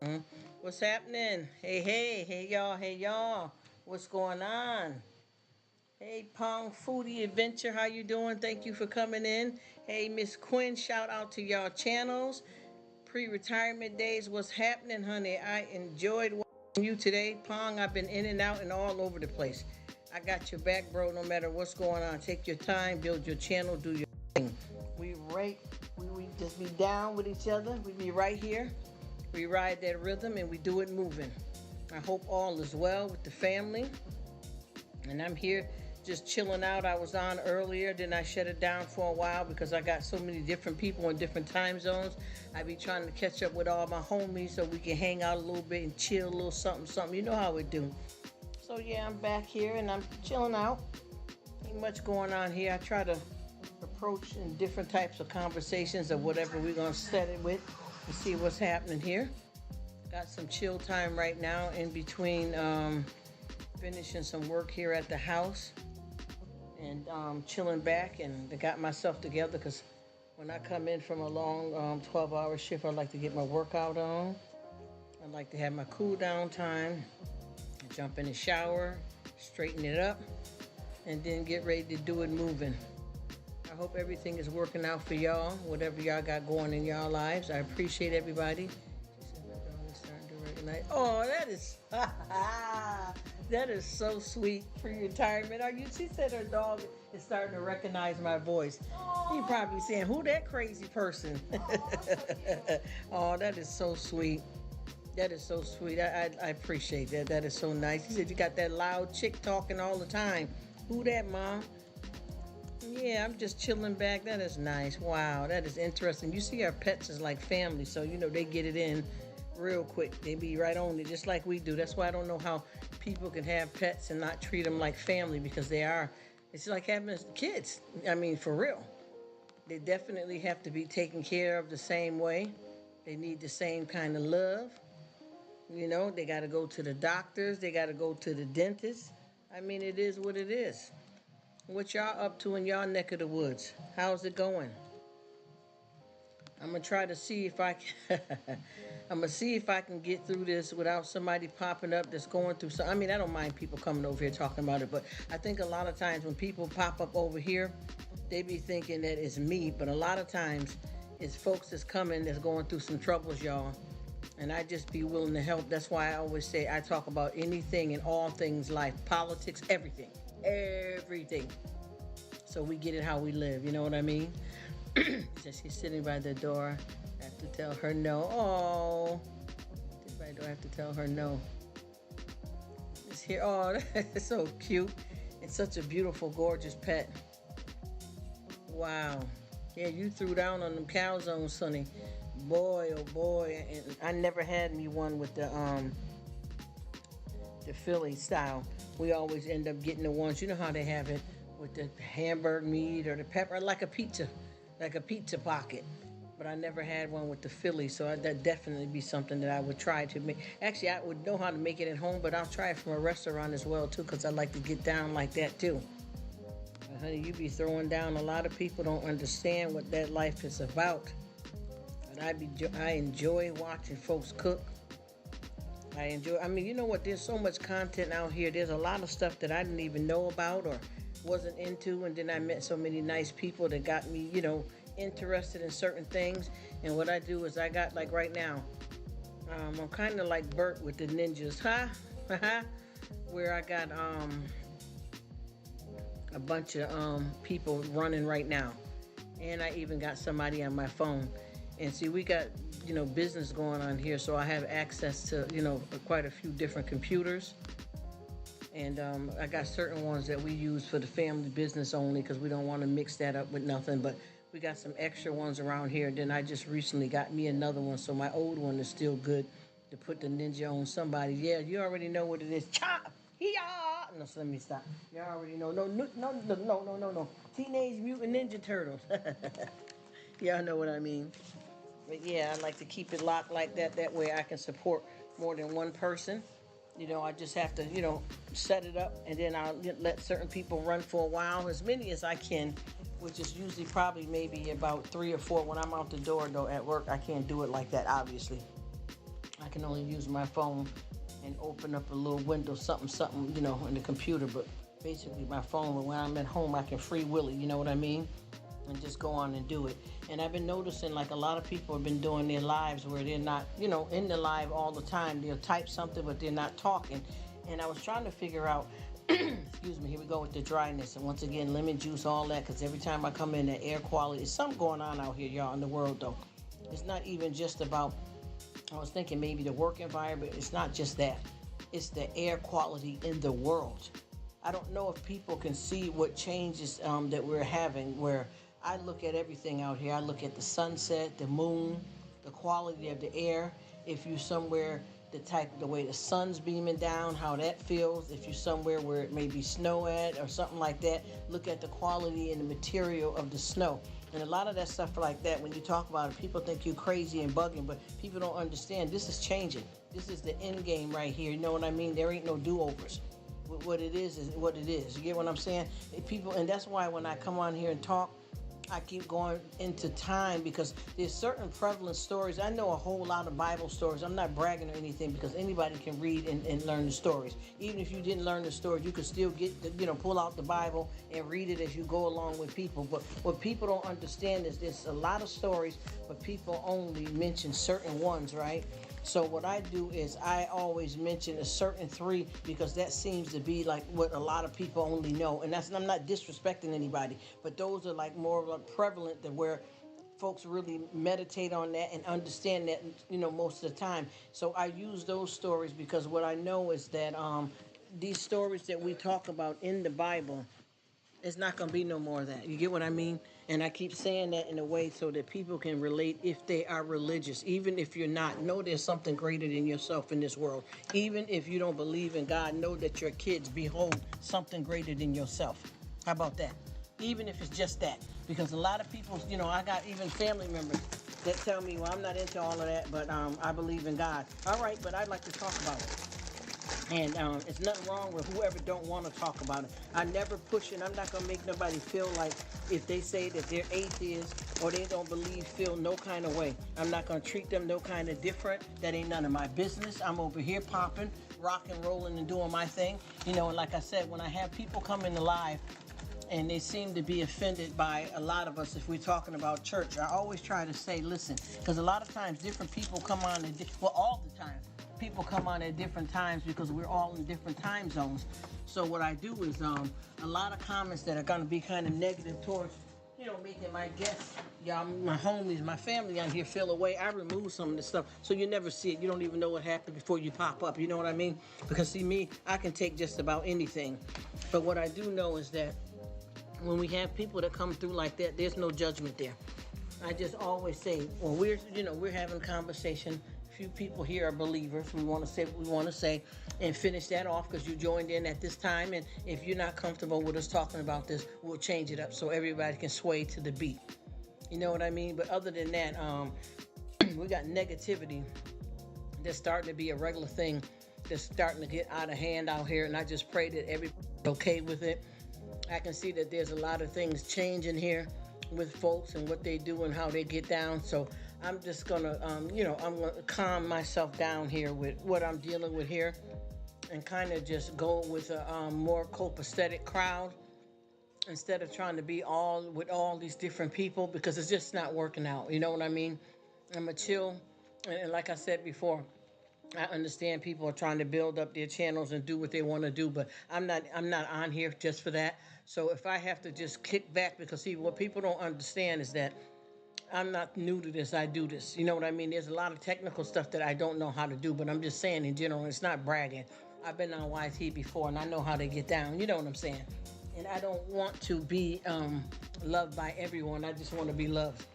Mhm. What's happening? Hey y'all. What's going on? Hey Pong Foodie Adventure, how you doing? Thank you for coming in. Hey Miss Quinn, shout out to y'all channels. Pre-retirement days, what's happening, honey? I enjoyed watching you today. Pong, I've been in and out and all over the place. I got your back, bro, no matter what's going on. Take your time, build your channel, do your thing. We right, we just be down with each other. We be right here. We ride that rhythm and we do it moving. I hope all is well with the family. And I'm here just chilling out. I was on earlier, then I shut it down for a while because I got so many different people in different time zones. I be trying to catch up with all my homies so we can hang out a little bit and chill a little something, something. You know how we do. So yeah, I'm back here and I'm chilling out. Ain't much going on here. I try to approach in different types of conversations of whatever we're gonna set it with and see what's happening here. Got some chill time right now in between finishing some work here at the house and chilling back, and I got myself together because when I come in from a long 12-hour shift, I like to get my workout on. I like to have my cool down time, jump in the shower, straighten it up, and then get ready to do it moving. I hope everything is working out for y'all, whatever y'all got going in y'all lives. I appreciate everybody. She said my dog is starting to recognize. Oh, that is that is so sweet. Pre-retirement. Are you? She said her dog is starting to recognize my voice. He probably saying, "Who that crazy person?" Oh, that is so sweet. That is so sweet. I appreciate that. That is so nice. He said you got that loud chick talking all the time. Who that, Mom? Yeah, I'm just chilling back. That is nice. Wow, that is interesting. You see, our pets is like family, so you know they get it in real quick. They be right on it, just like we do. That's why I don't know how people can have pets and not treat them like family, because they are. It's like having kids. I mean, for real. They definitely have to be taken care of the same way. They need the same kind of love. You know, they got to go to the doctors. They got to go to the dentist. I mean, it is what it is. What y'all up to in y'all neck of the woods? How's it going? I'm gonna try to see if I can. I'm gonna see if I can get through this without somebody popping up that's going through some. I mean, I don't mind people coming over here talking about it, but I think a lot of times when people pop up over here, they be thinking that it's me. But a lot of times, it's folks that's coming that's going through some troubles, y'all. And I just be willing to help. That's why I always say I talk about anything and all things life, politics, everything. Everything. So we get it how we live, you know what I mean? She's sitting by the door. I have to tell her no. Oh, why do I have to tell her no? It's here. Oh, that's so cute. It's such a beautiful, gorgeous pet. Wow. Yeah, you threw down on them calzones, Sonny. Boy, oh boy. And I never had me one with the Philly style. We always end up getting the ones, you know how they have it with the hamburger meat or the pepper, like a pizza pocket. But I never had one with the Philly, so that definitely be something that I would try to make. Actually, I would know how to make it at home, but I'll try it from a restaurant as well too, because I like to get down like that too. But honey, you be throwing down. A lot of people don't understand what that life is about. But I enjoy watching folks cook. I mean, you know what? There's so much content out here. There's a lot of stuff that I didn't even know about or wasn't into. And then I met so many nice people that got me, you know, interested in certain things. And what I do is I got, like right now, I'm kind of like Bert with the ninjas, where I got a bunch of people running right now. And I even got somebody on my phone. And see, we got, you know, business going on here, so I have access to, you know, quite a few different computers. And I got certain ones that we use for the family business only, because we don't want to mix that up with nothing. But we got some extra ones around here. Then I just recently got me another one, so my old one is still good to put the ninja on somebody. Yeah, you already know what it is. Chop! Hee-yaw! No, so let me stop. You already know. No. Teenage Mutant Ninja Turtles. Y'all know what I mean. But yeah, I like to keep it locked like that. That way I can support more than one person. You know, I just have to, you know, set it up, and then I'll let certain people run for a while, as many as I can, which is usually probably maybe about 3 or 4 when I'm out the door, though, at work. I can't do it like that, obviously. I can only use my phone and open up a little window, something, in the computer. But basically, my phone, when I'm at home, I can free will it, you know what I mean? And just go on and do it. And I've been noticing like a lot of people have been doing their lives where they're not, in the live all the time. They'll type something, but they're not talking. And I was trying to figure out, excuse me, here we go with the dryness. And once again, lemon juice, all that, because every time I come in, the air quality, there's something going on out here, y'all, in the world, though. It's not even just about, I was thinking maybe the work environment. It's not just that. It's the air quality in the world. I don't know if people can see what changes that we're having, where I look at everything out here. I look at the sunset, the moon, the quality of the air. If you're somewhere, the way the sun's beaming down, how that feels. If you're somewhere where it may be snow at or something like that, look at the quality and the material of the snow. And a lot of that stuff like that, when you talk about it, people think you're crazy and bugging, but people don't understand. This is changing. This is the end game right here. You know what I mean? There ain't no do-overs. What it is what it is. You get what I'm saying? People, and that's why when I come on here and talk, I keep going into time, because there's certain prevalent stories. I know a whole lot of Bible stories. I'm not bragging or anything, because anybody can read and learn the stories. Even if you didn't learn the stories, you could still pull out the Bible and read it as you go along with people. But what people don't understand is there's a lot of stories, but people only mention certain ones, right? So what I do is I always mention a certain 3, because that seems to be like what a lot of people only know. And I'm not disrespecting anybody, but those are like more like prevalent than where folks really meditate on that and understand that, most of the time. So I use those stories because what I know is that these stories that we talk about in the Bible, it's not going to be no more of that. You get what I mean? And I keep saying that in a way so that people can relate if they are religious. Even if you're not, know there's something greater than yourself in this world. Even if you don't believe in God, know that your kids behold something greater than yourself. How about that? Even if it's just that. Because a lot of people, I got even family members that tell me, well, I'm not into all of that, but I believe in God. All right, but I'd like to talk about it. And it's nothing wrong with whoever don't want to talk about it. I never push it. I'm not going to make nobody feel like if they say that they're atheists or they don't believe, feel no kind of way. I'm not going to treat them no kind of different. That ain't none of my business. I'm over here popping, rock and rolling and doing my thing. And like I said, when I have people come in the live and they seem to be offended by a lot of us if we're talking about church, I always try to say, listen, because a lot of times different people come on, all the time. People come on at different times because we're all in different time zones. So what I do is a lot of comments that are going to be kind of negative towards, making my guests, y'all, my homies, my family on here feel away. I remove some of this stuff so you never see it. You don't even know what happened before you pop up. You know what I mean? Because see me, I can take just about anything. But what I do know is that when we have people that come through like that, there's no judgment there. I just always say, well, we're having a conversation. Few people here are believers. We want to say what we want to say and finish that off because you joined in at this time. And if you're not comfortable with us talking about this, we'll change it up so everybody can sway to the beat. You know what I mean? But other than that, we got negativity that's starting to be a regular thing that's starting to get out of hand out here. And I just pray that everybody's okay with it. I can see that there's a lot of things changing here with folks and what they do and how they get down. So I'm just gonna, I'm gonna calm myself down here with what I'm dealing with here, and kind of just go with a more copacetic crowd instead of trying to be with all these different people, because it's just not working out. You know what I mean? I'm a chill, and like I said before, I understand people are trying to build up their channels and do what they want to do, but I'm not on here just for that. So if I have to just kick back, because see, what people don't understand is that I'm not new to this. I do this. You know what I mean? There's a lot of technical stuff that I don't know how to do, but I'm just saying in general, it's not bragging. I've been on YT before, and I know how they get down. You know what I'm saying? And I don't want to be loved by everyone. I just want to be loved.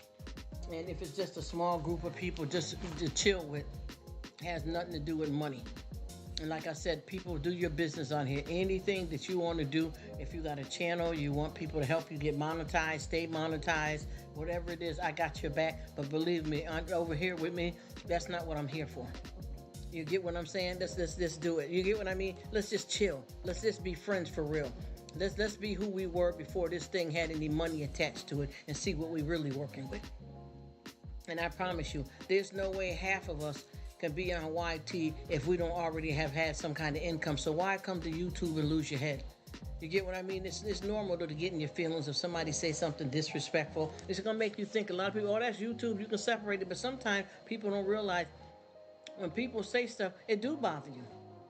And if it's just a small group of people just to chill with, it has nothing to do with money. And like I said, people, do your business on here. Anything that you want to do, if you got a channel, you want people to help you get monetized, stay monetized, whatever it is, I got your back. But believe me, over here with me, that's not what I'm here for. You get what I'm saying? Let's do it. You get what I mean? Let's just chill. Let's just be friends for real. Let's be who we were before this thing had any money attached to it, and see what we really working with. And I promise you, there's no way half of us can be on YT if we don't already have had some kind of income. So why come to YouTube and lose your head? You get what I mean? It's normal to get in your feelings if somebody say something disrespectful. It's gonna make you think. A lot of people, oh, that's YouTube, you can separate it. But sometimes people don't realize when people say stuff, it do bother you.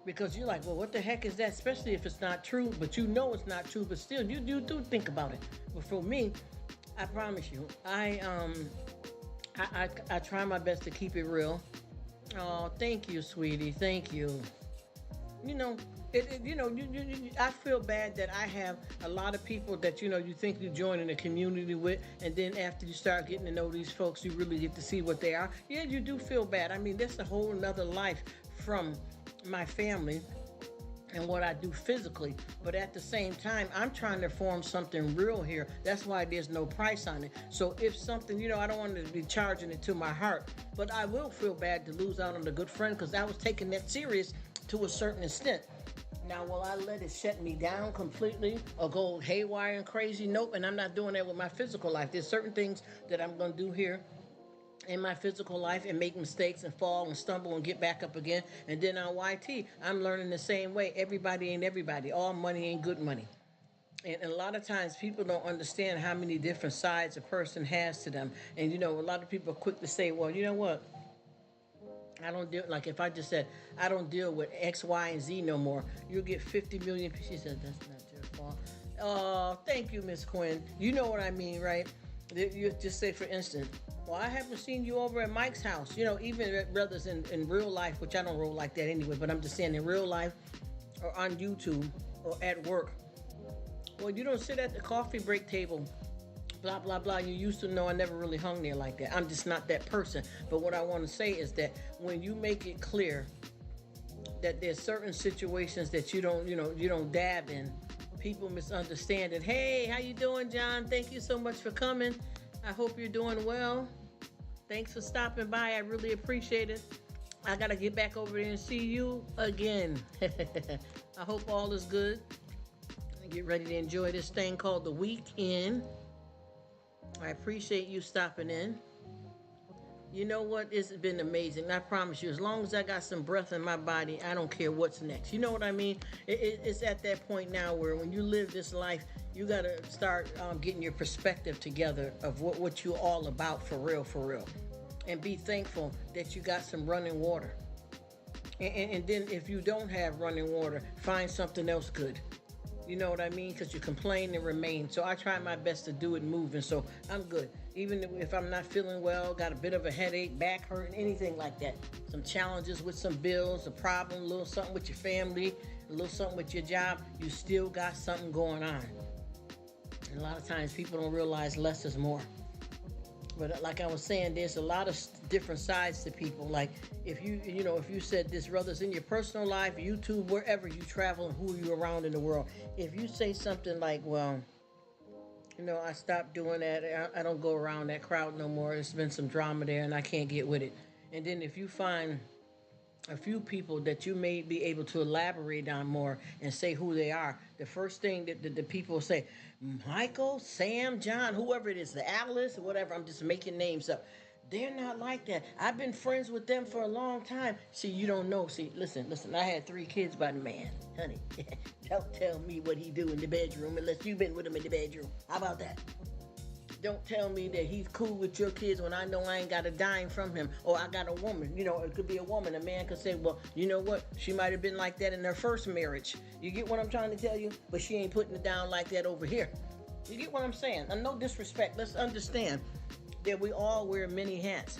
Because you're like, well, what the heck is that? Especially if it's not true, but you know it's not true, but still you do think about it. But for me, I promise you, I try my best to keep it real. Oh, thank you, sweetie. Thank you. You know, I feel bad that I have a lot of people that, you think you join in a community with, and then after you start getting to know these folks, you really get to see what they are. Yeah, you do feel bad. I mean, that's a whole nother life from my family and what I do physically. But at the same time, I'm trying to form something real here. That's why there's no price on it. So if something, I don't want to be charging it to my heart, but I will feel bad to lose out on a good friend because I was taking that serious to a certain extent. Now, will I let it shut me down completely or go haywire and crazy? Nope, and I'm not doing that with my physical life. There's certain things that I'm going to do here in my physical life and make mistakes and fall and stumble and get back up again. And then on YT, I'm learning the same way. Everybody ain't everybody. All money ain't good money. And a lot of times people don't understand how many different sides a person has to them. And, a lot of people are quick to say, well, you know what? I don't deal, like if I just said, I don't deal with X, Y, and Z no more, you'll get 50 million. She said, that's not your fault. Oh, thank you, Miss Quinn. You know what I mean, right? You just say, for instance, well, I haven't seen you over at Mike's house. Even brothers in real life, which I don't roll like that anyway, but I'm just saying in real life or on YouTube or at work. Well, you don't sit at the coffee break table, blah, blah, blah. You used to know I never really hung there like that. I'm just not that person. But what I want to say is that when you make it clear that there's certain situations that you don't dab in, people misunderstand it. Hey, how you doing, John? Thank you so much for coming. I hope you're doing well. Thanks for stopping by. I really appreciate it. I got to get back over there and see you again. I hope all is good. Get ready to enjoy this thing called the weekend. I appreciate you stopping in. You know what? It's been amazing. I promise you, as long as I got some breath in my body, I don't care what's next. You know what I mean? It's at that point now where when you live this life, you got to start getting your perspective together of what you're all about for real. And be thankful that you got some running water. And then if you don't have running water, find something else good. You know what I mean? Because you complain and remain. So I try my best to do it moving. So I'm good. Even if I'm not feeling well, got a bit of a headache, back hurting, anything like that. Some challenges with some bills, a problem, a little something with your family, a little something with your job. You still got something going on. And a lot of times people don't realize less is more. But like I was saying, there's a lot of different sides to people. Like if you said this, whether it's in your personal life, YouTube, wherever you travel and who you around in the world, if you say something like, well, I stopped doing that. I don't go around that crowd no more. There's been some drama there and I can't get with it. And then if you find a few people that you may be able to elaborate on more and say who they are, the first thing that the people say, Michael, Sam, John, whoever it is, the Alice, whatever, I'm just making names up. They're not like that. I've been friends with them for a long time. See, you don't know. See, listen, I had 3 kids by the man. Honey, don't tell me what he do in the bedroom unless you've been with him in the bedroom. How about that? Don't tell me that he's cool with your kids when I know I ain't got a dime from him. Or I got a woman. It could be a woman. A man could say, well, you know what? She might have been like that in her first marriage. You get what I'm trying to tell you? But she ain't putting it down like that over here. You get what I'm saying? And no disrespect. Let's understand that we all wear many hats.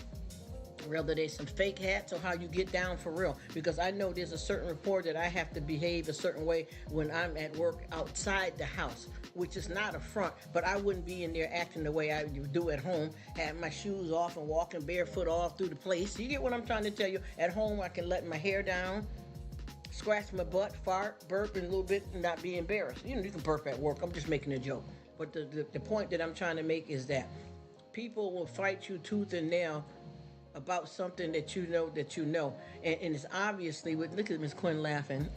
Whether there's some fake hats or how you get down for real. Because I know there's a certain rapport that I have to behave a certain way when I'm at work outside the house, which is not a front, but I wouldn't be in there acting the way I do at home, having my shoes off and walking barefoot all through the place. You get what I'm trying to tell you? At home, I can let my hair down, scratch my butt, fart, burp a little bit, and not be embarrassed. You can burp at work. I'm just making a joke. But the point that I'm trying to make is that people will fight you tooth and nail about something that you know. And it's obviously, look at Miss Quinn laughing.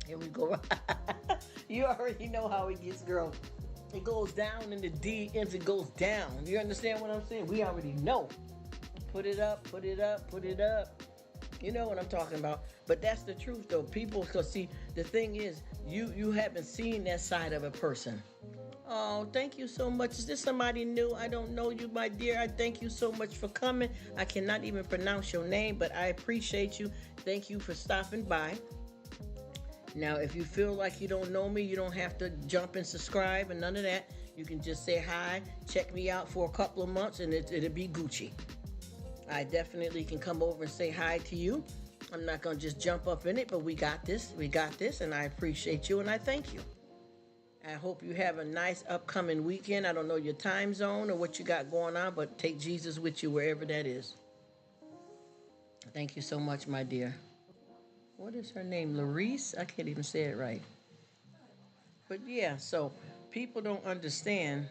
Here we go. You already know how it gets, girl. It goes down in the DMs, it goes down. You understand what I'm saying? We already know. Put it up, put it up, put it up. You know what I'm talking about. But that's the truth though. People, because see, the thing is, you haven't seen that side of a person. Oh, thank you so much. Is this somebody new? I don't know you, my dear. I thank you so much for coming. I cannot even pronounce your name, but I appreciate you. Thank you for stopping by. Now, if you feel like you don't know me, you don't have to jump and subscribe and none of that. You can just say hi, check me out for a couple of months, and it'll be Gucci. I definitely can come over and say hi to you. I'm not going to just jump up in it, but we got this. We got this, and I appreciate you, and I thank you. I hope you have a nice upcoming weekend. I don't know your time zone or what you got going on, but take Jesus with you wherever that is. Thank you so much, my dear. What is her name? Larice? I can't even say it right. But yeah, so people don't understand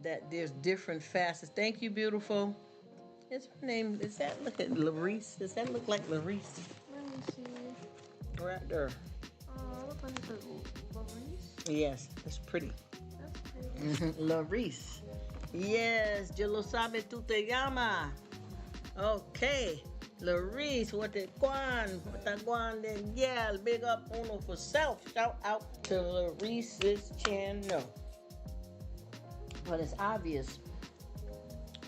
that there's different facets. Thank you, beautiful. Is her name, is that, look at Larice? Does that look like Larice? Let me see. Right there. Look like it's Larice. Yes, that's pretty. That's pretty. Larice. Yes, yo lo sabe tú te llama. Okay. Larice, what the Guan, then yeah, big up uno for self. Shout out to Larice's channel. But it's obvious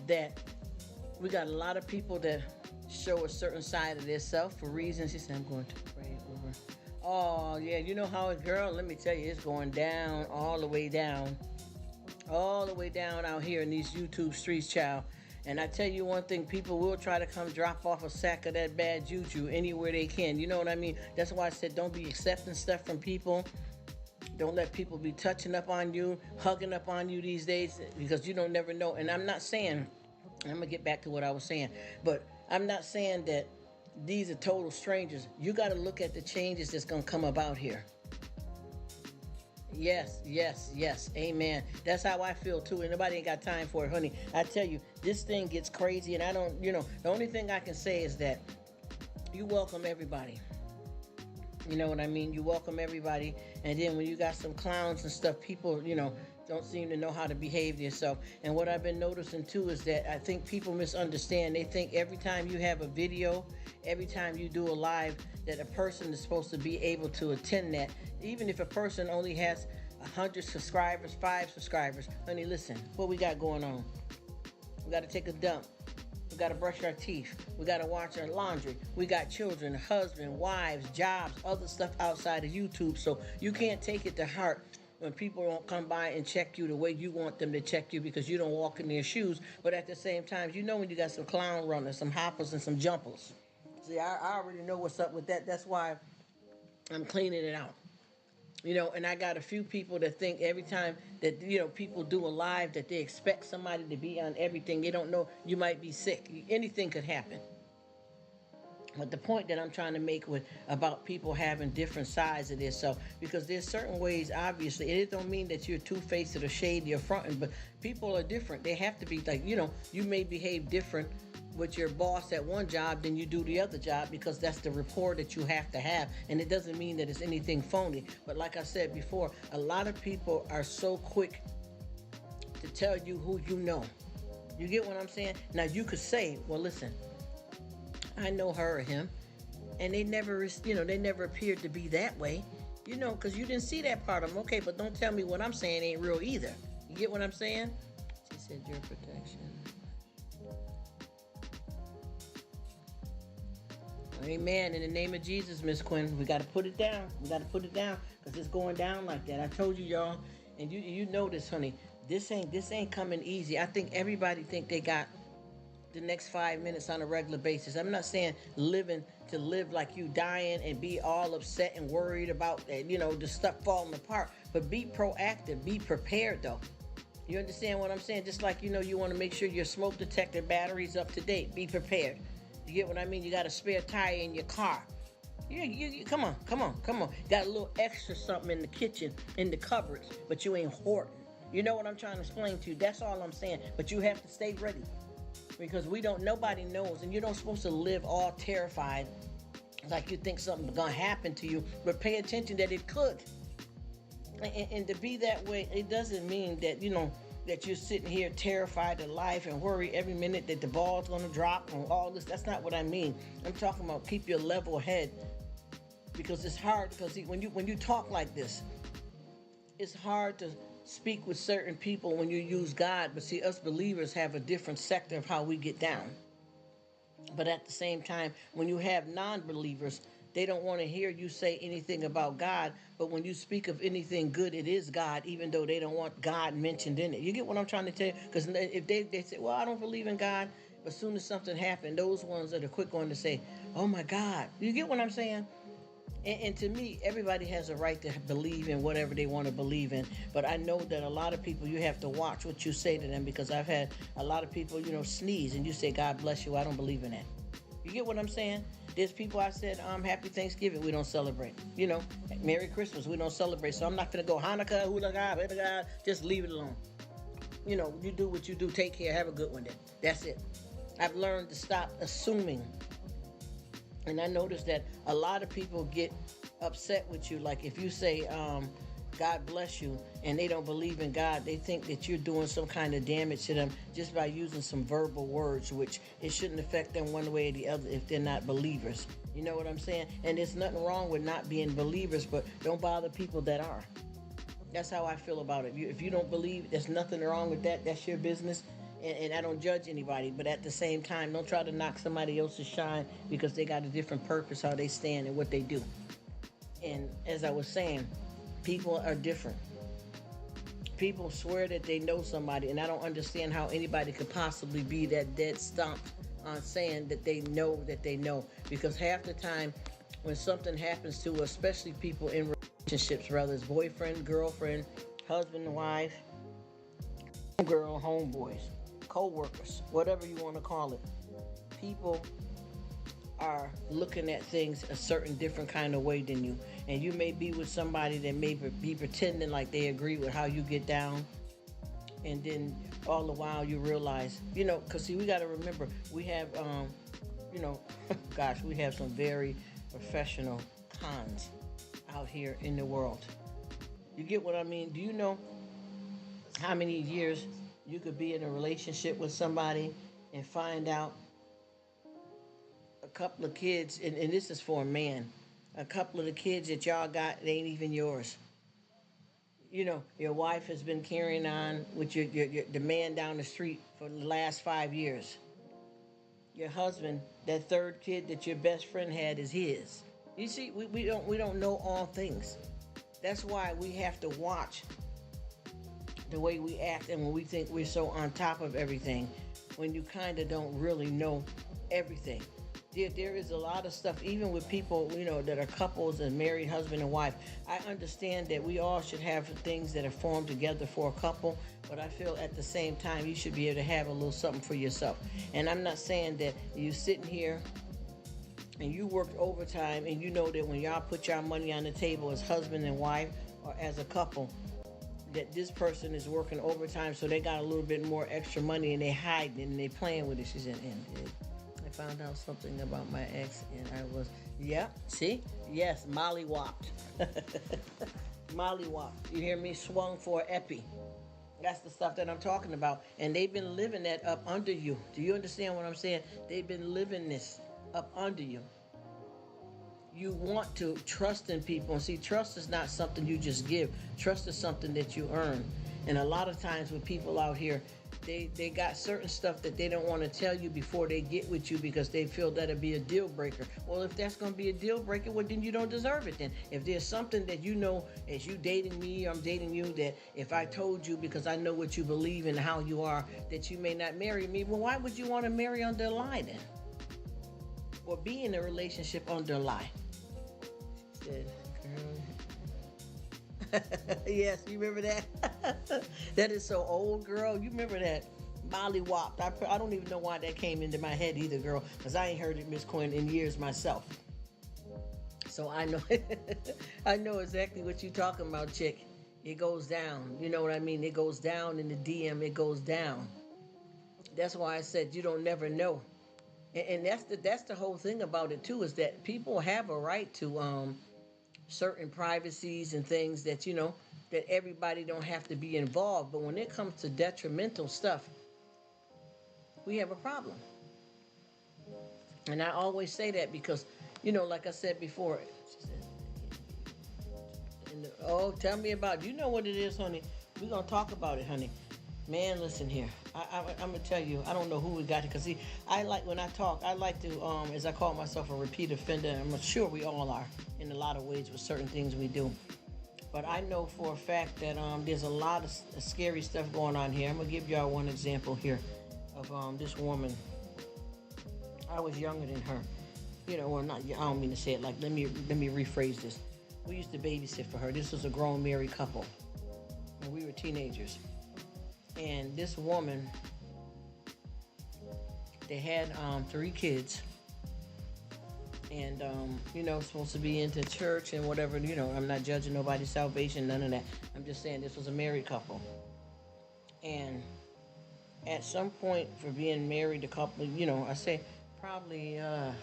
that we got a lot of people that show a certain side of their self for reasons. She said, I'm going to pray over. Oh, yeah, you know how it, girl, let me tell you, it's going down, all the way down out here in these YouTube streets, child. And I tell you one thing, people will try to come drop off a sack of that bad juju anywhere they can. You know what I mean? That's why I said don't be accepting stuff from people. Don't let people be touching up on you, hugging up on you these days, because you don't never know. And I'm not saying, I'm going to get back to what I was saying, but I'm not saying that these are total strangers. You got to look at the changes that's going to come about here. Yes, yes, yes. Amen. That's how I feel too. And nobody ain't got time for it, honey. I tell you, this thing gets crazy, and I don't, the only thing I can say is that you welcome everybody. You know what I mean? You welcome everybody. And then when you got some clowns and stuff, people, don't seem to know how to behave themselves. And what I've been noticing too is that I think people misunderstand. They think every time you have a video, every time you do a live, that a person is supposed to be able to attend that. Even if a person only has 100 subscribers, 5 subscribers. Honey, listen, what we got going on? We got to take a dump. We got to brush our teeth. We got to wash our laundry. We got children, husband, wives, jobs, other stuff outside of YouTube. So you can't take it to heart when people don't come by and check you the way you want them to check you because you don't walk in their shoes. But at the same time, when you got some clown runners, some hoppers, and some jumpers. See, I already know what's up with that. That's why I'm cleaning it out. And I got a few people that think every time that, people do a live that they expect somebody to be on everything. They don't know you might be sick. Anything could happen. But the point that I'm trying to make about people having different sides of themselves, because there's certain ways, obviously, and it don't mean that you're two-faced or shady or fronting, but people are different. They have to be like, you may behave different with your boss at one job than you do the other job, because that's the rapport that you have to have. And it doesn't mean that it's anything phony. But like I said before, a lot of people are so quick to tell you who you know. You get what I'm saying? Now, you could say, well, listen, I know her or him, and they never appeared to be that way, because you didn't see that part of them. Okay, but don't tell me what I'm saying ain't real either. You get what I'm saying? She said your protection. Amen. In the name of Jesus, Miss Quinn, we got to put it down. We got to put it down because it's going down like that. I told you, y'all, and you know this, honey. This ain't coming easy. I think everybody think they got the next 5 minutes on a regular basis. I'm not saying to live like you dying and be all upset and worried about, the stuff falling apart. But be proactive. Be prepared, though. You understand what I'm saying? Just like, you want to make sure your smoke detector battery's up to date. Be prepared. You get what I mean? You got a spare tire in your car. You come on. Got a little extra something in the kitchen, in the cupboards, but you ain't hoarding. You know what I'm trying to explain to you? That's all I'm saying. But you have to stay ready. Because nobody knows, and you're not supposed to live all terrified like you think something's going to happen to you, but pay attention that it could. And to be that way, it doesn't mean that, that you're sitting here terrified of life and worry every minute that the ball's going to drop and all this. That's not what I mean. I'm talking about keep your level head, because it's hard, because when you talk like this, it's hard to speak with certain people when you use God. But see, us believers have a different sector of how we get down. But at the same time, when you have non-believers, they don't want to hear you say anything about God. But when you speak of anything good, it is God, even though they don't want God mentioned in it. You get what I'm trying to tell you? Because if they say, well, I don't believe in God, but as soon as something happened, those ones are the quick one to say, oh my God. You get what I'm saying? And to me, everybody has a right to believe in whatever they want to believe in. But I know that a lot of people, you have to watch what you say to them, because I've had a lot of people, sneeze and you say, God bless you. I don't believe in that. You get what I'm saying? There's people I said, Happy Thanksgiving, we don't celebrate. Merry Christmas, we don't celebrate. So I'm not going to go Hanukkah, hula God, just leave it alone. You do what you do. Take care. Have a good one then. That's it. I've learned to stop assuming. And I noticed that a lot of people get upset with you. Like if you say, God bless you, and they don't believe in God, they think that you're doing some kind of damage to them just by using some verbal words, which it shouldn't affect them one way or the other if they're not believers. You know what I'm saying? And there's nothing wrong with not being believers, but don't bother people that are. That's how I feel about it. If you don't believe, there's nothing wrong with that. That's your business. And I don't judge anybody, but at the same time, don't try to knock somebody else's shine because they got a different purpose, how they stand and what they do. And as I was saying, people are different. People swear that they know somebody, and I don't understand how anybody could possibly be that dead stumped on saying that they know, because half the time when something happens to, especially people in relationships, whether it's boyfriend, girlfriend, husband and wife, girl, homeboys, co-workers, whatever you want to call it, people are looking at things a certain different kind of way than you. And you may be with somebody that may be pretending like they agree with how you get down, and then all the while you realize, because see, we got to remember, we have gosh, we have some very professional cons out here in the world. You get what I mean? Do you know how many years you could be in a relationship with somebody and find out a couple of kids, and this is for a man, a couple of the kids that y'all got, they ain't even yours. Your wife has been carrying on with the man down the street for the last 5 years. Your husband, that third kid that your best friend had, is his. You see, we don't know all things. That's why we have to watch the way we act, and when we think we're so on top of everything, when you kind of don't really know everything. There is a lot of stuff, even with people, that are couples and married husband and wife. I understand that we all should have things that are formed together for a couple, but I feel at the same time you should be able to have a little something for yourself. And I'm not saying that you sitting here and you worked overtime and you know that when y'all put y'all money on the table as husband and wife or as a couple, that this person is working overtime, so they got a little bit more extra money and they hiding it and they playing with it. She said, and I found out something about my ex, and I was, yes, mollywopped. Mollywopped. You hear me? Swung for epi. That's the stuff that I'm talking about. And they've been living that up under you. Do you understand what I'm saying? They've been living this up under you. You want to trust in people. And see, trust is not something you just give. Trust is something that you earn. And a lot of times with people out here, they got certain stuff that they don't want to tell you before they get with you because they feel that'll be a deal breaker. Well, if that's going to be a deal breaker, well, then you don't deserve it then. If there's something that you know as you dating me, or I'm dating you, that if I told you because I know what you believe and how you are, that you may not marry me, well, why would you want to marry under a lie then? Or be in a relationship under a lie? Said, girl. Yes, you remember that? That is so old, girl. You remember that? Mollywopped. I don't even know why that came into my head either, girl, because I ain't heard it, Miss Quinn, in years myself. So I know I know exactly what you're talking about, chick. It goes down. You know what I mean? It goes down in the DM. It goes down. That's why I said you don't never know. And that's the whole thing about it too, is that people have a right to certain privacies and things that that everybody don't have to be involved. But when it comes to detrimental stuff, we have a problem. And I always say that because, like I said before, oh, tell me about, you know what it is, honey. We're going to talk about it, honey. Man, listen here. I'm going to tell you, I don't know who we got it. Because, see, I like, when I talk, I like to, as I call myself, a repeat offender. I'm sure we all are in a lot of ways with certain things we do. But I know for a fact that there's a lot of scary stuff going on here. I'm going to give y'all one example here of this woman. I was younger than her. Well, not, I don't mean to say it like, let me rephrase this. We used to babysit for her. This was a grown married couple. And we were teenagers. And this woman, they had 3 kids. And, supposed to be into church and whatever. I'm not judging nobody's salvation, none of that. I'm just saying this was a married couple. And at some point for being married, a couple, I say probably, I'll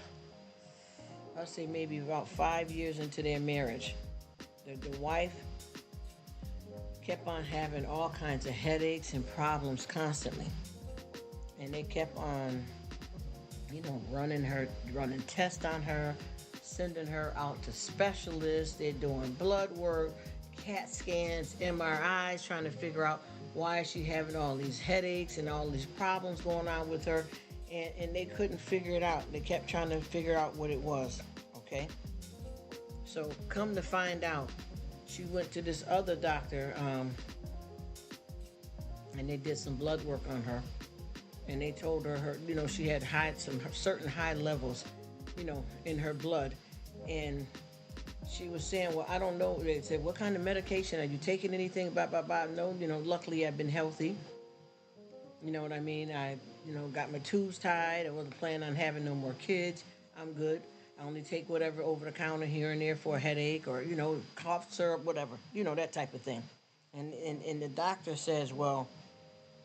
say maybe about 5 years into their marriage, the wife kept on having all kinds of headaches and problems constantly. And they kept on, running tests on her, sending her out to specialists. They're doing blood work, CAT scans, MRIs, trying to figure out why is she having all these headaches and all these problems going on with her. And they couldn't figure it out. They kept trying to figure out what it was, okay? So come to find out, she went to this other doctor, and they did some blood work on her. And they told her, she had some certain high levels, in her blood. And she was saying, well, I don't know. They said, what kind of medication? Are you taking anything? Blah, blah, blah. No, luckily I've been healthy. You know what I mean? I, got my tubes tied. I wasn't planning on having no more kids. I'm good. I only take whatever over the counter here and there for a headache or, cough syrup, whatever. That type of thing. And the doctor says, well,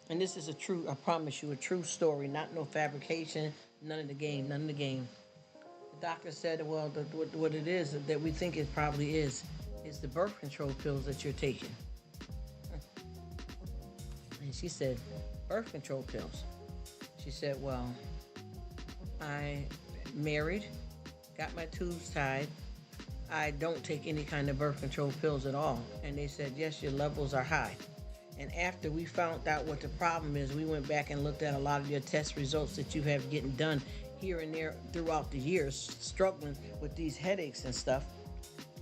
and this is a true, I promise you, a true story, not no fabrication, none of the game. The doctor said, well, what it is that we think it probably is the birth control pills that you're taking. And she said, birth control pills. She said, well, I married, got my tubes tied. I don't take any kind of birth control pills at all. And they said, yes, your levels are high. And after we found out what the problem is, we went back and looked at a lot of your test results that you have getting done here and there throughout the years, struggling with these headaches and stuff.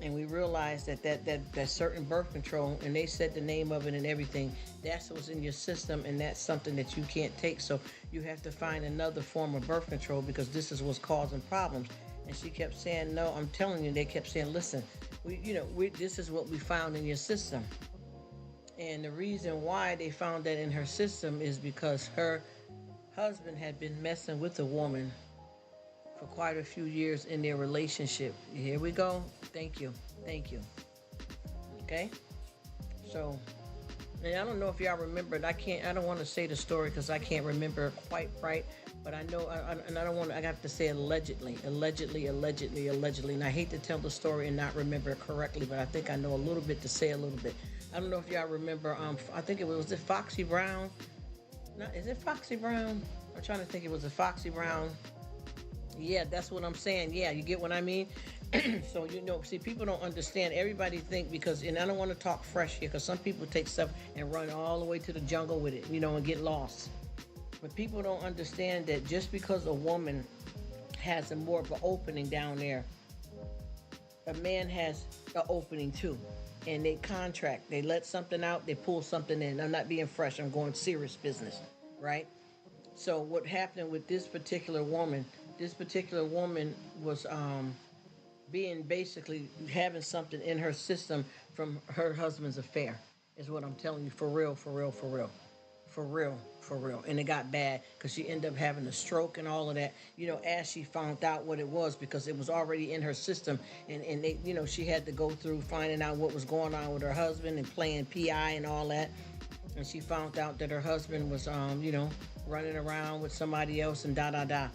And we realized that certain birth control, and they said the name of it and everything, that's what's in your system, and that's something that you can't take. So you have to find another form of birth control because this is what's causing problems. And she kept saying, no, I'm telling you, they kept saying, listen, this is what we found in your system. And the reason why they found that in her system is because her husband had been messing with a woman for quite a few years in their relationship. Here we go. Thank you. Okay? So, and I don't know if y'all remember it. I don't want to say the story because I can't remember it quite right. But I know, I have to say allegedly. And I hate to tell the story and not remember it correctly, but I think I know a little bit to say a little bit. I don't know if y'all remember, I think was it Foxy Brown? No, is it Foxy Brown? I'm trying to think, it was a Foxy Brown. Yeah, that's what I'm saying. Yeah, you get what I mean? So, see, people don't understand. Everybody think and I don't want to talk fresh here because some people take stuff and run all the way to the jungle with it, and get lost. But people don't understand that just because a woman has more of an opening down there, a man has an opening too. And they contract. They let something out. They pull something in. I'm not being fresh. I'm going serious business, right? So what happened with this particular woman was being basically having something in her system from her husband's affair, is what I'm telling you, for real. And it got bad because she ended up having a stroke and all of that, as she found out what it was, because it was already in her system. And they, she had to go through finding out what was going on with her husband and playing PI and all that. And she found out that her husband was, running around with somebody else and da-da-da.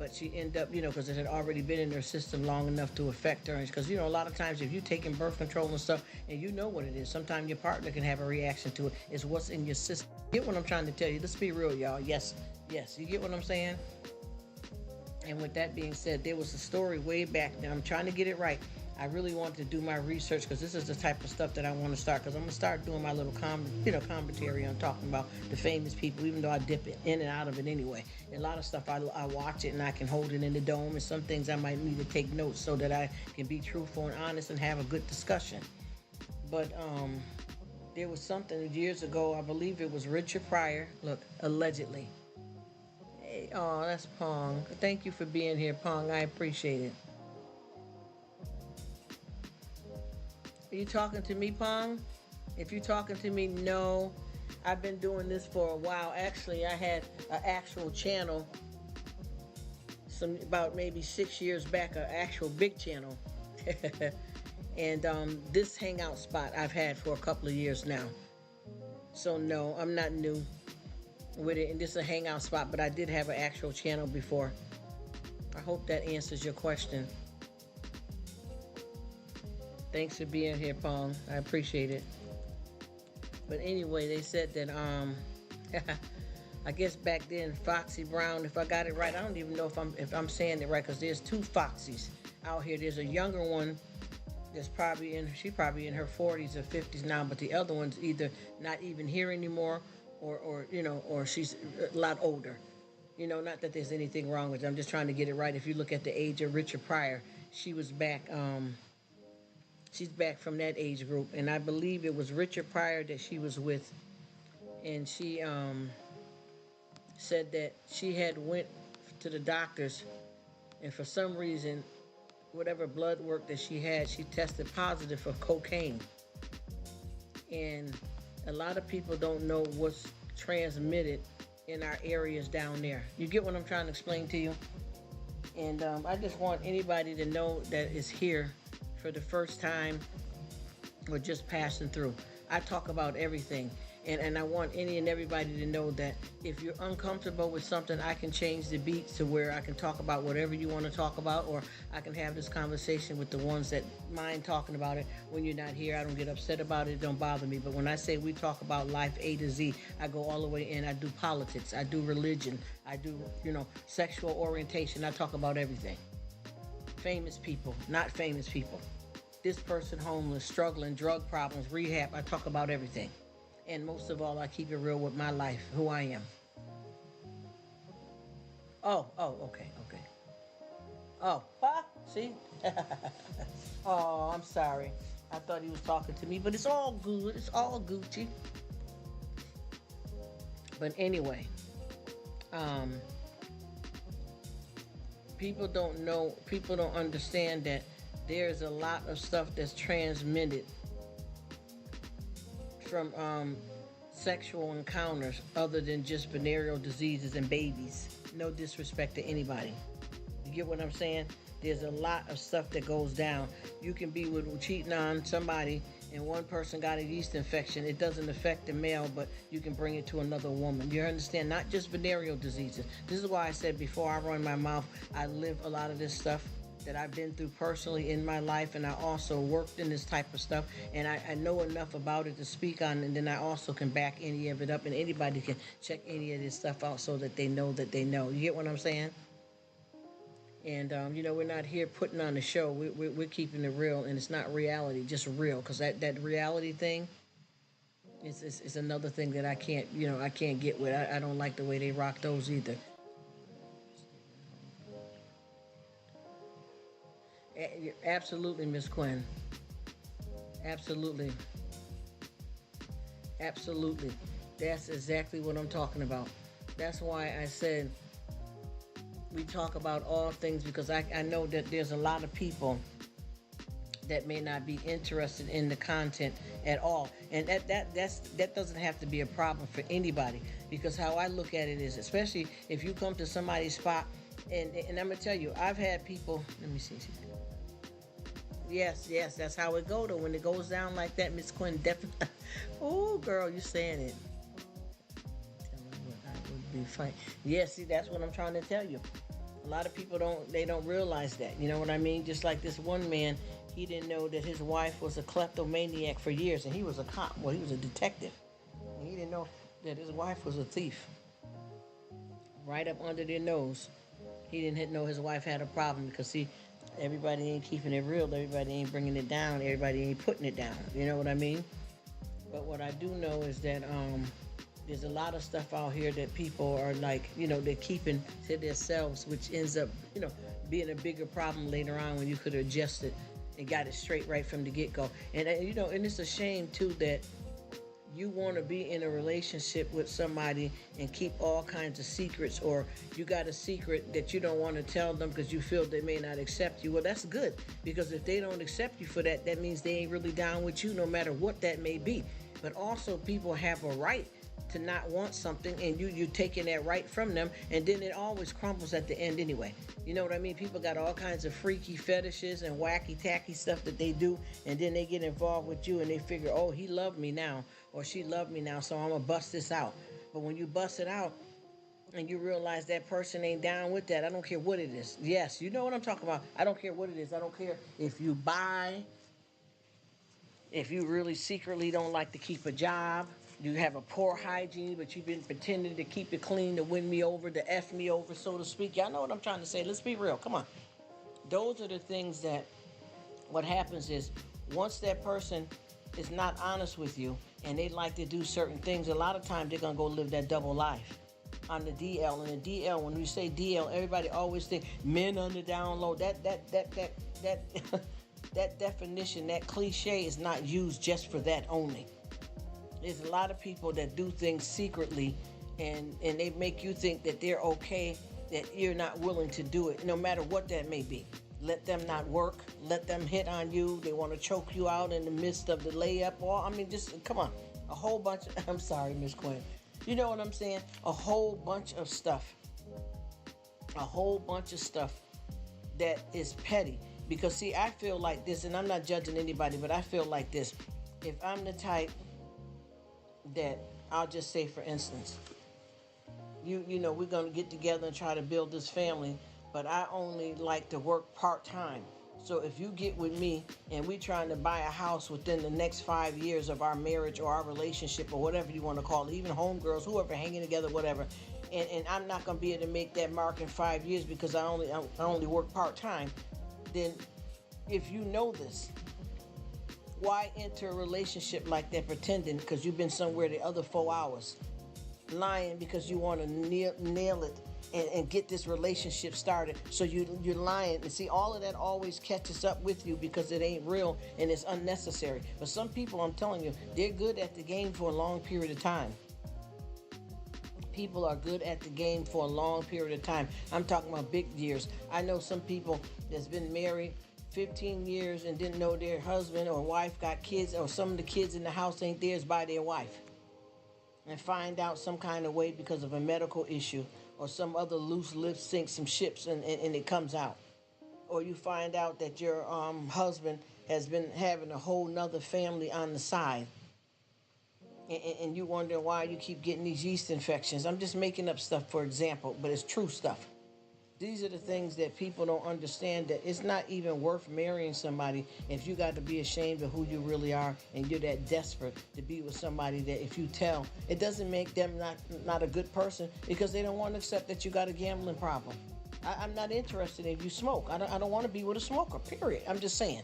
but she ended up, because it had already been in her system long enough to affect her. Because, a lot of times if you're taking birth control and stuff and you know what it is, sometimes your partner can have a reaction to it. It's what's in your system. Get what I'm trying to tell you? Let's be real, y'all. Yes, you get what I'm saying? And with that being said, there was a story way back then. I'm trying to get it right. I really wanted to do my research because this is the type of stuff that I want to start. Because I'm gonna start doing my little commentary on talking about the famous people, even though I dip it in and out of it anyway. And a lot of stuff I watch it and I can hold it in the dome, and some things I might need to take notes so that I can be truthful and honest and have a good discussion. But there was something years ago. I believe it was Richard Pryor. Look, allegedly. Hey, oh, that's Pong. Thank you for being here, Pong. I appreciate it. Are you talking to me, Pong? If you're talking to me, no. I've been doing this for a while. Actually, I had an actual channel about maybe 6 years back, an actual big channel. And this hangout spot I've had for a couple of years now. So no, I'm not new with it. And this is a hangout spot, but I did have an actual channel before. I hope that answers your question. Thanks for being here, Pong. I appreciate it. But anyway, they said that I guess back then Foxy Brown, if I got it right, I don't even know if I'm saying it right, because there's two Foxys out here. There's a younger one that's she's probably in her 40s or 50s now, but the other one's either not even here anymore, or she's a lot older. Not that there's anything wrong with it. I'm just trying to get it right. If you look at the age of Richard Pryor, she was back. She's back from that age group, and I believe it was Richard Pryor that she was with, and she said that she had went to the doctors, and for some reason, whatever blood work that she had, she tested positive for cocaine. And a lot of people don't know what's transmitted in our areas down there. You get what I'm trying to explain to you? And I just want anybody to know that is here for the first time or just passing through. I talk about everything, and I want any and everybody to know that if you're uncomfortable with something, I can change the beats to where I can talk about whatever you want to talk about, or I can have this conversation with the ones that mind talking about it. When you're not here, I don't get upset about it. It don't bother me. But when I say we talk about life A to Z, I go all the way in. I do politics, I do religion, I do sexual orientation. I talk about everything. Famous people, not famous people. This person homeless, struggling, drug problems, rehab. I talk about everything. And most of all, I keep it real with my life, who I am. Oh, okay. Oh, see? Oh, I'm sorry. I thought he was talking to me, but it's all good. It's all Gucci. But anyway, people don't understand that there's a lot of stuff that's transmitted from sexual encounters other than just venereal diseases and babies. No disrespect to anybody. You get what I'm saying? There's a lot of stuff that goes down. You can be cheating on somebody and one person got a yeast infection. It doesn't affect the male, but you can bring it to another woman. You understand? Not just venereal diseases. This is why I said before I run my mouth, I live a lot of this stuff that I've been through personally in my life, and I also worked in this type of stuff, and I know enough about it to speak on, and then I also can back any of it up, and anybody can check any of this stuff out so that they know that they know. You get what I'm saying? And we're not here putting on a show. We're keeping it real, and it's not reality, just real, because that reality thing is another thing that I can't get with. I don't like the way they rock those either. Absolutely, Miss Quinn. Absolutely. That's exactly what I'm talking about. That's why I said we talk about all things, because I know that there's a lot of people that may not be interested in the content at all. And that doesn't have to be a problem for anybody, because how I look at it is, especially if you come to somebody's spot, and I'm going to tell you, I've had people, let me see. Yes, that's how it go though. When it goes down like that, Miss Quinn, definitely. Oh, girl, you saying it. Tell me what I would be fine. Yeah, see, that's what I'm trying to tell you. A lot of people don't realize that. You know what I mean? Just like this one man, he didn't know that his wife was a kleptomaniac for years, and he was a cop. Well, he was a detective. And he didn't know that his wife was a thief. Right up under their nose. He didn't know his wife had a problem because, see, everybody ain't keeping it real. Everybody ain't bringing it down. Everybody ain't putting it down. You know what I mean? But what I do know is that there's a lot of stuff out here that people are like, they're keeping to themselves, which ends up, being a bigger problem later on when you could have adjusted and got it straight right from the get-go. And, and it's a shame, too, that you want to be in a relationship with somebody and keep all kinds of secrets, or you got a secret that you don't want to tell them because you feel they may not accept you. Well, that's good, because if they don't accept you for that, that means they ain't really down with you, no matter what that may be. But also, people have a right to not want something, and you taking that right from them, and then it always crumbles at the end anyway. You know what I mean? People got all kinds of freaky fetishes and wacky tacky stuff that they do, and then they get involved with you and they figure, oh, he loved me now, or she loved me now, so I'm gonna bust this out. But when you bust it out and you realize that person ain't down with that, I don't care what it is. Yes, you know what I'm talking about. I don't care what it is. I don't care if you buy, if you really secretly don't like to keep a job, you have a poor hygiene, but you've been pretending to keep it clean to win me over, to F me over, so to speak. Y'all know what I'm trying to say. Let's be real. Come on. Those are the things that what happens is once that person is not honest with you and they like to do certain things, a lot of times they're going to go live that double life on the DL. And the DL, when we say DL, everybody always think men on the down low. That that definition, that cliche is not used just for that only. There's a lot of people that do things secretly, and they make you think that they're okay, that you're not willing to do it, no matter what that may be. Let them not work. Let them hit on you. They want to choke you out in the midst of the layup. Or, just, come on. A whole bunch of, I'm sorry, Miss Quinn. You know what I'm saying? A whole bunch of stuff. A whole bunch of stuff that is petty. Because, see, I feel like this, and I'm not judging anybody, but I feel like this. If I'm the type that, I'll just say, for instance, you know, we're going to get together and try to build this family, but I only like to work part-time. So if you get with me and we trying to buy a house within the next 5 years of our marriage or our relationship or whatever you want to call it, even homegirls, whoever, hanging together, whatever, and I'm not going to be able to make that mark in 5 years because I only work part-time, then if you know this, why enter a relationship like that pretending because you've been somewhere the other 4 hours, lying because you want to nail it and get this relationship started? So you're lying. And see, all of that always catches up with you because it ain't real and it's unnecessary. But some people, I'm telling you, they're good at the game for a long period of time. People are good at the game for a long period of time. I'm talking about big years. I know some people that's been married 15 years and didn't know their husband or wife got kids, or some of the kids in the house ain't theirs by their wife, and find out some kind of way because of a medical issue or some other loose lip sink some ships and it comes out. Or you find out that your husband has been having a whole nother family on the side, and you wonder why you keep getting these yeast infections. I'm just making up stuff for example, but it's true stuff. These are the things that people don't understand, that it's not even worth marrying somebody if you got to be ashamed of who you really are and you're that desperate to be with somebody that if you tell, it doesn't make them not a good person because they don't want to accept that you got a gambling problem. I'm not interested if you smoke. I don't want to be with a smoker, period. I'm just saying.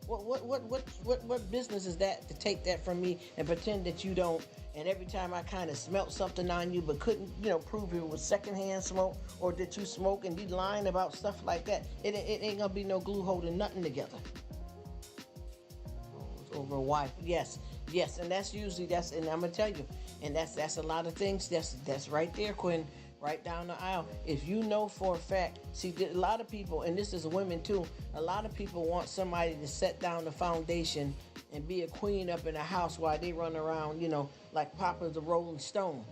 What business is that to take that from me and pretend that you don't? And every time I kind of smelt something on you but couldn't, prove it was secondhand smoke or that you smoke, and you lying about stuff like that, it ain't gonna be no glue holding nothing together. Over a wife, yes, and that's usually and I'm gonna tell you, and that's a lot of things. That's right there, Quinn. Right down the aisle. If you know for a fact, see, a lot of people, and this is women too, a lot of people want somebody to set down the foundation and be a queen up in the house while they run around, like Papa the Rolling Stone.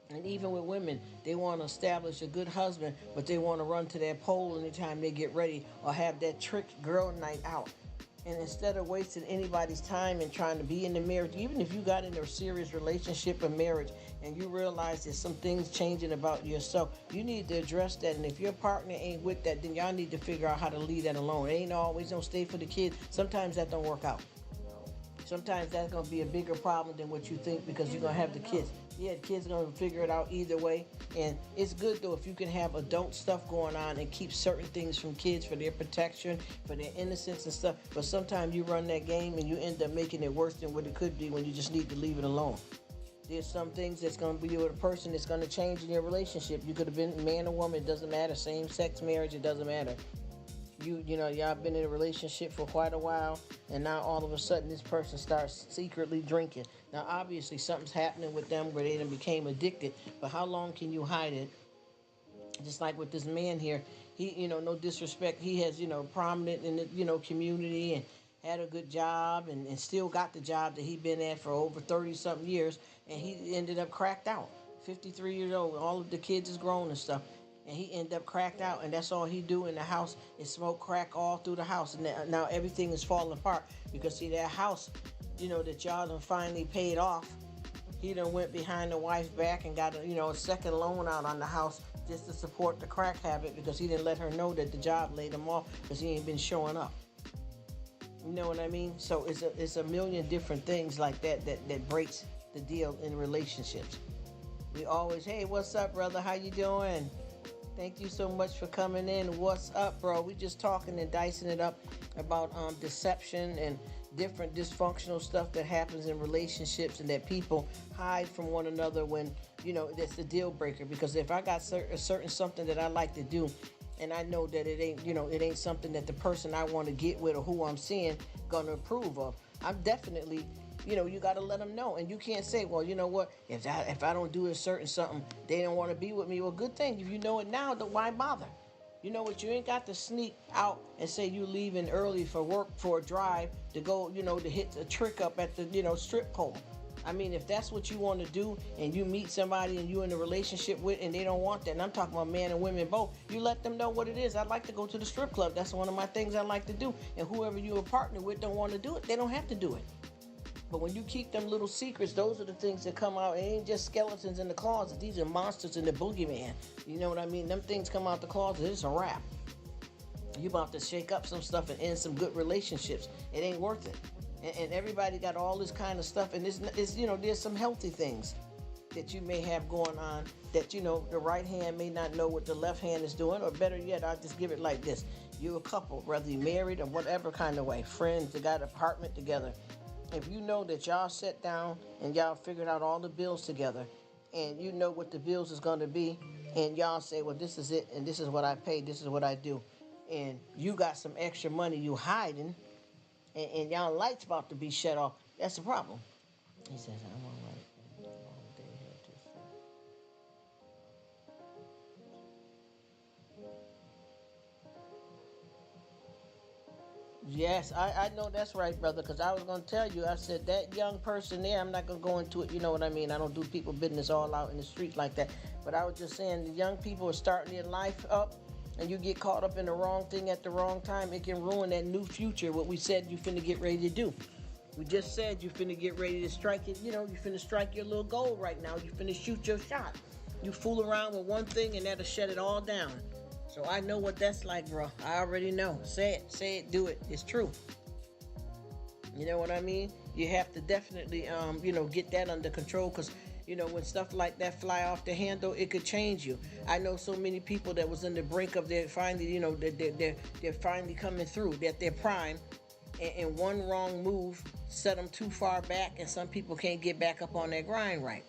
And even with women, they want to establish a good husband, but they want to run to that pole anytime they get ready or have that trick girl night out. And instead of wasting anybody's time and trying to be in the marriage, even if you got into a serious relationship or marriage, and you realize there's some things changing about yourself, you need to address that. And if your partner ain't with that, then y'all need to figure out how to leave that alone. It ain't always gonna stay for the kids. Sometimes that don't work out. Sometimes that's gonna be a bigger problem than what you think, because you're gonna have the kids. Yeah, the kids are gonna figure it out either way. And it's good though if you can have adult stuff going on and keep certain things from kids for their protection, for their innocence and stuff. But sometimes you run that game and you end up making it worse than what it could be when you just need to leave it alone. There's some things that's going to be with a person that's going to change in your relationship. You could have been man or woman, it doesn't matter. Same-sex marriage, it doesn't matter. You know, y'all been in a relationship for quite a while, and now all of a sudden this person starts secretly drinking. Now, obviously, something's happening with them where they done became addicted, but how long can you hide it? Just like with this man here, he, no disrespect, he has, prominent in the, community, and had a good job, and still got the job that he been at for over 30-something years, and he ended up cracked out. 53 years old, all of the kids is grown and stuff, and he ended up cracked out, and that's all he do in the house is smoke crack all through the house, and now everything is falling apart, because see, that house, that y'all done finally paid off, he done went behind the wife's back and got a second loan out on the house just to support the crack habit, because he didn't let her know that the job laid him off because he ain't been showing up. You know what I mean? So it's a million different things like that breaks the deal in relationships. We always, hey, what's up, brother? How you doing? Thank you so much for coming in. What's up, bro? We just talking and dicing it up about deception and different dysfunctional stuff that happens in relationships, and that people hide from one another when, that's the deal breaker. Because if I got a certain something that I like to do, and I know that it ain't something that the person I want to get with or who I'm seeing gonna approve of, I'm definitely, you got to let them know. And you can't say, well, you know what, if I don't do a certain something, they don't want to be with me. Well, good thing. If you know it now, then why bother? You know what, you ain't got to sneak out and say you leaving early for work for a drive to go, to hit a trick up at the, strip pole. I mean, if that's what you want to do, and you meet somebody and you in a relationship with, and they don't want that, and I'm talking about men and women both, you let them know what it is. I like to go to the strip club. That's one of my things I like to do. And whoever you're a partner with don't want to do it, they don't have to do it. But when you keep them little secrets, those are the things that come out. It ain't just skeletons in the closet. These are monsters in the boogeyman. You know what I mean? Them things come out the closet, it's a wrap. You about to shake up some stuff and end some good relationships. It ain't worth it. And everybody got all this kind of stuff, and it's there's some healthy things that you may have going on that, the right hand may not know what the left hand is doing, or better yet, I'll just give it like this. You're a couple, whether you're married or whatever kind of way, friends that got an apartment together. If you know that y'all sat down and y'all figured out all the bills together, and you know what the bills is going to be, and y'all say, well, this is it, and this is what I pay, this is what I do, and you got some extra money you hiding, and y'all lights about to be shut off, that's the problem. He says, I'm all right. Long day here too, so. Yes, I know that's right, brother, because I was going to tell you, I said that young person there, I'm not going to go into it, you know what I mean? I don't do people business all out in the street like that. But I was just saying, the young people are starting their life up, and you get caught up in the wrong thing at the wrong time, it can ruin that new future, what we said you finna get ready to do. We just said you finna get ready to strike it, you finna strike your little goal right now. You finna shoot your shot. You fool around with one thing, and that'll shut it all down. So I know what that's like, bro. I already know. Say it, do it. It's true. You know what I mean? You have to definitely, get that under control, because, when stuff like that fly off the handle, it could change you. I know so many people that was on the brink of their finally, they're finally coming through, that they're prime, and one wrong move set them too far back, and some people can't get back up on their grind right.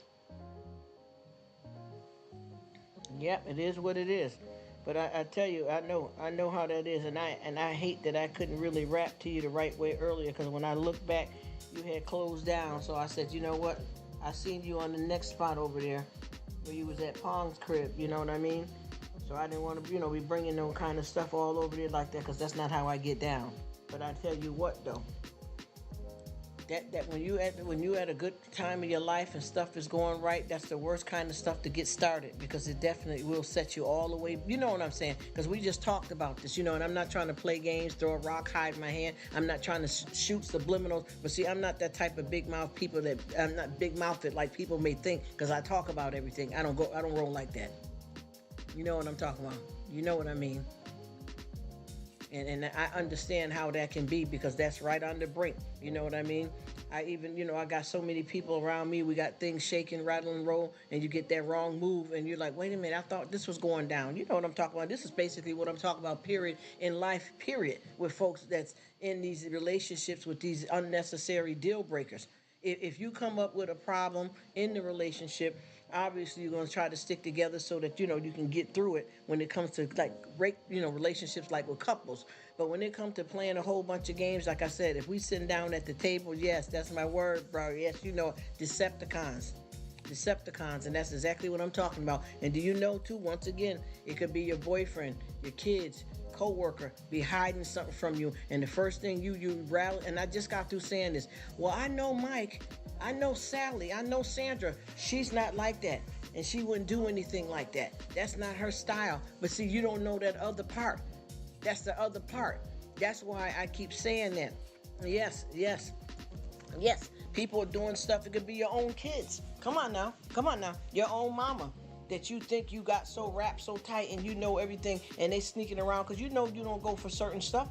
Yep, it is what it is. But I tell you, I know how that is, and I hate that I couldn't really rap to you the right way earlier, because when I looked back, you had closed down. So I said, you know what? I seen you on the next spot over there, where you was at Pong's crib. You know what I mean? So I didn't want to, be bringing no kind of stuff all over there like that, because that's not how I get down. But I tell you what, though, That when you at a good time in your life and stuff is going right, that's the worst kind of stuff to get started, because it definitely will set you all the way. You know what I'm saying? Because we just talked about this, and I'm not trying to play games, throw a rock, hide my hand. I'm not trying to shoot subliminals. But see, I'm not that type of big mouth people. That I'm not big mouthed like people may think, because I talk about everything. I don't roll like that. You know what I'm talking about? You know what I mean? And I understand how that can be, because that's right on the brink. You know what I mean? I even, I got so many people around me. We got things shaking, rattle and roll, and you get that wrong move, and you're like, wait a minute, I thought this was going down. You know what I'm talking about? This is basically what I'm talking about, period, in life, period, with folks that's in these relationships with these unnecessary deal breakers. If you come up with a problem in the relationship, obviously you're going to try to stick together so that you can get through it when it comes to like relationships like with couples. But when it comes to playing a whole bunch of games, like I said, if we sitting down at the table, yes, that's my word, bro. Yes, Decepticons. And that's exactly what I'm talking about. And do you know too, once again, it could be your boyfriend, your kids, co-worker be hiding something from you, and the first thing you rattle. And I just got through saying this. Well, I know Mike, I know Sally, I know Sandra. She's not like that, and she wouldn't do anything like that. That's not her style. But see, you don't know that other part. That's the other part. That's why I keep saying that. Yes. People are doing stuff. It could be your own kids. Come on now. Your own mama that you think you got so wrapped so tight and you know everything, and they sneaking around because you don't go for certain stuff,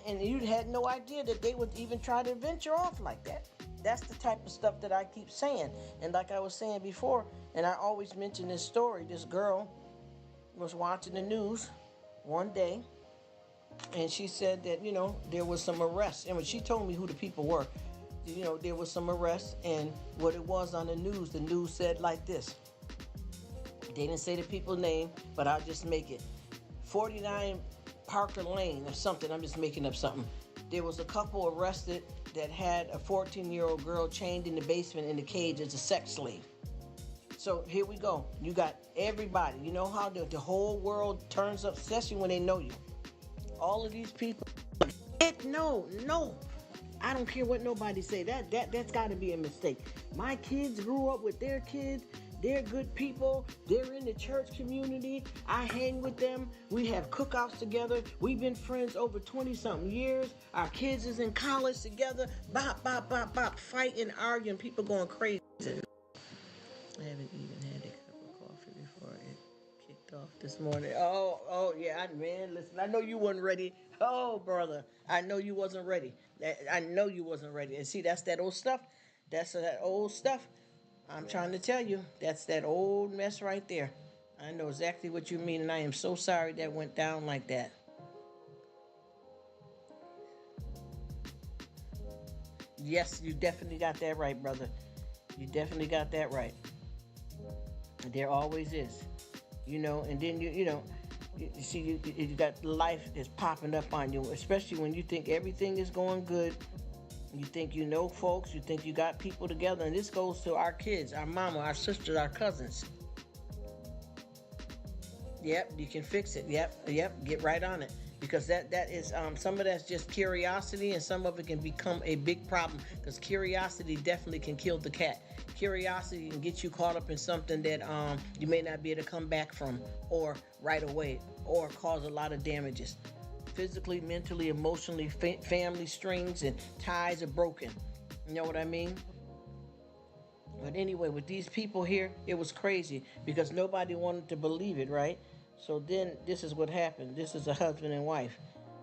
and you had no idea that they would even try to venture off like that. That's the type of stuff that I keep saying. And like I was saying before, and I always mention this story, this girl was watching the news one day, and she said that there was some arrests, and when she told me who the people were, there was some arrests, and what it was on the news said like this. They didn't say the people's name, but I'll just make it 49 Parker Lane or something. I'm just making up something. There was a couple arrested that had a 14-year-old girl chained in the basement in the cage as a sex slave. So here we go. You got everybody. You know how the whole world turns up, especially when they know you. All of these people. No. I don't care what nobody say. That's got to be a mistake. My kids grew up with their kids. They're good people. They're in the church community. I hang with them. We have cookouts together. We've been friends over 20-something years. Our kids is in college together. Bop, fighting, arguing, people going crazy. I haven't even had a cup of coffee before it kicked off this morning. Oh, yeah, man, listen, I know you wasn't ready. Oh, brother, I know you wasn't ready. And see, that's that old stuff. I'm trying to tell you, that's that old mess right there. I know exactly what you mean, and I am so sorry that went down like that. Yes, you definitely got that right, brother. You definitely got that right. There always is. And then you see, you got life that's popping up on you, especially when you think everything is going good. You think you know folks, you think you got people together, and this goes to our kids, our mama, our sisters, our cousins. Yep, you can fix it. Yep, get right on it. Because that is, some of that's just curiosity, and some of it can become a big problem, because curiosity definitely can kill the cat. Curiosity can get you caught up in something that you may not be able to come back from, or right away, or cause a lot of damages. Physically, mentally, emotionally, family strings and ties are broken. You know what I mean? But anyway, with these people here, it was crazy because nobody wanted to believe it, right? So then this is what happened. This is a husband and wife.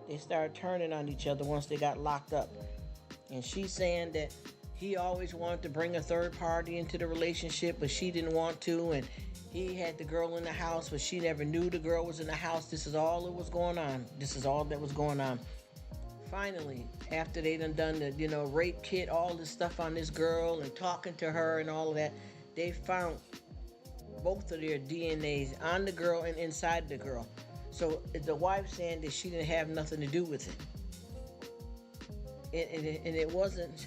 They started turning on each other once they got locked up. And she's saying that he always wanted to bring a third party into the relationship, but she didn't want to. And he had the girl in the house, but she never knew the girl was in the house. This is all that was going on. Finally, after they done the, rape kit, all this stuff on this girl and talking to her and all of that, they found both of their DNAs on the girl and inside the girl. So the wife saying that she didn't have nothing to do with it. And it wasn't...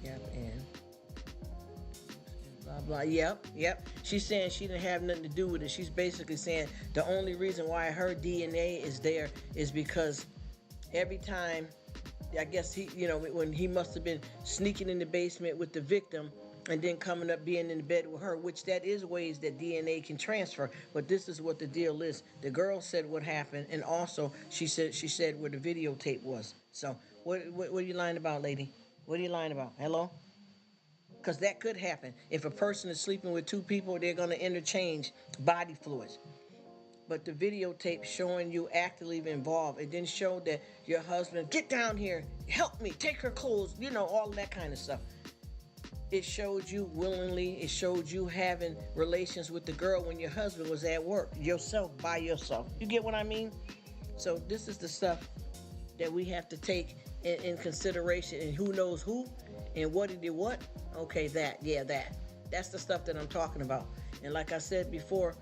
Yep, and... Blah, blah. Yep. She's saying she didn't have nothing to do with it. She's basically saying the only reason why her DNA is there is because every time I guess he, when he must have been sneaking in the basement with the victim and then coming up being in bed with her, which that is ways that DNA can transfer. But this is what the deal is. The girl said what happened, and also she said where the videotape was. So what are you lying about, lady? What are you lying about? Hello? Because that could happen. If a person is sleeping with two people, they're going to interchange body fluids. But the videotape showing you actively involved, it didn't show that your husband, get down here, help me, take her clothes, all of that kind of stuff. It showed you willingly, it showed you having relations with the girl when your husband was at work, yourself, by yourself. You get what I mean? So this is the stuff that we have to take in consideration, and who knows who and what he did what. Okay, that's the stuff that I'm talking about. And like I said before,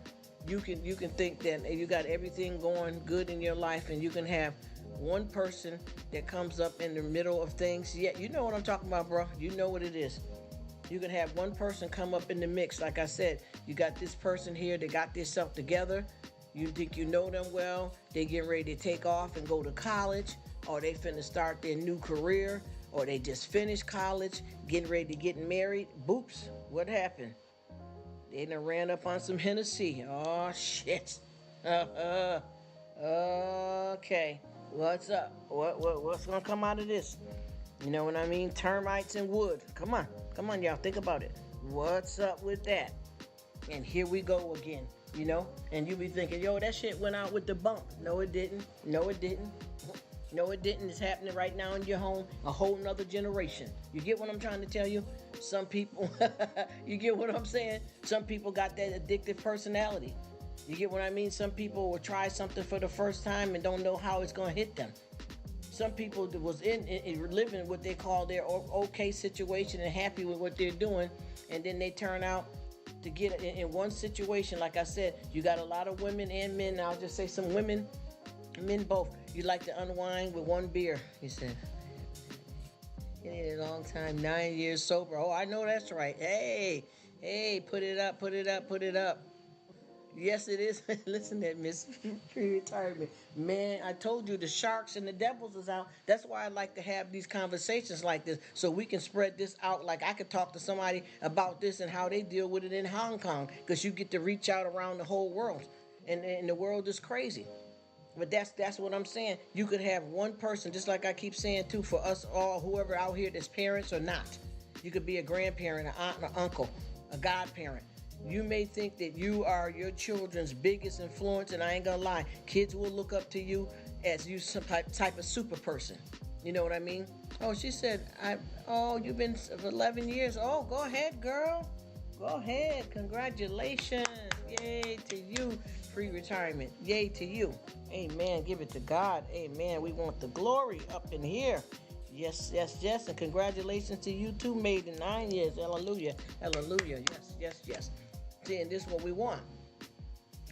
you can think that you got everything going good in your life, and you can have one person that comes up in the middle of things. Yeah, you know what I'm talking about, bro. You know what it is. You can have one person come up in the mix. Like I said, you got this person here that got themselves together. You think you know them well. They getting ready to take off and go to college, or they finna start their new career, or they just finished college, getting ready to get married. Boops, what happened? They done ran up on some Hennessy. Oh, shit. Okay. What's up? What's gonna come out of this? You know what I mean? Termites and wood. Come on, y'all. Think about it. What's up with that? And here we go again. And you be thinking, yo, that shit went out with the bump. No, it didn't. No, it didn't. No, it didn't. It's happening right now in your home. A whole nother generation. You get what I'm trying to tell you? Some people, you get what I'm saying? Some people got that addictive personality. You get what I mean? Some people will try something for the first time and don't know how it's going to hit them. Some people was in living what they call their okay situation and happy with what they're doing, and then they turn out to get in one situation. Like I said, you got a lot of women and men. I'll just say some women, men both. You like to unwind with one beer. He said, it ain't a long time, 9 years sober. Oh, I know that's right. Hey, put it up, put it up, put it up. Yes, it is. Listen to Miss Pre-Retirement. Man, I told you the sharks and the devils is out. That's why I like to have these conversations like this, so we can spread this out. Like I could talk to somebody about this and how they deal with it in Hong Kong, because you get to reach out around the whole world. And the world is crazy. But that's what I'm saying. You could have one person, just like I keep saying too, for us all, whoever out here that's parents or not. You could be a grandparent, an aunt, an uncle, a godparent. You may think that you are your children's biggest influence, and I ain't gonna lie, kids will look up to you as you some type of super person. You know what I mean? Oh, she said, you've been for 11 years. Oh, go ahead, girl. Go ahead. Congratulations. Yay to you. Free retirement. Yay to you. Amen. Give it to God. Amen. We want the glory up in here. Yes, yes, yes. And congratulations to you too, made in 9 years. Hallelujah. Hallelujah. Yes, yes, yes. See, and this is what we want.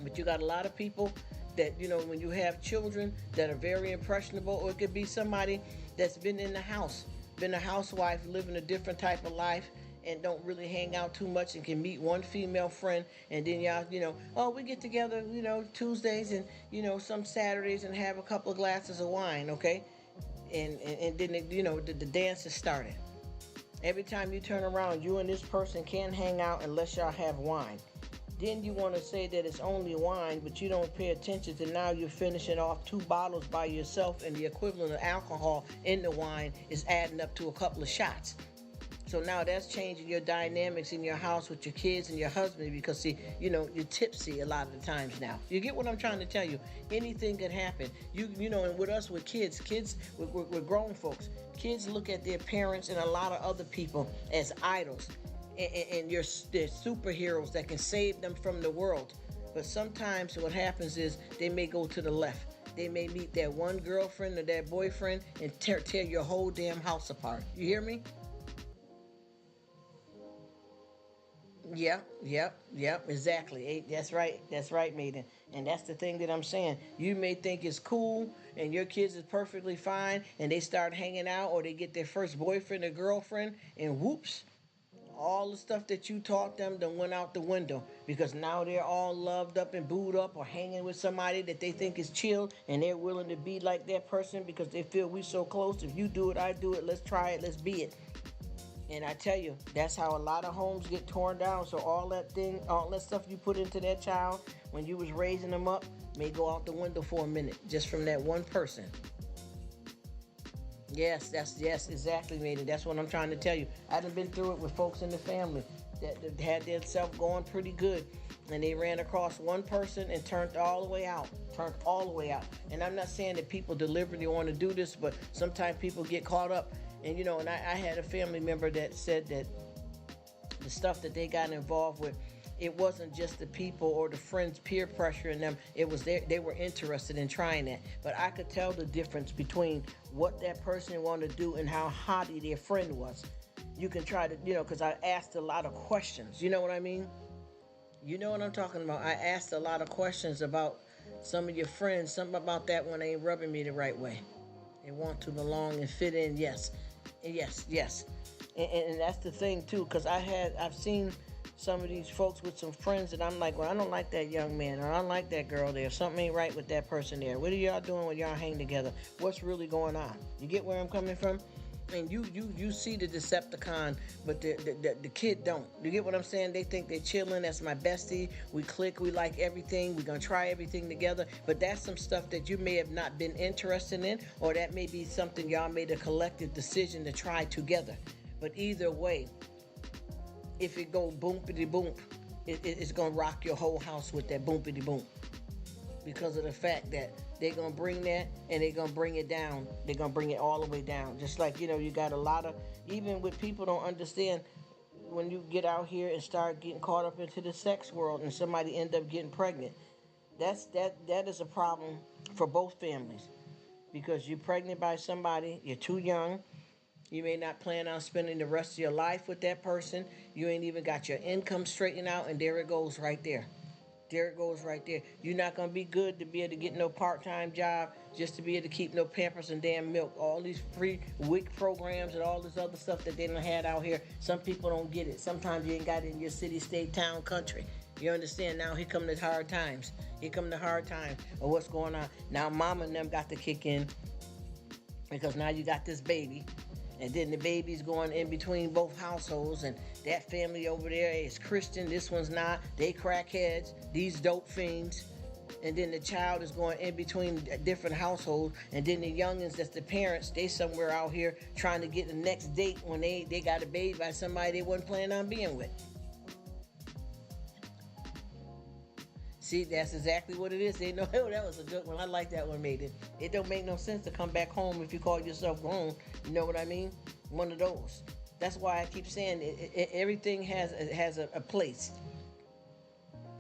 But you got a lot of people that, when you have children that are very impressionable, or it could be somebody that's been in the house, been a housewife, living a different type of life, and don't really hang out too much, and can meet one female friend, and then y'all, we get together, Tuesdays and, some Saturdays, and have a couple of glasses of wine, okay? And then, the dance is started. Every time you turn around, you and this person can't hang out unless y'all have wine. Then you want to say that it's only wine, but you don't pay attention to now you're finishing off 2 bottles by yourself, and the equivalent of alcohol in the wine is adding up to a couple of shots. So now that's changing your dynamics in your house with your kids and your husband, because see, you're tipsy a lot of the times now. You get what I'm trying to tell you? Anything can happen. And with us, with kids, with grown folks, kids look at their parents and a lot of other people as idols, and they're superheroes that can save them from the world. But sometimes what happens is they may go to the left. They may meet that one girlfriend or that boyfriend and tear your whole damn house apart. You hear me? Yep, exactly. That's right, Maiden. And that's the thing that I'm saying. You may think it's cool and your kids is perfectly fine, and they start hanging out, or they get their first boyfriend or girlfriend, and whoops, All the stuff that you taught them done went out the window because now they're all loved up and booed up or hanging with somebody that they think is chill and they're willing to be like that person because they feel we so close. If you do it, I do it. Let's try it. Let's be it. And I tell you, that's how a lot of homes get torn down. So all that stuff you put into that child when you was raising them up may go out the window for a minute just from that one person. Yes, exactly, Maiden. That's what I'm trying to tell you. I done been through it with folks in the family that had their self going pretty good, and they ran across one person and turned all the way out. Turned all the way out. And I'm not saying that people deliberately want to do this, but sometimes people get caught up. And and I had a family member that said that the stuff that they got involved with, it wasn't just the people or the friends peer pressuring them. It was they were interested in trying that. But I could tell the difference between what that person wanted to do and how haughty their friend was. You can try to, because I asked a lot of questions. You know what I mean? You know what I'm talking about. I asked a lot of questions about some of your friends. Something about that one ain't rubbing me the right way. They want to belong and fit in. Yes, yes. And that's the thing too, because I've seen some of these folks with some friends that I'm like, well, I don't like that young man, or I don't like that girl there. Something ain't right with that person there. What are y'all doing when y'all hang together? What's really going on? You get where I'm coming from? And you see the Decepticon, but the kid don't. You get what I'm saying? They think they're chilling. That's my bestie. We click. We like everything. We're going to try everything together. But that's some stuff that you may have not been interested in, or that may be something y'all made a collective decision to try together. But either way, if it go boompity boom, it's going to rock your whole house with that boompity boom. Because of the fact that they're going to bring that and they're going to bring it down. They're going to bring it all the way down. Just like, you got a lot of, even with people don't understand, when you get out here and start getting caught up into the sex world and somebody end up getting pregnant, that is a problem for both families. Because you're pregnant by somebody, you're too young, you may not plan on spending the rest of your life with that person, you ain't even got your income straightened out, and there it goes right there. There it goes right there. You're not going to be good to be able to get no part-time job just to be able to keep no Pampers and damn milk. All these free WIC programs and all this other stuff that they done had out here, some people don't get it. Sometimes you ain't got it in your city, state, town, country. You understand? Now here come the hard times. Here come the hard times of what's going on. Now mama and them got to kick in because now you got this baby. And then the baby's going in between both households, and that family over there is Christian, this one's not. They crackheads, these dope fiends. And then the child is going in between different households, and then the youngins, that's the parents, they somewhere out here trying to get the next date when they got a baby by somebody they wasn't planning on being with. See, that's exactly what it is. They know, oh, that was a good one. I like that one, made it. It don't make no sense to come back home if you call yourself grown. You know what I mean? One of those. That's why I keep saying everything has a place.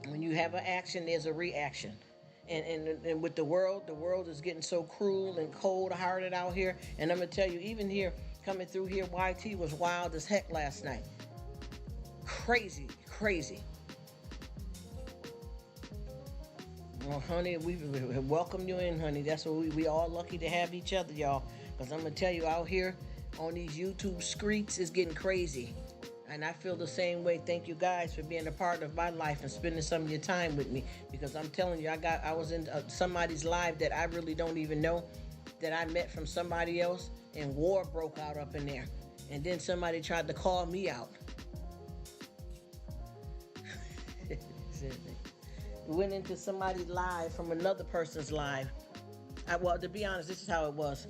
When you have an action, there's a reaction. And with the world is getting so cruel and cold-hearted out here. And I'm going to tell you, even here, coming through here, YT was wild as heck last night. Crazy. Well, honey, we welcome you in, honey. That's what we all lucky to have each other, y'all. Because I'm going to tell you, out here on these YouTube streets, it's getting crazy. And I feel the same way. Thank you guys for being a part of my life and spending some of your time with me. Because I'm telling you, I was in somebody's live that I really don't even know, that I met from somebody else, and war broke out up in there. And then somebody tried to call me out. Went into somebody's live from another person's live. Well, to be honest, this is how it was.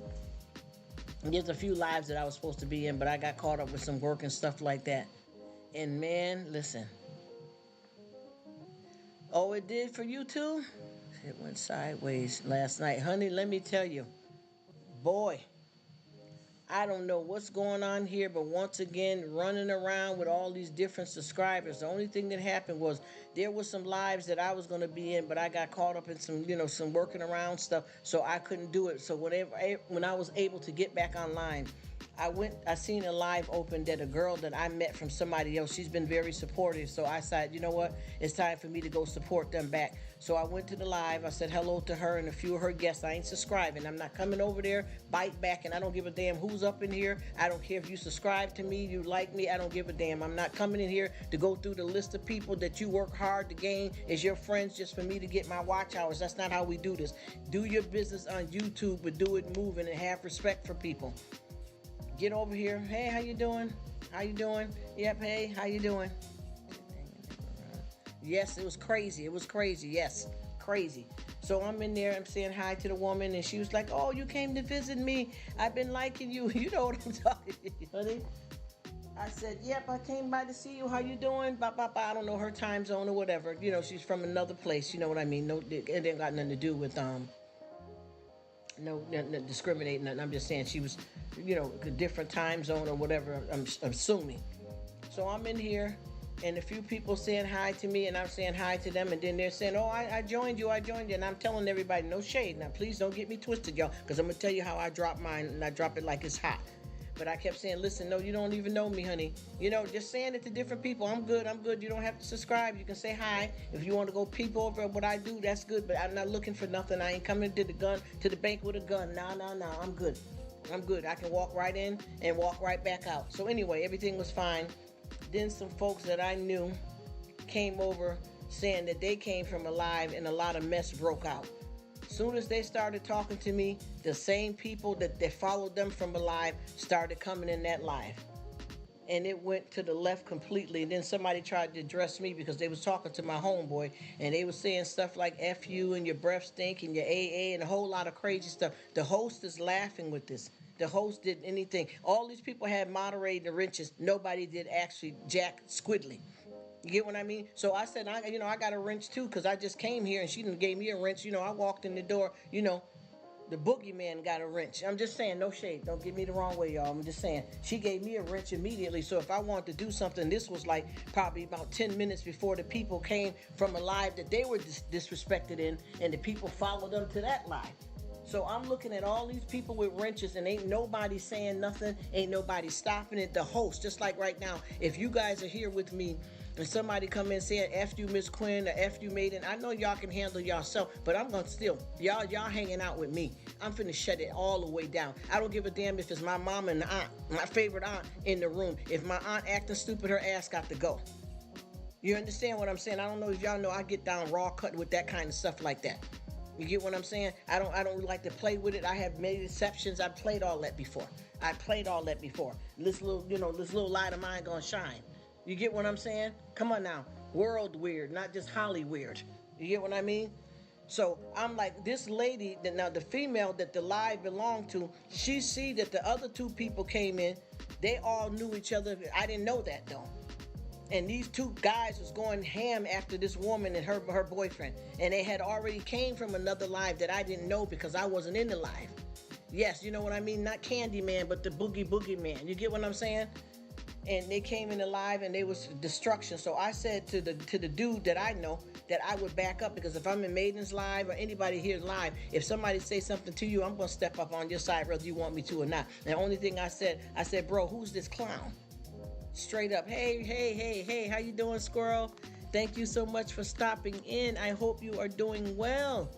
There's a few lives that I was supposed to be in, but I got caught up with some work and stuff like that. And man, listen. Oh, it did for you too? It went sideways last night. Honey, let me tell you. Boy, I don't know what's going on here, but once again, running around with all these different subscribers. The only thing that happened was there was some lives that I was going to be in, but I got caught up in some working around stuff, so I couldn't do it. So when I was able to get back online, I seen a live open that a girl that I met from somebody else, she's been very supportive. So I said, you know what? It's time for me to go support them back. So I went to the live. I said hello to her and a few of her guests. I ain't subscribing. I'm not coming over there, bite back, and I don't give a damn who's up in here. I don't care if you subscribe to me, you like me. I don't give a damn. I'm not coming in here to go through the list of people that you work hard to gain as your friends just for me to get my watch hours. That's not how we do this. Do your business on YouTube, but do it moving and have respect for people. Get over here. Hey, how you doing? How you doing? Yep, hey, how you doing? Yes, it was crazy. It was crazy. Yes, crazy. So I'm in there. I'm saying hi to the woman, and she was like, oh, you came to visit me. I've been liking you. You know what I'm talking about, honey? I said, yep, I came by to see you. How you doing? Blah, blah, blah. I don't know her time zone or whatever. You know, she's from another place. You know what I mean? No, it ain't got nothing to do with, no discriminating. I'm just saying she was, you know, a different time zone or whatever, I'm assuming. So I'm in here, and a few people saying hi to me, and I'm saying hi to them, and then they're saying, oh, I joined you, and I'm telling everybody, no shade. Now, please don't get me twisted, y'all, because I'm going to tell you how I drop mine, and I drop it like it's hot. But I kept saying, listen, no, you don't even know me, honey. You know, just saying it to different people. I'm good. You don't have to subscribe. You can say hi. If you want to go peep over what I do, that's good. But I'm not looking for nothing. I ain't coming to the bank with a gun. No. I'm good. I can walk right in and walk right back out. So anyway, everything was fine. Then some folks that I knew came over saying that they came from a live and a lot of mess broke out. Soon as they started talking to me, the same people that followed them from a live started coming in that live. And it went to the left completely. And then somebody tried to address me because they was talking to my homeboy, and they was saying stuff like F you and your breath stink and your AA and a whole lot of crazy stuff. The host is laughing with this. The host did anything. All these people had moderating the wrenches. Nobody did actually jack squiddly. You get what I mean? So I said, I got a wrench too, because I just came here and she done gave me a wrench. You know, I walked in the door, you know, the boogeyman got a wrench. I'm just saying, no shade. Don't get me the wrong way, y'all. I'm just saying, she gave me a wrench immediately. So if I wanted to do something, this was like probably about 10 minutes before the people came from a live that they were disrespected in, and the people followed them to that live. So I'm looking at all these people with wrenches, and ain't nobody saying nothing. Ain't nobody stopping it. The host, just like right now, if you guys are here with me, and somebody come in saying F you Miss Quinn or F you Maiden, I know y'all can handle yourself, but I'm gonna still, y'all hanging out with me. I'm finna shut it all the way down. I don't give a damn if it's my mom and the aunt, my favorite aunt in the room. If my aunt acting stupid, her ass got to go. You understand what I'm saying? I don't know if y'all know I get down raw cut with that kind of stuff like that. You get what I'm saying? I don't really like to play with it. I have made exceptions. I've played all that before. This little light of mine gonna shine. You get what I'm saying? Come on now. World weird, not just Holly weird. You get what I mean? So I'm like, this lady, now the female that the live belonged to, she see that the other two people came in. They all knew each other. I didn't know that though. And these two guys was going ham after this woman and her boyfriend. And they had already came from another live that I didn't know because I wasn't in the live. Yes, you know what I mean? Not Candyman, but the Boogie Man. You get what I'm saying? And they came in the live and they was destruction. So I said to the dude that I know that I would back up, because if I'm in Maiden's live or anybody here's live, if somebody say something to you, I'm going to step up on your side whether you want me to or not. And the only thing I said, bro, who's this clown? Straight up, hey, how you doing, squirrel? Thank you so much for stopping in. I hope you are doing well.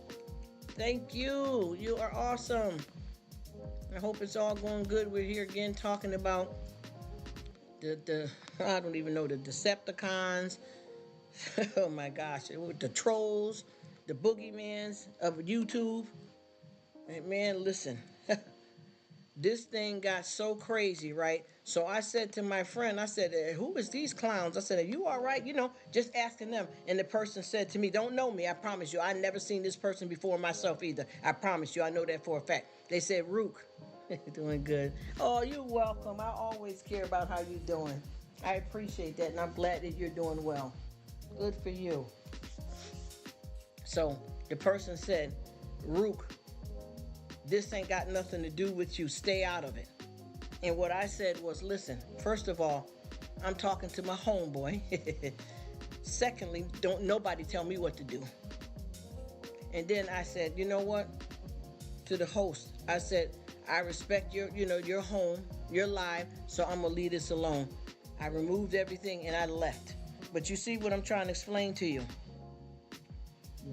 Thank you. You are awesome. I hope it's all going good. We're here again talking about the I don't even know, the Decepticons. Oh my gosh, the trolls, the boogeymans of YouTube. And man, listen. This thing got so crazy, right? So I said to my friend, I said, who is these clowns? I said, are you all right? You know, just asking them. And the person said to me, don't know me, I promise you. I never seen this person before myself either. I promise you, I know that for a fact. They said, Rruk. Doing good. Oh, you're welcome. I always care about how you're doing. I appreciate that, and I'm glad that you're doing well. Good for you. So the person said, Rruk, this ain't got nothing to do with you. Stay out of it. And what I said was, listen, first of all, I'm talking to my homeboy. Secondly, don't nobody tell me what to do. And then I said, you know what? To the host, I said, I respect your home. your live, so I'm going to leave this alone. I removed everything and I left. But you see what I'm trying to explain to you?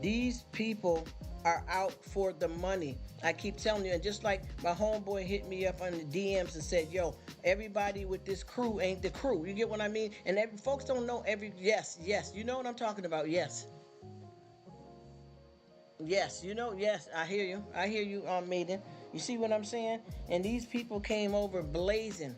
These people are out for the money. I keep telling you, and just like my homeboy hit me up on the DMs and said, yo, everybody with this crew ain't the crew. You get what I mean? And folks don't know yes, you know what I'm talking about, yes. Yes, yes, I hear you, Maiden. You see what I'm saying? And these people came over blazing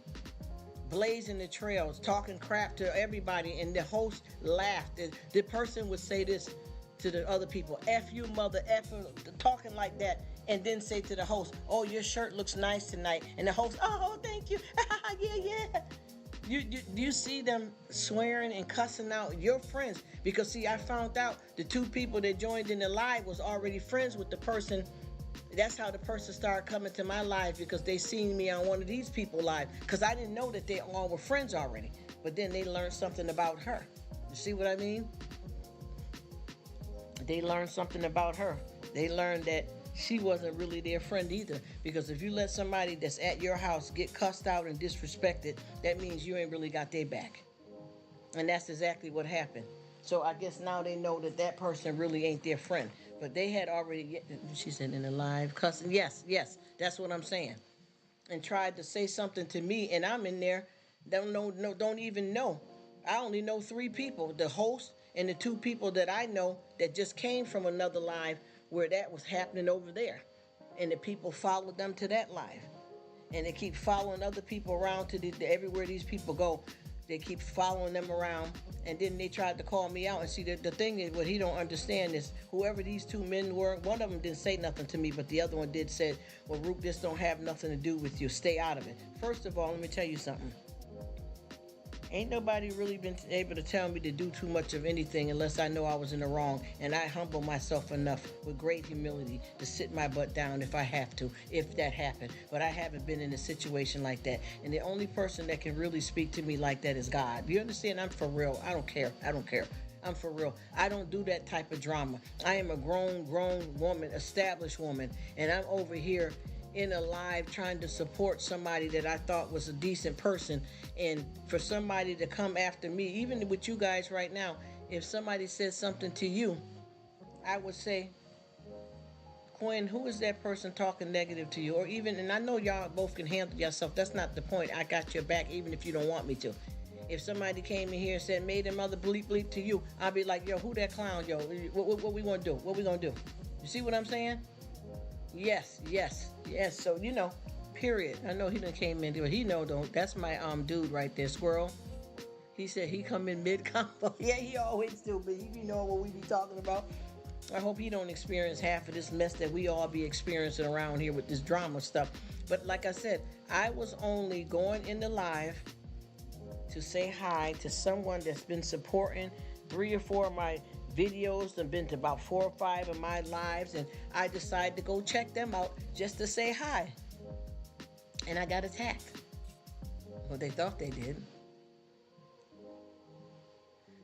the trails, talking crap to everybody, and the host laughed. The person would say this to the other people, F you mother, F you, talking like that, and then say to the host, oh, your shirt looks nice tonight. And the host, oh, thank you. Yeah. You see them swearing and cussing out your friends. Because see, I found out the two people that joined in the live was already friends with the person. That's how the person started coming to my live, because they seen me on one of these people live. Because I didn't know that they all were friends already. But then they learned something about her. You see what I mean? They learned something about her. They learned that she wasn't really their friend either. Because if you let somebody that's at your house get cussed out and disrespected, that means you ain't really got their back. And that's exactly what happened. So I guess now they know that that person really ain't their friend. But they had already, she said in the live, cussing. Yes, that's what I'm saying. And tried to say something to me, and I'm in there, don't even know. I only know 3 people, the host and the 2 people that I know that just came from another live where that was happening over there. And the people followed them to that live. And they keep following other people around to everywhere these people go. They keep following them around. And then they tried to call me out. And see, the thing is, what he don't understand is whoever these 2 men were, one of them didn't say nothing to me, but the other one did say, well, Rruk, this don't have nothing to do with you. Stay out of it. First of all, let me tell you something. Ain't nobody really been able to tell me to do too much of anything unless I know I was in the wrong, and I humble myself enough with great humility to sit my butt down if I have to, if that happened. But I haven't been in a situation like that, and the only person that can really speak to me like that is God. You understand? I'm for real. I don't care. I'm for real. I don't do that type of drama. I am a grown woman, established woman, and I'm over here in a live trying to support somebody that I thought was a decent person. And for somebody to come after me, even with you guys right now, if somebody says something to you, I would say, Quinn, who is that person talking negative to you? Or even, and I know y'all both can handle yourself. That's not the point. I got your back even if you don't want me to. If somebody came in here and said, made a mother bleep to you, I'll be like, yo, who that clown, yo? What we gonna do? What we gonna do? You see what I'm saying? Yes. So, period. I know he done came in, but he know don't. That's my dude right there, Squirrel. He said he come in mid-combo. Yeah, he always do, but he be knowing what we be talking about. I hope he don't experience half of this mess that we all be experiencing around here with this drama stuff. But like I said, I was only going in the live to say hi to someone that's been supporting 3 or 4 of my videos. I've been to about 4 or 5 of my lives, and I decided to go check them out just to say hi. And I got attacked. Well, they thought they did.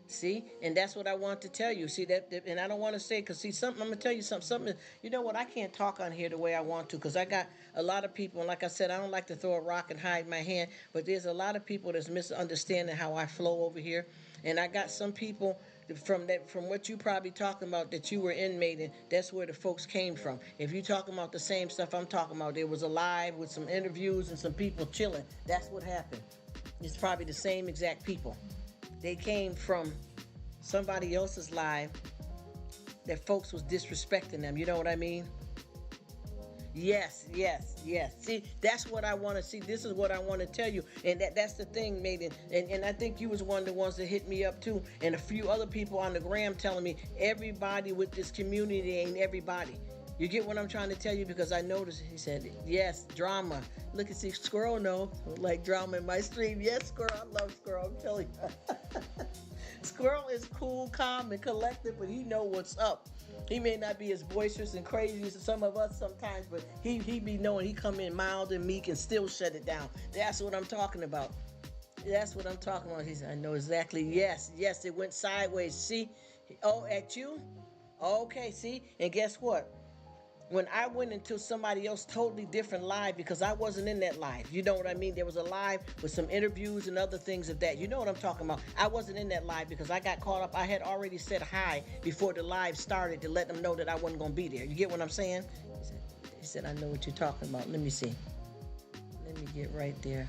See, and that's what I want to tell you. See that, and I don't want to say, because see, something. I'm gonna tell you something. Something. You know what? I can't talk on here the way I want to, because I got a lot of people. And like I said, I don't like to throw a rock and hide my hand. But there's a lot of people that's misunderstanding how I flow over here. And I got some people from what you probably talking about that you were inmating. That's where the folks came from. If you talking about the same stuff I'm talking about, there was a live with some interviews and some people chilling. That's what happened. It's probably the same exact people. They came from somebody else's live that folks was disrespecting them. You know what I mean? Yes. See, that's what I want to see. This is what I want to tell you. And that's the thing, Maiden. And I think you was one of the ones that hit me up too. And a few other people on the gram telling me everybody with this community ain't everybody. You get what I'm trying to tell you? Because I noticed, he said, yes, drama. Look and see, Squirrel know, like drama in my stream. Yes, Squirrel, I love Squirrel, I'm telling you. Squirrel is cool, calm, and collected, but he know what's up. He may not be as boisterous and crazy as some of us sometimes, but he be knowing he come in mild and meek and still shut it down. That's what I'm talking about. That's what I'm talking about. He said, I know exactly. Yes, it went sideways. See? Oh, at you? Okay, see? And guess what? When I went into somebody else totally different live, because I wasn't in that live. You know what I mean? There was a live with some interviews and other things of that. You know what I'm talking about? I wasn't in that live because I got caught up. I had already said hi before the live started to let them know that I wasn't going to be there. You get what I'm saying? He said, I know what you're talking about. Let me see. Let me get right there.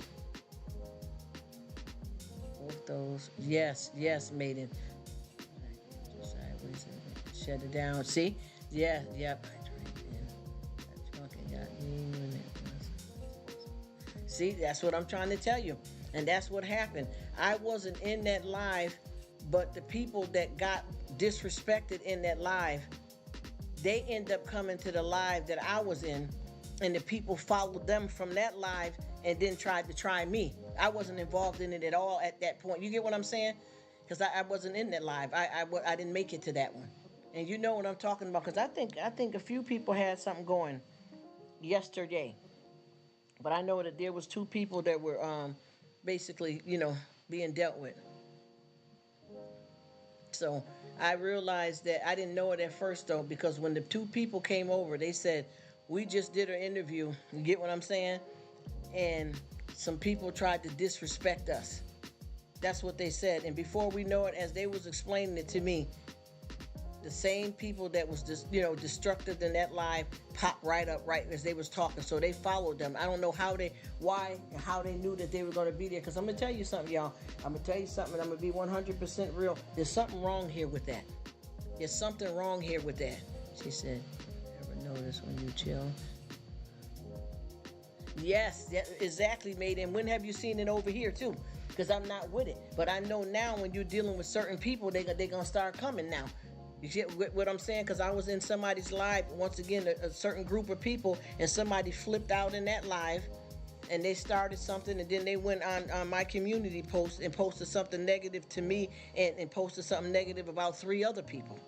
Both those. Yes, maiden. Shut it down. See? Yeah, yep. See, that's what I'm trying to tell you. And that's what happened. I wasn't in that live, but the people that got disrespected in that live, they end up coming to the live that I was in, and the people followed them from that live and then tried to try me. I wasn't involved in it at all at that point. You get what I'm saying? Because I wasn't in that live. I didn't make it to that one. And you know what I'm talking about, because I think a few people had something going yesterday. But I know that there was 2 people that were basically, being dealt with. So I realized that I didn't know it at first, though, because when the 2 people came over, they said, we just did an interview. You get what I'm saying? And some people tried to disrespect us. That's what they said. And before we know it, as they was explaining it to me, the same people that was just, destructive in that live popped right up right as they was talking. So they followed them. I don't know how they knew that they were going to be there. Because I'm going to tell you something, y'all. I'm going to tell you something. I'm going to be 100% real. There's something wrong here with that. There's something wrong here with that. She said, ever notice when you chill? Yes, exactly, mate. And when have you seen it over here, too? Because I'm not with it. But I know now when you're dealing with certain people, they're going to start coming now. You get what I'm saying? Because I was in somebody's live, once again, a certain group of people, and somebody flipped out in that live, and they started something, and then they went on my community post and posted something negative to me, and posted something negative about 3 other people.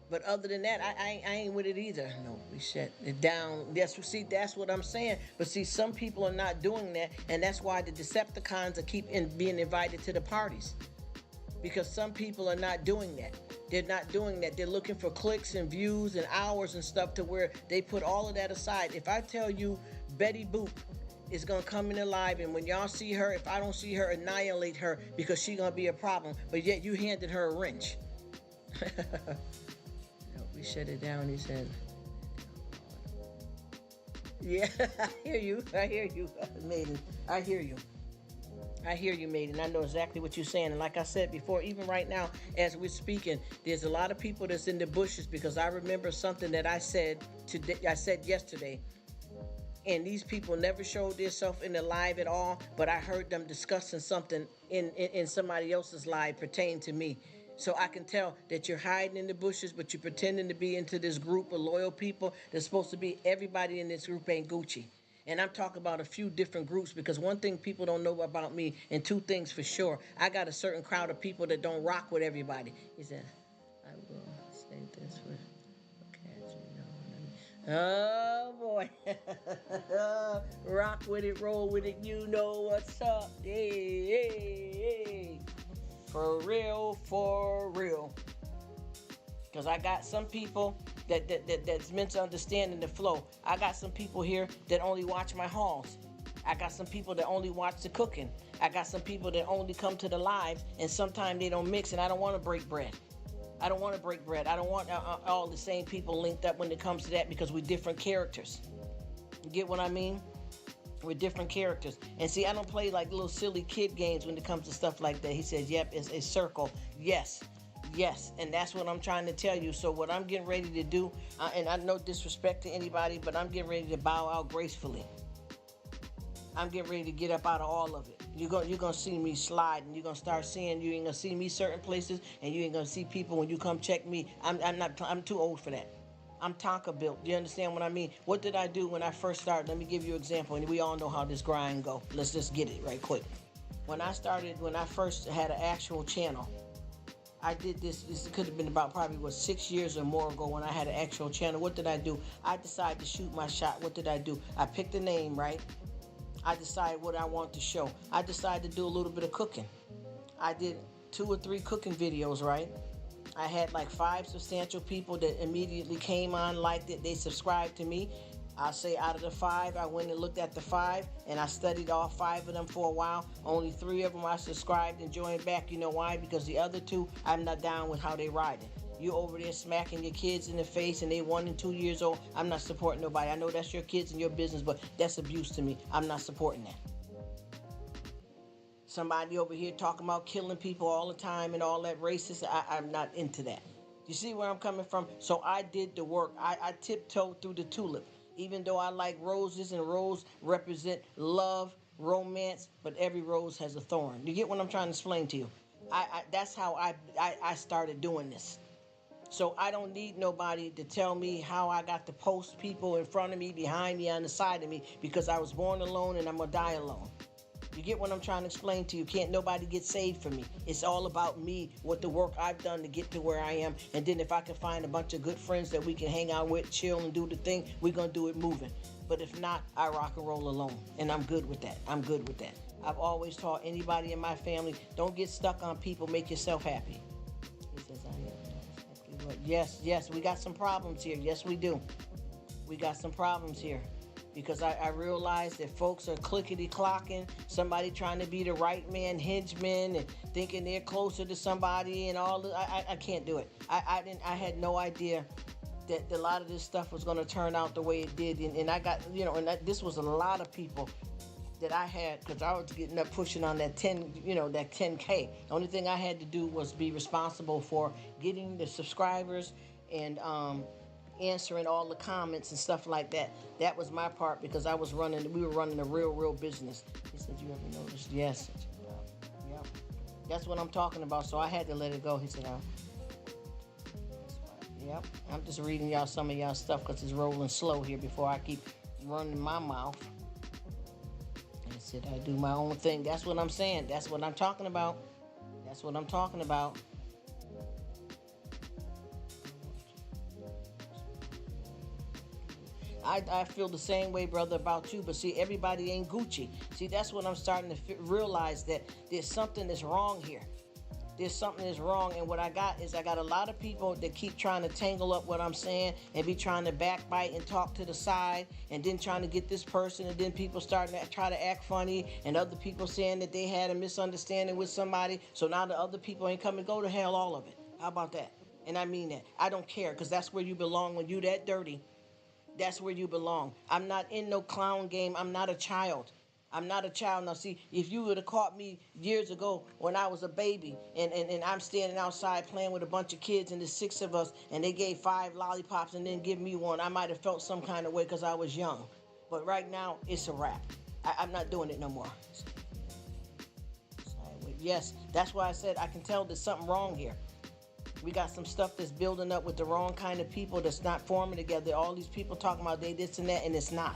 But other than that, I ain't with it either. No, we shut it down. That's what I'm saying. But see, some people are not doing that, and that's why the Decepticons are being invited to the parties. Because some people are not doing that. They're not doing that. They're looking for clicks and views and hours and stuff to where they put all of that aside. If I tell you Betty Boop is going to come in the live, and when y'all see her, if I don't see her, annihilate her because she's going to be a problem. But yet you handed her a wrench. No, we shut it down, he said. Yeah, I hear you, maiden. I hear you, maiden. I know exactly what you're saying. And like I said before, even right now, as we're speaking, there's a lot of people that's in the bushes because I remember something that I said yesterday. And these people never showed themselves in the live at all, but I heard them discussing something in somebody else's live pertaining to me. So I can tell that you're hiding in the bushes, but you're pretending to be into this group of loyal people. That's supposed to be everybody in this group ain't Gucci. And I'm talking about a few different groups because one thing people don't know about me, and 2 things for sure. I got a certain crowd of people that don't rock with everybody. He said, I will say this for cats, Oh, boy. Rock with it, roll with it, you know what's up. Hey. For real. Because I got some people that's meant to understand in the flow. I got some people here that only watch my hauls. I got some people that only watch the cooking. I got some people that only come to the lives, and sometimes they don't mix, and I don't want to break bread. I don't want all the same people linked up when it comes to that because we're different characters. You get what I mean? We're different characters. And see, I don't play like little silly kid games when it comes to stuff like that. He says, yep, it's a circle. Yes, and that's what I'm trying to tell you. So what I'm getting ready to do, and I no disrespect to anybody, but I'm getting ready to bow out gracefully. I'm getting ready to get up out of all of it. You're gonna see me slide, and you're gonna start seeing. You ain't gonna see me certain places, and you ain't gonna see people when you come check me. I'm too old for that. I'm Tonka built. Do you understand what I mean? What did I do when I first started? Let me give you an example, and we all know how this grind go. Let's just get it right quick. When I first had an actual channel, I did this could have been about probably 6 years or more ago when I had an actual channel. What did I do? I decided to shoot my shot. What did I do? I picked a name, right? I decided what I want to show. I decided to do a little bit of cooking. I did 2 or 3 cooking videos, right? I had like 5 substantial people that immediately came on, liked it, they subscribed to me. I say out of the 5, I went and looked at the 5 and I studied all 5 of them for a while. Only 3 of them I subscribed and joined back. You know why? Because the other 2, I'm not down with how they riding. You over there smacking your kids in the face and they 1 and 2 years old. I'm not supporting nobody. I know that's your kids and your business, but that's abuse to me. I'm not supporting that. Somebody over here talking about killing people all the time and all that racist. I'm not into that. You see where I'm coming from? So I did the work. I tiptoed through the tulip. Even though I like roses and roses represent love, romance, but every rose has a thorn. You get what I'm trying to explain to you? That's how I started doing this. So I don't need nobody to tell me how I got to post people in front of me, behind me, on the side of me, because I was born alone and I'm going to die alone. You get what I'm trying to explain to you? Can't nobody get saved for me. It's all about me, what the work I've done to get to where I am. And then if I can find a bunch of good friends that we can hang out with, chill and do the thing, we're going to do it moving. But if not, I rock and roll alone. And I'm good with that. I'm good with that. I've always taught anybody in my family, don't get stuck on people, make yourself happy. He says, I know exactly what. Yes, we got some problems here. Yes, we do. We got some problems here. Because I realize that folks are clickety-clocking, somebody trying to be the right man, henchman, and thinking they're closer to somebody and all that. I can't do it. I had no idea that a lot of this stuff was going to turn out the way it did. And I got, this was a lot of people that I had, because I was getting up pushing on that 10K. The only thing I had to do was be responsible for getting the subscribers and answering all the comments and stuff like that. That was my part, because we were running a real business. He said, you ever noticed? Yes. Yeah. That's what I'm talking about. So I had to let it go. He said, yep. I'm just reading y'all some of y'all stuff because it's rolling slow here before I keep running my mouth. And he said, I do my own thing. That's what I'm saying. That's what I'm talking about. That's what I'm talking about. I feel the same way, brother, about you. But see, everybody ain't Gucci. See, that's what I'm starting to realize, that there's something that's wrong here. There's something that's wrong. And what I got a lot of people that keep trying to tangle up what I'm saying and be trying to backbite and talk to the side, and then trying to get this person, and then people starting to try to act funny, and other people saying that they had a misunderstanding with somebody. So now the other people ain't coming. Go to hell, all of it. How about that? And I mean that. I don't care, because that's where you belong. When you that dirty, that's where you belong. I'm not in no clown game. I'm not a child. I'm not a child. Now, see, if you would have caught me years ago when I was a baby, and I'm standing outside playing with a bunch of kids, and there's 6 of us, and they gave 5 lollipops and didn't give me one, I might have felt some kind of way because I was young. But right now, it's a wrap. I'm not doing it no more. Yes, that's why I said I can tell there's something wrong here. We got some stuff that's building up with the wrong kind of people that's not forming together. All these people talking about they this and that, and it's not.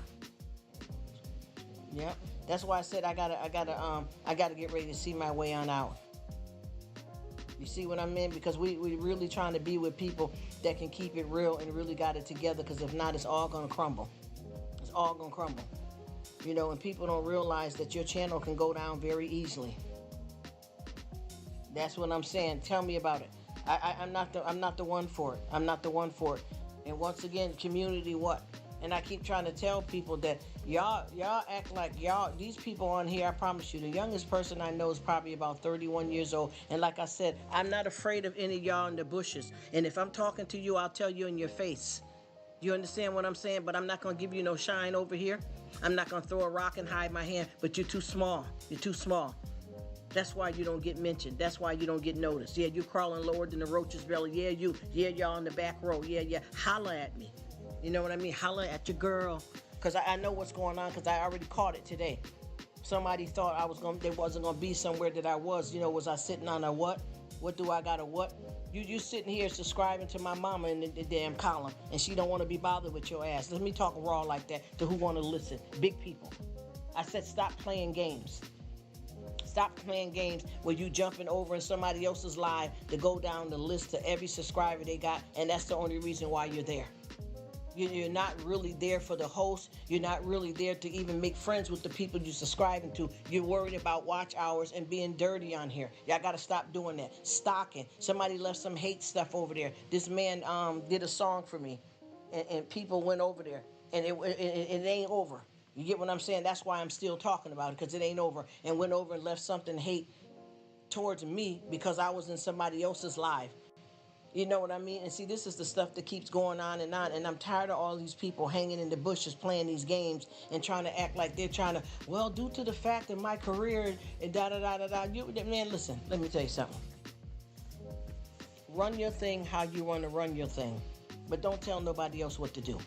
Yeah, that's why I said I gotta get ready to see my way on out. You see what I mean? Because we really trying to be with people that can keep it real and really got it together. Because if not, it's all gonna crumble. It's all gonna crumble. And people don't realize that your channel can go down very easily. That's what I'm saying. Tell me about it. I'm not the one for it. I'm not the one for it. And once again, community what? And I keep trying to tell people that y'all act like these people on here, I promise you, the youngest person I know is probably about 31 years old. And like I said, I'm not afraid of any of y'all in the bushes. And if I'm talking to you, I'll tell you in your face. You understand what I'm saying? But I'm not going to give you no shine over here. I'm not going to throw a rock and hide my hand. But you're too small. You're too small. That's why you don't get mentioned. That's why you don't get noticed. Yeah, you crawling lower than the roach's belly. Yeah, y'all in the back row. Yeah. Holla at me. You know what I mean? Holla at your girl. Because I know what's going on, because I already caught it today. Somebody thought there wasn't going to be somewhere that I was. Was I sitting on a what? What do I got a what? You sitting here subscribing to my mama in the damn column, and she don't want to be bothered with your ass. Let me talk raw like that to who want to listen. Big people. I said stop playing games. Stop playing games where you jumping over in somebody else's live to go down the list to every subscriber they got, and that's the only reason why you're there. You're not really there for the host. You're not really there to even make friends with the people you're subscribing to. You're worried about watch hours and being dirty on here. Y'all got to stop doing that. Stalking. Somebody left some hate stuff over there. This man did a song for me, and people went over there, and it ain't over. You get what I'm saying? That's why I'm still talking about it, because it ain't over. And went over and left something hate towards me because I was in somebody else's live. You know what I mean? And see, this is the stuff that keeps going on. And I'm tired of all these people hanging in the bushes playing these games and trying to act like they're trying to, well, due to the fact of my career and da da da da da. Man, listen, let me tell you something. Run your thing how you want to run your thing. But don't tell nobody else what to do.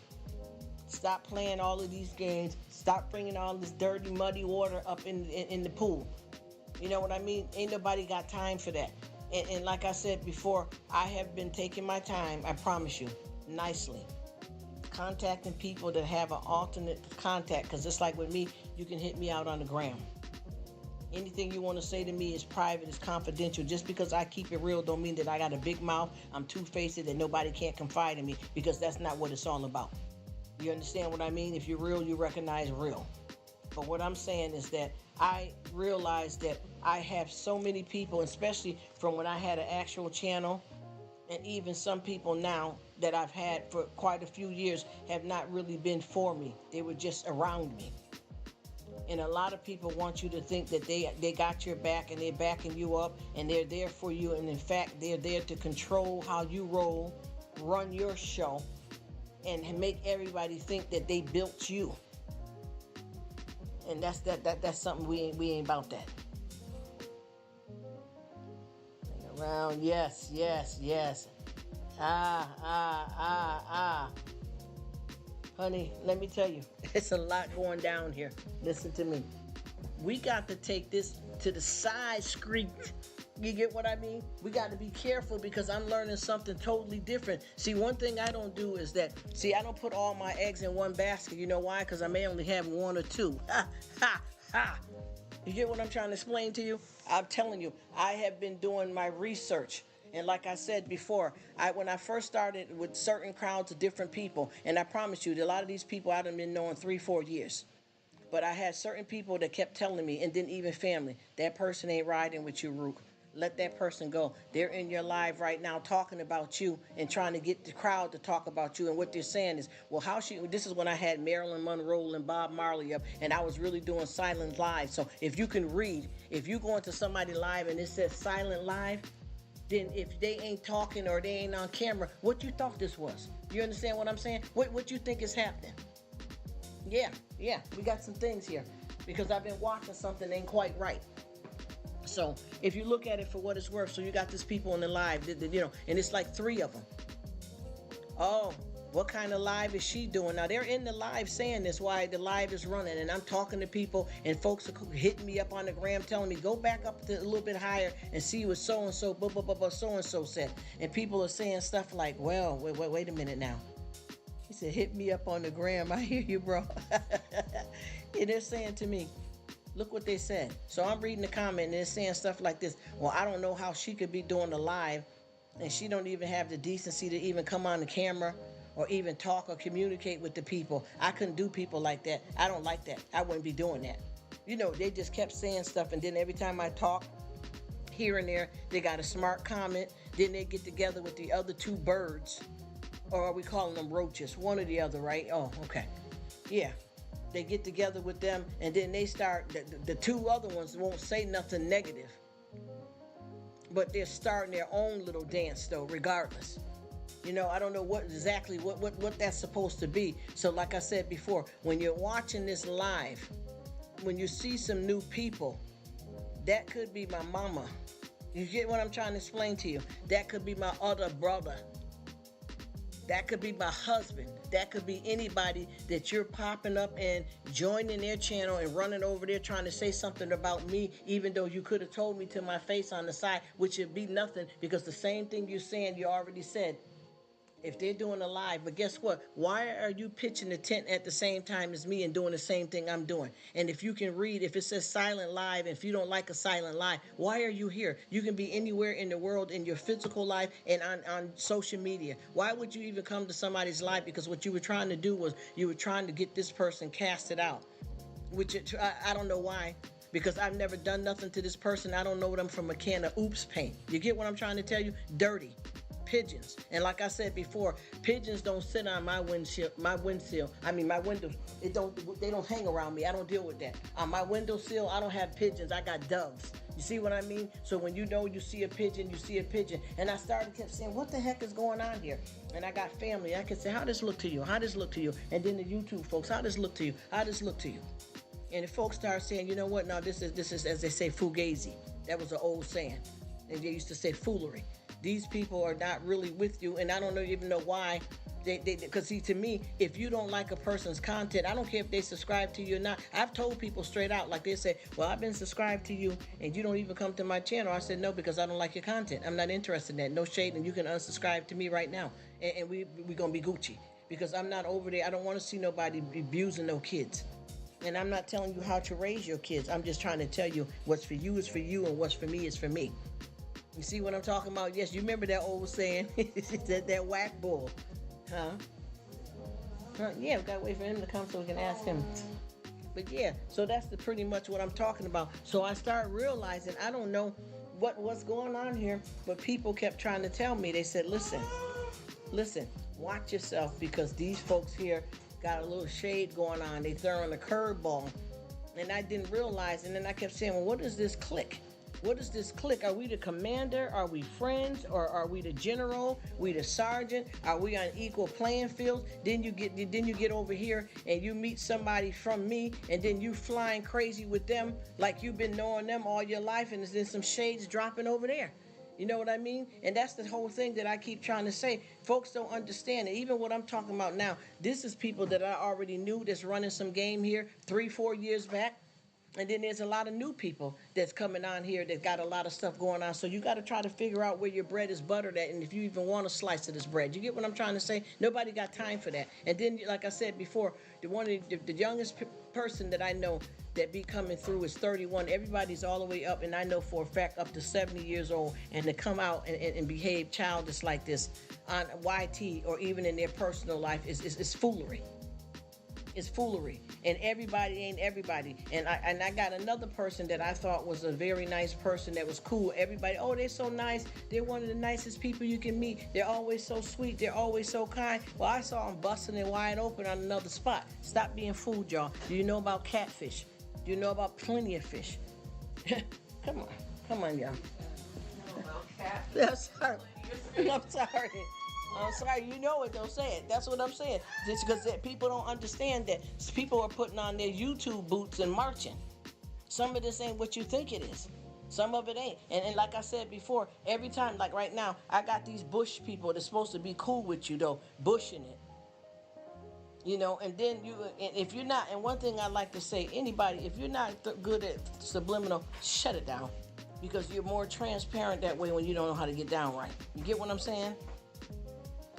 Stop playing all of these games. Stop bringing all this dirty, muddy water up in the pool. You know what I mean? Ain't nobody got time for that. And like I said before, I have been taking my time, I promise you, nicely. Contacting people that have an alternate contact. Because just like with me, you can hit me out on the gram. Anything you want to say to me is private, is confidential. Just because I keep it real don't mean that I got a big mouth, I'm two-faced, that nobody can't confide in me. Because that's not what it's all about. You understand what I mean? If you're real, you recognize real. But what I'm saying is that I realize that I have so many people, especially from when I had an actual channel, and even some people now that I've had for quite a few years have not really been for me. They were just around me. And a lot of people want you to think that they got your back and they're backing you up and they're there for you. And in fact, they're there to control how you roll, run your show, and make everybody think that they built you. And that's something we ain't about that. Hang around, yes. Honey, let me tell you, it's a lot going down here. Listen to me. We got to take this to the side street. You get what I mean? We got to be careful because I'm learning something totally different. See, one thing I don't do is that, I don't put all my eggs in one basket. You know why? Because I may only have one or two. Ha. You get what I'm trying to explain to you? I'm telling you, I have been doing my research. And like I said before, when I first started with certain crowds of different people, and I promise you, a lot of these people I've been knowing 3-4 years. But I had certain people that kept telling me, and then even family, that person ain't riding with you, Rruk. Let that person go. They're in your live right now talking about you and trying to get the crowd to talk about you. And what they're saying is, well, this is when I had Marilyn Monroe and Bob Marley up, and I was really doing silent live. So if you can read, if you go into somebody live and it says silent live, then if they ain't talking or they ain't on camera, what you thought this was? You understand what I'm saying? What you think is happening? Yeah, we got some things here because I've been watching something ain't quite right. So if you look at it for what it's worth, so you got these people in the live, and it's like 3 of them. Oh, what kind of live is she doing? Now they're in the live saying this while the live is running, and I'm talking to people, and folks are hitting me up on the gram telling me, go back up a little bit higher and see what so-and-so, so-and-so said. And people are saying stuff like, well, wait a minute now. He said, hit me up on the gram. I hear you, bro. And they're saying to me, look what they said. So I'm reading the comment and they're saying stuff like this. Well, I don't know how she could be doing the live and she don't even have the decency to even come on the camera or even talk or communicate with the people. I couldn't do people like that. I don't like that. I wouldn't be doing that. They just kept saying stuff, and then every time I talk here and there, they got a smart comment. Then they get together with the other 2 birds, or are we calling them roaches? One or the other, right? Oh, okay. Yeah. They get together with them, and then they start, the 2 other ones won't say nothing negative. But they're starting their own little dance, though, regardless. I don't know what that's supposed to be. So like I said before, when you're watching this live, when you see some new people, that could be my mama. You get what I'm trying to explain to you? That could be my other brother. That could be my husband. That could be anybody that you're popping up and joining their channel and running over there trying to say something about me, even though you could have told me to my face on the side, which would be nothing because the same thing you're saying you already said If they're doing a live, but guess what? Why are you pitching the tent at the same time as me and doing the same thing I'm doing? And if you can read, if it says silent live, if you don't like a silent live, why are you here? You can be anywhere in the world in your physical life and on social media. Why would you even come to somebody's live? Because what you were trying to do was you were trying to get this person casted out, which I don't know why. Because I've never done nothing to this person. I don't know them from a can of oops paint. You get what I'm trying to tell you? Dirty. Pigeons. And like I said before, pigeons don't sit on my windshield, my windows. They don't hang around me. I don't deal with that. On my windowsill, I don't have pigeons. I got doves. You see what I mean? So when you know you see a pigeon, you see a pigeon. And I kept saying, what the heck is going on here? And I got family. I could say, how does this look to you? How does this look to you? And then the YouTube folks, how does this look to you? How does this look to you? And if folks start saying, you know what? Now this is as they say, fugazi. That was an old saying. And they used to say foolery. These people are not really with you, and I don't even know why. Because see, to me, if you don't like a person's content, I don't care if they subscribe to you or not. I've told people straight out, like they say, well, I've been subscribed to you, and you don't even come to my channel. I said, no, because I don't like your content. I'm not interested in that. No shade, and you can unsubscribe to me right now, and we going to be Gucci. Because I'm not over there. I don't want to see nobody abusing no kids. And I'm not telling you how to raise your kids. I'm just trying to tell you what's for you is for you, and what's for me is for me. You see what I'm talking about? Yes, you remember that old saying, that whack bull, huh? Yeah, we gotta wait for him to come so we can ask him. But yeah, so that's pretty much what I'm talking about. So I started realizing I don't know what's going on here, but people kept trying to tell me. They said, listen, watch yourself, because these folks here got a little shade going on. They throwing a curveball, and I didn't realize. And then I kept saying, well, what is this clique? What is this clique? Are we the commander? Are we friends? Or are we the general? We the sergeant? Are we on equal playing field? Then you get over here and you meet somebody from me, and then you flying crazy with them like you've been knowing them all your life, and there's some shades dropping over there. You know what I mean? And that's the whole thing that I keep trying to say. Folks don't understand it. Even what I'm talking about now, this is people that I already knew that's running some game here 3-4 years back. And then there's a lot of new people that's coming on here that got a lot of stuff going on. So you got to try to figure out where your bread is buttered at, and if you even want a slice of this bread. You get what I'm trying to say? Nobody got time for that. And then, like I said before, the youngest person that I know that be coming through is 31. Everybody's all the way up, and I know for a fact up to 70 years old. And to come out and behave childish like this on YT or even in their personal life is foolery. It's foolery, and everybody ain't everybody. And I got another person that I thought was a very nice person that was cool. Everybody, oh, they're so nice. They're one of the nicest people you can meet. They're always so sweet. They're always so kind. Well, I saw them busting it wide open on another spot. Stop being fooled, y'all. Do you know about catfish? Do you know about plenty of fish? Come on, y'all. I'm sorry. I'm sorry, you know it, don't say it. That's what I'm saying. Just because people don't understand that people are putting on their YouTube boots and marching. Some of this ain't what you think it is. Some of it ain't. And like I said before, every time, like right now, I got these bush people that's supposed to be cool with you, though, bushing it. You know, and then if you're not, and one thing I like to say, anybody, if you're not good at subliminal, shut it down. Because you're more transparent that way when you don't know how to get down right. You get what I'm saying?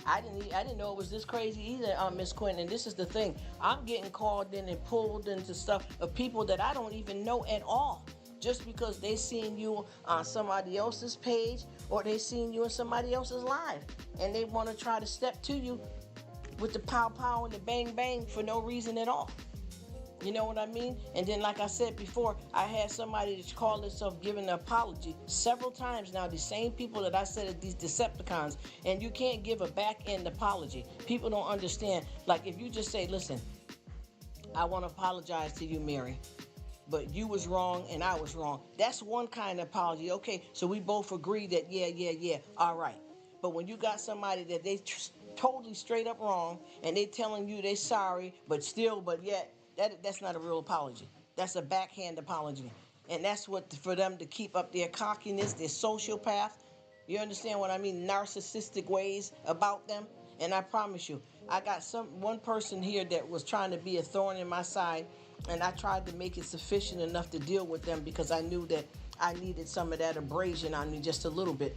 I didn't know it was this crazy either, Miss Quentin. And this is the thing. I'm getting called in and pulled into stuff of people that I don't even know at all. Just because they seen you on somebody else's page or they seen you in somebody else's live. And they want to try to step to you with the pow pow and the bang bang for no reason at all. You know what I mean? And then, like I said before, I had somebody that's called themselves giving an apology several times now. The same people that I said are these Decepticons. And you can't give a back-end apology. People don't understand. Like, if you just say, listen, I want to apologize to you, Mary, but you was wrong and I was wrong. That's one kind of apology. Okay, so we both agree that, yeah, all right. But when you got somebody that they totally straight up wrong and they telling you they sorry, but yet, that's not a real apology. That's a backhand apology. And that's what, for them to keep up their cockiness, their sociopath. You understand what I mean? Narcissistic ways about them. And I promise you, I got one person here that was trying to be a thorn in my side, and I tried to make it sufficient enough to deal with them because I knew that I needed some of that abrasion on me just a little bit.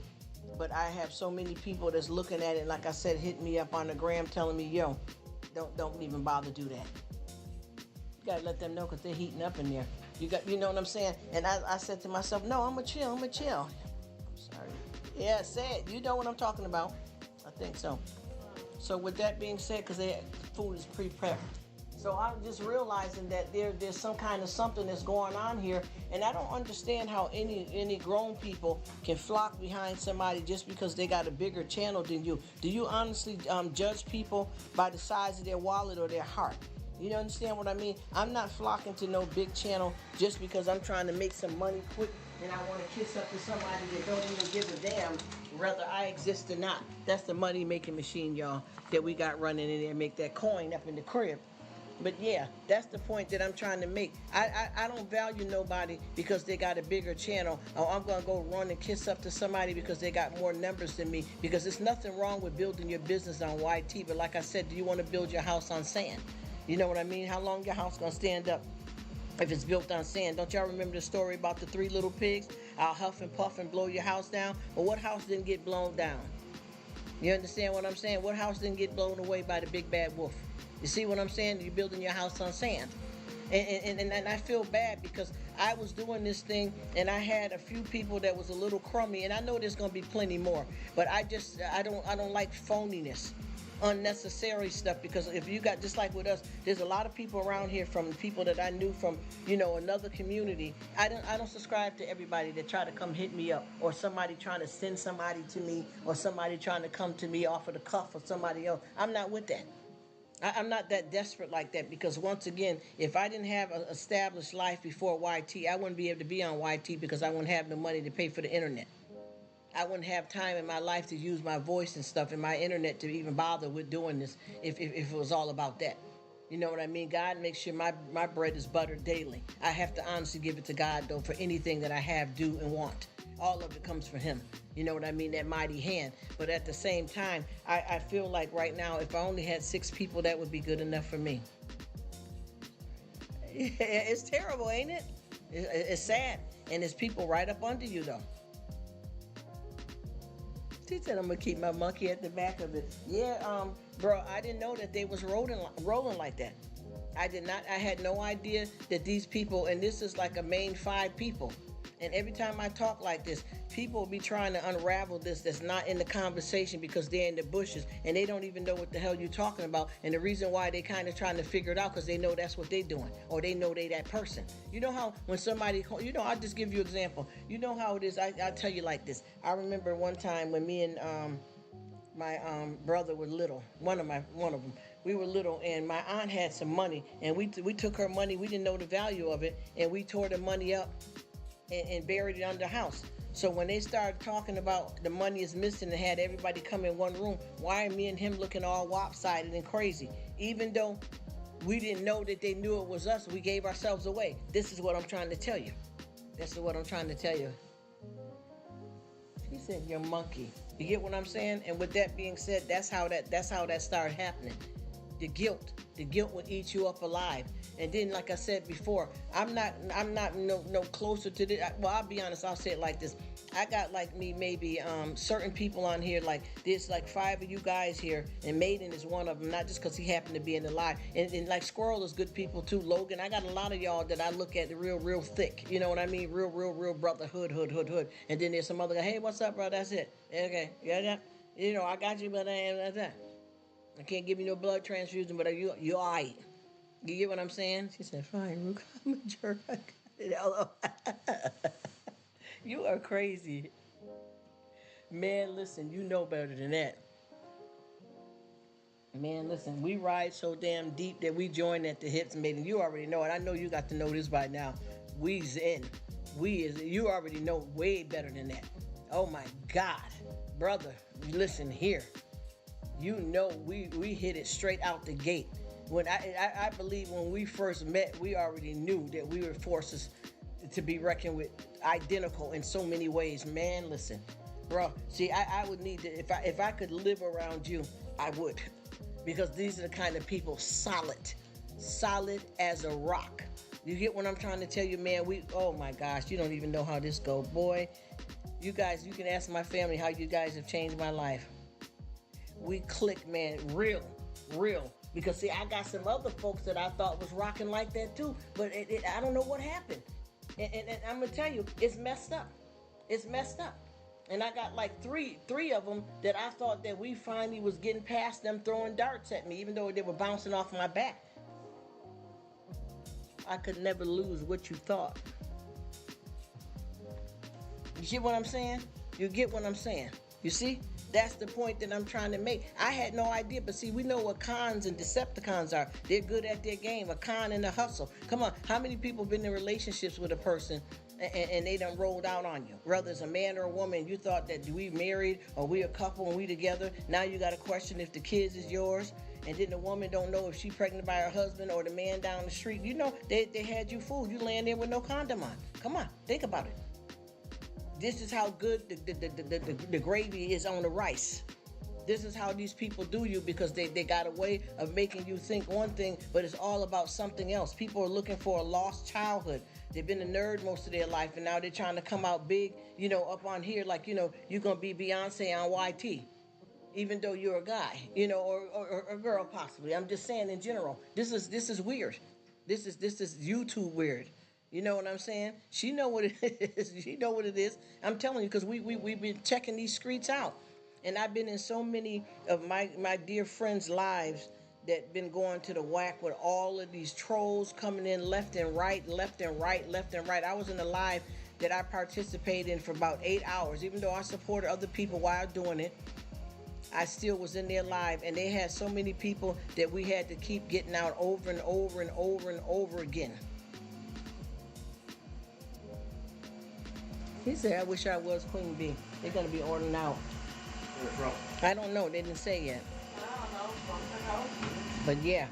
But I have so many people that's looking at it, like I said, hitting me up on the gram telling me, yo, don't even bother do that. You gotta let them know because they're heating up in there. You know what I'm saying? And I said to myself, no, I'm gonna chill. I'm sorry. Yeah, say it. You know what I'm talking about. I think so. So with that being said, because the food is pre-prepped. So I'm just realizing that there's some kind of something that's going on here, and I don't understand how any grown people can flock behind somebody just because they got a bigger channel than you. Do you honestly judge people by the size of their wallet or their heart? You understand what I mean? I'm not flocking to no big channel just because I'm trying to make some money quick and I want to kiss up to somebody that don't even give a damn whether I exist or not. That's the money making machine, y'all, that we got running in there, make that coin up in the crib. But yeah, that's the point that I'm trying to make. I don't value nobody because they got a bigger channel, or I'm going to go run and kiss up to somebody because they got more numbers than me, because there's nothing wrong with building your business on YT. But like I said, do you want to build your house on sand? You know what I mean? How long your house going to stand up if it's built on sand? Don't y'all remember the story about the 3 little pigs? I'll huff and puff and blow your house down. But what house didn't get blown down? You understand what I'm saying? What house didn't get blown away by the big bad wolf? You see what I'm saying? You're building your house on sand. And I feel bad because I was doing this thing and I had a few people that was a little crummy, and I know there's going to be plenty more, but I don't like phoniness, unnecessary stuff, because if you got, just like with us, there's a lot of people around here from people that I knew from, another community. I don't subscribe to everybody that try to come hit me up, or somebody trying to send somebody to me, or somebody trying to come to me off of the cuff or somebody else. I'm not with that. I'm not that desperate like that, because once again, if I didn't have an established life before YT, I wouldn't be able to be on YT because I wouldn't have the money to pay for the internet. I wouldn't have time in my life to use my voice and stuff and my internet to even bother with doing this if it was all about that. You know what I mean? God makes sure my bread is buttered daily. I have to honestly give it to God, though, for anything that I have, do, and want. All of it comes from him. You know what I mean? That mighty hand. But at the same time, I feel like right now, if I only had 6 people, that would be good enough for me. It's terrible, ain't it? It's sad. And there's people right up under you, though. She said, I'm going to keep my monkey at the back of it. Yeah, bro, I didn't know that they was rolling like that. I did not. I had no idea that these people, and this is like a main 5 people. And every time I talk like this, people will be trying to unravel this that's not in the conversation because they're in the bushes and they don't even know what the hell you're talking about. And the reason why they kind of trying to figure it out because they know that's what they're doing, or they know they that person. You know how when somebody, I'll just give you an example. You know how it is. I'll tell you like this. I remember one time when me and my brother were little, one of them. We were little, and my aunt had some money, and we took her money. We didn't know the value of it, and we tore the money up and buried it under the house. So when they started talking about the money is missing and had everybody come in one room, why are me and him looking all lopsided and crazy? Even though we didn't know that they knew it was us, we gave ourselves away. This is what I'm trying to tell you. This is what I'm trying to tell you. She said, "You're monkey." You get what I'm saying? And with that being said, that's how that started happening. The guilt would eat you up alive. And then, like I said before, I'm not no closer to this. Well, I'll be honest. I'll say it like this. I got like me maybe certain people on here, like there's like 5 of you guys here, and Maiden is one of them. Not just because he happened to be in the live, and like Squirrel is good people too. Logan, I got a lot of y'all that I look at the real thick. You know what I mean? Real brotherhood, hood. And then there's some other guy. Hey, what's up, bro? That's it. Okay, yeah. I got you, but I ain't that. I can't give you no blood transfusion, but you all right. You get what I'm saying? She said, fine, Rruk, I'm a jerk. You are crazy. Man, listen, you know better than that. Man, listen, we ride so damn deep that we join at the hips, Maiden. You already know it. I know you got to know this by now. We's in. You already know way better than that. Oh, my God. Brother, listen here. You know we hit it straight out the gate. When I believe when we first met, we already knew that we were forces to be reckoned with, identical in so many ways. Man, listen, bro. See, I would need to, if I could live around you, I would, because these are the kind of people solid as a rock. You get what I'm trying to tell you, man? Oh my gosh, you don't even know how this go, boy. You guys, you can ask my family how you guys have changed my life. We click, man, real. Because see, I got some other folks that I thought was rocking like that too, but I don't know what happened. And I'm gonna tell you, it's messed up. It's messed up. And I got like three of them that I thought that we finally was getting past them throwing darts at me, even though they were bouncing off my back. I could never lose what you thought. You see what I'm saying? You get what I'm saying? You see? That's the point that I'm trying to make. I had no idea, but see, we know what cons and Decepticons are. They're good at their game, a con and a hustle. Come on, how many people been in relationships with a person and they done rolled out on you? Whether it's a man or a woman, you thought that we married or we a couple and we together. Now you got to question if the kids is yours. And then the woman don't know if she pregnant by her husband or the man down the street. You know, they had you fooled. You laying there with no condom on. Come on, think about it. This is how good the gravy is on the rice. This is how these people do you, because they got a way of making you think one thing, but it's all about something else. People are looking for a lost childhood. They've been a nerd most of their life, and now they're trying to come out big, you know, up on here like, you know, you're going to be Beyonce on YT, even though you're a guy, you know, or a girl possibly. I'm just saying in general. This is weird. This is YouTube weird. You know what I'm saying? She know what it is. She know what it is. I'm telling you, because we've been checking these streets out. And I've been in so many of my dear friends' lives that been going to the whack with all of these trolls coming in left and right. I was in a live that I participated in for about 8 hours. Even though I supported other people while doing it, I still was in their live. And they had so many people that we had to keep getting out over and over again. He said, I wish I was Queen Bee. They're going to be ordering out. I don't know. They didn't say yet. But yeah.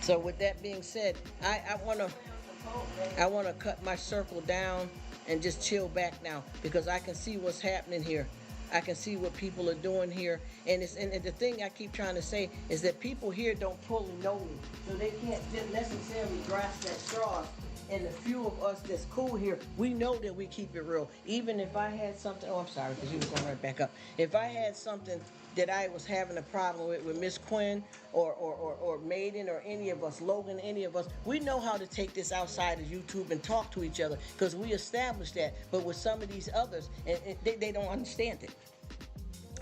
So with that being said, I want to cut my circle down and just chill back now, because I can see what's happening here. I can see what people are doing here. And the thing I keep trying to say is that people here don't fully know me. So they can't just necessarily grasp that straw. And the few of us that's cool here, we know that we keep it real. Even if I had something, I'm sorry, because you was going right back up. If I had something that I was having a problem with Miss Quinn or Maiden or any of us, Logan, any of us, we know how to take this outside of YouTube and talk to each other, because we established that. But with some of these others, they don't understand it.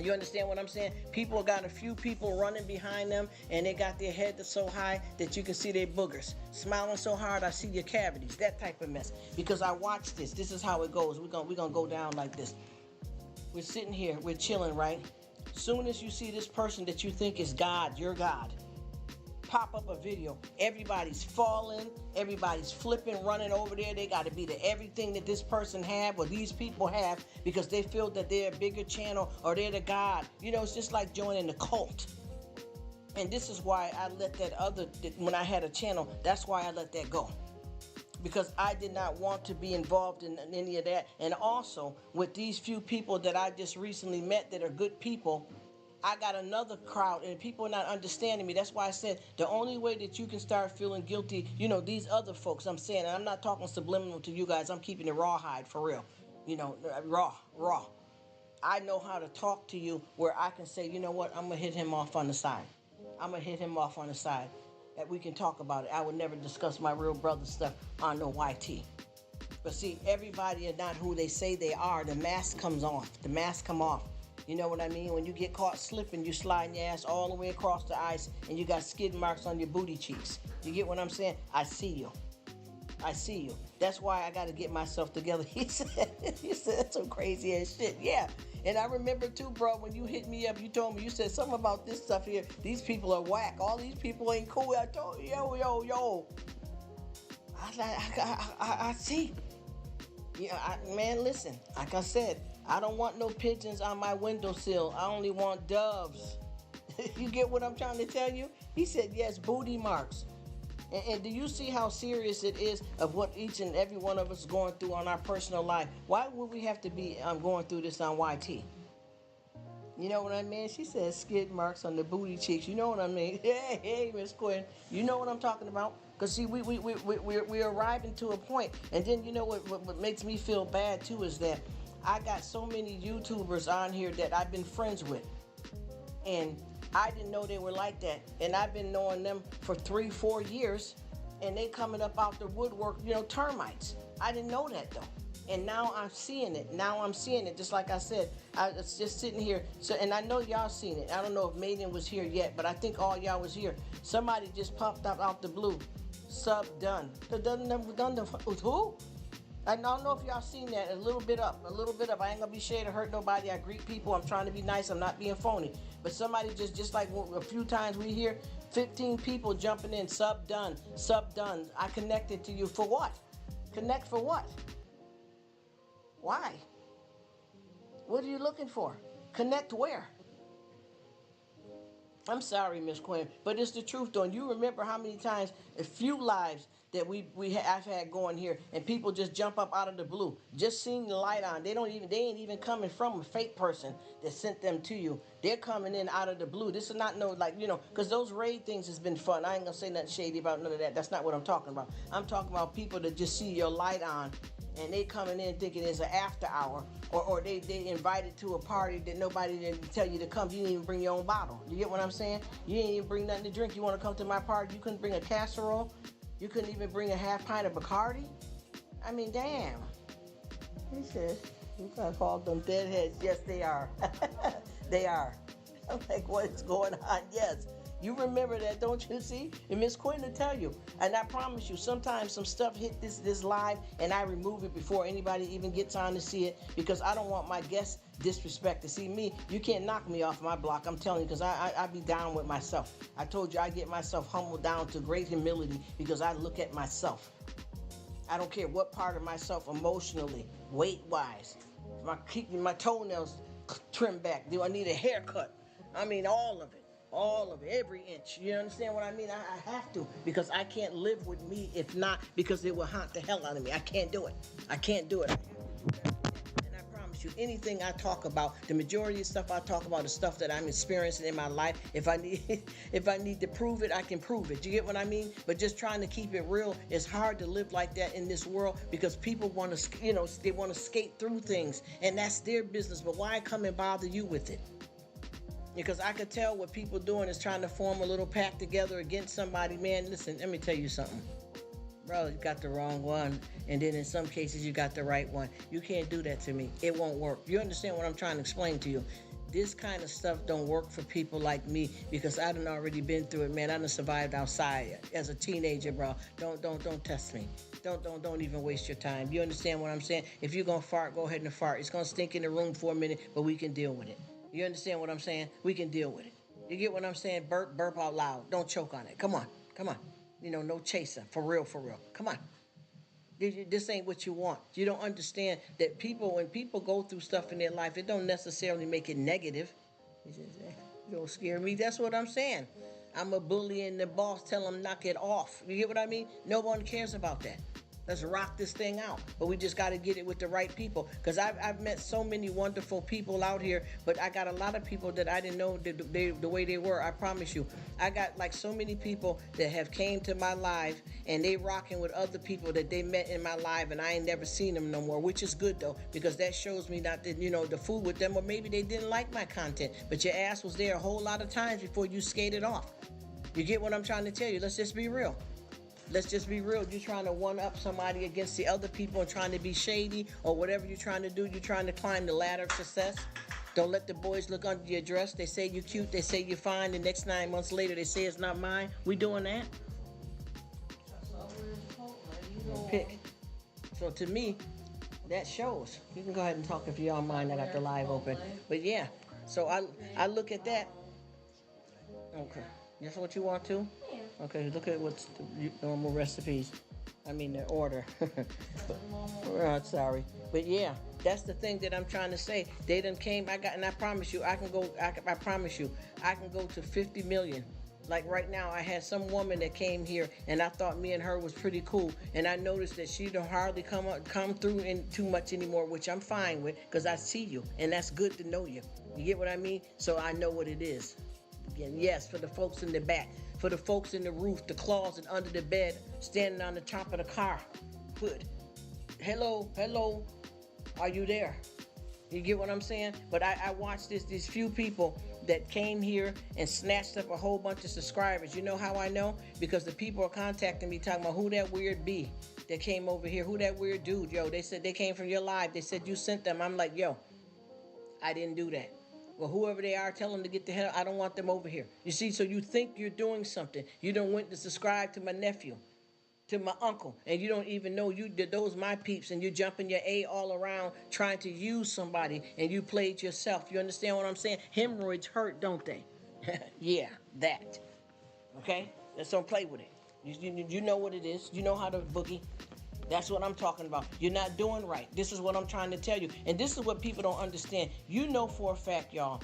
You understand what I'm saying? People got a few people running behind them, and they got their head so high that you can see their boogers. Smiling so hard, I see your cavities. That type of mess. Because I watched this. This is how it goes. We're gonna go down like this. We're sitting here. We're chilling, right? Soon as you see this person that you think is God, your God, pop up a video. Everybody's falling. Everybody's flipping, running over there. They got to be the everything that this person have or these people have, because they feel that they're a bigger channel or they're the God. You know, it's just like joining the cult. And this is why I let when I had a channel, that's why I let that go. Because I did not want to be involved in any of that. And also, with these few people that I just recently met that are good people, I got another crowd, and people are not understanding me. That's why I said the only way that you can start feeling guilty, you know, these other folks, I'm saying, and I'm not talking subliminal to you guys. I'm keeping it rawhide for real. You know, raw. I know how to talk to you where I can say, you know what, I'm going to hit him off on the side. That we can talk about it. I would never discuss my real brother stuff on no YT. But see, everybody are not who they say they are. The mask comes off. The mask come off. You know what I mean? When you get caught slipping, you sliding your ass all the way across the ice and you got skid marks on your booty cheeks. You get what I'm saying? I see you. That's why I got to get myself together. He said some crazy ass shit. Yeah. And I remember too, bro, when you hit me up, you told me, you said something about this stuff here. These people are whack. All these people ain't cool. I told you, yo. I see. Yeah, man, listen. Like I said, I don't want no pigeons on my windowsill. I only want doves. You get what I'm trying to tell you? He said, yes, booty marks. And do you see how serious it is of what each and every one of us is going through on our personal life? Why would we have to be going through this on YT? You know what I mean? She said skid marks on the booty cheeks. You know what I mean? Hey, Miss Quinn. You know what I'm talking about? Because see, we're arriving to a point. And then you know what makes me feel bad too is that I got so many YouTubers on here that I've been friends with, and I didn't know they were like that. And I've been knowing them for 3-4 years, and they coming up out the woodwork, termites. I didn't know that though. And now I'm seeing it. Just like I said, I was just sitting here. So, and I know y'all seen it. I don't know if Maiden was here yet, but I think all y'all was here. Somebody just popped up out the blue. Sub done. Done who? I don't know if y'all seen that. A little bit up. I ain't gonna be shade or hurt nobody. I greet people. I'm trying to be nice. I'm not being phony. But somebody just like a few times we hear 15 people jumping in. Sub done. I connected to you for what? Connect for what? Why? What are you looking for? Connect where? I'm sorry, Miss Quinn, but it's the truth, though. And you remember how many times, a few lives that I've had going here, and people just jump up out of the blue, just seeing the light on. They ain't even coming from a fake person that sent them to you. They're coming in out of the blue. This is not because those raid things has been fun. I ain't gonna say nothing shady about none of that. That's not what I'm talking about. I'm talking about people that just see your light on, and they coming in thinking it's an after hour, or they invited to a party that nobody didn't tell you to come. You didn't even bring your own bottle. You get what I'm saying? You didn't even bring nothing to drink. You want to come to my party? You couldn't bring a casserole. You couldn't even bring a half pint of Bacardi. I mean, damn. He says, you kind of called them deadheads. Yes, they are. They are. I'm like, what is going on? Yes. You remember that, don't you? See? And Miss Quinn will tell you. And I promise you, sometimes some stuff hit this live, and I remove it before anybody even gets on to see it, because I don't want my guests disrespected. See, me, you can't knock me off my block. I'm telling you, because I be down with myself. I told you I get myself humbled down to great humility because I look at myself. I don't care what part of myself emotionally, weight-wise. Keeping my toenails trimmed back. Do I need a haircut? I mean, all of it. All of it, every inch. You understand what I mean? I have to, because I can't live with me if not, because it will haunt the hell out of me. I can't do it. I have to do that. And I promise you, anything I talk about, the majority of stuff I talk about is stuff that I'm experiencing in my life. If I need to prove it, I can prove it. You get what I mean? But just trying to keep it real, it's hard to live like that in this world, because people want to, they want to skate through things, and that's their business. But why come and bother you with it? Because I could tell what people doing is trying to form a little pack together against somebody. Man, listen, let me tell you something. Bro, you got the wrong one. And then in some cases, you got the right one. You can't do that to me. It won't work. You understand what I'm trying to explain to you? This kind of stuff don't work for people like me, because I done already been through it, man. I done survived outside as a teenager, bro. Don't test me. Don't even waste your time. You understand what I'm saying? If you're gonna fart, go ahead and fart. It's gonna stink in the room for a minute, but we can deal with it. You understand what I'm saying? We can deal with it. You get what I'm saying? Burp out loud. Don't choke on it. Come on. No chaser. For real. Come on. This ain't what you want. You don't understand that when people go through stuff in their life, it don't necessarily make it negative. You don't scare me. That's what I'm saying. I'm a bully and the boss tell them knock it off. You get what I mean? No one cares about that. Let's rock this thing out. But we just got to get it with the right people. Because I've met so many wonderful people out here, but I got a lot of people that I didn't know the way they were. I promise you. I got like so many people that have came to my live, and they rocking with other people that they met in my live, and I ain't never seen them no more, which is good though, because that shows me not that, the fool with them, or maybe they didn't like my content, but your ass was there a whole lot of times before you skated off. You get what I'm trying to tell you? Let's just be real. Let's just be real. You're trying to one-up somebody against the other people and trying to be shady or whatever you're trying to do. You're trying to climb the ladder of success. Don't let the boys look under your dress. They say you're cute. They say you're fine. The next 9 months later, they say it's not mine. We doing that? Pick. So to me, that shows. You can go ahead and talk if you're on mine. I got the live open. But yeah, so I look at that. Okay. That's what you want to? Yeah. Okay, look at what's the normal recipes. I mean, the order. Sorry. But yeah, that's the thing that I'm trying to say. They done came, and I promise you, I can go to 50 million. Like right now, I had some woman that came here, and I thought me and her was pretty cool. And I noticed that she don't hardly come through in too much anymore, which I'm fine with, because I see you, and that's good to know you. You get what I mean? So I know what it is. Again, yes, for the folks in the back, for the folks in the roof, the closet, under the bed, standing on the top of the car. Good. Hello, are you there? You get what I'm saying? But I watched these few people that came here and snatched up a whole bunch of subscribers. You know how I know? Because the people are contacting me talking about who that weird B that came over here, who that weird dude, yo. They said they came from your live. They said you sent them. I'm like, yo, I didn't do that. Well, whoever they are, tell them to get the hell. I don't want them over here. You see, so you think you're doing something. You don't went to subscribe to my nephew, to my uncle, and you don't even know you did those my peeps, and you're jumping your A all around trying to use somebody, and you played yourself. You understand what I'm saying? Hemorrhoids hurt, don't they? Yeah, that. Okay, let's don't play with it. You know what it is. You know how to boogie. That's what I'm talking about. You're not doing right. This is what I'm trying to tell you, and this is what people don't understand. You know for a fact, y'all.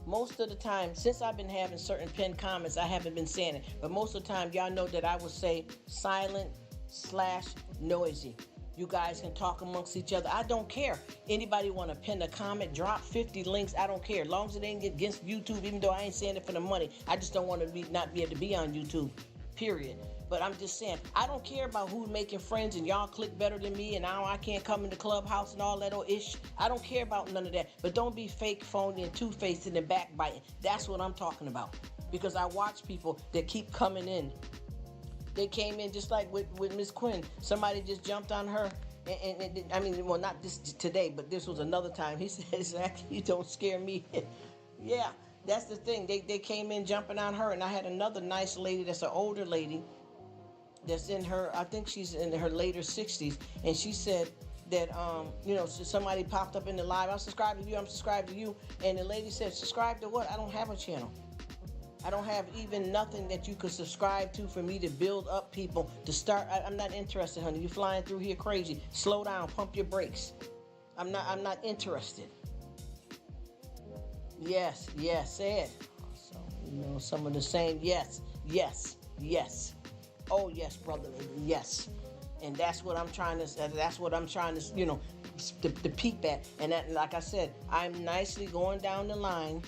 Most of the time, since I've been having certain pinned comments, I haven't been saying it. But most of the time, y'all know that I will say silent/noisy. You guys can talk amongst each other. I don't care. Anybody want to pin a comment, drop 50 links, I don't care. As long as it ain't against YouTube, even though I ain't saying it for the money. I just don't want to not be able to be on YouTube, period. But I'm just saying, I don't care about who's making friends and y'all click better than me and now I can't come in the clubhouse and all that old ish. I don't care about none of that. But don't be fake, phony, and two-faced and backbiting. That's what I'm talking about. Because I watch people that keep coming in. They came in just like with Miss Quinn. Somebody just jumped on her. And I mean, well, not this today, but this was another time. He said, Zach, you don't scare me. Yeah, that's the thing. They came in jumping on her. And I had another nice lady that's an older lady that's in her, I think she's in her later 60s, and she said that, somebody popped up in the live, I'm subscribed to you, and the lady said, subscribe to what? I don't have a channel. I don't have even nothing that you could subscribe to for me to build up people to start. I'm not interested, honey. You flying through here crazy. Slow down, pump your brakes. I'm not interested. Yes, said. So, some of the saying, yes. Oh yes, brother, yes, and that's what I'm trying to. To peep at. And that, like I said, I'm nicely going down the line.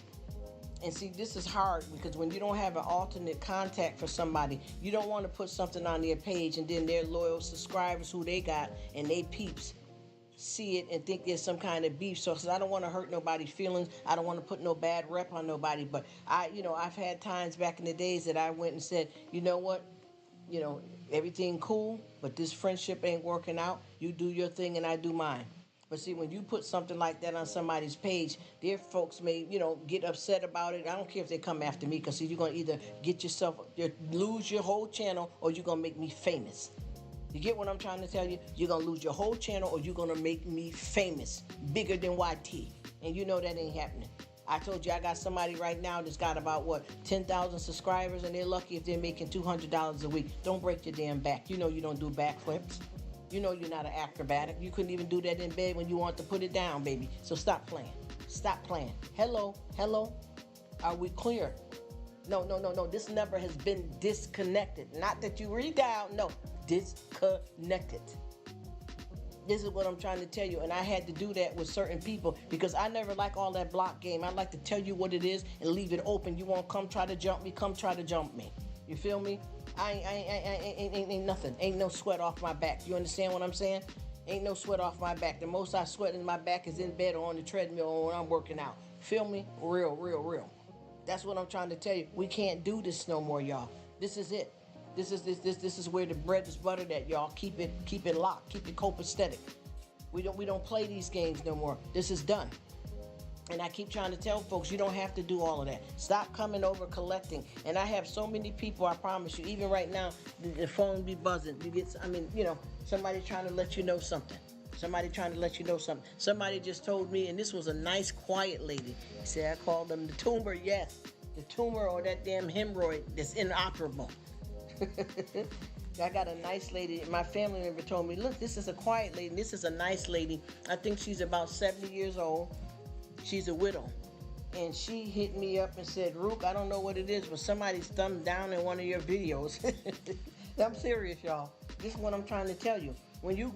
And see, this is hard because when you don't have an alternate contact for somebody, you don't want to put something on their page and then their loyal subscribers who they got and they peeps see it and think there's some kind of beef. So, I don't want to hurt nobody's feelings. I don't want to put no bad rep on nobody. But I've had times back in the days that I went and said, you know what? Everything cool, but this friendship ain't working out. You do your thing and I do mine. But see, when you put something like that on somebody's page, their folks may, get upset about it. I don't care if they come after me, because you're going to either lose your whole channel or you're going to make me famous. You get what I'm trying to tell you? You're going to lose your whole channel or you're going to make me famous, bigger than YT. And you know that ain't happening. I told you I got somebody right now that's got about 10,000 subscribers, and they're lucky if they're making $200 a week. Don't break your damn back. You know you don't do backflips. You know you're not an acrobatic. You couldn't even do that in bed when you want to put it down, baby. So stop playing. Stop playing. Hello. Are we clear? No. This number has been disconnected. Not that you redial. No, disconnected. This is what I'm trying to tell you, and I had to do that with certain people because I never like all that block game. I like to tell you what it is and leave it open. You won't come try to jump me, come try to jump me. You feel me? I ain't nothing. Ain't no sweat off my back. You understand what I'm saying? Ain't no sweat off my back. The most I sweat in my back is in bed or on the treadmill or when I'm working out. Feel me? Real. That's what I'm trying to tell you. We can't do this no more, y'all. This is it. This is where the bread is buttered at, y'all. Keep it locked. Keep it copacetic. We don't play these games no more. This is done. And I keep trying to tell folks, you don't have to do all of that. Stop coming over collecting. And I have so many people, I promise you, even right now, the phone be buzzing. Somebody trying to let you know something. Somebody just told me, and this was a nice, quiet lady. He said, I called them the tumor. Yes, the tumor or that damn hemorrhoid that's inoperable. I got a nice lady. My family member told me, look, this is a quiet lady. This is a nice lady. I think she's about 70 years old. She's a widow. And she hit me up and said, Rruk, I don't know what it is, but somebody's thumbed down in one of your videos. I'm serious, y'all. This is what I'm trying to tell you. When you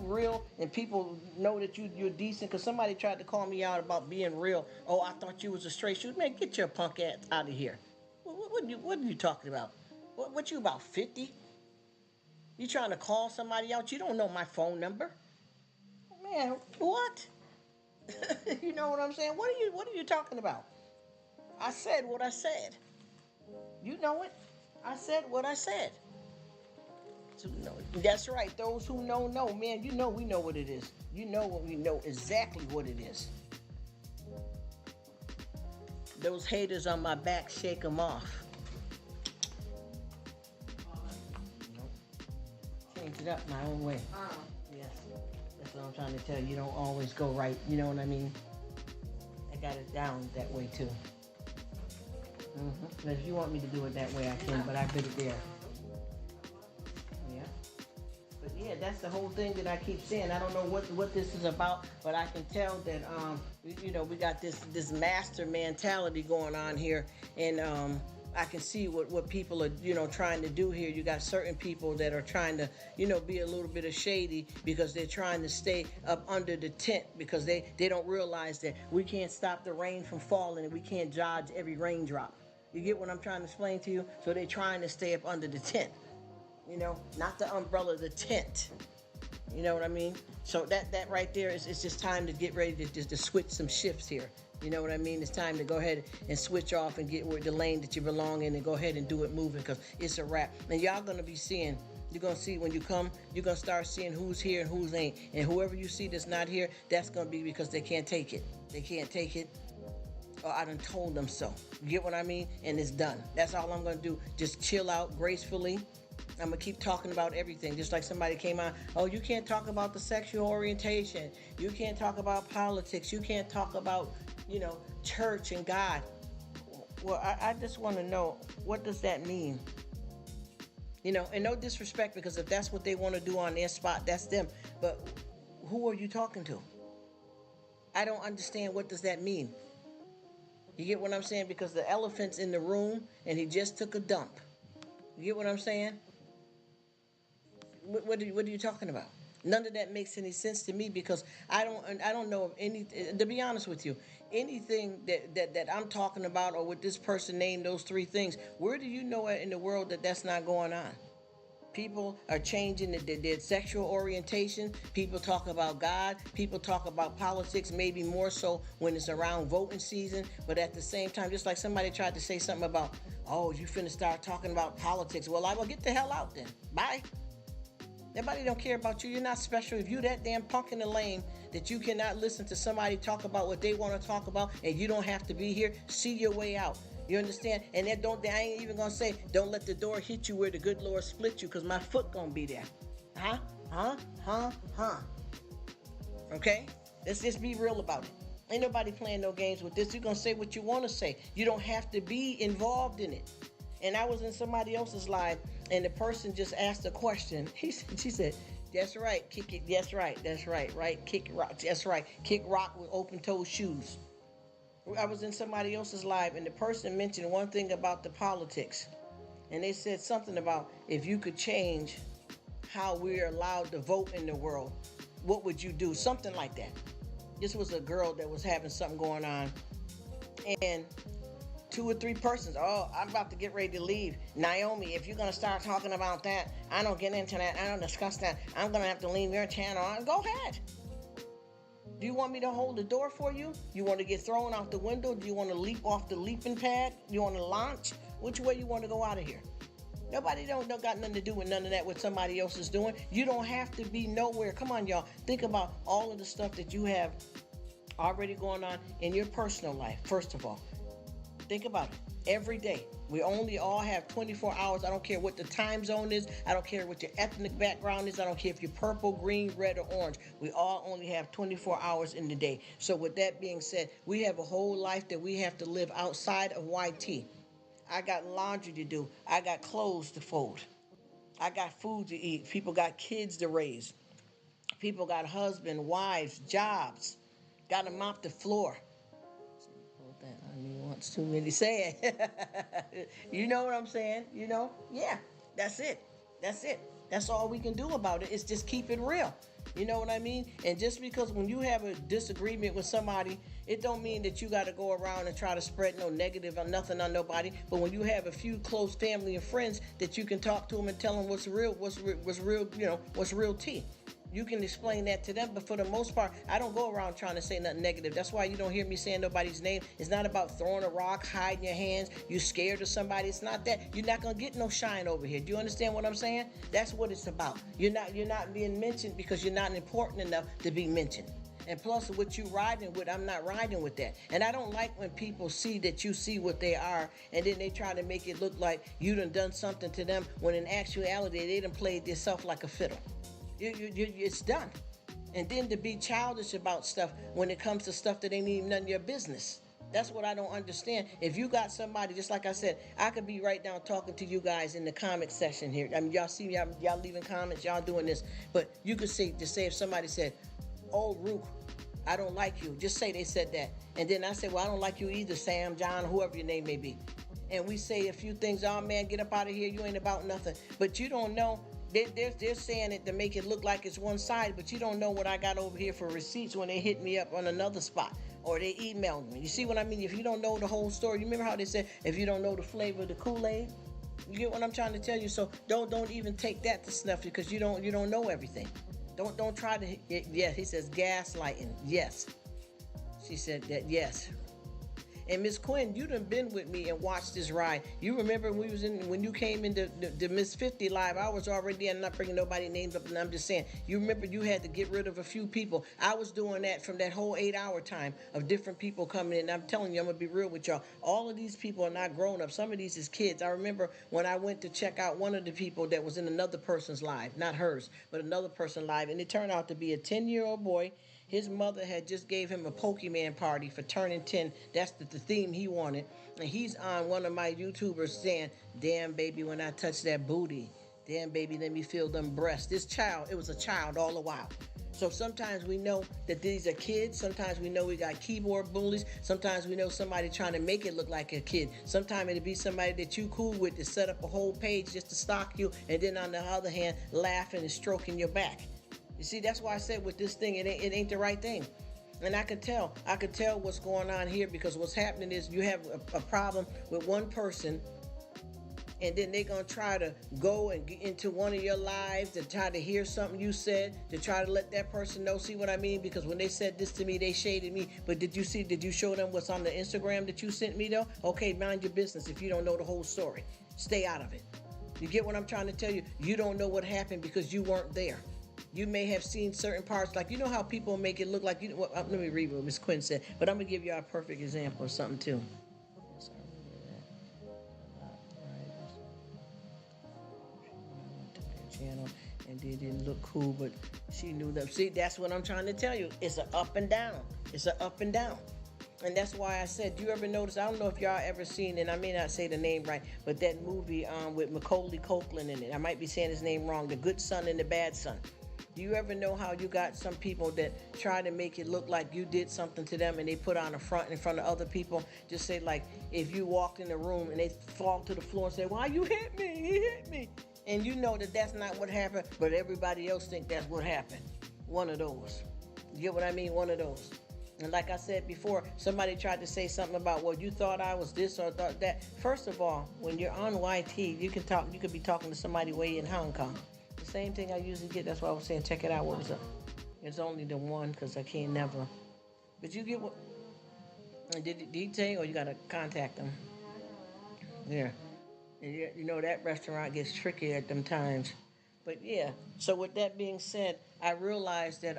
real and people know that you're decent, because somebody tried to call me out about being real. Oh, I thought you was a straight shooter. Man, get your punk ass out of here. What are you talking about? What you about 50? You trying to call somebody out? You don't know my phone number. Man, what? You know what I'm saying? What are you talking about? I said what I said. You know it. I said what I said. So, no, that's right. Those who know, man. You know we know what it is. You know what we know exactly what it is. Those haters on my back, shake them off. Nope. Change it up my own way. Yes, that's what I'm trying to tell you. You don't always go right. You know what I mean? I got it down that way too. But if you want me to do it that way, I can. But I put it there. Yeah. But yeah, that's the whole thing that I keep saying. I don't know what this is about, but I can tell that we got this master mentality going on here, and I can see what people are trying to do here. You got certain people that are trying to be a little bit of shady because they're trying to stay up under the tent because they don't realize that we can't stop the rain from falling and we can't dodge every raindrop. You get what I'm trying to explain to you? So they're trying to stay up under the tent. Not the umbrella, the tent. You know what I mean? So that right there is just time to get ready to switch some shifts here. You know what I mean? It's time to go ahead and switch off and get where the lane that you belong in and go ahead and do it moving because it's a wrap. And y'all going to be seeing, you're going to see when you come, you're going to start seeing who's here and who's ain't. And whoever you see that's not here, that's going to be because they can't take it. They can't take it. Or I done told them so. You get what I mean? And it's done. That's all I'm going to do. Just chill out gracefully. I'm going to keep talking about everything. Just like somebody came out, oh, you can't talk about the sexual orientation. You can't talk about politics. You can't talk about, church and God. Well, I just want to know, what does that mean? And no disrespect, because if that's what they want to do on their spot, that's them. But who are you talking to? I don't understand. What does that mean? You get what I'm saying? Because the elephant's in the room and he just took a dump. You get what I'm saying? What are you talking about? None of that makes any sense to me because I don't know of any. To be honest with you, anything that I'm talking about or with this person named those three things, where do you know in the world that that's not going on? People are changing their sexual orientation. People talk about God. People talk about politics, maybe more so when it's around voting season. But at the same time, just like somebody tried to say something about, oh, you finna start talking about politics. Well, I will get the hell out then. Bye. Nobody don't care about you. You're not special. If you that damn punk in the lane that you cannot listen to somebody talk about what they want to talk about and you don't have to be here, see your way out. You understand? And then I ain't even going to say, don't let the door hit you where the good Lord split you because my foot going to be there. Okay? Let's just be real about it. Ain't nobody playing no games with this. You're going to say what you want to say. You don't have to be involved in it. And I was in somebody else's live, and the person just asked a question. She said, that's right, kick it. That's right, right? Kick rock. That's right. Kick rock with open-toed shoes. I was in somebody else's live, and the person mentioned one thing about the politics. And they said something about if you could change how we're allowed to vote in the world, what would you do? Something like that. This was a girl that was having something going on. And 2 or 3 persons, oh, I'm about to get ready to leave. Naomi, if you're going to start talking about that, I don't get into that, I don't discuss that, I'm going to have to leave your channel. Go ahead. Do you want me to hold the door for you? You want to get thrown out the window? Do you want to leap off the leaping pad? You want to launch? Which way you want to go out of here? Nobody don't got nothing to do with none of that what somebody else is doing. You don't have to be nowhere. Come on, y'all. Think about all of the stuff that you have already going on in your personal life, first of all. Think about it. Every day. We only all have 24 hours. I don't care what the time zone is. I don't care what your ethnic background is. I don't care if you're purple, green, red, or orange. We all only have 24 hours in the day. So with that being said, we have a whole life that we have to live outside of YT. I got laundry to do. I got clothes to fold. I got food to eat. People got kids to raise. People got husbands, wives, jobs. Got to mop the floor. That I mean, once too many say it. You know what I'm saying? Yeah, that's it. That's all we can do about it is just keep it real. You know what I mean? And just because when you have a disagreement with somebody, it don't mean that you got to go around and try to spread no negative or nothing on nobody. But when you have a few close family and friends that you can talk to them and tell them what's real tea. You can explain that to them, but for the most part, I don't go around trying to say nothing negative. That's why you don't hear me saying nobody's name. It's not about throwing a rock, hiding your hands, you scared of somebody. It's not that. You're not gonna get no shine over here. Do you understand what I'm saying? That's what it's about. You're not being mentioned because you're not important enough to be mentioned. And plus, what you riding with, I'm not riding with that. And I don't like when people see that you see what they are, and then they try to make it look like you done something to them, when in actuality, they done played themselves like a fiddle. It's done. And then to be childish about stuff when it comes to stuff that ain't even none of your business. That's what I don't understand. If you got somebody, just like I said, I could be right now talking to you guys in the comment section here. I mean, y'all see me, y'all leaving comments, y'all doing this. But you could say, just say if somebody said, "Oh, Rruk, I don't like you." Just say they said that. And then I say, "Well, I don't like you either, Sam, John, whoever your name may be." And we say a few things, "Oh, man, get up out of here. You ain't about nothing." But you don't know. They're saying it to make it look like it's one side, but you don't know what I got over here for receipts when they hit me up on another spot or they emailed me. You see what I mean? If you don't know the whole story, you remember how they said, if you don't know the flavor of the Kool-Aid? You get what I'm trying to tell you? So don't even take that to snuff, because you don't know everything. Don't try to. Yeah, he says gaslighting. Yes. She said that. Yes. And Miss Quinn, you done been with me and watched this ride. You remember when you came into the Miss 50 live, I was already, I'm not bringing nobody names up, and I'm just saying, you remember you had to get rid of a few people. I was doing that from that whole 8-hour time of different people coming in. I'm telling you, I'm going to be real with y'all. All of these people are not grown up. Some of these is kids. I remember when I went to check out one of the people that was in another person's live, not hers, but another person's live, and it turned out to be a 10-year-old boy. His mother had just gave him a Pokemon party for turning 10. That's the theme he wanted. And he's on one of my YouTubers saying, "Damn, baby, when I touch that booty. Damn, baby, let me feel them breasts." This child, it was a child all the while. So sometimes we know that these are kids. Sometimes we know we got keyboard bullies. Sometimes we know somebody trying to make it look like a kid. Sometimes it'll be somebody that you cool with to set up a whole page just to stalk you, and then on the other hand, laughing and stroking your back. You see, that's why I said with this thing, it ain't the right thing. And I could tell what's going on here, because what's happening is you have a problem with one person, and then they're going to try to go and get into one of your lives to try to hear something you said, to try to let that person know. See what I mean? Because when they said this to me, they shaded me. But did you show them what's on the Instagram that you sent me, though? Okay, mind your business if you don't know the whole story. Stay out of it. You get what I'm trying to tell you? You don't know what happened because you weren't there. You may have seen certain parts, like, you know how people make it look like, well, let me read what Miss Quinn said, but I'm going to give you a perfect example of something, too. Yes, I remember that. To their channel, and they didn't look cool, but she knew them. See, that's what I'm trying to tell you. It's an up and down. It's an up and down. And that's why I said, you ever notice, I don't know if y'all ever seen, and I may not say the name right, but that movie with Macaulay Culkin in it. I might be saying his name wrong, The Good Son and the Bad Son. Do you ever know how you got some people that try to make it look like you did something to them, and they put on a front in front of other people? Just say, like, if you walked in the room and they fall to the floor and say, "Why you hit me? He hit me." And you know that that's not what happened, but everybody else think that's what happened. One of those. You get what I mean? One of those. And like I said before, somebody tried to say something about, well, you thought I was this or thought that. First of all, when you're on YT, you could be talking to somebody way in Hong Kong. The same thing I usually get. That's why I was saying, check it out. What was up? It's only the one, because I can't never. But you get what? Did he tell you, or you got to contact them? Yeah. And you know that restaurant gets tricky at them times. But yeah, so with that being said, I realized that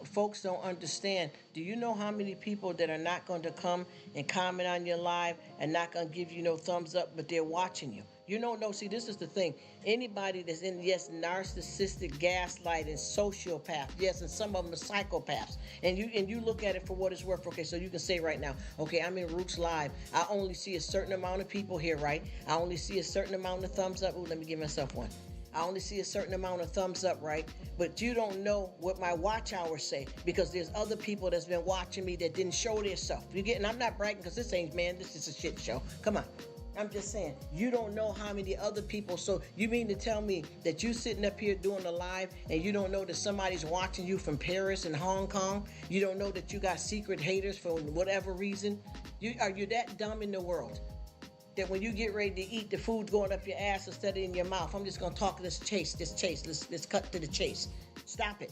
folks don't understand. Do you know how many people that are not going to come and comment on your live and not going to give you no thumbs up, but they're watching you? You don't know. See, this is the thing. Anybody that's in, yes, narcissistic, gaslighting, sociopath, yes, and some of them are psychopaths. And you look at it for what it's worth. Okay, so you can say right now, okay, I'm in Rruk's live. I only see a certain amount of people here, right? I only see a certain amount of thumbs up. Ooh, let me give myself one. I only see a certain amount of thumbs up, right? But you don't know what my watch hours say, because there's other people that's been watching me that didn't show their stuff. You get, and I'm not bragging, because this is a shit show. Come on. I'm just saying, you don't know how many other people. So you mean to tell me that you sitting up here doing a live and you don't know that somebody's watching you from Paris and Hong Kong? You don't know that you got secret haters for whatever reason? Are you that dumb in the world that when you get ready to eat, the food's going up your ass instead of in your mouth? I'm just going to talk this chase. Let's cut to the chase. Stop it.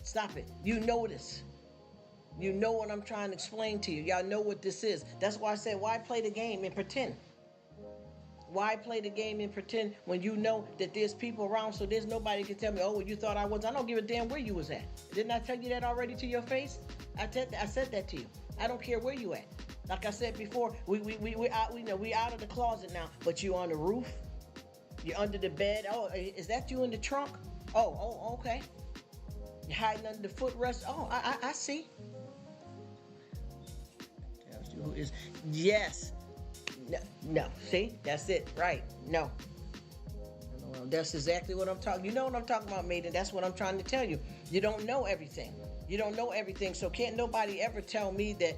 Stop it. You know this. You know what I'm trying to explain to you. Y'all know what this is. That's why I said, why play the game and pretend? Why play the game and pretend when you know that there's people around, so there's nobody can tell me, oh, well, you thought I was. I don't give a damn where you was at. Didn't I tell you that already to your face? I said that to you. I don't care where you at. Like I said before, we out of the closet now, but you on the roof, you're under the bed. Oh, is that you in the trunk? Oh, okay. You're hiding under the footrest. Oh, I see. Tells you who is. Yes. No. See, that's it. Right. No. That's exactly what I'm talking. You know what I'm talking about, maiden. That's what I'm trying to tell you. You don't know everything. You don't know everything, so can't nobody ever tell me that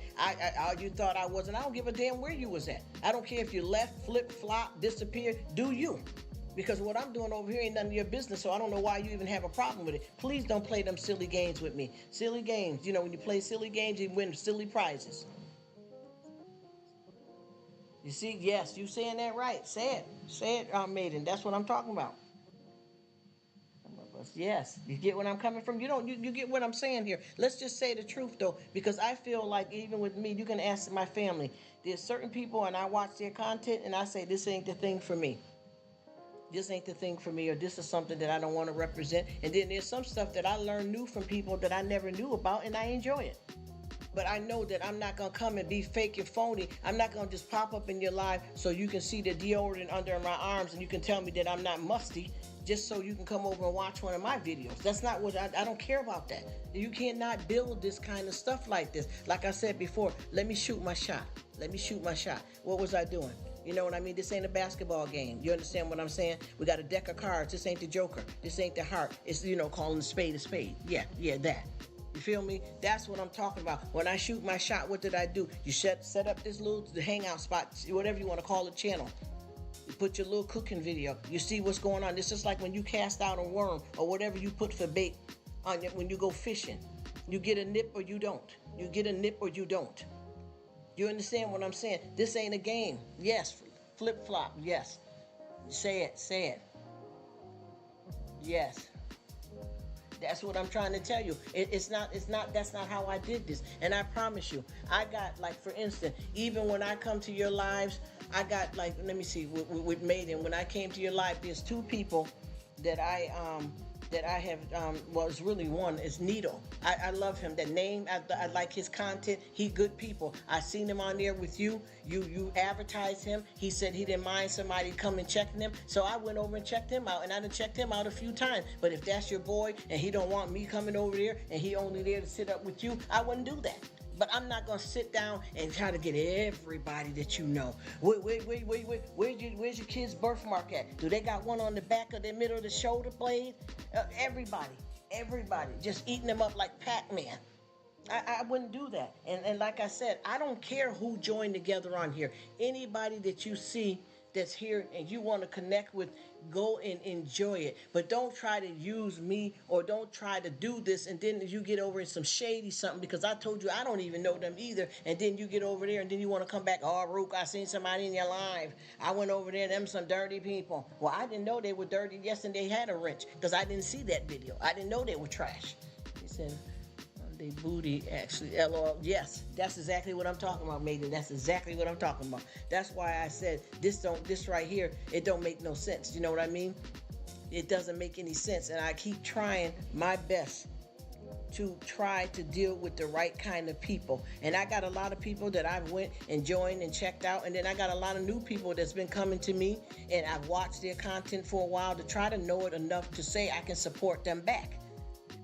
you thought I wasn't. I don't give a damn where you was at. I don't care if you left, flip, flop, disappeared. Do you? Because what I'm doing over here ain't none of your business, so I don't know why you even have a problem with it. Please don't play them silly games with me. Silly games. You know, when you play silly games, you win silly prizes. You see, yes, you saying that right. Say it, maiden. That's what I'm talking about. Yes, you get what I'm coming from. You get what I'm saying here. Let's just say the truth though, because I feel like even with me, you can ask my family. There's certain people, and I watch their content, and I say this ain't the thing for me. This ain't the thing for me, or this is something that I don't want to represent. And then there's some stuff that I learned new from people that I never knew about, and I enjoy it. But I know that I'm not going to come and be fake and phony. I'm not going to just pop up in your live so you can see the deodorant under my arms and you can tell me that I'm not musty just so you can come over and watch one of my videos. That's not what I don't care about that. You cannot build this kind of stuff like this. Like I said before, let me shoot my shot. What was I doing? You know what I mean? This ain't a basketball game. You understand what I'm saying? We got a deck of cards. This ain't the Joker. This ain't the heart. It's, calling a spade a spade. Yeah, that. You feel me? That's what I'm talking about. When I shoot my shot, what did I do? You set up this little hangout spot, whatever you want to call it, channel. You put your little cooking video. You see what's going on. It's just like when you cast out a worm or whatever you put for bait on it when you go fishing. You get a nip or you don't. You get a nip or you don't. You understand what I'm saying? This ain't a game. Yes. Flip-flop. Yes. Say it. Yes. That's what I'm trying to tell you. That's not how I did this. And I promise you, I got, like, for instance, even when I come to your lives, I got, like, let me see, with Maiden, when I came to your live, there's two people that I have, well, it's really one, it's Nito. I love him. That name, I like his content. He good people. I seen him on there with you. You advertised him. He said he didn't mind somebody come and checking him. So I went over and checked him out, and I done checked him out a few times. But if that's your boy, and he don't want me coming over there, and he only there to sit up with you, I wouldn't do that. But I'm not going to sit down and try to get everybody that you know. Where's your kid's birthmark at? Do they got one on the back of the middle of the shoulder blade? Everybody. Just eating them up like Pac-Man. I wouldn't do that. And like I said, I don't care who joined together on here. Anybody that you see that's here and you want to connect with, go and enjoy it. But don't try to use me or don't try to do this and then you get over in some shady something because I told you I don't even know them either. And then you get over there and then you want to come back. Oh, Rruk, I seen somebody in your live. I went over there, them some dirty people. Well, I didn't know they were dirty. Yes, and they had a wrench because I didn't see that video. I didn't know they were trash. He said, they booty, actually, LOL. Yes, that's exactly what I'm talking about, Maiden. That's exactly what I'm talking about. That's why I said this right here, it don't make no sense. You know what I mean? It doesn't make any sense. And I keep trying my best to try to deal with the right kind of people. And I got a lot of people that I've went and joined and checked out. And then I got a lot of new people that's been coming to me. And I've watched their content for a while to try to know it enough to say I can support them back.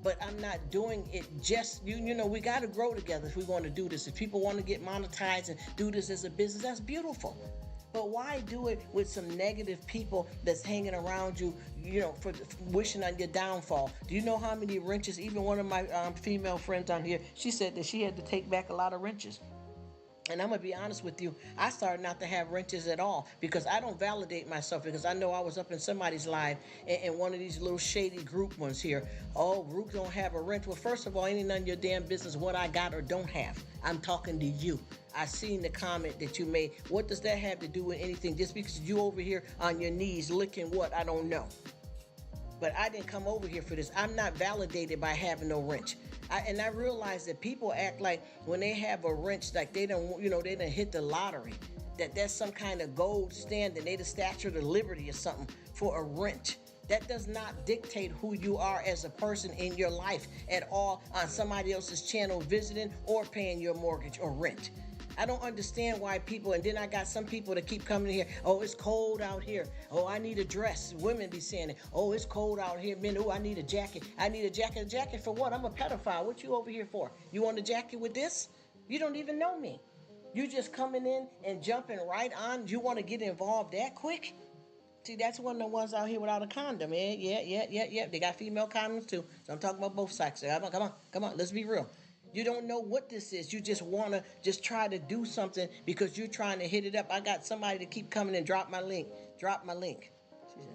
But I'm not doing it just, you know, we got to grow together if we want to do this. If people want to get monetized and do this as a business, that's beautiful. But why do it with some negative people that's hanging around you, you know, for wishing on your downfall? Do you know how many wrenches, even one of my female friends on here, she said that she had to take back a lot of wrenches. And I'm going to be honest with you, I started not to have wrenches at all because I don't validate myself because I know I was up in somebody's live and one of these little shady group ones here. Oh, Rruk don't have a wrench. Well, first of all, ain't none of your damn business what I got or don't have. I'm talking to you. I seen the comment that you made. What does that have to do with anything? Just because you over here on your knees licking what? I don't know. But I didn't come over here for this. I'm not validated by having no wrench. And I realize that people act like when they have a wrench, like they don't, they done hit the lottery. That's some kind of gold standard. They the Statue of Liberty or something for a wrench. That does not dictate who you are as a person in your life at all on somebody else's channel visiting or paying your mortgage or rent. I don't understand why people, and then I got some people that keep coming here, oh, it's cold out here. Oh, I need a dress. Women be saying it. Oh, it's cold out here. Men, oh, I need a jacket. I need a jacket. A jacket for what? I'm a pedophile. What you over here for? You want a jacket with this? You don't even know me. You just coming in and jumping right on. You want to get involved that quick? See, that's one of the ones out here without a condom. Yeah. They got female condoms too. So I'm talking about both sides. So come on. Let's be real. You don't know what this is. You just want to just try to do something because you're trying to hit it up. I got somebody to keep coming and drop my link. She said,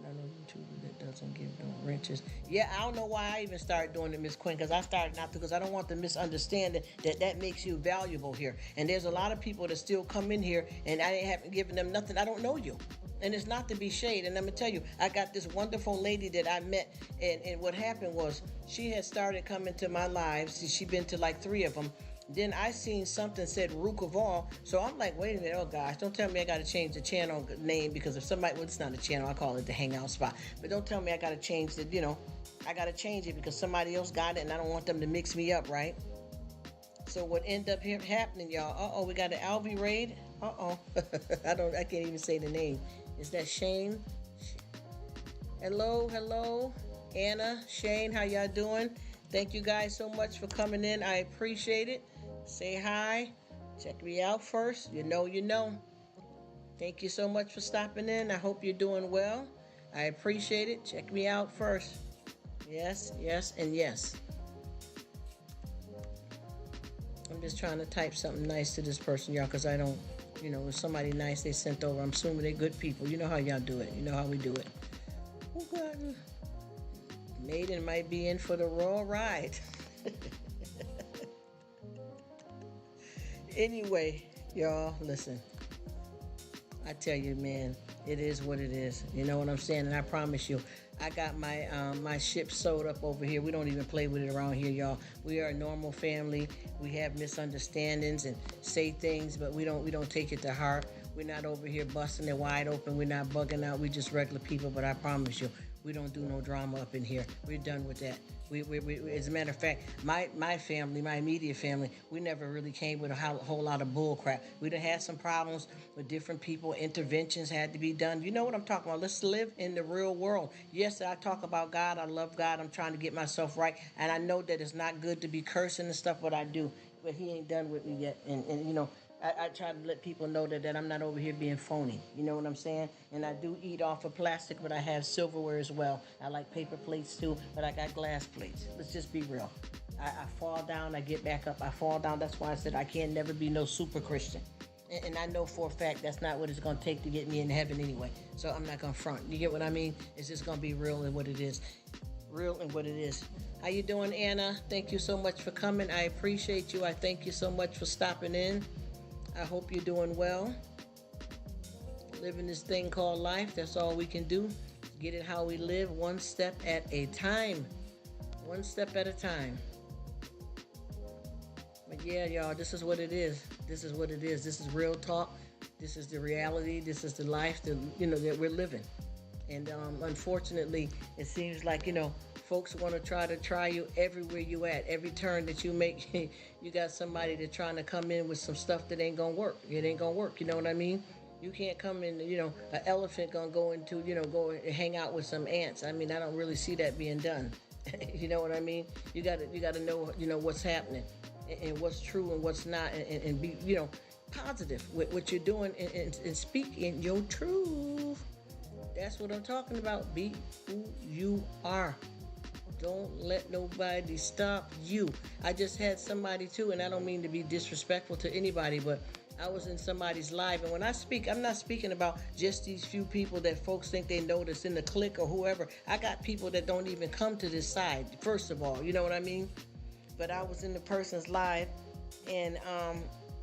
I know YouTuber that doesn't give no wrenches. Yeah, I don't know why I even started doing it, Miss Quinn, because I started not to, because I don't want the misunderstanding that makes you valuable here. And there's a lot of people that still come in here and I haven't given them nothing. I don't know you. And it's not to be shade. And I'm going to tell you, I got this wonderful lady that I met. And what happened was she had started coming to my lives. She'd been to like 3 of them. Then I seen something said Rruk of all. So I'm like, wait a minute. Oh, gosh, don't tell me I got to change the channel name because if somebody, well, it's not a channel. I call it the hangout spot. But don't tell me I got to change it, I got to change it because somebody else got it and I don't want them to mix me up, right? So what ended up happening, y'all, we got an Alvy raid. I can't even say the name. Is that Shane? Hello, Anna, Shane, how y'all doing? Thank you guys so much for coming in. I appreciate it. Say hi. Check me out first. You know. Thank you so much for stopping in. I hope you're doing well. I appreciate it. Check me out first. Yes, and yes. I'm just trying to type something nice to this person, y'all, because I don't, if somebody nice they sent over, I'm assuming they're good people. You know how y'all do it. You know how we do it. Oh, God. Maiden might be in for the raw ride. Anyway, y'all, listen. I tell you, man, it is what it is. You know what I'm saying? And I promise you, I got my ship sewed up over here. We don't even play with it around here, y'all. We are a normal family. We have misunderstandings and say things, but we don't take it to heart. We're not over here busting it wide open. We're not bugging out. We just regular people, but I promise you, we don't do no drama up in here. We're done with that. We as a matter of fact, my family, my immediate family, we never really came with a whole lot of bull crap. We done had some problems with different people. Interventions had to be done. You know what I'm talking about? Let's live in the real world. Yes, I talk about God. I love God. I'm trying to get myself right. And I know that it's not good to be cursing and stuff, but I do. But he ain't done with me yet. And I try to let people know that I'm not over here being phony. You know what I'm saying? And I do eat off of plastic, but I have silverware as well. I like paper plates too, but I got glass plates. Let's just be real. I fall down, I get back up. I fall down. That's why I said I can't never be no super Christian. And I know for a fact that's not what it's going to take to get me in heaven anyway. So I'm not going to front. You get what I mean? It's just going to be real and what it is. Real and what it is. How you doing, Anna? Thank you so much for coming. I appreciate you. I thank you so much for stopping in. I hope you're doing well. Living this thing called life. That's all we can do. Get it how we live, one step at a time. One step at a time. But yeah, y'all, this is what it is. This is what it is. This is real talk. This is the reality. This is the life that we're living. And unfortunately, it seems like, folks want to try you everywhere you at. Every turn that you make, you got somebody that's trying to come in with some stuff that ain't gonna work. It ain't gonna work. You know what I mean? You can't come in, an elephant gonna go into, go and hang out with some ants. I mean, I don't really see that being done. You know what I mean? You gotta know, what's happening and what's true and what's not, and be, positive with what you're doing and speak in your truth. That's what I'm talking about. Be who you are. Don't let nobody stop you. I just had somebody too, and I don't mean to be disrespectful to anybody, but I was in somebody's live, and when I speak, I'm not speaking about just these few people that folks think they know that's in the clique or whoever. I got people that don't even come to this side, first of all, you know what I mean? But I was in the person's live, and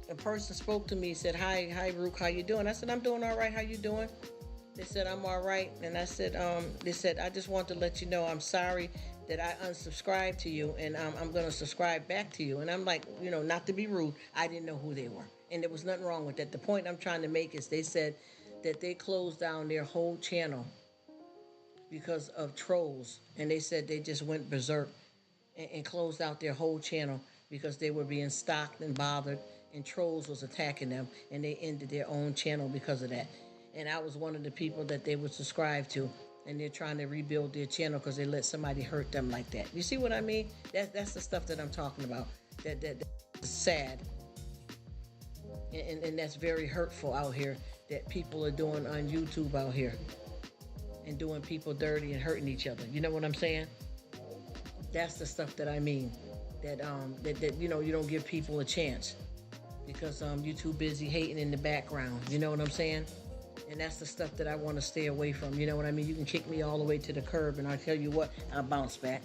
a person spoke to me, said, hi, Rruk, how you doing? I said, I'm doing all right, how you doing? They said I'm all right, and I said, they said I just want to let you know I'm sorry that I unsubscribed to you, and I'm gonna subscribe back to you. And I'm like, not to be rude, I didn't know who they were, and there was nothing wrong with that. The point I'm trying to make is they said that they closed down their whole channel because of trolls, and they said they just went berserk and closed out their whole channel because they were being stalked and bothered, and trolls was attacking them, and they ended their own channel because of that. And I was one of the people that they would subscribe to, and they're trying to rebuild their channel because they let somebody hurt them like that. You see what I mean? That's the stuff that I'm talking about. That's sad, and that's very hurtful out here that people are doing on YouTube out here and doing people dirty and hurting each other. You know what I'm saying? That's the stuff that I mean. That you don't give people a chance because you're too busy hating in the background. You know what I'm saying? And that's the stuff that I want to stay away from. You know what I mean? You can kick me all the way to the curb, and I tell you what, I'll bounce back.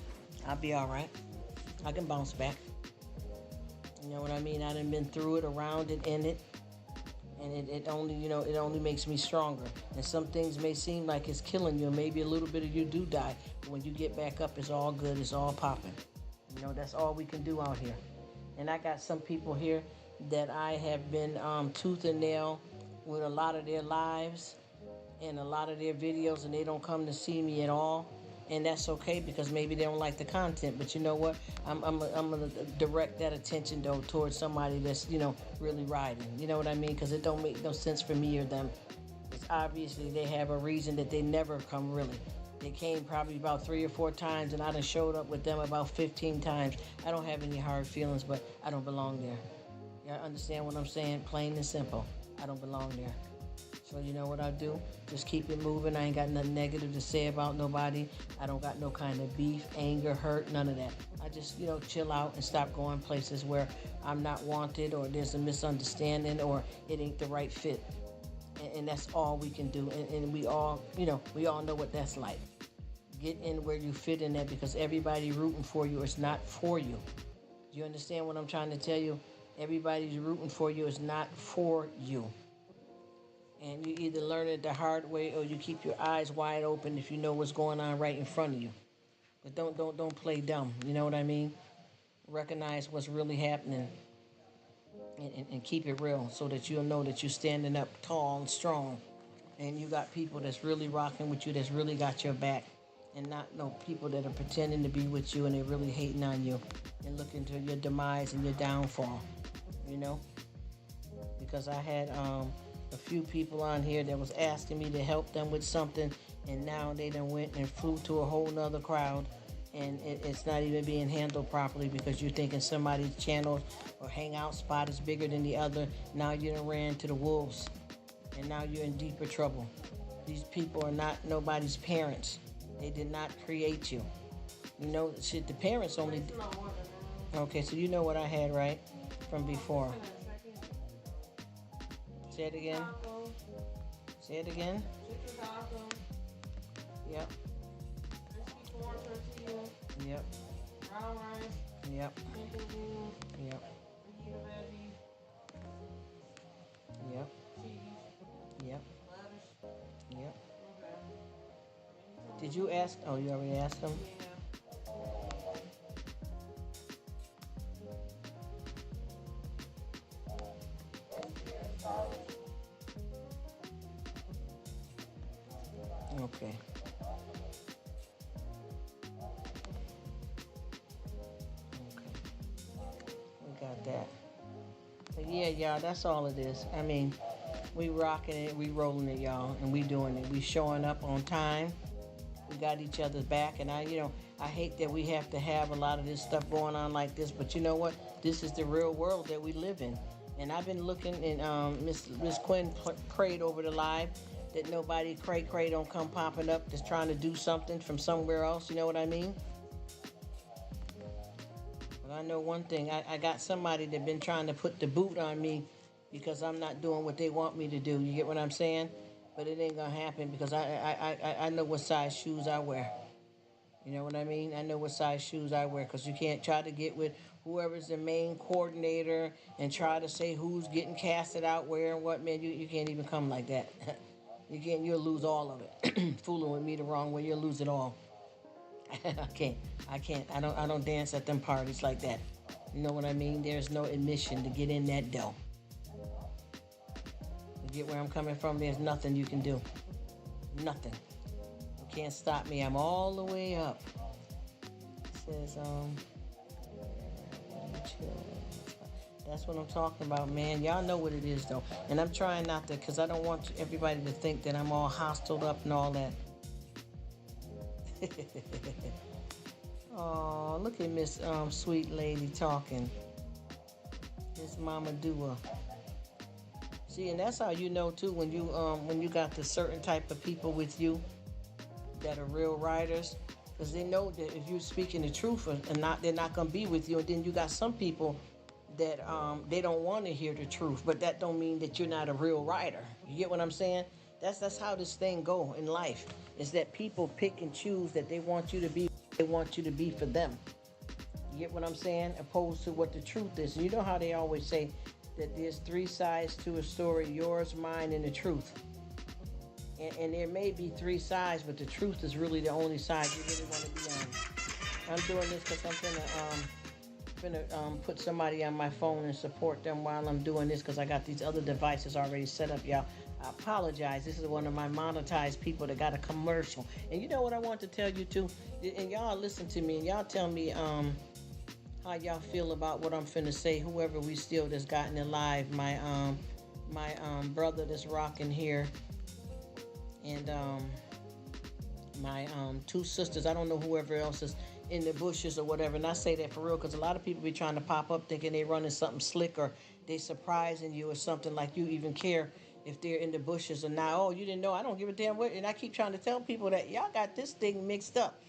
I'll be all right. I can bounce back. You know what I mean? I done been through it, around it, in it, and it only, it only makes me stronger. And some things may seem like it's killing you, and maybe a little bit of you do die. But when you get back up, it's all good. It's all popping. That's all we can do out here. And I got some people here that I have been tooth and nail with a lot of their lives and a lot of their videos, and they don't come to see me at all. And that's okay because maybe they don't like the content. But you know what? I'm going to direct that attention, though, towards somebody that's, really riding. You know what I mean? Because it don't make no sense for me or them. It's obviously they have a reason that they never come, really. They came probably about 3 or 4 times, and I done showed up with them about 15 times. I don't have any hard feelings, but I don't belong there. Y'all understand what I'm saying? Plain and simple. I don't belong there. So you know what I do? Just keep it moving. I ain't got nothing negative to say about nobody. I don't got no kind of beef, anger, hurt, none of that. I just, chill out and stop going places where I'm not wanted or there's a misunderstanding or it ain't the right fit. And that's all we can do. And we all, we all know what that's like. Get in where you fit in that because everybody rooting for you is not for you. Do you understand what I'm trying to tell you? Everybody's rooting for you is not for you. And you either learn it the hard way or you keep your eyes wide open if you know what's going on right in front of you. But don't play dumb. You know what I mean? Recognize what's really happening and keep it real so that you'll know that you're standing up tall and strong. And you got people that's really rocking with you, that's really got your back. And not no people that are pretending to be with you and they're really hating on you and looking to your demise and your downfall. Because I had a few people on here that was asking me to help them with something, and now they done went and flew to a whole nother crowd, and it's not even being handled properly because you're thinking somebody's channel or hangout spot is bigger than the other. Now you done ran to the wolves, and now you're in deeper trouble. These people are not nobody's parents. They did not create you. Shit, the parents only... Okay, so you know what I had, right? From before. Say it again. Say it again. Yep. Yep. Yep. Yep. Yep. Yep. Yep. Did you ask? Oh, you already asked them? Okay. We got that. But yeah, y'all, that's all it is. I mean, we rocking it, we rolling it, y'all, and we doing it. We showing up on time. We got each other's back, and I hate that we have to have a lot of this stuff going on like this, but you know what? This is the real world that we live in. And I've been looking, and Miss Quinn prayed over the live that nobody cray don't come popping up just trying to do something from somewhere else. You know what I mean? But I know one thing. I got somebody that been trying to put the boot on me because I'm not doing what they want me to do. You get what I'm saying? But it ain't gonna happen because I know what size shoes I wear. You know what I mean? I know what size shoes I wear because you can't try to get with whoever's the main coordinator and try to say who's getting casted out where and what. Man, you can't even come like that. Again, you'll lose all of it. Fooling with me the wrong way, you'll lose it all. I don't dance at them parties like that. You know what I mean? There's no admission to get in that dough. You get where I'm coming from? There's nothing you can do. Nothing. You can't stop me. I'm all the way up. It says, that's what I'm talking about, man. Y'all know what it is, though. And I'm trying not to, because I don't want everybody to think that I'm all hostile up and all that. Oh, look at Miss Sweet Lady talking. Miss Mama Dua. See, and that's how you know, too, when you got the certain type of people with you that are real writers. Because they know that if you're speaking the truth and not, they're not going to be with you. And then you got some people that they don't want to hear the truth, but that don't mean that you're not a real writer. You get what I'm saying? That's how this thing go in life. Is that people pick and choose that they want you to be for them. You get what I'm saying? Opposed to what the truth is. And you know how they always say that there's three sides to a story: yours, mine, and the truth. And there may be three sides, but the truth is really the only side you really want to be on. I'm doing this because I'm gonna put somebody on my phone and support them while I'm doing this, because I got these other devices already set up, y'all. I apologize. This is one of my monetized people that got a commercial. And you know what I want to tell you too? And y'all listen to me and y'all tell me how y'all feel about what I'm finna say. Whoever we still that's gotten it live, my brother that's rocking here, and my two sisters. I don't know whoever else is in the bushes or whatever. And I say that for real, because a lot of people be trying to pop up thinking they running something slick, or they surprising you or something, like you even care if they're in the bushes or not. Oh, you didn't know? I don't give a damn what. And I keep trying to tell people that y'all got this thing mixed up.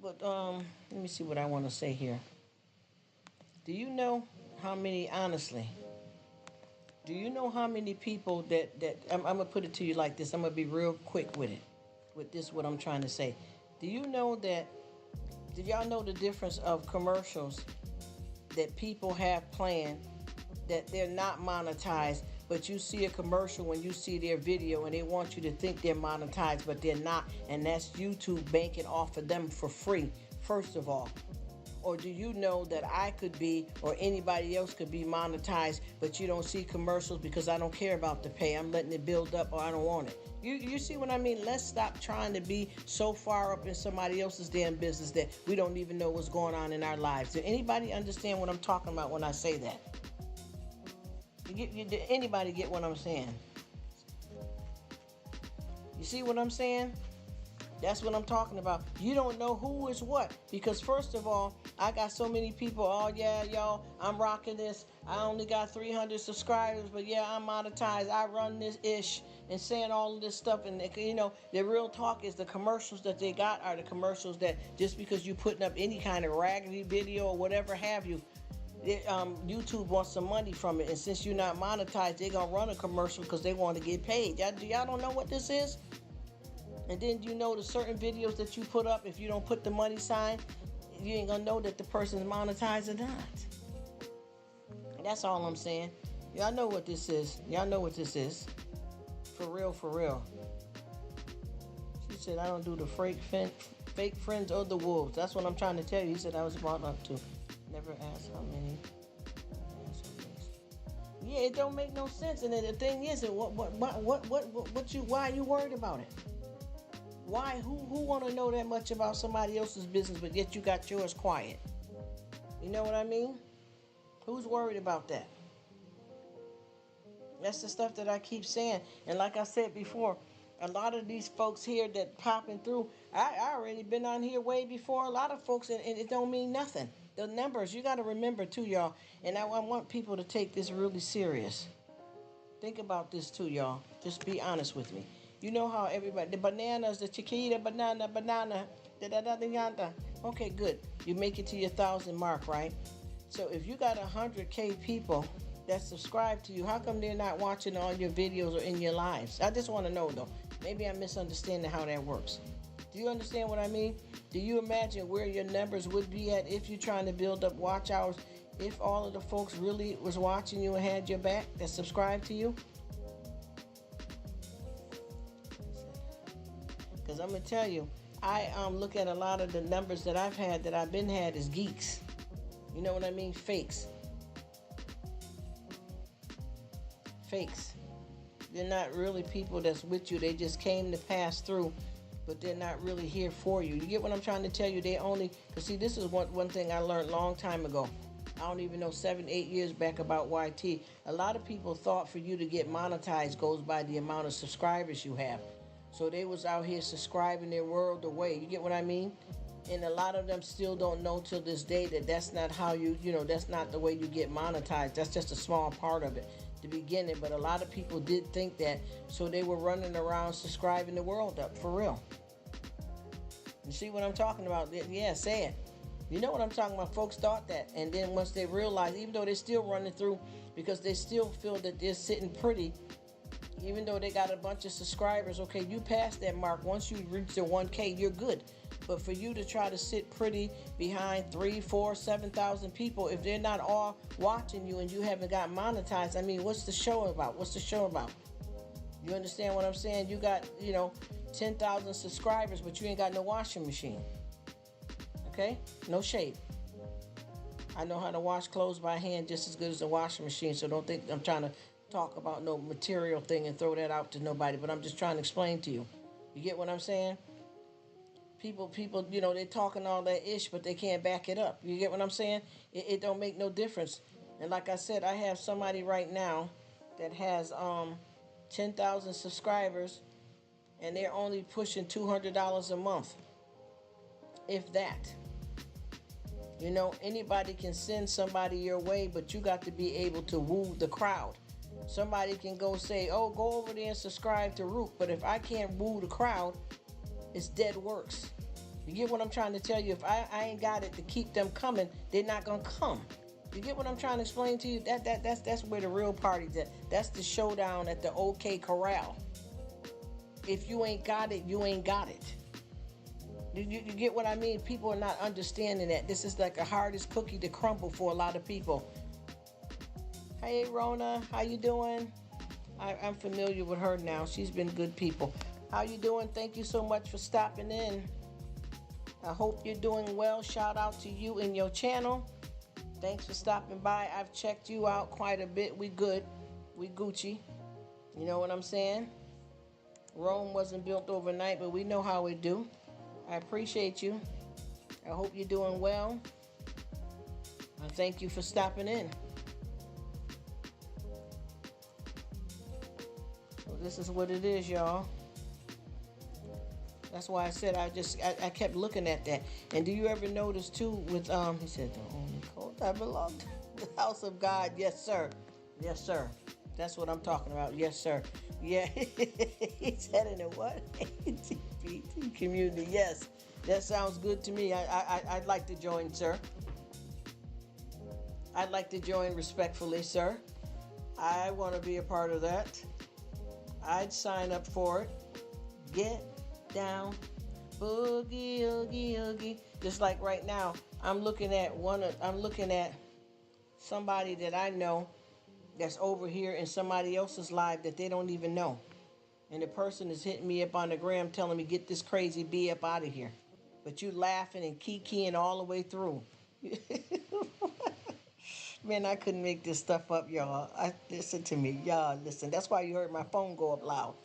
But let me see what I want to say here. Do you know how many, honestly, do you know how many people that I'm going to put it to you like this. I'm going to be real quick with it. With this, what I'm trying to say. Do you know that, did y'all know the difference of commercials that people have planned that they're not monetized, but you see a commercial when you see their video and they want you to think they're monetized, but they're not, and that's YouTube banking off of them for free, first of all? Or do you know that I could be, or anybody else could be monetized, but you don't see commercials because I don't care about the pay. I'm letting it build up, or I don't want it. You see what I mean? Let's stop trying to be so far up in somebody else's damn business that we don't even know what's going on in our lives. Does anybody understand what I'm talking about when I say that? Anybody get what I'm saying? You see what I'm saying? That's what I'm talking about. You don't know who is what. Because first of all, I got so many people, oh yeah, y'all, I'm rocking this. I only got 300 subscribers, but yeah, I'm monetized. I run this ish, and saying all of this stuff. And you know, the real talk is the commercials that they got are the commercials that just because you putting up any kind of raggedy video or whatever have you, YouTube wants some money from it. And since you're not monetized, they're going to run a commercial because they want to get paid. Y'all don't know what this is? And then you know the certain videos that you put up, if you don't put the money sign, you ain't gonna know that the person's monetized or not. And that's all I'm saying. Y'all know what this is. Y'all know what this is. For real, for real. She said, I don't do the fake friends or the wolves. That's what I'm trying to tell you. He said I was brought up to. Never asked how many. Yeah, it don't make no sense. And then the thing is, why are you worried about it? Why? Who want to know that much about somebody else's business, but yet you got yours quiet? You know what I mean? Who's worried about that? That's the stuff that I keep saying. And like I said before, a lot of these folks here that popping through, I already been on here way before a lot of folks, and it don't mean nothing. The numbers, you got to remember too, y'all. And I want people to take this really serious. Think about this too, y'all. Just be honest with me. You know how everybody, the bananas, the chiquita, banana, da-da-da-da-da-da. Okay, good. You make it to your 1,000 mark, right? So if you got 100K people that subscribe to you, how come they're not watching all your videos or in your lives? I just want to know, though. Maybe I'm misunderstanding how that works. Do you understand what I mean? Do you imagine where your numbers would be at if you're trying to build up watch hours, if all of the folks really was watching you and had your back that subscribed to you? Because I'm going to tell you, I look at a lot of the numbers that I've been had as geeks. You know what I mean? Fakes. Fakes. They're not really people that's with you. They just came to pass through, but they're not really here for you. You get what I'm trying to tell you? They only, because see, this is one thing I learned a long time ago. I don't even know, 7, 8 years back about YT. A lot of people thought for you to get monetized goes by the amount of subscribers you have. So they was out here subscribing their world away. You get what I mean? And a lot of them still don't know till this day that that's not how that's not the way you get monetized. That's just a small part of it, the beginning. But a lot of people did think that, so they were running around subscribing the world up, for real. You see what I'm talking about? Yeah, say it. You know what I'm talking about? Folks thought that. And then once they realized, even though they're still running through, because they still feel that they're sitting pretty, even though they got a bunch of subscribers, okay, you passed that mark. Once you reach the 1K, you're good. But for you to try to sit pretty behind 3, 4, 7,000 people, if they're not all watching you and you haven't got monetized, I mean, what's the show about? What's the show about? You understand what I'm saying? You got, 10,000 subscribers, but you ain't got no washing machine. Okay? No shade. I know how to wash clothes by hand just as good as a washing machine, so don't think I'm trying to talk about no material thing and throw that out to nobody, but I'm just trying to explain to you. You get what I'm saying? People, they're talking all that ish, but they can't back it up. You get what I'm saying? It don't make no difference. And like I said, I have somebody right now that has 10,000 subscribers, and they're only pushing $200 a month, if that. Anybody can send somebody your way, but you got to be able to woo the crowd. Somebody can go say, oh, go over there and subscribe to Rruk, but if I can't woo the crowd, it's dead works. You get what I'm trying to tell you? If I ain't got it to keep them coming, they're not gonna come. You get what I'm trying to explain to you? That's where the real party's at. That's the showdown at the OK Corral. If you ain't got it, you ain't got it. You get what I mean? People are not understanding that. This is like the hardest cookie to crumble for a lot of people. Hey, Rona, how you doing? I'm familiar with her now. She's been good people. How you doing? Thank you so much for stopping in. I hope you're doing well. Shout out to you and your channel. Thanks for stopping by. I've checked you out quite a bit. We good. We Gucci. You know what I'm saying? Rome wasn't built overnight, but we know how we do. I appreciate you. I hope you're doing well. And thank you for stopping in. So this is what it is, y'all. That's why I said I kept looking at that. And do you ever notice too with he said the only cult I belong to the house of God? Yes, sir. Yes, sir. That's what I'm talking about. Yes, sir. Yeah. He said in a what? LGBT community. Yes. That sounds good to me. I'd like to join, sir. I'd like to join respectfully, sir. I want to be a part of that. I'd sign up for it. Get down, boogie, oogie, oogie. Just like right now, I'm looking at somebody that I know that's over here in somebody else's live that they don't even know. And the person is hitting me up on the gram telling me, get this crazy B up out of here. But you laughing and kikiing all the way through. Man, I couldn't make this stuff up, y'all. Listen to me, y'all. Listen, that's why you heard my phone go up loud.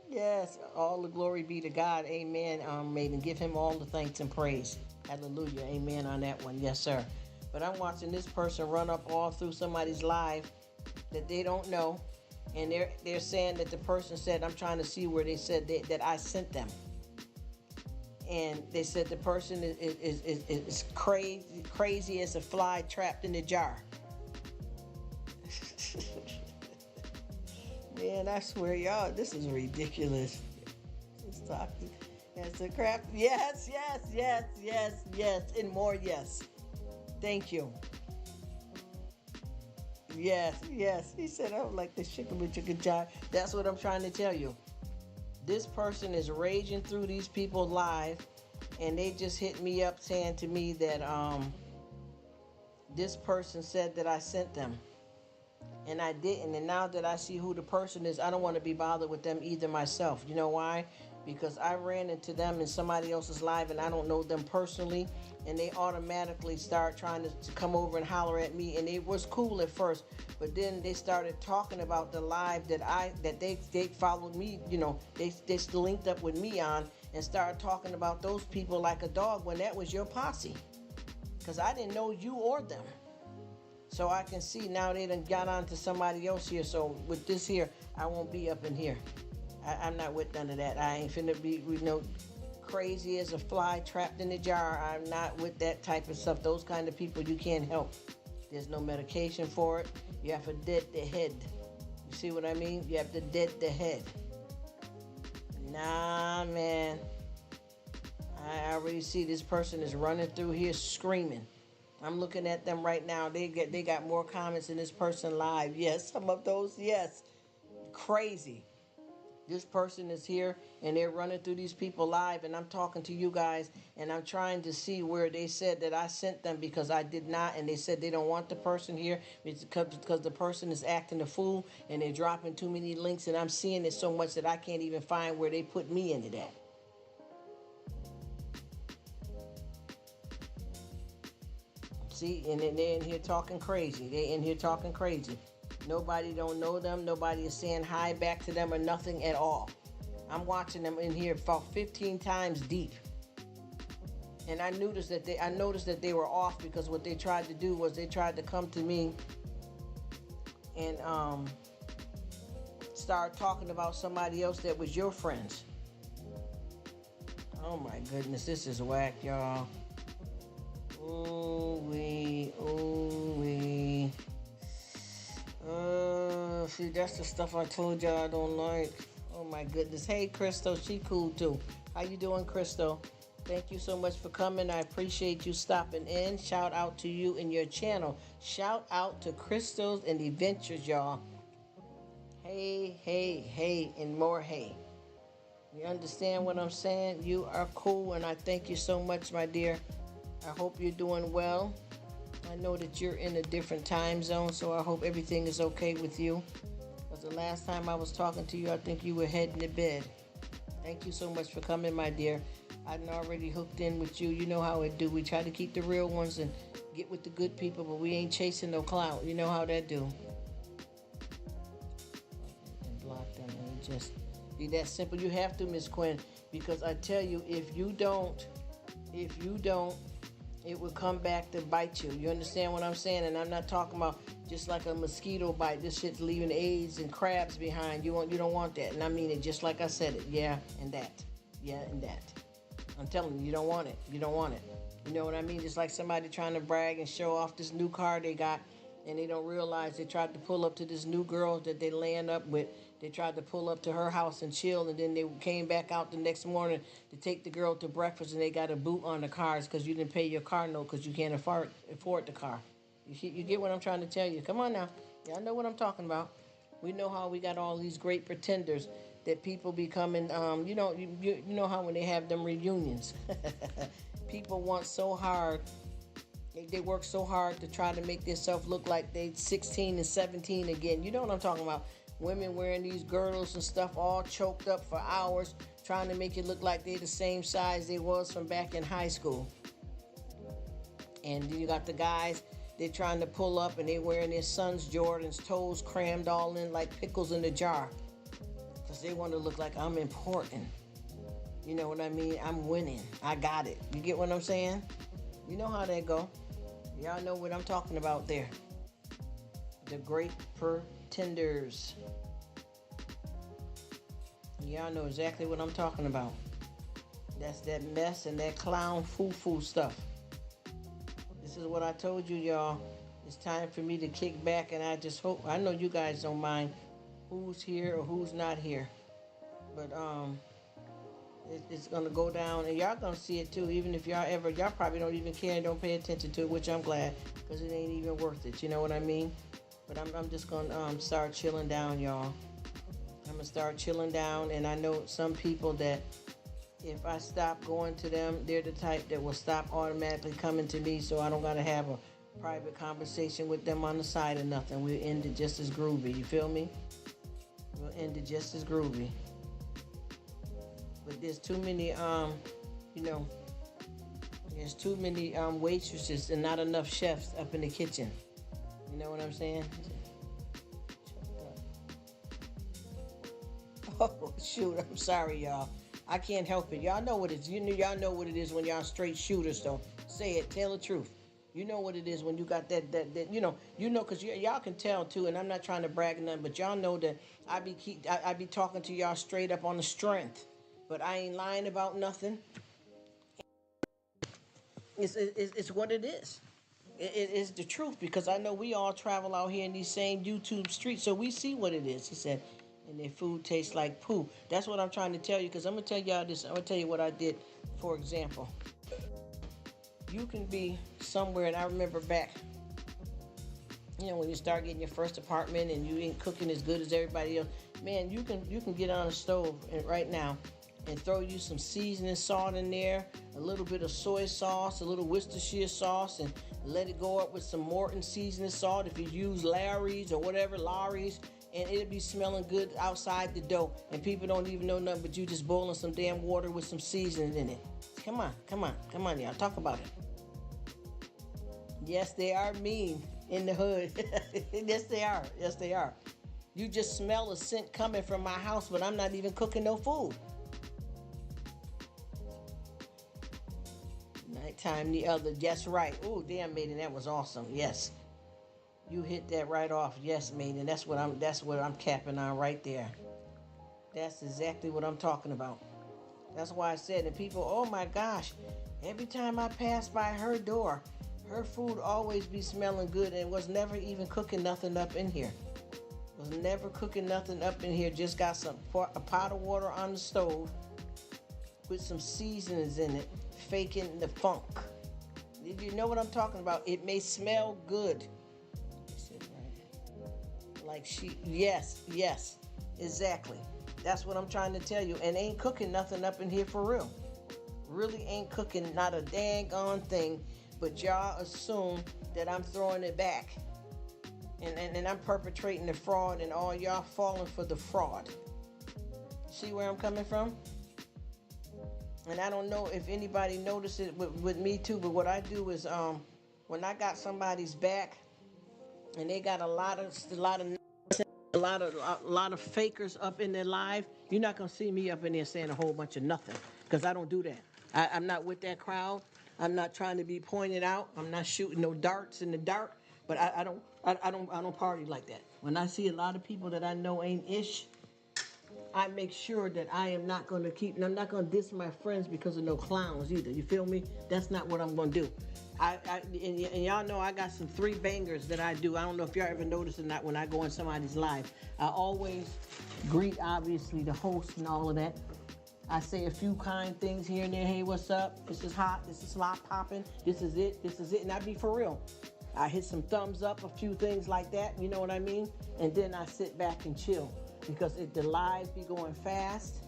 Yes, all the glory be to God. Amen. Maiden, give him all the thanks and praise. Hallelujah. Amen on that one. Yes, sir. But I'm watching this person run up all through somebody's live that they don't know. And they're saying that the person said, I'm trying to see where they said that I sent them. And they said the person is crazy as a fly trapped in a jar. Man, I swear, y'all, this is ridiculous. Just talking. That's a crap. Yes, yes, yes, yes, yes, and more yes. Thank you. Yes, yes. He said, I don't like the chicken with chicken jar. That's what I'm trying to tell you. This person is raging through these people live, and they just hit me up saying to me that this person said that I sent them. and I didn't. And now that I see who the person is, I don't want to be bothered with them either myself. You know why? Because I ran into them in somebody else's live and I don't know them personally, and they automatically start trying to come over and holler at me. And it was cool at first, but then they started talking about the live that they followed me. You know, they linked up with me on, and started talking about those people like a dog when that was your posse. Because I didn't know you or them. So I can see now they done got on to somebody else here. So with this here, I won't be up in here. I'm not with none of that. I ain't finna be, crazy as a fly trapped in a jar. I'm not with that type of stuff. Those kind of people you can't help. There's no medication for it. You have to dead the head. You see what I mean? You have to dead the head. Nah, man. I already see this person is running through here screaming. I'm looking at them right now. They got more comments than this person live. Yes, some of those, yes. Crazy. This person is here and they're running through these people live, and I'm talking to you guys and I'm trying to see where they said that I sent them, because I did not, and they said they don't want the person here because the person is acting a fool and they're dropping too many links, and I'm seeing it so much that I can't even find where they put me into that. See, and then they're in here talking crazy. They're in here talking crazy. Nobody don't know them. Nobody is saying hi back to them or nothing at all. I'm watching them in here about 15 times deep. And I noticed that they were off, because what they tried to do was they tried to come to me and start talking about somebody else that was your friends. Oh my goodness, this is whack, y'all. Ooh wee, ooh wee. See, that's the stuff I told y'all I don't like. Oh my goodness. Hey, Crystal, she cool too. How you doing, Crystal? Thank you so much for coming. I appreciate you stopping in. Shout out to you and your channel. Shout out to Crystals and Adventures, y'all. Hey, hey, hey, and more hey. You understand what I'm saying? You are cool, and I thank you so much, my dear. I hope you're doing well. I know that you're in a different time zone, so I hope everything is okay with you. Because the last time I was talking to you, I think you were heading to bed. Thank you so much for coming, my dear. I've already hooked in with you. You know how it do. We try to keep the real ones and get with the good people, but we ain't chasing no clout. You know how that do. And block them. And just be that simple. You have to, Miss Quinn, because I tell you, if you don't, it will come back to bite you. You understand what I'm saying? And I'm not talking about just like a mosquito bite. This shit's leaving AIDS and crabs behind. You don't want that. And I mean it just like I said it. Yeah, and that. Yeah, and that. I'm telling you, you don't want it. You don't want it. You know what I mean? Just like somebody trying to brag and show off this new car they got, and they don't realize they tried to pull up to this new girl that they laying up with. They tried to pull up to her house and chill, and then they came back out the next morning to take the girl to breakfast, and they got a boot on the cars because you didn't pay your car note because you can't afford the car. You get what I'm trying to tell you? Come on now. Y'all know what I'm talking about. We know how we got all these great pretenders that people becoming, you know how when they have them reunions, people want so hard. They work so hard to try to make themselves look like they 16 and 17 again. You know what I'm talking about? Women wearing these girdles and stuff all choked up for hours, trying to make it look like they the same size they was from back in high school. And then you got the guys, they're trying to pull up and they wearing their sons' Jordans, toes crammed all in like pickles in a jar. Because they want to look like I'm important. You know what I mean? I'm winning. I got it. You get what I'm saying? You know how that go. Y'all know what I'm talking about there. The great pretenders. Y'all know exactly what I'm talking about. That's that mess and that clown foo-foo stuff. This is what I told you, y'all. It's time for me to kick back, and I just hope, I know you guys don't mind who's here or who's not here. But it's gonna go down, and y'all gonna see it too. Even if y'all probably don't even care and don't pay attention to it, which I'm glad, because it ain't even worth it. You know what I mean? But I'm just gonna start chilling down, y'all. I'm gonna start chilling down, and I know some people that if I stop going to them, they're the type that will stop automatically coming to me, so I don't gotta have a Private conversation with them on the side or nothing. We'll end it just as groovy. You feel me? We'll end it just as groovy. But there's too many, you know, there's too many waitresses and not enough chefs up in the kitchen. You know what I'm saying? Oh shoot! I'm sorry, y'all. I can't help it. Y'all know what it is. Y'all know what it is when y'all straight shooters. Though, say it. Tell the truth. You know what it is when you got that you know, because y'all can tell too. And I'm not trying to brag or nothing, but y'all know that I be talking to y'all straight up on the strength. But I ain't lying about nothing. It's what it is. It is the truth because I know we all travel out here in these same YouTube streets, so we see what it is. He said, and their food tastes like poo. That's what I'm trying to tell you because I'm gonna tell y'all this. I'm gonna tell you what I did. For example, you can be somewhere, and I remember back, you know, when you start getting your first apartment and you ain't cooking as good as everybody else. Man, you can get on the stove and right now and throw you some seasoning salt in there, a little bit of soy sauce, a little Worcestershire sauce, and let it go up with some Morton seasoning salt. If you use Larry's or whatever, Lawry's, and it'll be smelling good outside the dough, and people don't even know nothing but you just boiling some damn water with some seasoning in it. Come on, y'all, talk about it. Yes, they are mean in the hood. Yes, they are. You just smell a scent coming from my house, but I'm not even cooking no food. Nighttime, the other. Yes, right. Oh, damn, maiden, that was awesome. Yes, you hit that right off. Yes, maiden, that's what I'm capping on right there. That's exactly what I'm talking about. That's why I said, and people, oh my gosh, every time I pass by her door, her food always be smelling good and was never even cooking nothing up in here. Was never cooking nothing up in here. Just got a pot of water on the stove with some seasonings in it, faking the funk. You know what I'm talking about? It may smell good. Like yes, exactly. That's what I'm trying to tell you. And ain't cooking nothing up in here for real. Really ain't cooking not a dang on thing. But y'all assume that I'm throwing it back. And I'm perpetrating the fraud and all y'all falling for the fraud. See where I'm coming from? And I don't know if anybody noticed it with me too, but what I do is when I got somebody's back and they got a lot of fakers up in their life, you're not gonna see me up in there saying a whole bunch of nothing, because I don't do that. I'm not with that crowd. I'm not trying to be pointed out. I'm not shooting no darts in the dark. But I don't party like that. When I see a lot of people that I know ain't ish, I make sure that I am not going to keep. I'm not going to diss my friends because of no clowns either. You feel me? That's not what I'm going to do. And y'all know I got some 3 bangers that I do. I don't know if y'all ever noticed or not when I go on somebody's live. I always greet, obviously, the host and all of that. I say a few kind things here and there. Hey, what's up? This is hot. This is slop popping. This is it. And I be for real. I hit some thumbs up, a few things like that. You know what I mean? And then I sit back and chill because the lives be going fast.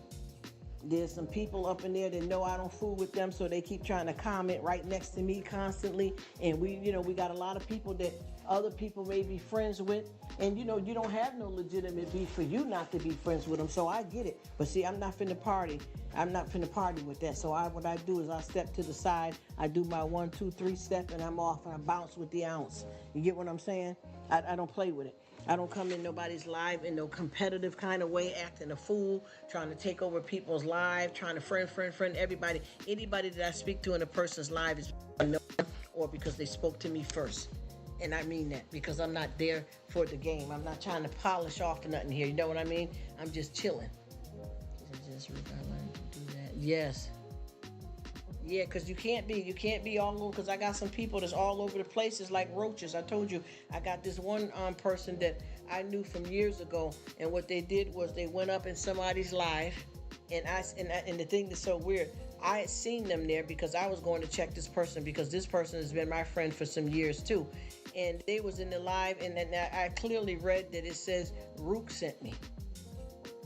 There's some people up in there that know I don't fool with them, so they keep trying to comment right next to me constantly. And we got a lot of people that other people may be friends with. And you don't have no legitimate beef for you not to be friends with them. So I get it. But see, I'm not finna party. I'm not finna party with that. So what I do is I step to the side. I do my 1, 2, 3 step, and I'm off. And I bounce with the ounce. You get what I'm saying? I don't play with it. I don't come in nobody's live in no competitive kind of way, acting a fool, trying to take over people's lives, trying to friend everybody. Anybody that I speak to in a person's life is or because they spoke to me first. And I mean that because I'm not there for the game. I'm not trying to polish off to nothing here. You know what I mean? I'm just chilling. Yes. Yeah, because you can't be all over, because I got some people that's all over the places like roaches. I told you, I got this one person that I knew from years ago, and what they did was they went up in somebody's live, and the thing that's so weird, I had seen them there because I was going to check this person because this person has been my friend for some years too. And they was in the live, and then I clearly read that it says Rruk sent me.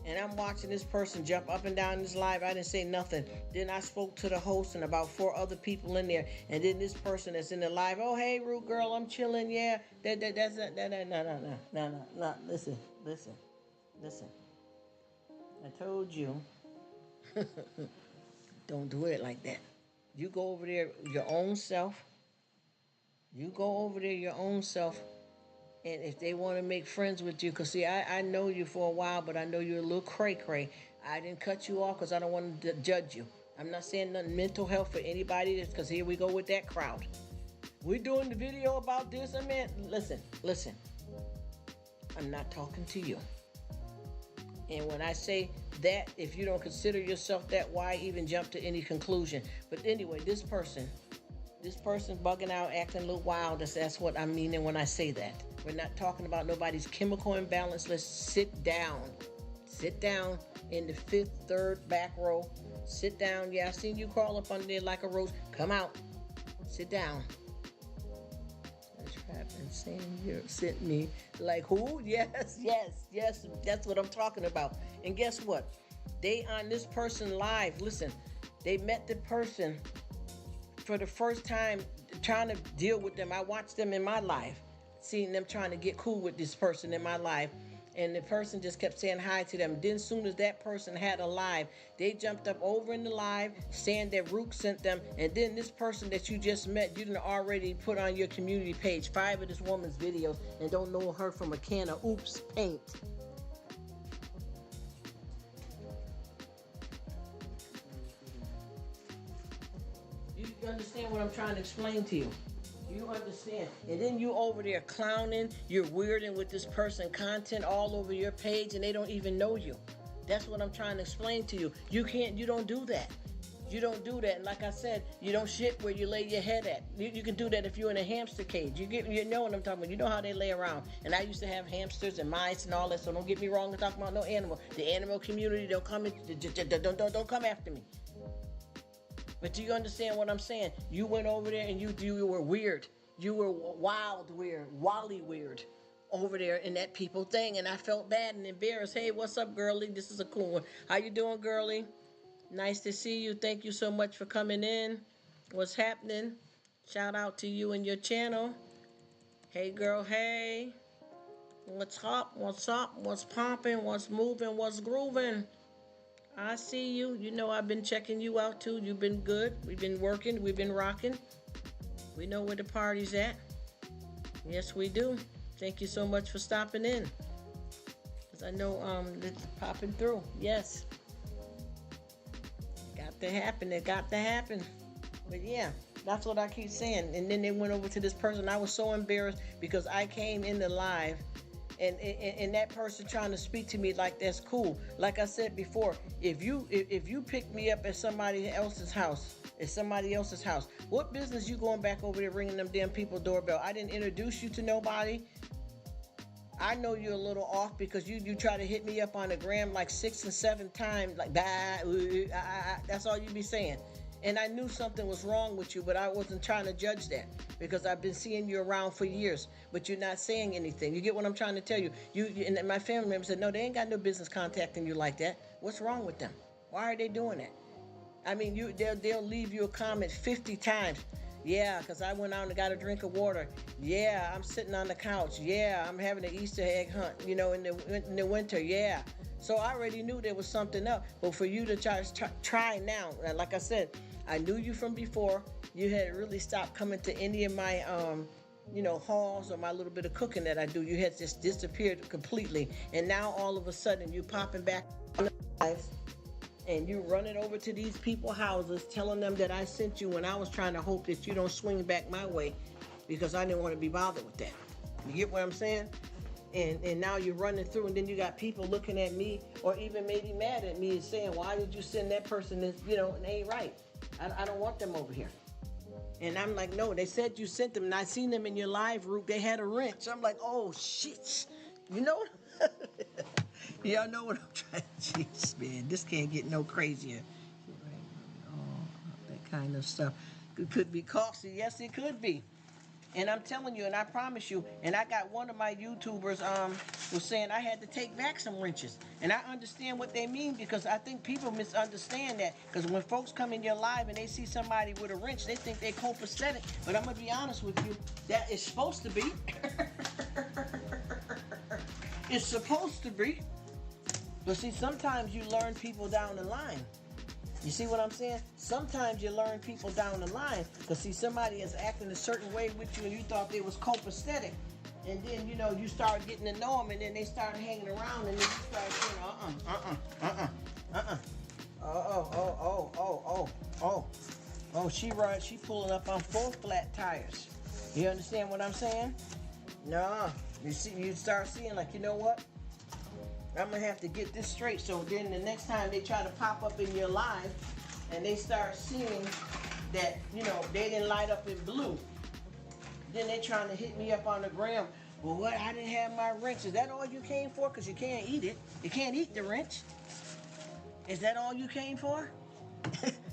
And I'm watching this person jump up and down this live. I didn't say nothing. Then I spoke to the host and about 4 other people in there. And then this person that's in the live, oh, hey, Rruk girl, I'm chilling, yeah. That's no. Listen. I told you, don't do it like that. You go over there your own self. You go over there your own self. And if they want to make friends with you, because see, I know you for a while, but I know you're a little cray-cray. I didn't cut you off because I don't want to judge you. I'm not saying nothing mental health for anybody, because here we go with that crowd. We're doing the video about this. I mean, listen. I'm not talking to you. And when I say that, if you don't consider yourself that, why even jump to any conclusion? But anyway, this person bugging out, acting a little wild. That's what I'm meaning when I say that. We're not talking about nobody's chemical imbalance. Let's sit down. Sit down in the 5th, 3rd back row. Sit down. Yeah, I seen you crawl up under there like a rose. Come out. Sit down. And saying you sent me like who? Yes. That's what I'm talking about. And guess what? They on this person live. Listen, they met the person for the first time, trying to deal with them. I watched them in my life, seeing them trying to get cool with this person in my life. And the person just kept saying hi to them. Then as soon as that person had a live, they jumped up over in the live, saying that Rruk sent them. And then this person that you just met, you done already put on your community page 5 of this woman's videos and don't know her from a can of oops paint. You understand what I'm trying to explain to you? You understand? And then you over there clowning, you're weirding with this person content all over your page and they don't even know you. That's what I'm trying to explain to you. You don't do that. You don't do that. And like I said, you don't shit where you lay your head at. You can do that if you're in a hamster cage. You know what I'm talking about. You know how they lay around. And I used to have hamsters and mice and all that, so don't get me wrong, I'm talking about no animal. The animal community, don't come after me. But do you understand what I'm saying? You went over there and you were weird. You were wild weird, wally weird over there in that people thing. And I felt bad and embarrassed. Hey, what's up, girlie? This is a cool one. How you doing, girlie? Nice to see you. Thank you so much for coming in. What's happening? Shout out to you and your channel. Hey, girl, hey. What's up? What's popping? What's moving? What's grooving? I see you. You know I've been checking you out too. You've been good. We've been working. We've been rocking. We know where the party's at. Yes, we do. Thank you so much for stopping in. Because I know it's popping through. Yes. It got to happen. But yeah, that's what I keep saying. And then they went over to this person. I was so embarrassed because I came in the live and that person trying to speak to me like that's cool. Like I said before, if you pick me up at somebody else's house, what business you going back over there ringing them damn people doorbell? I didn't introduce you to nobody. I know you're a little off because you try to hit me up on the gram like 6 and 7 times, like that's all you be saying. And I knew something was wrong with you, but I wasn't trying to judge that because I've been seeing you around for years, but you're not saying anything. You get what I'm trying to tell you? You and my family members said, no, they ain't got no business contacting you like that. What's wrong with them? Why are they doing that? I mean, they'll leave you a comment 50 times. Yeah, because I went out and got a drink of water. Yeah, I'm sitting on the couch. Yeah, I'm having an Easter egg hunt, in the winter. Yeah. So I already knew there was something up. But for you to try now, like I said, I knew you from before. You had really stopped coming to any of my, hauls or my little bit of cooking that I do. You had just disappeared completely. And now all of a sudden you popping back on the live. And you running over to these people's houses telling them that I sent you when I was trying to hope that you don't swing back my way because I didn't want to be bothered with that. You get what I'm saying? And now you're running through and then you got people looking at me or even maybe mad at me and saying, why did you send that person this, and it ain't right. I don't want them over here. And I'm like, no, they said you sent them and I seen them in your live, Rruk. They had a wrench. I'm like, oh, shit. You know? Y'all know what I'm trying to jeez, man. This can't get no crazier. Oh, that kind of stuff. It could be costly. Yes, it could be. And I'm telling you, and I promise you, and I got one of my YouTubers was saying I had to take back some wrenches. And I understand what they mean, because I think people misunderstand that. Because when folks come in your live and they see somebody with a wrench, they think they're copacetic. But I'm going to be honest with you, that is supposed to be. It's supposed to be. But see, sometimes you learn people down the line. You see what I'm saying? Sometimes you learn people down the line. Because see, somebody is acting a certain way with you and you thought they was copacetic. And then, you know, you start getting to know them, and then they start hanging around, and then you start saying, Oh, she pulling up on 4 flat tires. You understand what I'm saying? No. You see, you start seeing, like, you know what? I'm going to have to get this straight. So then the next time they try to pop up in your live and they start seeing that, you know, they didn't light up in blue, then they're trying to hit me up on the gram. Well, what? I didn't have my wrench. Is that all you came for? Because you can't eat it. You can't eat the wrench. Is that all you came for?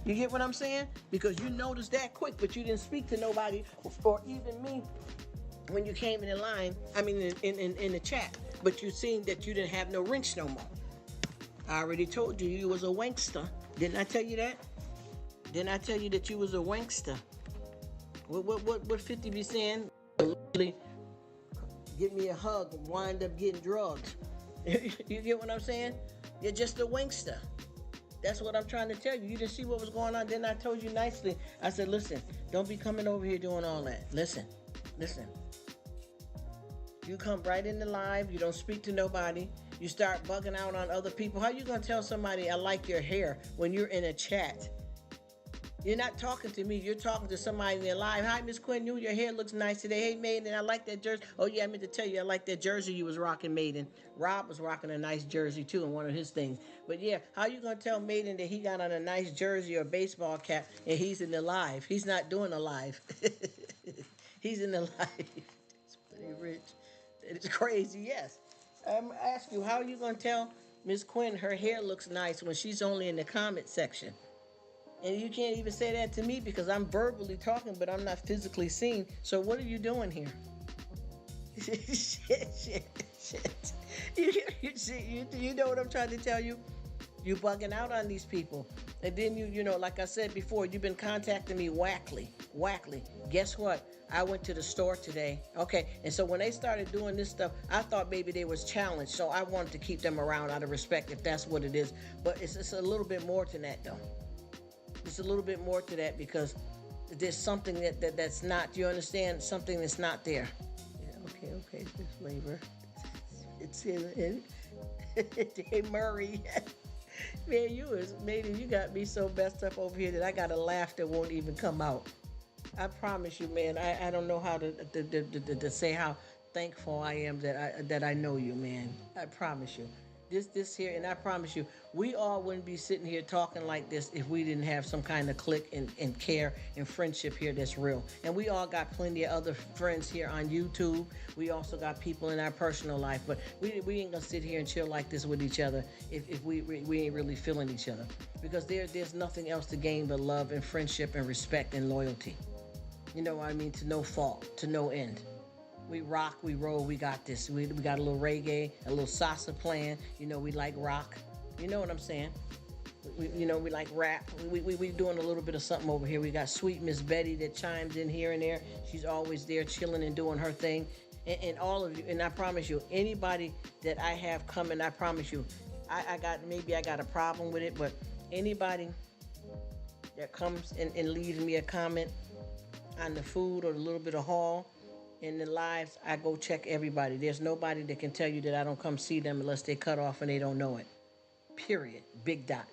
You get what I'm saying? Because you noticed that quick, but you didn't speak to nobody or even me when you came in the line, I mean in the chat. But you seen that you didn't have no wrench no more. I already told you was a wankster. Didn't I tell you that? Didn't I tell you that you was a wankster? What 50 be saying? Give me a hug and wind up getting drugged. You get what I'm saying? You're just a wankster. That's what I'm trying to tell you. You didn't see what was going on. Then I told you nicely. I said, listen, don't be coming over here doing all that. Listen. You come right in the live. You don't speak to nobody. You start bugging out on other people. How you going to tell somebody I like your hair when you're in a chat? You're not talking to me. You're talking to somebody in their live. Hi, Miss Quinn. Your hair looks nice today. Hey, Maiden, I like that jersey. Oh, yeah, I meant to tell you, I like that jersey you was rocking, Maiden. Rob was rocking a nice jersey, too, in one of his things. But, yeah, how you going to tell Maiden that he got on a nice jersey or baseball cap and he's in the live? He's not doing a live. He's in the live. It's pretty rich. It's crazy, yes. I'm asking you, how are you going to tell Miss Quinn her hair looks nice when she's only in the comment section? And you can't even say that to me because I'm verbally talking, but I'm not physically seen. So what are you doing here? Shit. You know what I'm trying to tell you? You bugging out on these people. And then you know, like I said before, you've been contacting me whackly. Guess what? I went to the store today. Okay, and so when they started doing this stuff, I thought maybe they was challenged. So I wanted to keep them around out of respect, if that's what it is. But it's a little bit more than that, though. It's a little bit more to that because there's something that's not, you understand? Something that's not there. Yeah, okay, this labor. It's in Hey, Murray. Man, you got me so messed up over here that I got a laugh that won't even come out. I promise you, man, I don't know how to say how thankful I am that I know you, man. I promise you. This here, and I promise you, we all wouldn't be sitting here talking like this if we didn't have some kind of click and care and friendship here that's real. And we all got plenty of other friends here on YouTube. We also got people in our personal life, but we ain't gonna sit here and chill like this with each other if we ain't really feeling each other. Because there's nothing else to gain but love and friendship and respect and loyalty. You know what I mean? To no fault, to no end. We rock, we roll, we got this. We got a little reggae, a little salsa playing. You know, we like rock. You know what I'm saying? We like rap. We doing a little bit of something over here. We got sweet Miss Betty that chimes in here and there. She's always there chilling and doing her thing. And all of you, and I promise you, anybody that I have coming, I promise you, I got a problem with it, but anybody that comes and leaves me a comment on the food or a little bit of haul, in the lives, I go check everybody. There's nobody that can tell you that I don't come see them unless they cut off and they don't know it. Period. Big dot.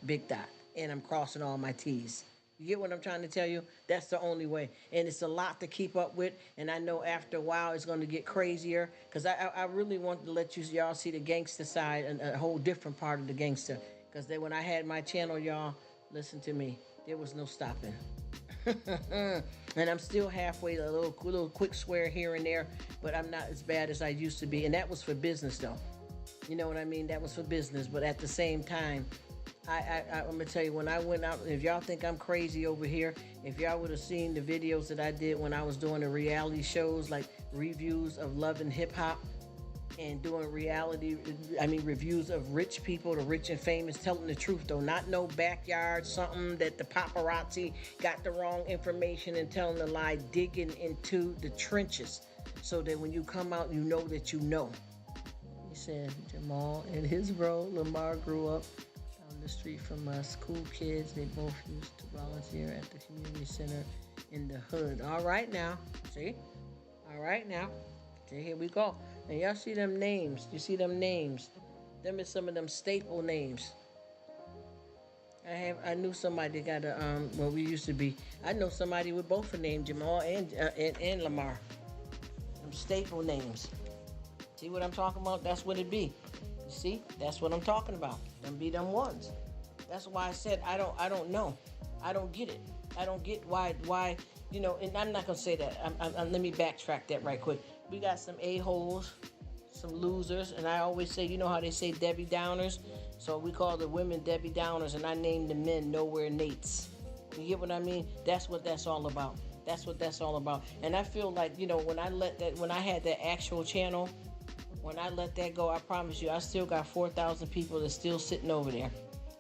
And I'm crossing all my T's. You get what I'm trying to tell you? That's the only way. And it's a lot to keep up with. And I know after a while it's going to get crazier. Because I really want to let y'all see the gangster side and a whole different part of the gangster. Because when I had my channel, y'all, listen to me. There was no stopping. And I'm still halfway, a little quick swear here and there, but I'm not as bad as I used to be. And that was for business, though. You know what I mean? That was for business. But at the same time, I'm gonna tell you, when I went out, if y'all think I'm crazy over here, if y'all would have seen the videos that I did when I was doing the reality shows, like reviews of Love and Hip Hop, and doing reviews of rich people, the rich and famous, telling the truth though, not no backyard something that the paparazzi got the wrong information and telling the lie, digging into the trenches, so that when you come out, you know that you know. He said Jamal and his bro Lamar grew up down the street from us, cool kids. They both used to volunteer at the community center in the hood. All right now, see? All right now. Okay, here we go. And y'all see them names. You see them names. Them is some of them staple names. I knew somebody that got we used to be. I know somebody with both a name, Jamal and Lamar. Them staple names. See what I'm talking about? That's what it be. You see? That's what I'm talking about. Them be them ones. That's why I said I don't know. I don't get it. I don't get why, and I'm not going to say that. Let me backtrack that right quick. We got some a-holes, some losers, and I always say, you know how they say Debbie Downers? So we call the women Debbie Downers, and I name the men Nowhere Nates. You get what I mean? That's what that's all about. That's what that's all about. And I feel like, when I had that actual channel, when I let that go, I promise you, I still got 4,000 people that's still sitting over there.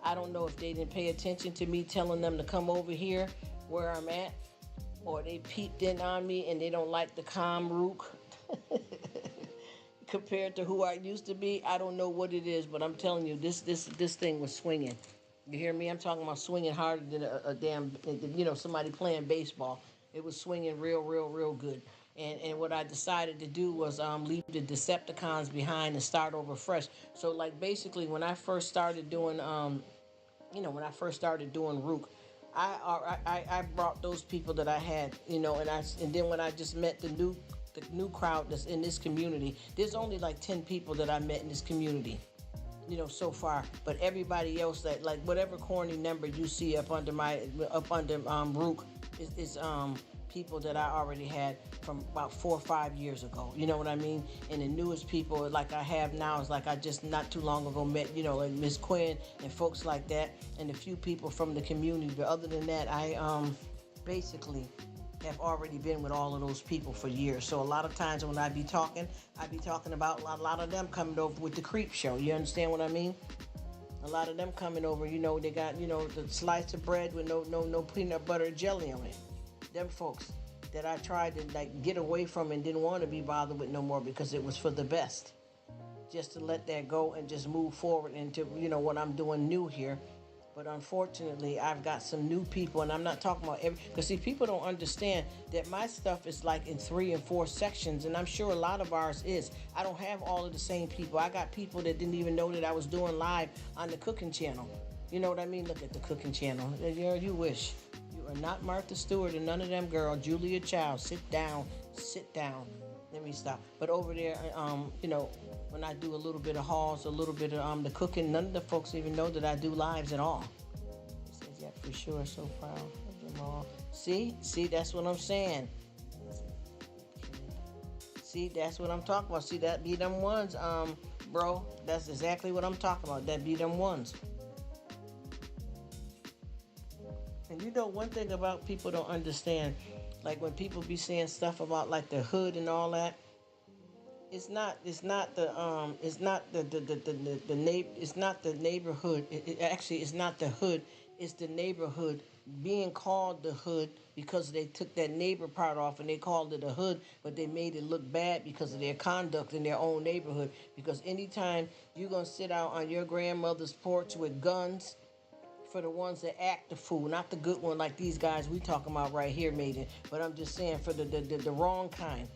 I don't know if they didn't pay attention to me telling them to come over here where I'm at, or they peeped in on me and they don't like the calm Rruk compared to who I used to be. I don't know what it is, but I'm telling you, this thing was swinging. You hear me? I'm talking about swinging harder than a damn, somebody playing baseball. It was swinging real good. And what I decided to do was leave the Decepticons behind and start over fresh. So like basically when I first started doing Rruk, I brought those people that I had, and then when I just met the new crowd that's in this community, there's only like 10 people that I met in this community, so far. But everybody else that, like, whatever corny number you see up under Rruk is people that I already had from about 4 or 5 years ago. You know what I mean? And the newest people like I have now is like I just not too long ago met, like Miss Quinn and folks like that, and a few people from the community. But other than that, I basically have already been with all of those people for years. So a lot of times when I be talking about a lot of them coming over with the creep show. You understand what I mean? A lot of them coming over, they got, the slice of bread with no peanut butter and jelly on it. Them folks that I tried to like get away from and didn't want to be bothered with no more because it was for the best. Just to let that go and just move forward into, what I'm doing new here. But unfortunately, I've got some new people, and I'm not talking about because see, people don't understand that my stuff is like in 3 and 4 sections, and I'm sure a lot of ours is. I don't have all of the same people. I got people that didn't even know that I was doing live on the cooking channel. You know what I mean? Look at the cooking channel. You wish. You are not Martha Stewart and none of them girl. Julia Child. Sit down. Let me stop. But over there, when I do a little bit of hauls, a little bit of the cooking, none of the folks even know that I do lives at all. He says, yeah, for sure, so proud of them all. See, that's what I'm saying. See, that's what I'm talking about. See, that be them ones, bro. That's exactly what I'm talking about. That be them ones. And one thing about people don't understand, like when people be saying stuff about like the hood and all that, it's not the neighborhood. It actually is not the hood. It's the neighborhood being called the hood because they took that neighbor part off and they called it a hood, but they made it look bad because of their conduct in their own neighborhood. Because anytime you're gonna sit out on your grandmother's porch with guns, for the ones that act the fool, not the good one like these guys we talking about right here, Maiden. But I'm just saying for the wrong kind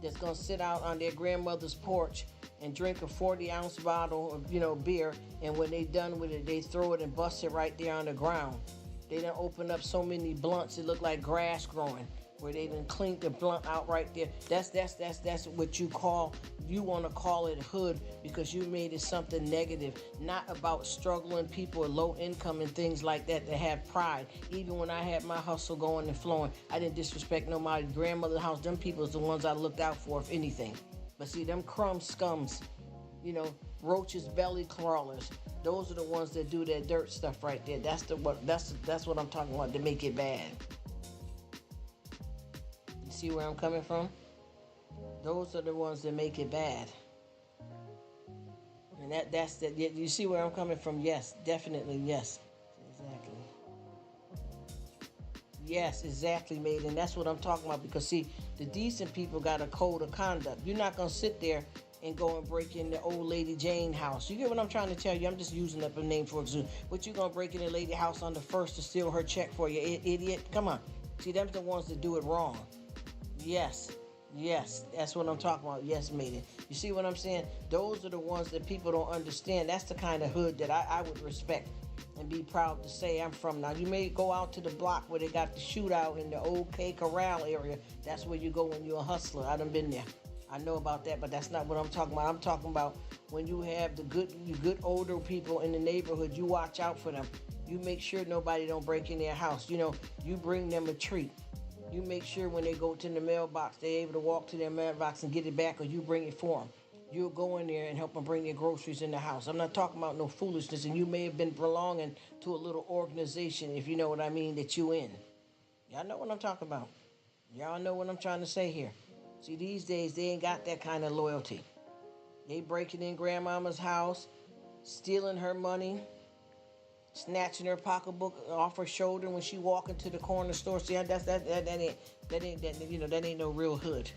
that's gonna sit out on their grandmother's porch and drink a 40-ounce bottle of beer, and when they done with it, they throw it and bust it right there on the ground. They done open up so many blunts it look like grass growing, where they done cleaned the blunt out right there. That's what you want to call it hood, because you made it something negative, not about struggling people with low income and things like that have pride. Even when I had my hustle going and flowing, I didn't disrespect nobody's grandmother's house. Them people is the ones I looked out for, if anything. But see, them crumb scums, roaches, belly crawlers. Those are the ones that do that dirt stuff right there. That's what I'm talking about to make it bad. You see where I'm coming from? Those are the ones that make it bad. And that's that. You see where I'm coming from? Yes, definitely yes. Exactly. Yes, exactly, mate. And that's what I'm talking about. Because see, the decent people got a code of conduct. You're not gonna sit there and go and break in the old lady Jane house. You get what I'm trying to tell you? I'm just using up a name for example. But you gonna break in a lady house on the first to steal her check for you, idiot? Come on. See, them's the ones that do it wrong. Yes. Yes, that's what I'm talking about. Yes, mate. You see what I'm saying? Those are the ones that people don't understand. That's the kind of hood that I would respect and be proud to say I'm from. Now, you may go out to the block where they got the shootout in the old K Corral area. That's where you go when you're a hustler. I done been there. I know about that, but that's not what I'm talking about. I'm talking about when you have the good older people in the neighborhood, you watch out for them. You make sure nobody don't break in their house. You know, you bring them a treat. You make sure when they go to the mailbox, they're able to walk to their mailbox and get it back, or you bring it for them. You'll go in there and help them bring their groceries in the house. I'm not talking about no foolishness, and you may have been belonging to a little organization, if you know what I mean, that you in. Y'all know what I'm talking about. Y'all know what I'm trying to say here. See, these days, they ain't got that kind of loyalty. They breaking in grandmama's house, stealing her money, snatching her pocketbook off her shoulder when she walk into the corner store. See, that ain't no real hood.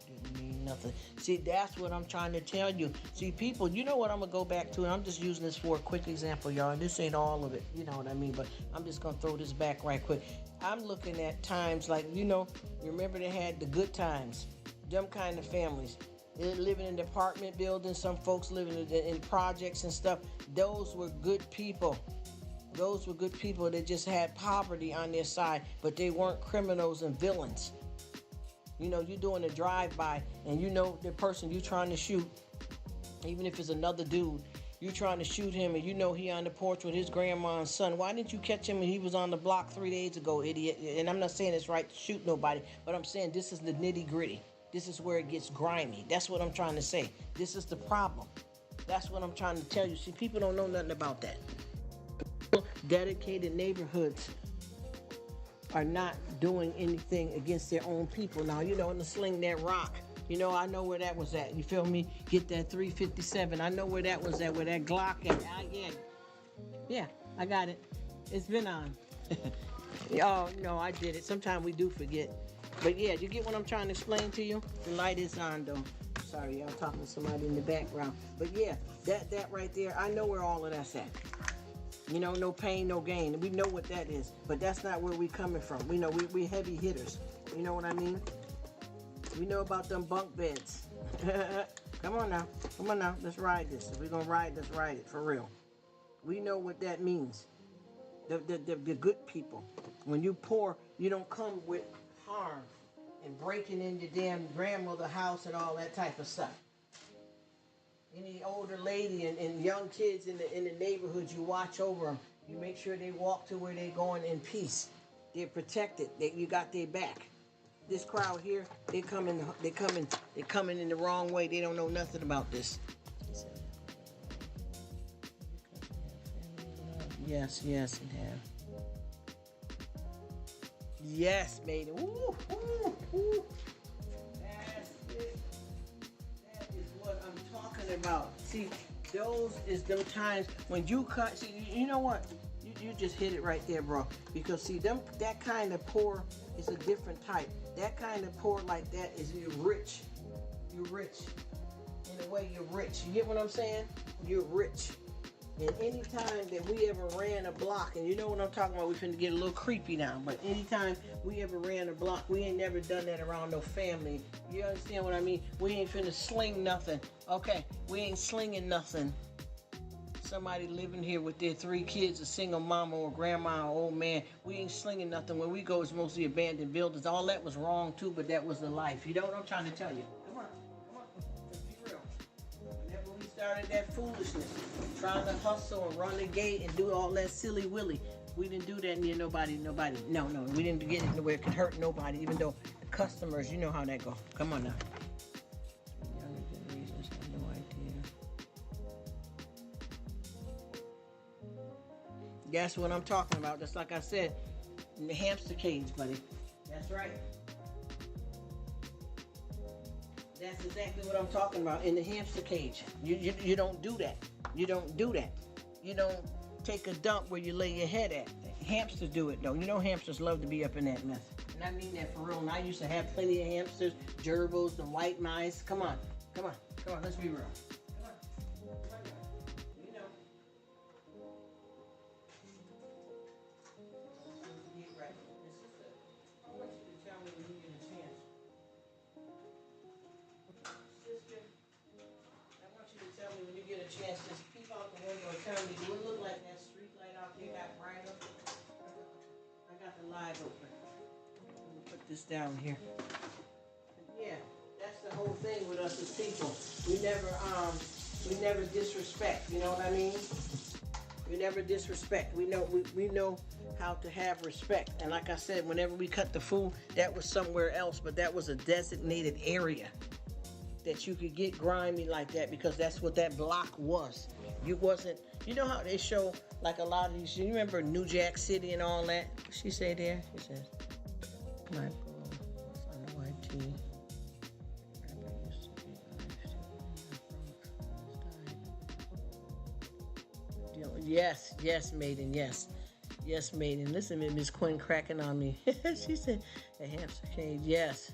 Didn't mean nothing. See, that's what I'm trying to tell you. See, people, you know what I'm gonna go back to, and I'm just using this for a quick example, y'all. And this ain't all of it, you know what I mean? But I'm just gonna throw this back right quick. I'm looking at times like, remember they had the good times, them kind of families. They're living in apartment buildings, some folks living in projects and stuff. Those were good people. Those were good people that just had poverty on their side, but they weren't criminals and villains. You're doing a drive-by, and the person you're trying to shoot, even if it's another dude, you trying to shoot him, and he on the porch with his grandma and son. Why didn't you catch him when he was on the block 3 days ago, idiot? And I'm not saying it's right to shoot nobody, but I'm saying this is the nitty-gritty. This is where it gets grimy. That's what I'm trying to say. This is the problem. That's what I'm trying to tell you. See, people don't know nothing about that. Dedicated neighborhoods are not doing anything against their own people. Now, in the sling that rock. I know where that was at. You feel me? Get that 357. I know where that was at, where that Glock at. Yeah, I got it. It's been on. Oh, no, I did it. Sometimes we do forget. But yeah, you get what I'm trying to explain to you? The light is on, though. Sorry, y'all talking to somebody in the background. But yeah, that right there, I know where all of that's at. No pain, no gain. We know what that is. But that's not where we coming from. We know we heavy hitters. You know what I mean? We know about them bunk beds. Come on now. Let's ride this. If we're going to ride, let's ride it for real. We know what that means. The good people. When you poor, you don't come with harm and breaking into damn grandmother's house and all that type of stuff. Any older lady and young kids in the neighborhood, you watch over them. You make sure they walk to where they're going in peace. They're protected. You got their back. This crowd here, they coming in the wrong way. They don't know nothing about this. Yes, it have. Yes, mate. Ooh. That's it. That is what I'm talking about. See, those is them times when you cut. See, you know what? You just hit it right there, bro. Because see, that kind of poor is a different type. That kind of poor like that is you're rich. You're rich. In a way, you're rich. You get what I'm saying? You're rich. And any time that we ever ran a block, and you know what I'm talking about, we finna get a little creepy now, but anytime we ever ran a block, we ain't never done that around no family. You understand what I mean? We ain't finna sling nothing. Okay, we ain't slinging nothing. Somebody living here with their 3 kids, a single mama or grandma or old man, we ain't slinging nothing. Where we go, it's mostly abandoned buildings. All that was wrong too, but that was the life. You know what I'm trying to tell you? Come on. Let's be real. Whenever we started that foolishness, trying to hustle and run the gate and do all that silly willy, We didn't do that near nobody. No, we didn't get it where it could hurt nobody, even though the customers, you know how that go. Come on now. Younger generations have no idea. That's what I'm talking about. Just like I said, in the hamster cage, buddy. That's right. That's exactly what I'm talking about, in the hamster cage. You don't do that. You don't do that. You don't take a dump where you lay your head at. Hamsters do it, though. You know hamsters love to be up in that mess. And I mean that for real. And I used to have plenty of hamsters, gerbils, the white mice. Come on. Let's be real. Come on. You know. Get right. I want you to tell me when you get a chance. Sister, I want you to tell me when you get a chance, just peep out the window and tell me, do it look like that street light out there got brighter? I got the live open. Let me put this down here. Yeah, that's the whole thing with us as people. We never disrespect, you know what I mean? We never disrespect. We know how to have respect. And like I said, whenever we cut the food, that was somewhere else, but that was a designated area that you could get grimy like that, because that's what that block was. You know how they show like a lot of these, you remember New Jack City and all that? What she say there? She says, Michael, what's on the white tee? Yes, maiden, yes. Yes, maiden. Listen to Miss Quinn cracking on me. She said, a hamster cage, yes.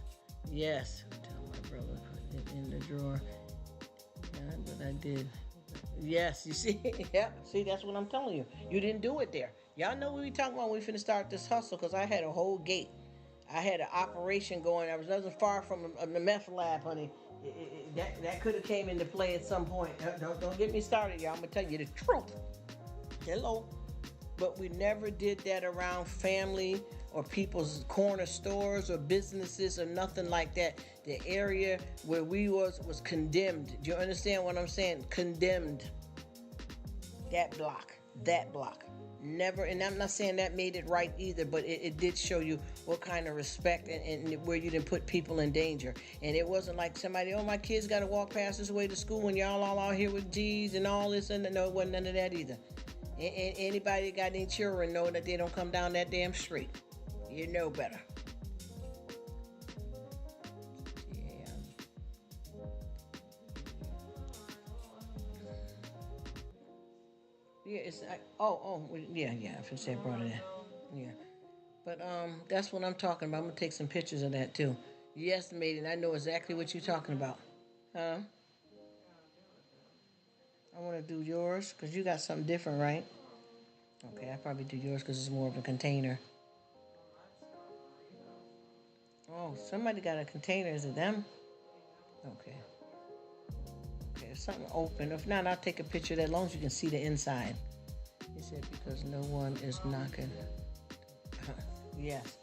Tell my brother, put it in the drawer. Yeah, but I did. Yes, you see? Yep, see, that's what I'm telling you. You didn't do it there. Y'all know what we talking about when we finna start this hustle, because I had a whole gate. I had an operation going. I wasn't far from the meth lab, honey. That could have came into play at some point. Don't get me started, y'all. I'm going to tell you the truth. Hello. But we never did that around family or people's corner stores or businesses or nothing like that. The area where we was condemned. Do you understand what I'm saying? Condemned. That block. Never, and I'm not saying that made it right either, but it did show you what kind of respect and where you didn't put people in danger. And it wasn't like somebody, oh, my kids got to walk past this way to school and y'all all out here with G's and all this. And no, it wasn't none of that either. And anybody that got any children know that they don't come down that damn street. You know better. Yeah, it's yeah. I said brought it in. Yeah, but that's what I'm talking about. I'm gonna take some pictures of that too. Yes, maiden, I know exactly what you're talking about. Huh? I want to do yours because you got something different, right? Okay, I probably do yours because it's more of a container. Oh, somebody got a container. Is it them? Okay. Okay, if something open. If not, I'll take a picture of that as long as you can see the inside. He said because no one is knocking. Yes.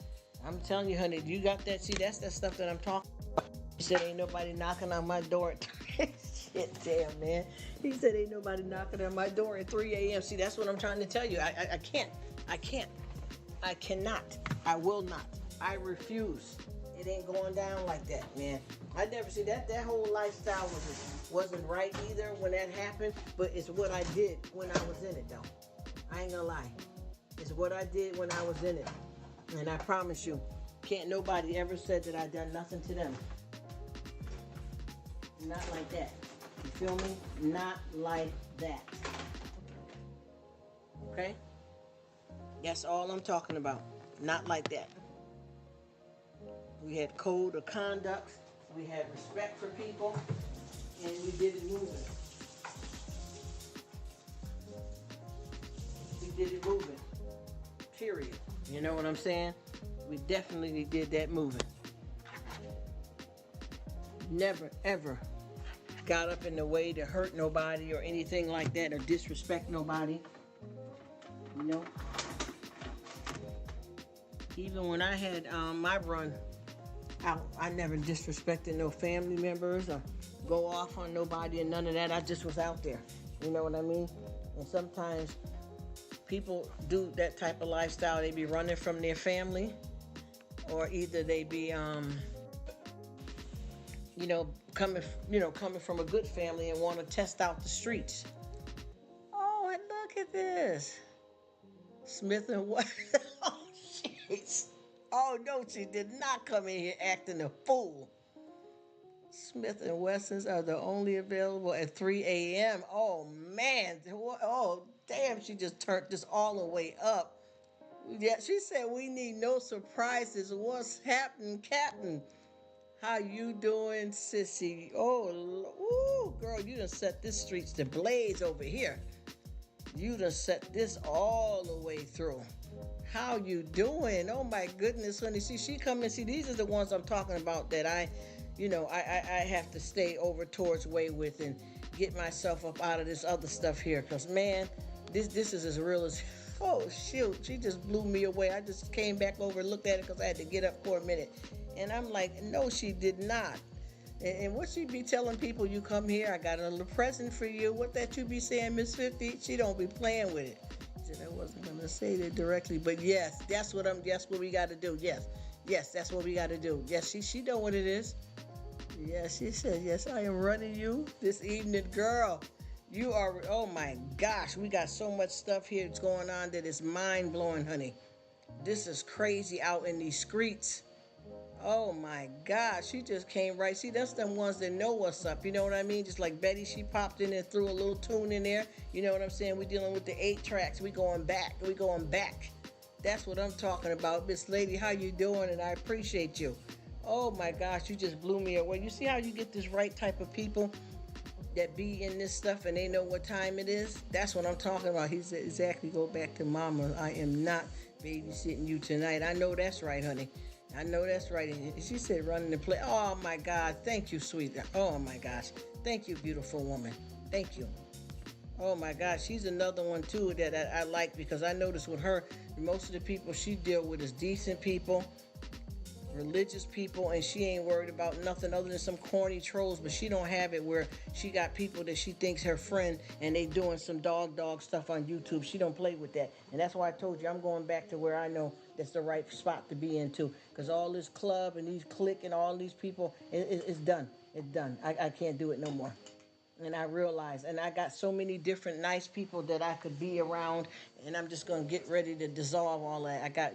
I'm telling you, honey, you got that. See, that's that stuff that I'm talking about. He said ain't nobody knocking on my door. Shit, damn, man. He said ain't nobody knocking on my door at 3 a.m. See, that's what I'm trying to tell you. I can't. I cannot. I will not. I refuse. It ain't going down like that, man. I never see that. That whole lifestyle wasn't right either when that happened, but it's what I did when I was in it, though. I ain't gonna lie. It's what I did when I was in it. And I promise you, can't nobody ever said that I done nothing to them. Not like that. You feel me? Not like that. Okay? That's all I'm talking about. Not like that. We had code of conduct. We had respect for people. And we did it moving. We did it moving. Period. You know what I'm saying? We definitely did that moving. Never, ever got up in the way to hurt nobody or anything like that or disrespect nobody. You know? Even when I had my run out, I never disrespected no family members or go off on nobody and none of that. I just was out there. You know what I mean? And sometimes People do that type of lifestyle. They be running from their family, or either they be coming from a good family and want to test out the streets. Oh, and look at this. Smith and what? Oh, jeez. Oh no, she did not come in here acting a fool. Smith and Wessons are the only available at 3 a.m. Oh man. Oh damn, she just turned this all the way up. Yeah, she said we need no surprises. What's happening, Captain? How you doing, sissy? Oh, ooh, girl, you done set this streets to blaze over here. You done set this all the way through. How you doing? Oh my goodness, honey. See, she come and see. These are the ones I'm talking about that I have to stay over towards way with and get myself up out of this other stuff here. Cause man, this is as real as. Oh shoot, she just blew me away. I just came back over and looked at it because I had to get up for a minute. And I'm like, no, she did not. And what she be telling people, you come here, I got a little present for you. What that you be saying, Miss 50? She don't be playing with it. She said I wasn't gonna say that directly, but yes, that's what we gotta do. Yes, that's what we gotta do. Yes, she know what it is. Yes, she said, yes, I am running you this evening, girl. You are, oh my gosh, we got so much stuff here that's going on that is mind blowing, honey. This is crazy out in these streets. Oh my gosh, she just came right. See, that's them ones that know what's up. You know what I mean? Just like Betty, she popped in and threw a little tune in there. You know what I'm saying? We dealing with the 8 tracks. We going back. That's what I'm talking about. Miss Lady, how you doing? And I appreciate you. Oh my gosh, you just blew me away. You see how you get this right type of people that be in this stuff and they know what time it is? That's what I'm talking about. He said, exactly, go back to mama. I am not babysitting you tonight. I know that's right, honey. I know that's right. And she said running the play. Oh my God. Thank you, sweet. Oh my gosh. Thank you, beautiful woman. Thank you. Oh my gosh. She's another one too that I like because I noticed with her, most of the people she deal with is decent people, religious people, and she ain't worried about nothing other than some corny trolls. But she don't have it where she got people that she thinks her friend and they doing some dog stuff on YouTube. She don't play with that, and that's why I told you I'm going back to where I know that's the right spot to be into, because all this club and these clique and all these people, it's done. It's done. I can't do it no more. And I realize, and I got so many different nice people that I could be around, and I'm just gonna get ready to dissolve all that. I got,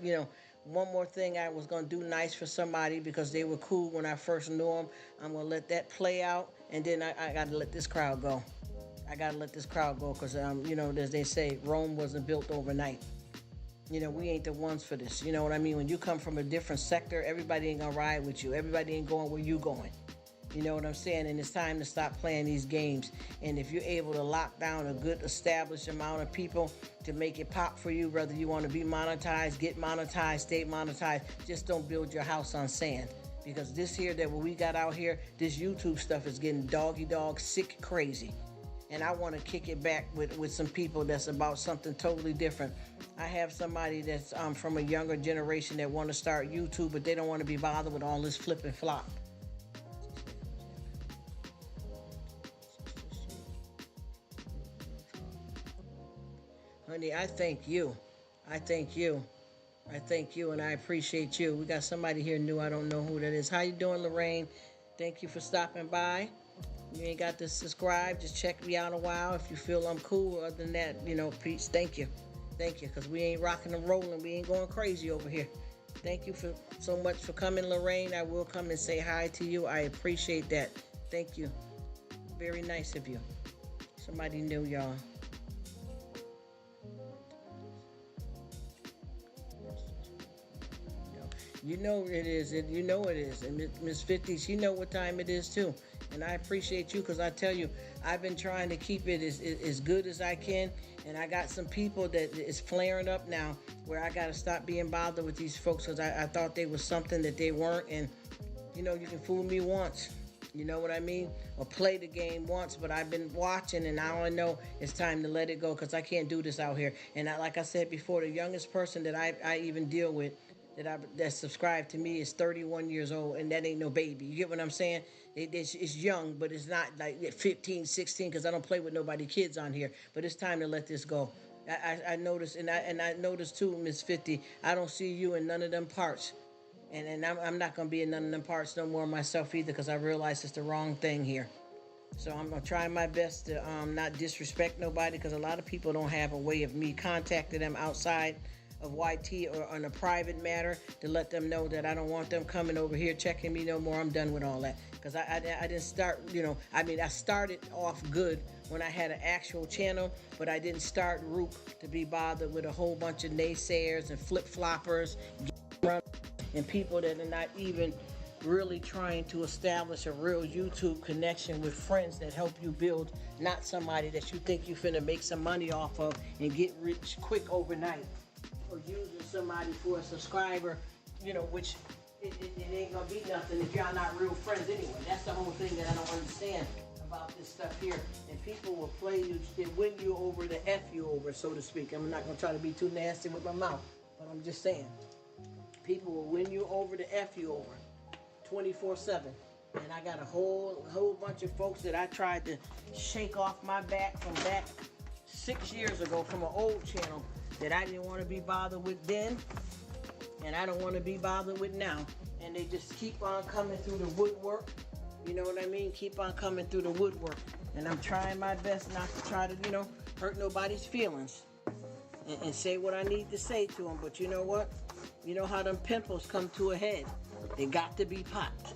one more thing I was going to do nice for somebody because they were cool when I first knew them. I'm going to let that play out, and then I got to let this crowd go. I got to let this crowd go because, as they say, Rome wasn't built overnight. We ain't the ones for this. You know what I mean? When you come from a different sector, everybody ain't going to ride with you. Everybody ain't going where you going. You know what I'm saying? And it's time to stop playing these games. And if you're able to lock down a good established amount of people to make it pop for you, whether you want to be monetized, get monetized, stay monetized, just don't build your house on sand. Because this here that what we got out here, this YouTube stuff is getting dog, sick, crazy. And I want to kick it back with some people that's about something totally different. I have somebody that's from a younger generation that want to start YouTube, but they don't want to be bothered with all this flip and flop. Honey, I thank you. I thank you. I thank you, and I appreciate you. We got somebody here new. I don't know who that is. How you doing, Lorraine? Thank you for stopping by. You ain't got to subscribe. Just check me out a while. If you feel I'm cool, other than that, peace. Thank you. Thank you, because we ain't rocking and rolling. We ain't going crazy over here. Thank you so much for coming, Lorraine. I will come and say hi to you. I appreciate that. Thank you. Very nice of you. Somebody new, y'all. You know it is. You know it is. And Miss 50, she know what time it is too. And I appreciate you because I tell you, I've been trying to keep it as good as I can. And I got some people that is flaring up now where I got to stop being bothered with these folks because I thought they was something that they weren't. And, you can fool me once. You know what I mean? Or play the game once, but I've been watching and now I know it's time to let it go because I can't do this out here. And like I said before, the youngest person that I even deal with that subscribed to me is 31 years old, and that ain't no baby. You get what I'm saying? It's young, but it's not like 15, 16, because I don't play with nobody kids on here. But it's time to let this go. I noticed, and I noticed too, Miss 50. I don't see you in none of them parts, and I'm not gonna be in none of them parts no more myself either, because I realize it's the wrong thing here. So I'm gonna try my best to not disrespect nobody, because a lot of people don't have a way of me contacting them outside of YT or on a private matter to let them know that I don't want them coming over here checking me no more. I'm done with all that, because I didn't start, I mean, I started off good when I had an actual channel, but I didn't start Rruk to be bothered with a whole bunch of naysayers and flip-floppers and people that are not even really trying to establish a real YouTube connection with friends that help you build, not somebody that you think you finna make some money off of and get rich quick overnight, or using somebody for a subscriber, which it ain't gonna be nothing if y'all not real friends anyway. That's the whole thing that I don't understand about this stuff here. And people will play you, they win you over to F you over, so to speak. I'm not gonna try to be too nasty with my mouth, but I'm just saying. People will win you over to F you over 24/7. And I got a whole bunch of folks that I tried to shake off my back from back 6 years ago from an old channel that I didn't want to be bothered with then, and I don't want to be bothered with now. And they just keep on coming through the woodwork. You know what I mean? Keep on coming through the woodwork. And I'm trying my best not to try to, hurt nobody's feelings and say what I need to say to them. But you know what? You know how them pimples come to a head. They got to be popped.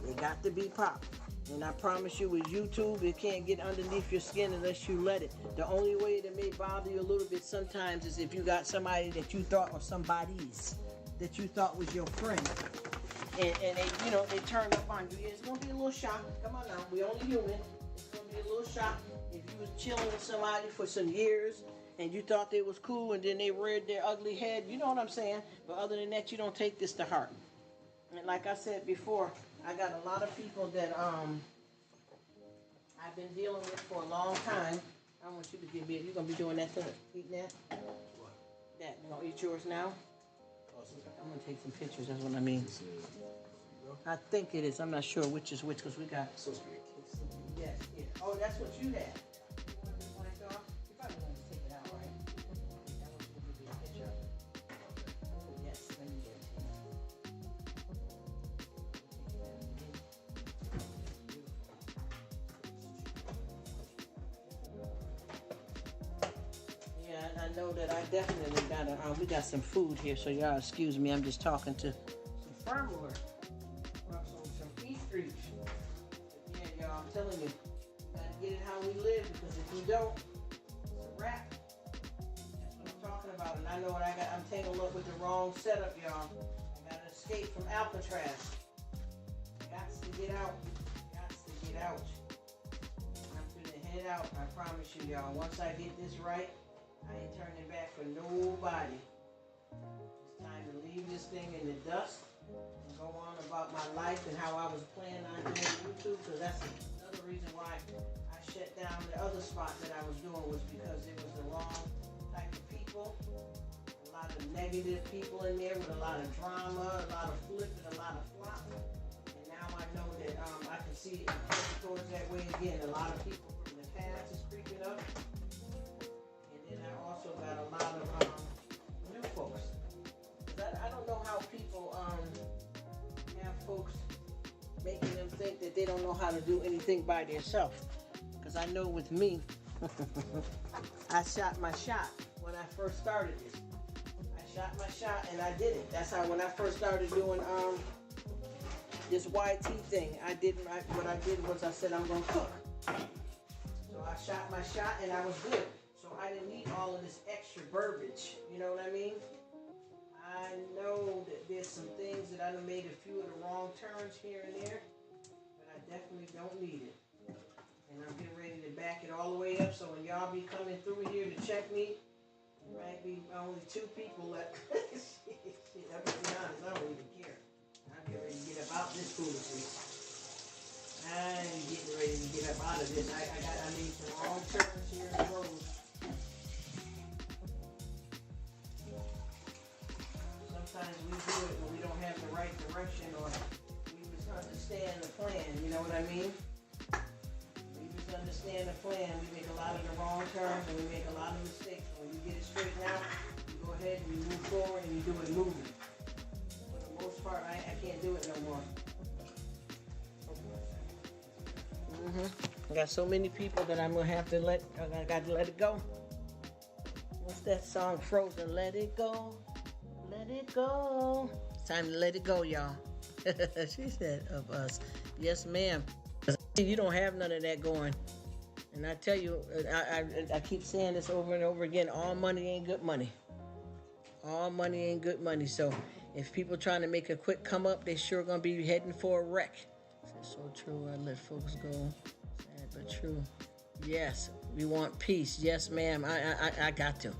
They got to be popped. And I promise you, with YouTube, it can't get underneath your skin unless you let it. The only way that may bother you a little bit sometimes is if you got somebody that you thought, or somebody's that you thought was your friend. And they, they turned up on you. Yeah, it's going to be a little shock. Come on now, we only human. It's going to be a little shock if you was chilling with somebody for some years and you thought they was cool, and then they reared their ugly head. You know what I'm saying? But other than that, you don't take this to heart. And like I said before, I got a lot of people that I've been dealing with for a long time. I want you to give me, you're going to be doing that too? Eating that? What? That. You going to eat yours now? I'm going to take some pictures, that's what I mean. I think it is. I'm not sure which is which, because we got... Yes, yeah. Oh, that's what you had. You want this off? You probably want to take it out, right? That was going to be a picture. Oh, yes, let me get it. Yeah, I know that I definitely got a, we got some food here, so y'all excuse me, I'm just talking to some firmware. Some feed treats. Yeah, y'all, I'm telling you, gotta get it how we live, because if we don't, it's a wrap. That's what I'm talking about, and I know what I got. I'm tangled up with the wrong setup, y'all. I gotta escape from Alcatraz. Got to get out. Got to get out. I'm gonna head out, I promise you, y'all. Once I get this right, I ain't turning back for nobody. It's time to leave this thing in the dust and go on about my life and how I was planning on doing YouTube, because that's another reason why I shut down the other spot that I was doing, was because it was the wrong type of people, a lot of negative people in there with a lot of drama, a lot of flip and a lot of flop. And now I know that I can see it going towards that way again. A lot of people from the past is creeping up. And then I also got a lot of new folks. I don't know how people have folks making them think that they don't know how to do anything by themselves. Because I know with me, I shot my shot when I first started this. I shot my shot and I did it. That's how, when I first started doing this YT thing, what I did was I said I'm going to cook. So I shot my shot and I was good. So I didn't need all of this extra verbiage. You know what I mean? I know that there's some things that I done made a few of the wrong turns here and there, but I definitely don't need it. And I'm getting ready to back it all the way up, so when y'all be coming through here to check me, there might be only 2 people left. Shit, I'm gonna be honest, I don't even care. I'm getting ready to get up out this foolishness. I ain't getting ready to get up out of this. I made some wrong turns here in the road. Sometimes we do it when we don't have the right direction, or we misunderstand the plan, you know what I mean? We misunderstand the plan, we make a lot of the wrong turns, and we make a lot of mistakes moving. For the most part, I can't do it no more. I got so many people that I'm gonna have to I got to let it go. What's that song, Frozen? Let it go, let it go. It's time to let it go, y'all. She said of us. Yes, ma'am. You don't have none of that going. And I tell you, I keep saying this over and over again, all money ain't good money. All money ain't good money. So if people trying to make a quick come up, they sure gonna be heading for a wreck. It's so true. I let folks go. Sad but true. Yes, we want peace. Yes, ma'am. I got to.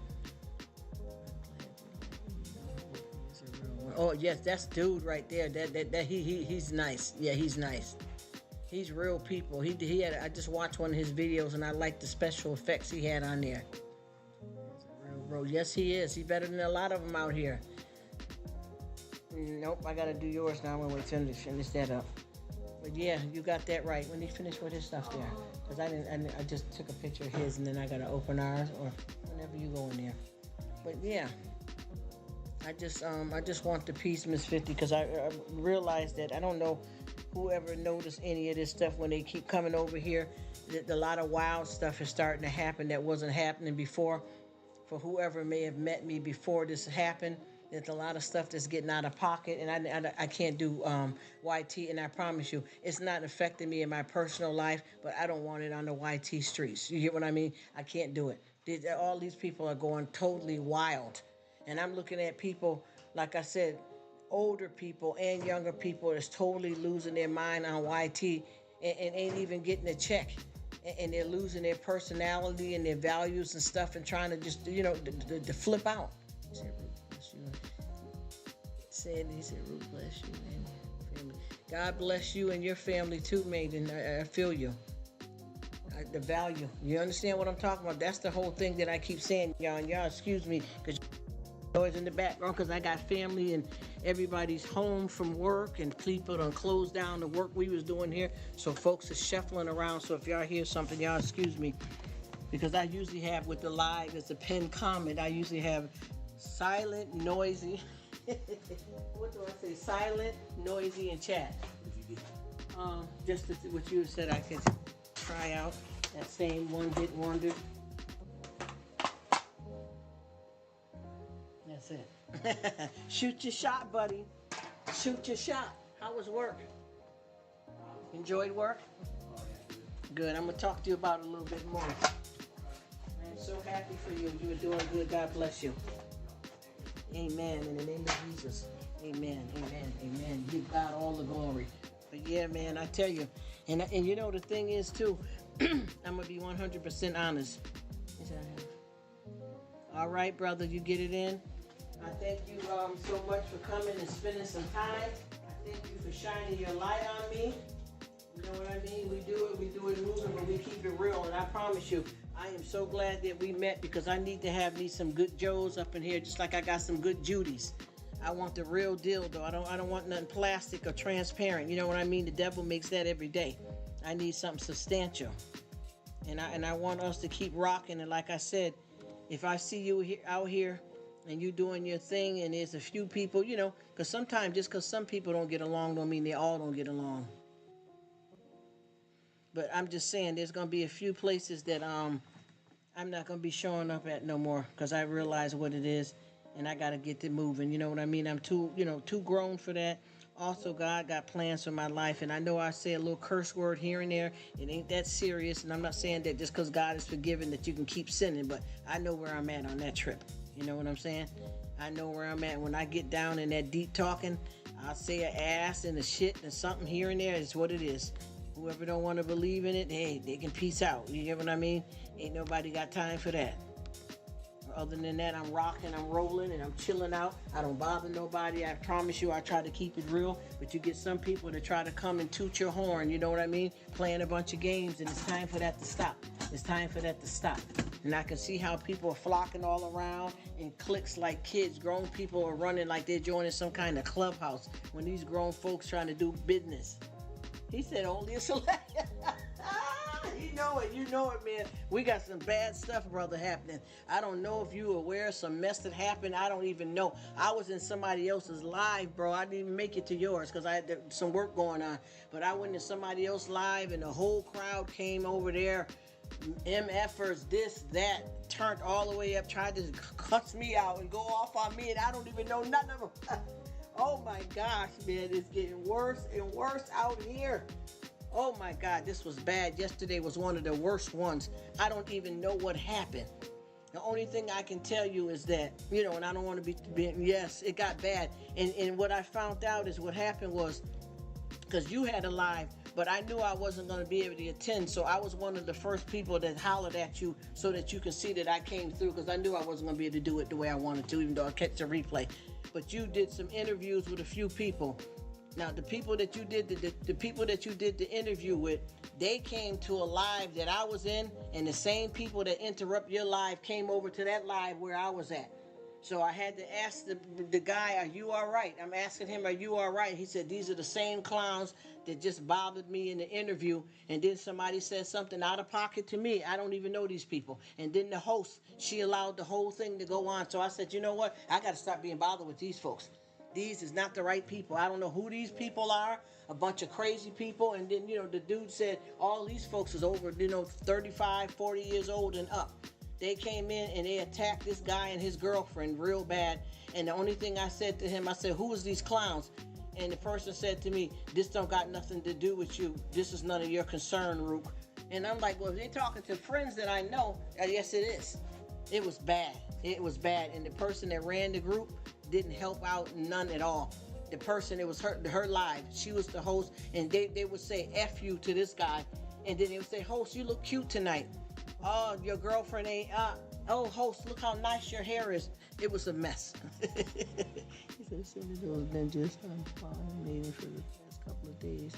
Oh yes, that's dude right there. He's nice. Yeah, he's nice. He's real people. He had. I just watched one of his videos and I liked the special effects he had on there. Real bro. Yes, he is. He's better than a lot of them out here. Nope, I gotta do yours now. I'm gonna wait till to finish that up. But yeah, you got that right. When he finished with his stuff there, because I just took a picture of his and then I gotta open ours or whenever you go in there. But yeah. I just want the peace, Miss 50, because I realized that I don't know whoever noticed any of this stuff when they keep coming over here. That a lot of wild stuff is starting to happen that wasn't happening before. For whoever may have met me before this happened, there's a lot of stuff that's getting out of pocket, and I can't do YT, and I promise you, it's not affecting me in my personal life, but I don't want it on the YT streets. You get what I mean? I can't do it. All these people are going totally wild. And I'm looking at people, like I said, older people and younger people that's totally losing their mind on YT and ain't even getting a check. And they're losing their personality and their values and stuff and trying to just, to flip out. He said, Rruk, bless you. He said, Rruk, bless you and your family. God bless you and your family too, Maiden. I feel you. The value. You understand what I'm talking about? That's the whole thing that I keep saying, y'all. And y'all excuse me, because noise in the background because I got family and everybody's home from work and people done closed down the work we was doing here. So folks are shuffling around. So if y'all hear something, y'all excuse me. Because I usually have with the live as a pinned comment, I usually have silent, noisy. What do I say? Silent, noisy, and chat. Just what you said I could try out. That same one hit wonder. That's it. Shoot your shot, buddy. Shoot your shot. How was work? Enjoyed work? Good. I'm going to talk to you about it a little bit more. I'm so happy for you. You were doing good. God bless you. Amen. In the name of Jesus. Amen. Amen. Amen. Give God all the glory. But yeah, man, I tell you. And you know, the thing is, too, I'm going to be 100% honest. All right, brother, you get it in? I thank you so much for coming and spending some time. I thank you for shining your light on me. You know what I mean? We do it moving, but we keep it real. And I promise you, I am so glad that we met because I need to have me some good Joes up in here, just like I got some good Judys. I want the real deal, though. I don't want nothing plastic or transparent. You know what I mean? The devil makes that every day. I need something substantial. And I want us to keep rocking. And like I said, if I see you out here and you doing your thing and there's a few people, because sometimes just because some people don't get along don't mean they all don't get along. But I'm just saying there's going to be a few places that I'm not going to be showing up at no more because I realize what it is and I got to get it moving. You know what I mean? I'm too grown for that. Also, God got plans for my life, and I know I say a little curse word here and there. It ain't that serious, and I'm not saying that just because God is forgiving that you can keep sinning, but I know where I'm at on that trip. You know what I'm saying? I know where I'm at. When I get down in that deep talking, I'll say an ass and a shit and something here and there. It's what it is. Whoever don't want to believe in it, hey, they can peace out. You get what I mean? Ain't nobody got time for that. Other than that, I'm rocking, I'm rolling, and I'm chilling out. I don't bother nobody. I promise you I try to keep it real. But you get some people that try to come and toot your horn, you know what I mean? Playing a bunch of games, and it's time for that to stop. It's time for that to stop. And I can see how people are flocking all around in cliques like kids. Grown people are running like they're joining some kind of clubhouse when these grown folks trying to do business. He said only a select. He know it. You know it, man. We got some bad stuff, brother, happening. I don't know if you aware of some mess that happened. I don't even know. I was in somebody else's live, bro. I didn't even make it to yours because I had some work going on. But I went to somebody else's live, and the whole crowd came over there. MFers, this, that, turned all the way up, tried to cuss me out and go off on me, and I don't even know none of them. Oh my gosh, man, it's getting worse and worse out here. Oh my God, this was bad. Yesterday was one of the worst ones. I don't even know what happened. The only thing I can tell you is that, and I don't want to be yes, it got bad. And what I found out is what happened was, because you had a live, but I knew I wasn't going to be able to attend, so I was one of the first people that hollered at you so that you could see that I came through, because I knew I wasn't going to be able to do it the way I wanted to, even though I catch the replay. But you did some interviews with a few people. Now, the people that you did the people that you did the interview with, they came to a live that I was in, and the same people that interrupt your live came over to that live where I was at. So I had to ask the guy, are you all right? I'm asking him, are you all right? He said, these are the same clowns that just bothered me in the interview. And then somebody said something out of pocket to me. I don't even know these people. And then the host, she allowed the whole thing to go on. So I said, you know what? I got to stop being bothered with these folks. These is not the right people. I don't know who these people are. A bunch of crazy people. And then, the dude said all these folks is over, 35, 40 years old and up. They came in and they attacked this guy and his girlfriend real bad. And the only thing I said to him, I said, who is these clowns? And the person said to me, this don't got nothing to do with you. This is none of your concern, Rruk. And I'm like, well, if they're talking to friends that I know, yes, it is. It was bad. It was bad. And the person that ran the group didn't help out none at all. The person, it was her live. She was the host. And they would say F you to this guy. And then they would say, host, you look cute tonight. Oh, your girlfriend ain't oh, host, look how nice your hair is. It was a mess. He said, Cinderell's been just on fine for the past couple of days.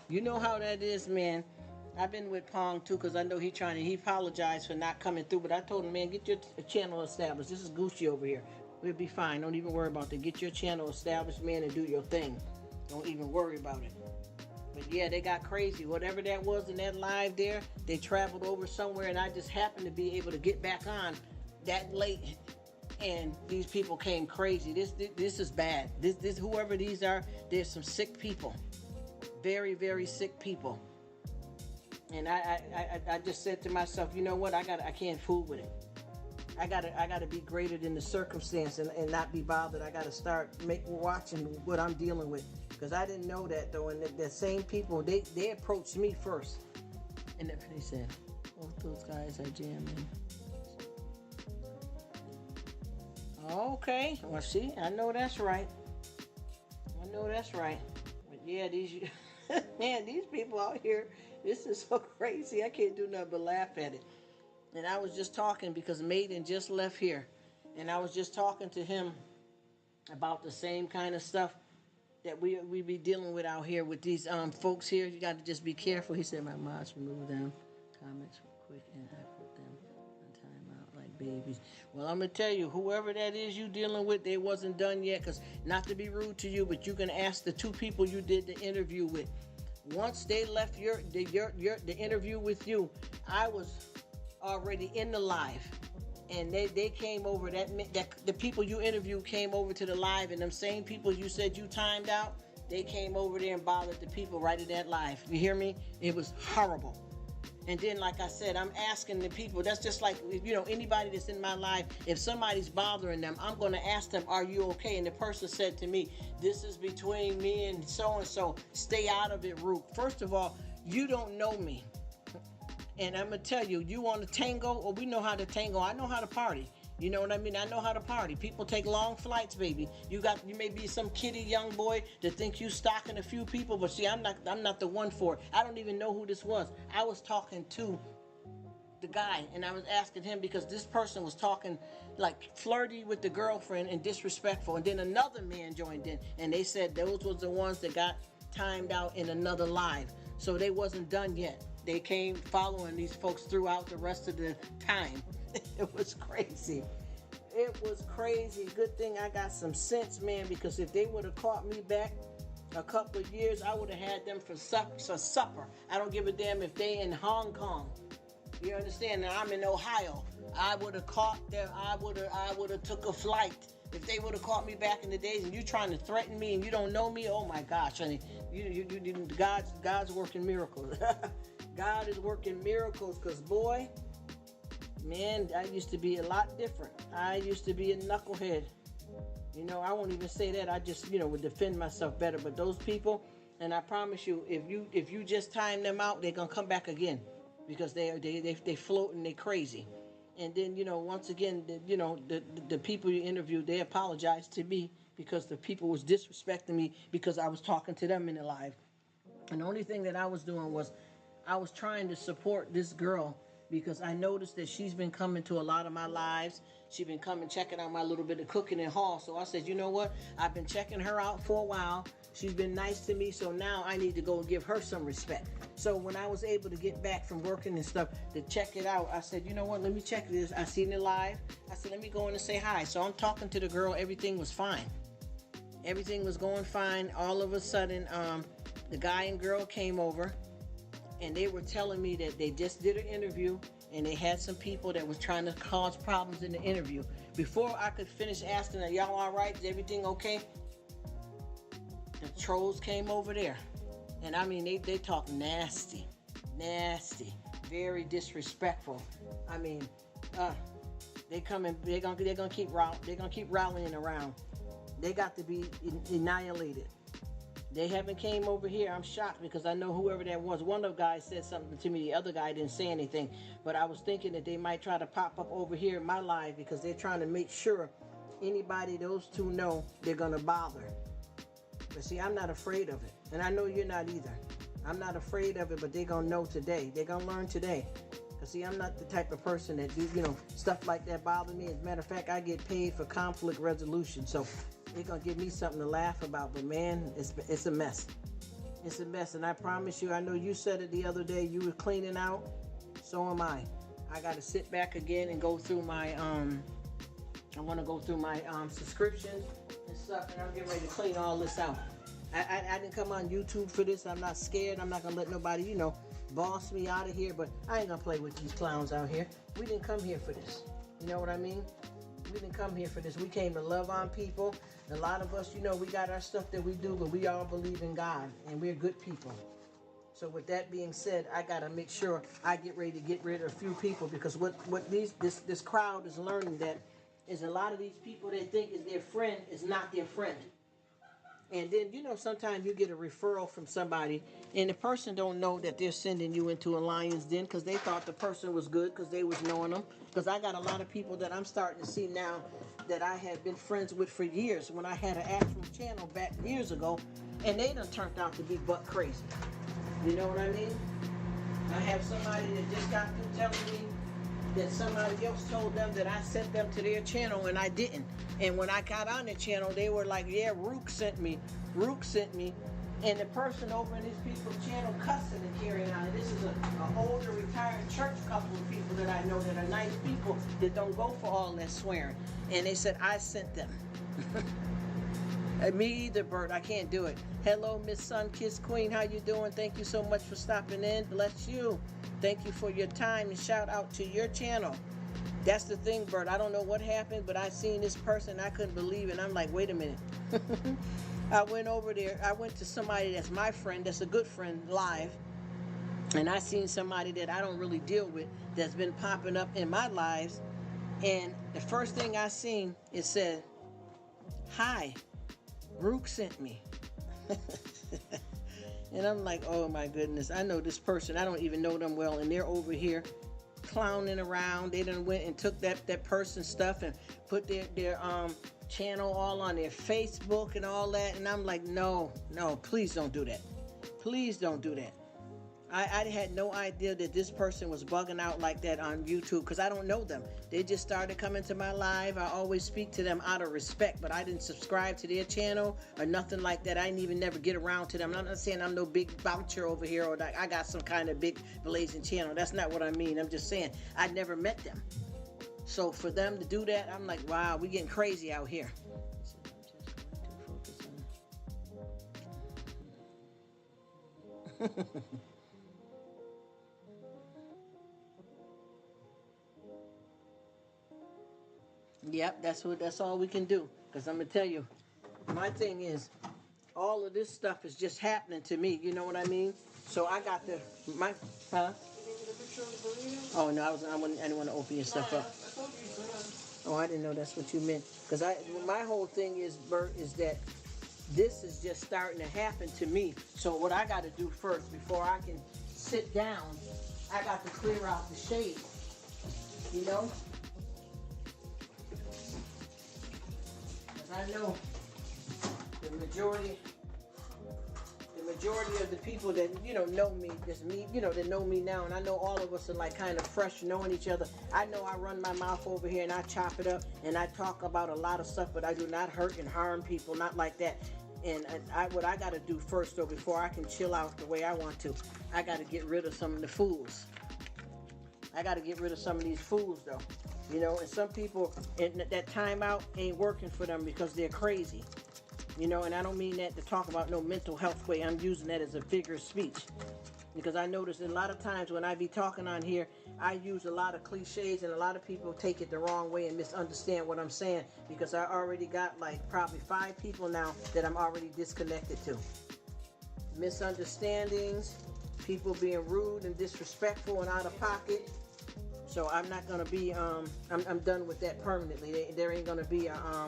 You know how that is, man. I've been with Pong too, because I know he apologized for not coming through, but I told him, man, get your channel established. This is Gucci over here. We'll be fine. Don't even worry about that. Get your channel established, man, and do your thing. Don't even worry about it. But yeah, they got crazy. Whatever that was in that live there, they traveled over somewhere, and I just happened to be able to get back on that late, and these people came crazy. This is bad. This whoever these are, there's some sick people. Very, very sick people. And I just said to myself, you know what? I can't fool with it. I gotta be greater than the circumstance and not be bothered. I gotta start watching what I'm dealing with, because I didn't know that though. And the same people, they approached me first, and they said, both those guys are jamming. Okay, well, see, I know that's right. But yeah, these man, these people out here, this is so crazy. I can't do nothing but laugh at it. And I was just talking, because Maiden just left here, and I was just talking to him about the same kind of stuff that we be dealing with out here with these folks here. You got to just be careful. He said, my mods remove them comments quick, and I put them on timeout like babies. Well, I'm going to tell you, whoever that is you dealing with, they wasn't done yet, because not to be rude to you, but you can ask the two people you did the interview with. Once they left the interview with you, I was already in the live, and they came over, that the people you interviewed came over to the live, and them same people you said you timed out, they came over there and bothered the people right at that live. You hear me? It was horrible. And then, like I said, I'm asking the people, that's just like, anybody that's in my life, if somebody's bothering them, I'm going to ask them, are you okay? And the person said to me, this is between me and so-and-so. Stay out of it, Rruk. First of all, you don't know me. And I'm going to tell you, you want to tango? Well, we know how to tango. I know how to party. You know what I mean? I know how to party. People take long flights, baby. You may be some kitty young boy that think you stalking a few people, but see, I'm not the one for it. I don't even know who this was. I was talking to the guy, and I was asking him, because this person was talking like flirty with the girlfriend and disrespectful. And then another man joined in, and they said those was the ones that got timed out in another live. So they wasn't done yet. They came following these folks throughout the rest of the time. It was crazy. it was crazy. Good thing I got some sense, man, because if they would have caught me back a couple of years, I would have had them for supper. I don't give a damn if they in Hong Kong. You understand? Now I'm in Ohio. I would have caught them. I would have took a flight. If they would have caught me back in the days, and you trying to threaten me, and you don't know me, oh my gosh, honey, God's working miracles. God is working miracles, because boy, man, I used to be a lot different. I used to be a knucklehead. You know, I won't even say that. I just, would defend myself better. But those people, and I promise you, if you just time them out, they're gonna come back again, because they float and they crazy. And then, once again, the people you interviewed, they apologized to me because the people was disrespecting me because I was talking to them in the live. And the only thing that I was doing was I was trying to support this girl, because I noticed that she's been coming to a lot of my lives. She's been coming, checking out my little bit of cooking and haul. So I said, you know what? I've been checking her out for a while. She's been nice to me, so now I need to go and give her some respect. So when I was able to get back from working and stuff to check it out, I said, you know what? Let me check this. I seen it live. I said, let me go in and say hi. So I'm talking to the girl. Everything was fine. Everything was going fine. All of a sudden, the guy and girl came over, and they were telling me that they just did an interview, and they had some people that was trying to cause problems in the interview. Before I could finish asking, are y'all all right? Is everything okay? The trolls came over there. And I mean, they talk nasty, very disrespectful. I mean, they're gonna keep rallying around. They got to be annihilated. They haven't came over here. I'm shocked, because I know whoever that was. One of the guys said something to me. The other guy didn't say anything. But I was thinking that they might try to pop up over here in my live, because they're trying to make sure anybody those two know they're gonna bother. But see, I'm not afraid of it. And I know you're not either. I'm not afraid of it, but they're going to know today. They're going to learn today. Because see, I'm not the type of person that do, stuff like that bother me. As a matter of fact, I get paid for conflict resolution. So they're going to give me something to laugh about. But man, it's a mess. It's a mess. And I promise you, I know you said it the other day, you were cleaning out. So am I. I got to sit back again and go through my, I want to go through my subscriptions and stuff, and I'm getting ready to clean all this out. I didn't come on YouTube for this. I'm not scared. I'm not going to let nobody, boss me out of here, but I ain't going to play with these clowns out here. We didn't come here for this. You know what I mean? We didn't come here for this. We came to love on people. A lot of us, we got our stuff that we do, but we all believe in God, and we're good people. So with that being said, I got to make sure I get ready to get rid of a few people, because what this crowd is learning that is a lot of these people they think is their friend is not their friend. And then, sometimes you get a referral from somebody, and the person don't know that they're sending you into a lion's den, because they thought the person was good because they was knowing them. Because I got a lot of people that I'm starting to see now that I had been friends with for years when I had an actual channel back years ago, and they done turned out to be butt crazy. You know what I mean? I have somebody that just got through telling me that somebody else told them that I sent them to their channel, and I didn't. And when I got on the channel, they were like, yeah, Rruk sent me. And the person over in these people's channel cussing and carrying on. And this is an older retired church couple of people that I know that are nice people that don't go for all that swearing. And they said, I sent them. Me either, Bert. I can't do it. Hello, Miss Sun Kiss Queen. How you doing? Thank you so much for stopping in. Bless you. Thank you for your time, and shout out to your channel. That's the thing, Bert. I don't know what happened, but I seen this person. I couldn't believe it. I'm like, wait a minute. I went over there. I went to somebody that's my friend, that's a good friend, live. And I seen somebody that I don't really deal with that's been popping up in my lives. And the first thing I seen, it said, hi, Rruk sent me. And I'm like, oh my goodness, I know this person. I don't even know them well, and they're over here clowning around. They done went and took that person's stuff and put their channel all on their Facebook and all that. And I'm like, no, please don't do that. Please don't do that. I had no idea that this person was bugging out like that on YouTube, because I don't know them. They just started coming to my live. I always speak to them out of respect, but I didn't subscribe to their channel or nothing like that. I didn't even never get around to them. I'm not saying I'm no big voucher over here, or that I got some kind of big blazing channel. That's not what I mean. I'm just saying I never met them. So for them to do that, I'm like, wow, we getting crazy out here. So I'm just going to focus on. Yep, that's all we can do. Cause I'm gonna tell you, my thing is, all of this stuff is just happening to me. You know what I mean? So I got the my huh? You didn't get a picture of the burrito? Oh no, I didn't want to open your stuff up. I told you so. Oh, I didn't know that's what you meant. Cause my whole thing is, Bert, is that this is just starting to happen to me. So what I got to do first, before I can sit down, I got to clear out the shade. You know? I know the majority of the people that know me, just me, that know me now, and I know all of us are like kind of fresh, knowing each other. I know I run my mouth over here and I chop it up and I talk about a lot of stuff, but I do not hurt and harm people, not like that. And what I got to do first, though, before I can chill out the way I want to, I got to get rid of some of the fools. I got to get rid of some of these fools, though. And some people, and that timeout ain't working for them because they're crazy. And I don't mean that to talk about no mental health way. I'm using that as a figure of speech. Because I notice a lot of times when I be talking on here, I use a lot of cliches, and a lot of people take it the wrong way and misunderstand what I'm saying, because I already got like probably 5 people now that I'm already disconnected to. Misunderstandings, people being rude and disrespectful and out of pocket. So I'm not gonna be I'm done with that permanently. There ain't gonna be a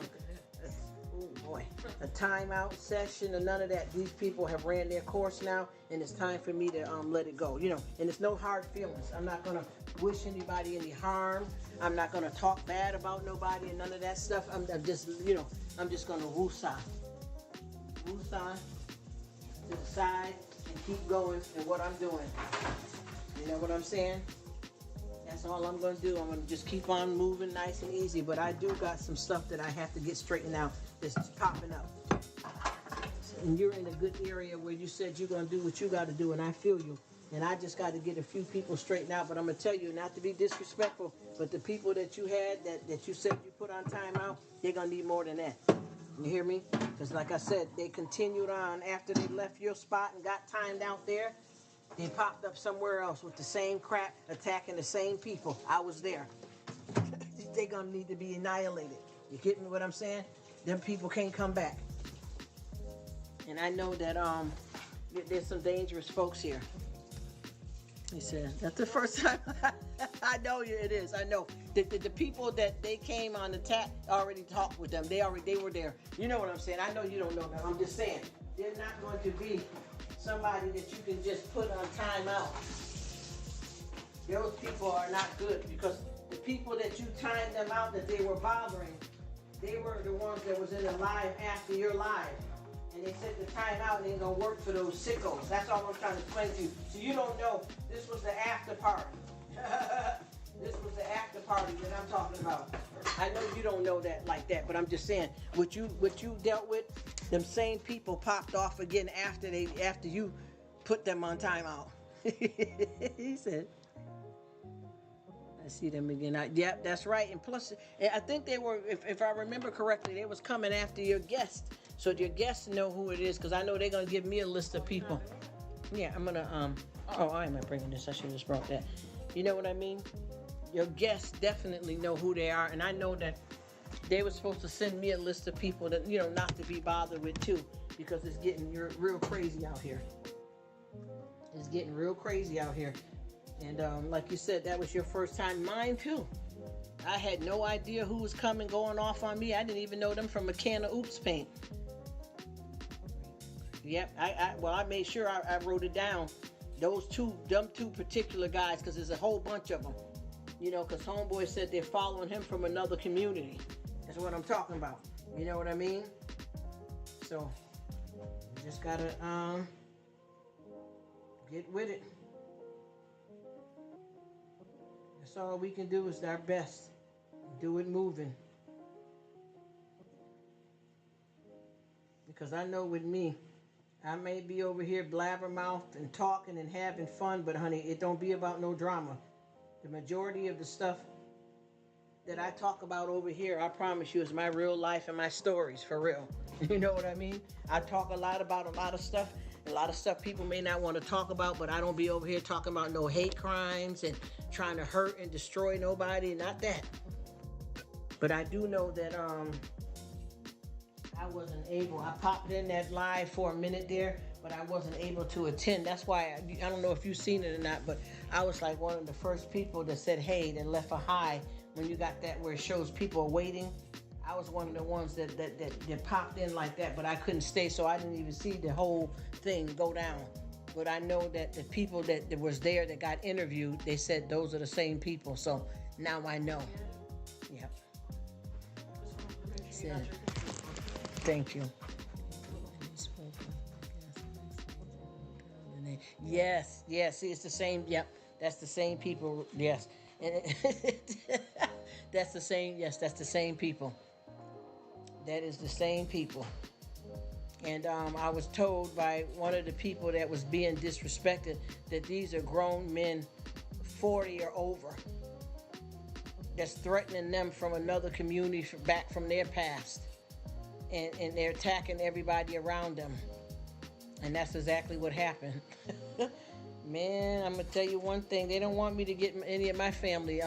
timeout session or none of that. These people have ran their course now, and it's time for me to let it go. And it's no hard feelings. I'm not gonna wish anybody any harm. I'm not gonna talk bad about nobody and none of that stuff. I'm just gonna woosah to the side and keep going in what I'm doing. You know what I'm saying? That's all I'm going to do. I'm going to just keep on moving nice and easy. But I do got some stuff that I have to get straightened out that's popping up. And you're in a good area where you said you're going to do what you got to do, and I feel you. And I just got to get a few people straightened out. But I'm going to tell you, not to be disrespectful, but the people that you had that you said you put on timeout, they're going to need more than that. You hear me? Because like I said, they continued on after they left your spot and got timed out there. They popped up somewhere else with the same crap, attacking the same people. I was there. They're going to need to be annihilated. You get me what I'm saying? Them people can't come back. And I know that there's some dangerous folks here. He said, that's the first time. I know it is. I know. The people that they came on the tap already talked with them. They were there. You know what I'm saying? I know you don't know that. I'm just saying. They're not going to be somebody that you can just put on timeout. Those people are not good, because the people that you timed them out that they were bothering, they were the ones that was in the live after your live. And they said the timeout ain't gonna work for those sickos. That's all I'm trying to explain to you. So you don't know, this was the after party. This was the after party that I'm talking about. I know you don't know that like that, but I'm just saying, what you dealt with, them same people popped off again after you put them on timeout. He said, I see them again. Yep, that's right. And plus, I think they were, if I remember correctly, they was coming after your guest. So your guests know who it is, because I know they're going to give me a list of people. Yeah, I'm going to, I am not bringing this. I should have just brought that. You know what I mean? Your guests definitely know who they are, and I know that they were supposed to send me a list of people that, not to be bothered with too, because it's getting real crazy out here. It's getting real crazy out here. And like you said, that was your first time. Mine too. I had no idea who was coming, going off on me. I didn't even know them from a can of Oops paint. Yep, I made sure I wrote it down. Them two particular guys, because there's a whole bunch of them. Because homeboy said they're following him from another community. That's what I'm talking about. You know what I mean? So, you just gotta get with it. That's all we can do, is our best. Do it moving. Because I know with me, I may be over here blabbermouth and talking and having fun, but honey, it don't be about no drama. The majority of the stuff that I talk about over here, I promise you, is my real life and my stories, for real. You know what I mean? I talk a lot about a lot of stuff. A lot of stuff people may not want to talk about, but I don't be over here talking about no hate crimes and trying to hurt and destroy nobody. Not that. But I do know that I wasn't able. I popped in that live for a minute there, but I wasn't able to attend. That's why I don't know if you've seen it or not, but I was like one of the first people that said hey, that left a hi when you got that where it shows people are waiting. I was one of the ones that popped in like that, but I couldn't stay, so I didn't even see the whole thing go down. But I know that the people that was there that got interviewed, they said those are the same people. So now I know. Yep. Said, thank you. Yes, yes. See, it's the same. Yep, that's the same people. Yes, and that's the same. Yes, that's the same people. That is the same people. And I was told by one of the people that was being disrespected that these are grown men, 40 or over, that's threatening them from another community back from their past, and they're attacking everybody around them. And that's exactly what happened. Man, I'm gonna tell you one thing. They don't want me to get any of my family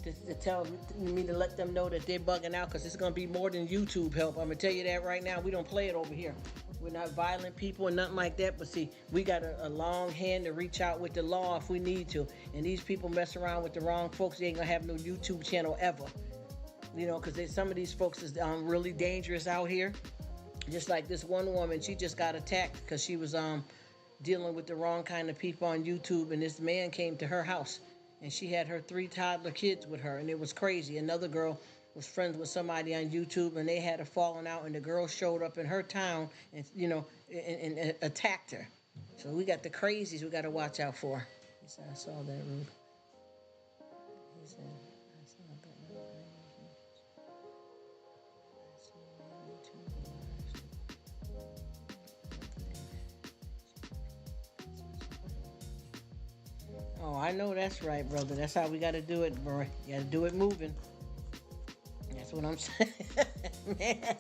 to tell me to let them know that they're bugging out, because it's gonna be more than YouTube help. I'm gonna tell you that right now. We don't play it over here. We're not violent people and nothing like that. But see, we got a long hand to reach out with the law if we need to. And these people mess around with the wrong folks, they ain't gonna have no YouTube channel ever. You know, because some of these folks is really dangerous out here. Just like this one woman, she just got attacked because she was dealing with the wrong kind of people on YouTube, and this man came to her house, and she had her 3 toddler kids with her, and it was crazy. Another girl was friends with somebody on YouTube, and they had a falling out, and the girl showed up in her town and, you know, and attacked her. So we got the crazies we got to watch out for. He said, I saw that, Rruk. He said, I saw that. Oh, I know that's right, brother. That's how we got to do it, bro. You got to do it moving. That's what I'm saying. Man.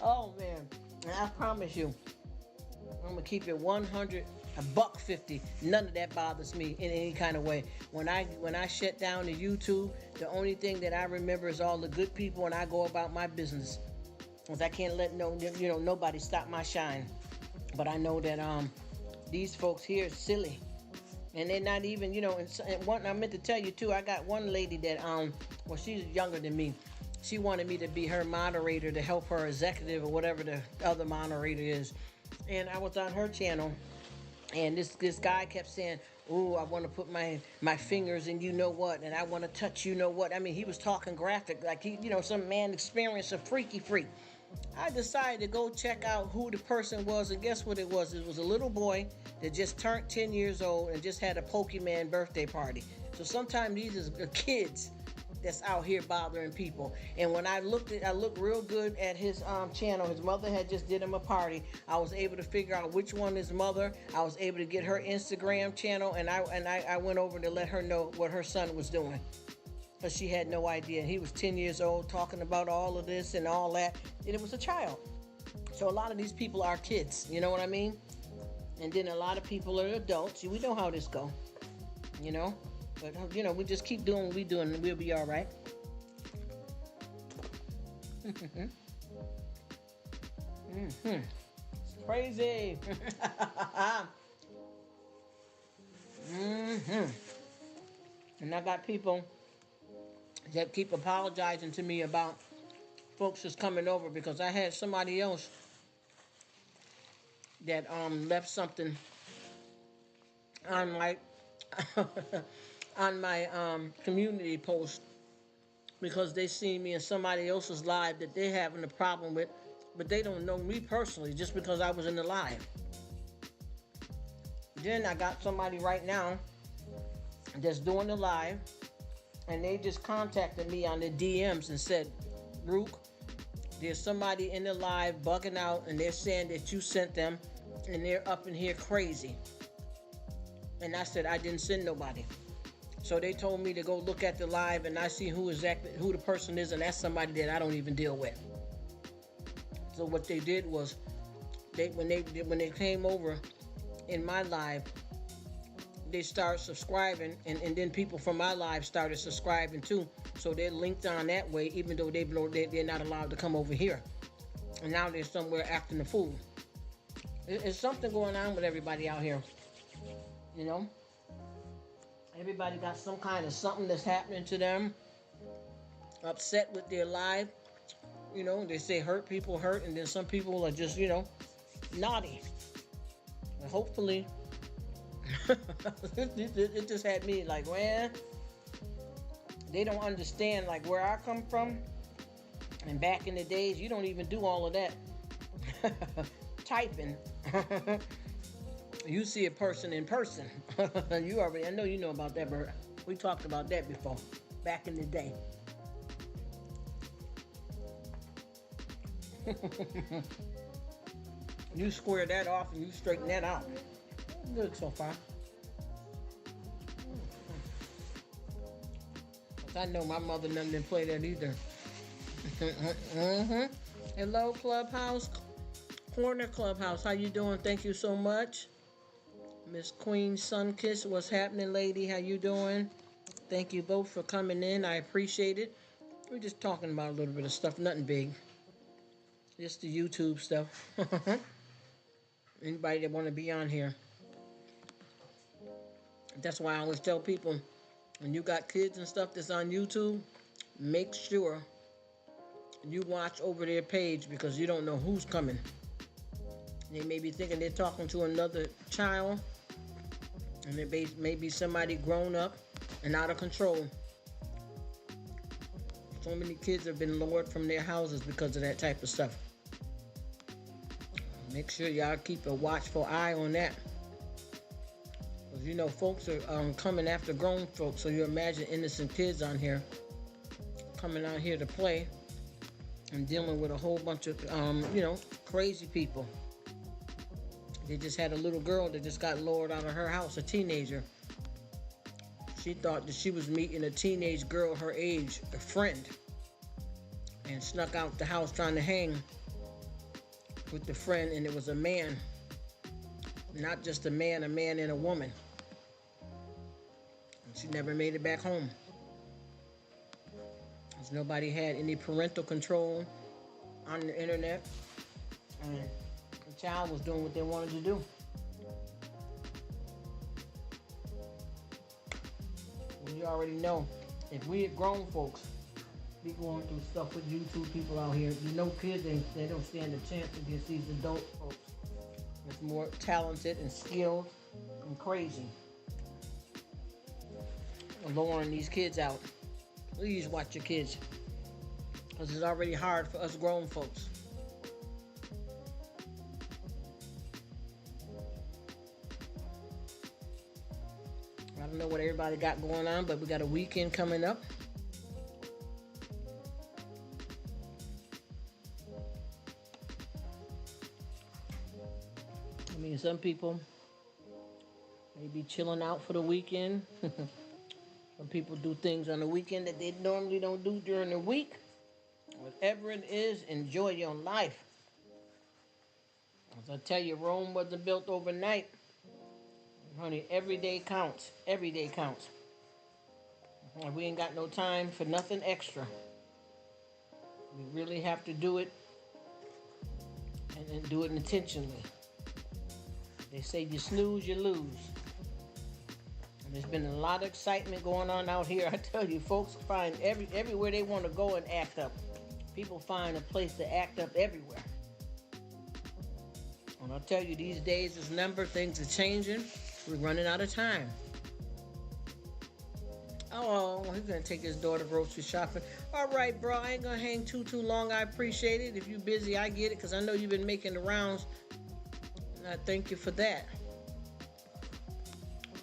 Oh, man. And I promise you, I'm going to keep it 100, $150. None of that bothers me in any kind of way. When I shut down the YouTube, the only thing that I remember is all the good people, and I go about my business. Because I can't let nobody stop my shine. But I know that these folks here are silly. And they're not even, and one, I meant to tell you too, I got one lady that, well, she's younger than me. She wanted me to be her moderator to help her executive or whatever the other moderator is. And I was on her channel, and this guy kept saying, oh, I want to put my fingers in you know what, and I want to touch you know what. I mean, he was talking graphic, like he, some man experienced a freaky freak. I decided to go check out who the person was, and guess what it was? It was a little boy that just turned 10 years old and just had a Pokemon birthday party. So sometimes these are kids that's out here bothering people. And when I looked real good at his channel. His mother had just did him a party. I was able to figure out which one is mother. I was able to get her Instagram channel, and I went over to let her know what her son was doing. Because she had no idea. He was 10 years old talking about all of this and all that. And it was a child. So a lot of these people are kids. You know what I mean? And then a lot of people are adults. We know how this go. But, we just keep doing what we do and we'll be all right. It's crazy. And I got people that keep apologizing to me about folks that's coming over, because I had somebody else that left something on my on my community post, because they seen me in somebody else's live that they having a problem with, but they don't know me personally just because I was in the live. Then I got somebody right now that's doing the live, and they just contacted me on the DMs and said, Rruk, there's somebody in the live bugging out, and they're saying that you sent them, and they're up in here crazy. And I said, I didn't send nobody. So they told me to go look at the live, and I see who the person is, and that's somebody that I don't even deal with. So what they did was, when they came over in my live, they started subscribing, and then people from my live started subscribing too. So they're linked on that way, even though they're not allowed to come over here. And now they're somewhere acting a fool. It's something going on with everybody out here. You know? Everybody got some kind of something that's happening to them. Upset with their life. You know, they say hurt people hurt, and then some people are just, naughty. And hopefully, it just had me like, man, they don't understand like where I come from. And back in the days, you don't even do all of that typing. You see a person in person. I know you know about that, but we talked about that before, back in the day. You square that off and you straighten that out. Good so far. I know my mother and them didn't play that either. Mm-hmm. Hello, Clubhouse. Corner Clubhouse. How you doing? Thank you so much. Miss Queen Sunkiss, what's happening, lady? How you doing? Thank you both for coming in. I appreciate it. We're just talking about a little bit of stuff, nothing big. Just the YouTube stuff. Anybody that want to be on here. That's why I always tell people, when you got kids and stuff that's on YouTube, make sure you watch over their page, because you don't know who's coming. They may be thinking they're talking to another child, and it may be somebody grown up and out of control. So many kids have been lured from their houses because of that type of stuff. Make sure y'all keep a watchful eye on that. Because folks are coming after grown folks, so you imagine innocent kids on here coming out here to play and dealing with a whole bunch of, crazy people. They just had a little girl that just got lured out of her house, a teenager. She thought that she was meeting a teenage girl her age, a friend, and snuck out the house trying to hang with the friend, and it was a man. Not just a man and a woman. And she never made it back home. Because nobody had any parental control on the internet. And the child was doing what they wanted to do. Well, you already know, if we had grown folks be going through stuff with YouTube people out here, kids, they don't stand a chance against these adult folks that's more talented and skilled and crazy. Luring these kids out. Please watch your kids, because it's already hard for us grown folks. I don't know what everybody got going on, but we got a weekend coming up. I mean, some people may be chilling out for the weekend. Some people do things on the weekend that they normally don't do during the week. Whatever it is, enjoy your life. As I tell you, Rome wasn't built overnight. Honey, every day counts. Every day counts. And we ain't got no time for nothing extra. We really have to do it, and do it intentionally. They say you snooze, you lose. And there's been a lot of excitement going on out here. I tell you, folks find everywhere they want to go and act up. People find a place to act up everywhere. And I'll tell you, these days is numbered. Things are changing. We're running out of time. Oh, he's going to take his daughter grocery shopping. All right, bro. I ain't going to hang too long. I appreciate it. If you're busy, I get it, because I know you've been making the rounds. And I thank you for that.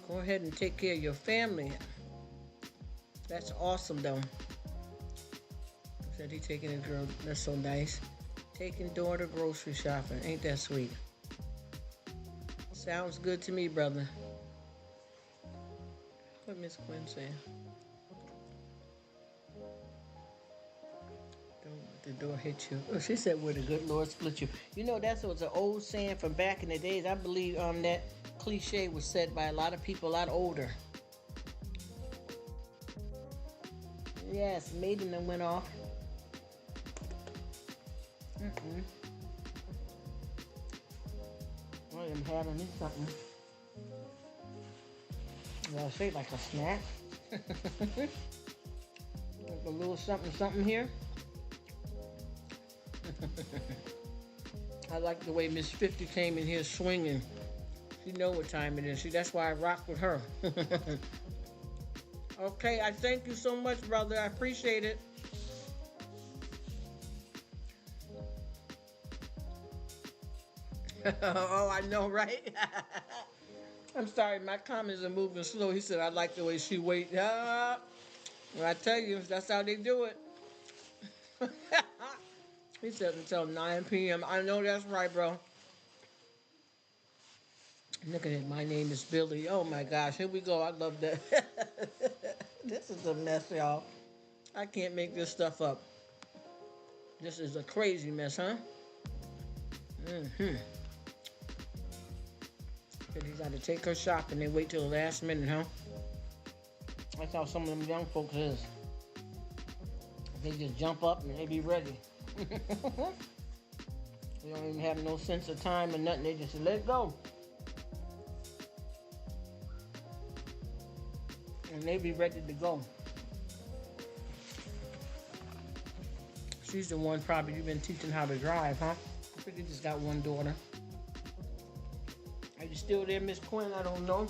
Go ahead and take care of your family. That's awesome, though. Said he taking his girl. That's so nice. Taking daughter grocery shopping. Ain't that sweet? Sounds good to me, brother. What Miss Quinn said? Don't let the door hit you. Oh, she said, "Where the good Lord split you." You know, that's was an old saying from back in the days. I believe that cliche was said by a lot of people a lot older. Yes, maiden and went off. I am having me something. I'll say like a snack. Like a little something here. I like the way Miss 50 came in here swinging. She know what time it is. See, that's why I rock with her. Okay, I thank you so much, brother. I appreciate it. Oh, I know, right? I'm sorry, my comments are moving slow. He said, I like the way she wait. Well, I tell you, that's how they do it. He said until 9 p.m. I know that's right, bro. Look at it. My name is Billy. Oh, my gosh. Here we go. I love that. This is a mess, y'all. I can't make this stuff up. This is a crazy mess, huh? But you got to take her shopping and wait till the last minute, huh? That's how some of them young folks is. They just jump up and they be ready. They don't even have no sense of time or nothing. They just let go. And they be ready to go. She's the one probably you've been teaching how to drive, huh? I think you just got one daughter. Are you still there, Miss Quinn? I don't know.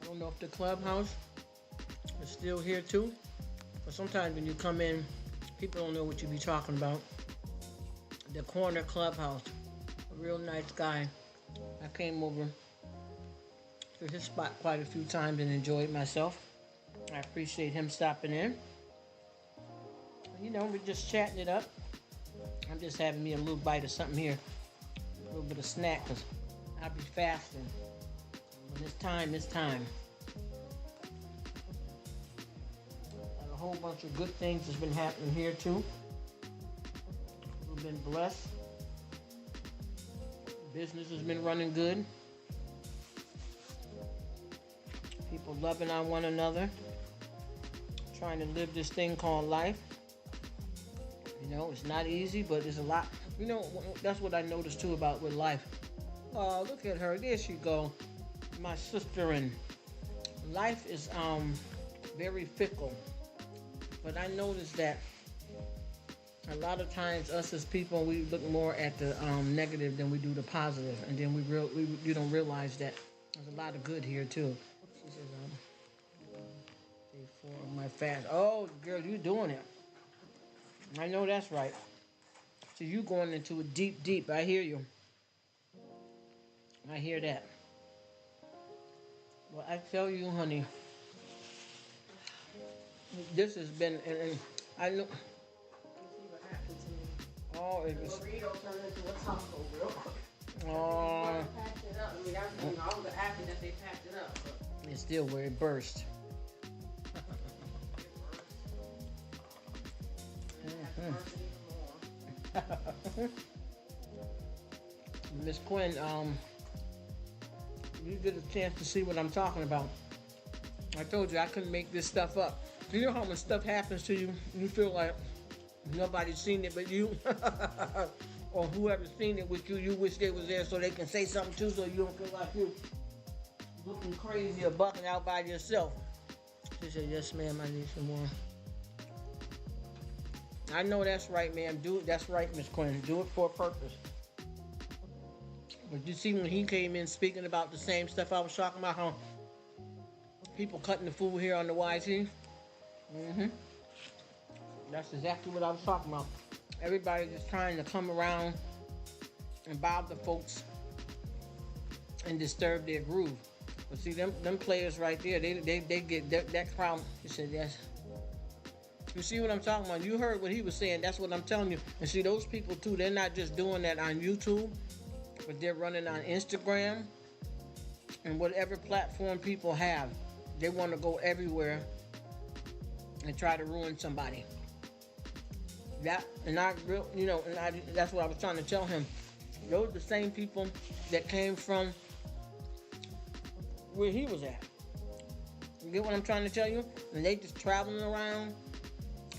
I don't know if the clubhouse is still here too. But sometimes when you come in, people don't know what you be talking about. The corner clubhouse. A real nice guy. I came over to his spot quite a few times and enjoyed myself. I appreciate him stopping in. You know, we're just chatting it up. I'm just having me a little bite of something here. A little bit of snack, because I'll be fasting. When it's time, it's time. And a whole bunch of good things has been happening here too. We've been blessed. Business has been running good. People loving on one another. Trying to live this thing called life. You know, it's not easy, but it's a lot. You know, that's what I noticed too about with life. Oh, look at her. There she go. My sister. And life is very fickle. But I noticed that a lot of times us as people, we look more at the negative than we do the positive. And then you don't realize that there's a lot of good here too. She says, day 4 of my fast. Oh, girl, you doing it. I know that's right. So you going into it deep. I hear you. I hear that. Well, I tell you, honey, this has been, and I know. You see what happened to me. Oh, it was. Burrito turned into a taco real quick. Oh. Packed it up. I mean, I was happy that they packed it up. But It's still where it burst. Miss Quinn, you get a chance to see what I'm talking about. I told you I couldn't make this stuff up. You know how when stuff happens to you, you feel like nobody's seen it but you? Or whoever's seen it with you, you wish they was there so they can say something too, so you don't feel like you looking crazy or bucking out by yourself. She said, yes, ma'am, I need some more. I know that's right, ma'am. That's right, Miss Quinn. Do it for a purpose. But you see when he came in speaking about the same stuff I was talking about, how people cutting the food here on the YT? That's exactly what I was talking about. Everybody just trying to come around and bother folks and disturb their groove. But see, them players right there, they get that crowd. He said, yes. You see what I'm talking about? You heard what he was saying. That's what I'm telling you. And see, those people too, they're not just doing that on YouTube, but they're running on Instagram And whatever platform people have, they want to go everywhere and try to ruin somebody. That's what I was trying to tell him. Those are the same people that came from where he was at. You get what I'm trying to tell you? And they just traveling around,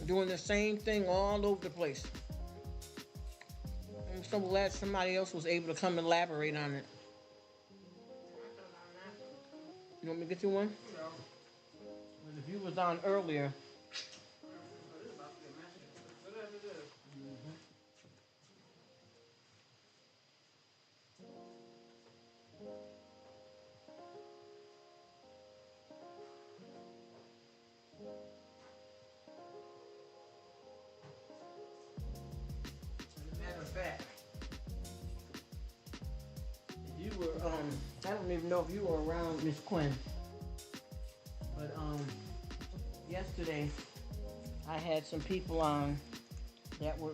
doing the same thing all over the place. I'm so glad somebody else was able to come and elaborate on it. You want me to get you one? No. But if you was on earlier. Matter of fact, you were I don't even know if you were around, Miss Quinn, but yesterday I had some people on that were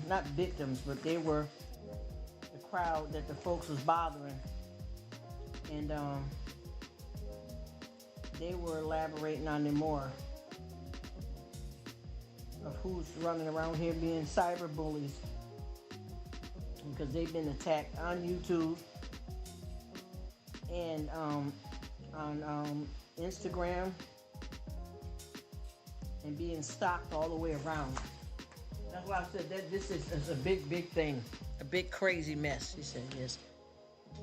not victims, but they were the crowd that the folks was bothering, and they were elaborating on it more of who's running around here being cyber bullies, because they've been attacked on YouTube and on Instagram, and being stalked all the way around. That's why I said that this is a big thing, a big crazy mess. He said yes.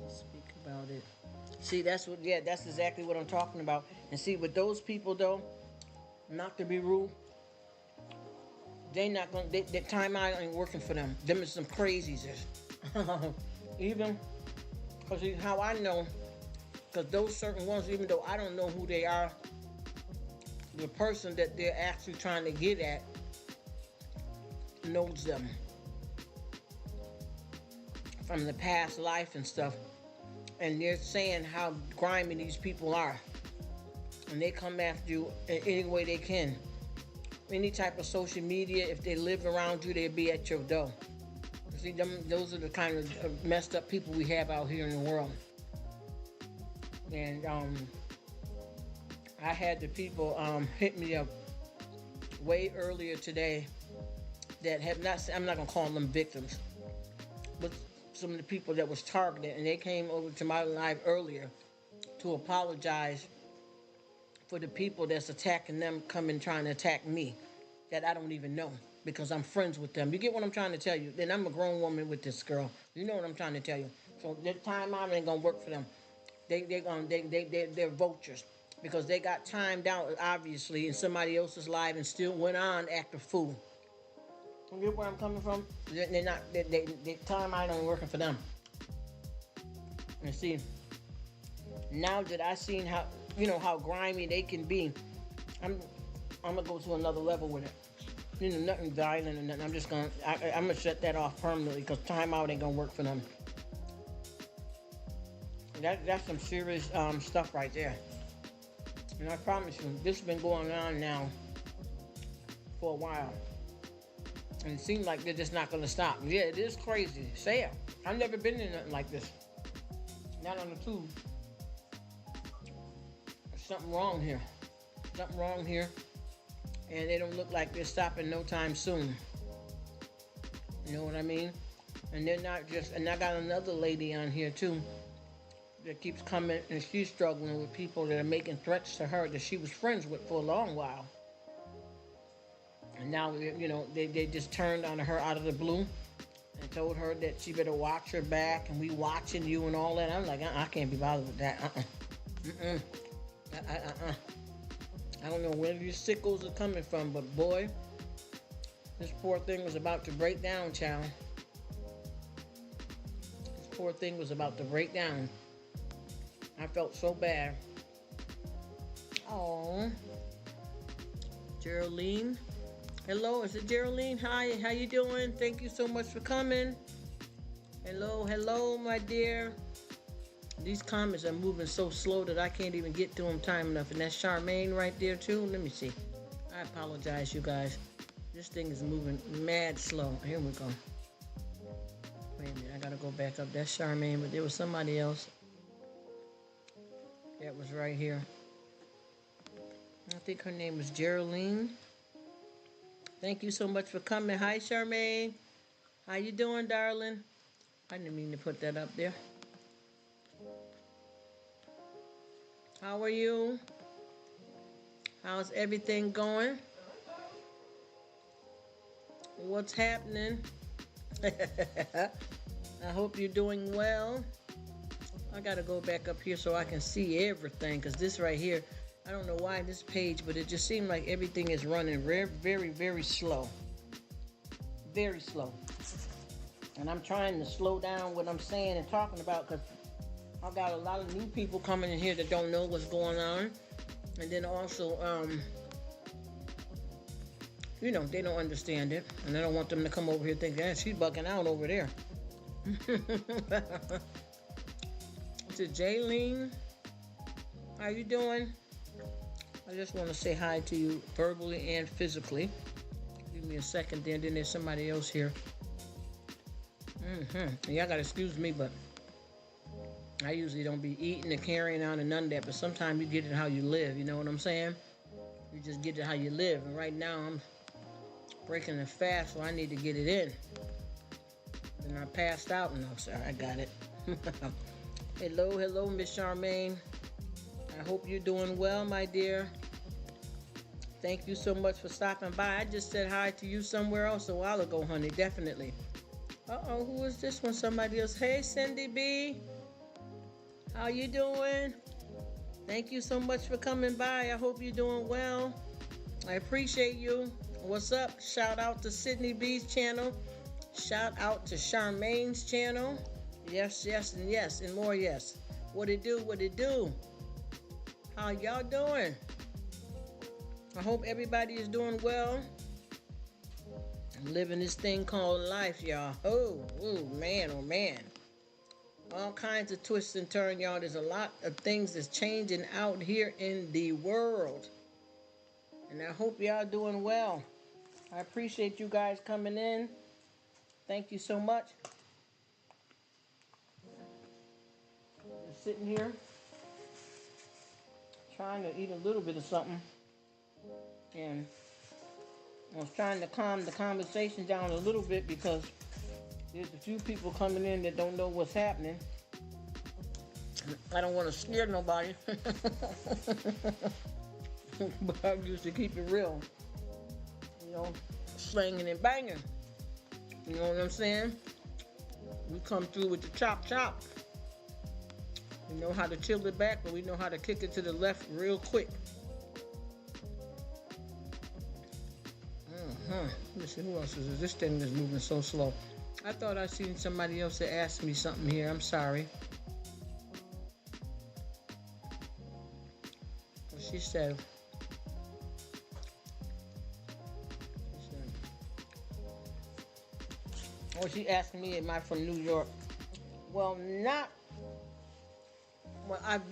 Speak about it. See, that's exactly what I'm talking about. And see, with those people though, not to be rude, they not gonna. The time out ain't working for them. Them is some crazies. Even because how I know, because those certain ones, even though I don't know who they are, the person that they're actually trying to get at knows them from the past life and stuff, and they're saying how grimy these people are, and they come after you in any way they can. Any type of social media, if they live around you, they'll be at your door. See, those are the kind of messed up people we have out here in the world. And I had the people hit me up way earlier today that have not, I'm not gonna call them victims, but some of the people that was targeted, and they came over to my live earlier to apologize for the people that's attacking them coming trying to attack me that I don't even know, because I'm friends with them. You get what I'm trying to tell you? Then I'm a grown woman with this girl. You know what I'm trying to tell you? So their time out ain't gonna work for them. They're vultures, because they got timed out obviously in somebody else's life and still went on acting fool. You get where I'm coming from? They're not. Their time out ain't working for them. And see, now that I seen how grimy they can be, I'm gonna go to another level with it. Nothing violent or nothing. I'm gonna shut that off permanently, because timeout ain't gonna work for them. That's some serious stuff right there. And I promise you, this has been going on now for a while, and it seems like they're just not gonna stop. Yeah, it is crazy. Say it. I've never been in nothing like this. Not on the tube. There's something wrong here. Something wrong here. And they don't look like they're stopping no time soon. You know what I mean? And they're not just, and I got another lady on here too that keeps coming, and she's struggling with people that are making threats to her that she was friends with for a long while. And now, they just turned on her out of the blue and told her that she better watch her back, and we watching you and all that. I'm like, I can't be bothered with that. I don't know where these sickos are coming from, but boy, this poor thing was about to break down, child. This poor thing was about to break down. I felt so bad. Oh, Geraldine. Hello, is it Geraldine? Hi, how you doing? Thank you so much for coming. Hello, my dear. These comments are moving so slow that I can't even get to them time enough. And that's Charmaine right there too. Let me see. I apologize, you guys. This thing is moving mad slow. Here we go. Wait a minute, I gotta go back up. That's Charmaine, but there was somebody else. that was right here. I think her name was Geraldine. Thank you so much for coming. Hi, Charmaine. How you doing, darling? I didn't mean to put that up there. How are you? How's everything going? What's happening? I hope you're doing well. I gotta go back up here so I can see everything, because this right here, I don't know why this page, but it just seemed like everything is running very, very slow. Very slow. And I'm trying to slow down what I'm saying and talking about, because I've got a lot of new people coming in here that don't know what's going on. And then also, you know, they don't understand it. And I don't want them to come over here thinking, eh, she's bucking out over there. To Jaylene, how you doing? I just want to say hi to you verbally and physically. Give me a second there, then there's somebody else here. Y'all gotta excuse me, but I usually don't be eating and carrying on and none of that, but sometimes you get it how you live, you know what I'm saying? You just get it how you live, and right now I'm breaking it fast, so I need to get it in. And I passed out, and I'm sorry, I got it. Hello, Miss Charmaine. I hope you're doing well, my dear. Thank you so much for stopping by. I just said hi to you somewhere else a while ago, honey, definitely. Uh-oh, who is this one? Somebody else. Hey, Cindy B. How you doing? Thank you so much for coming by. I hope you're doing well. I appreciate you. What's up? Shout out to Sydney B's channel. Shout out to Charmaine's channel. Yes, and yes, and more yes. What it do? How y'all doing? I hope everybody is doing well. I'm living this thing called life, y'all. Oh, man. All kinds of twists and turns, y'all. There's a lot of things that's changing out here in the world. And I hope y'all doing well. I appreciate you guys coming in. Thank you so much. Just sitting here, trying to eat a little bit of something. And I was trying to calm the conversation down a little bit because there's a few people coming in that don't know what's happening. I don't want to scare nobody. But I used to keep it real. You know, slinging and banging. You know what I'm saying? We come through with the chop. We know how to tilt it back, but we know how to kick it to the left real quick. Let me see, who else is this? This thing is moving so slow. I thought I seen somebody else that asked me something here. I'm sorry. She said, oh, she asked me, am I from New York? Well, I've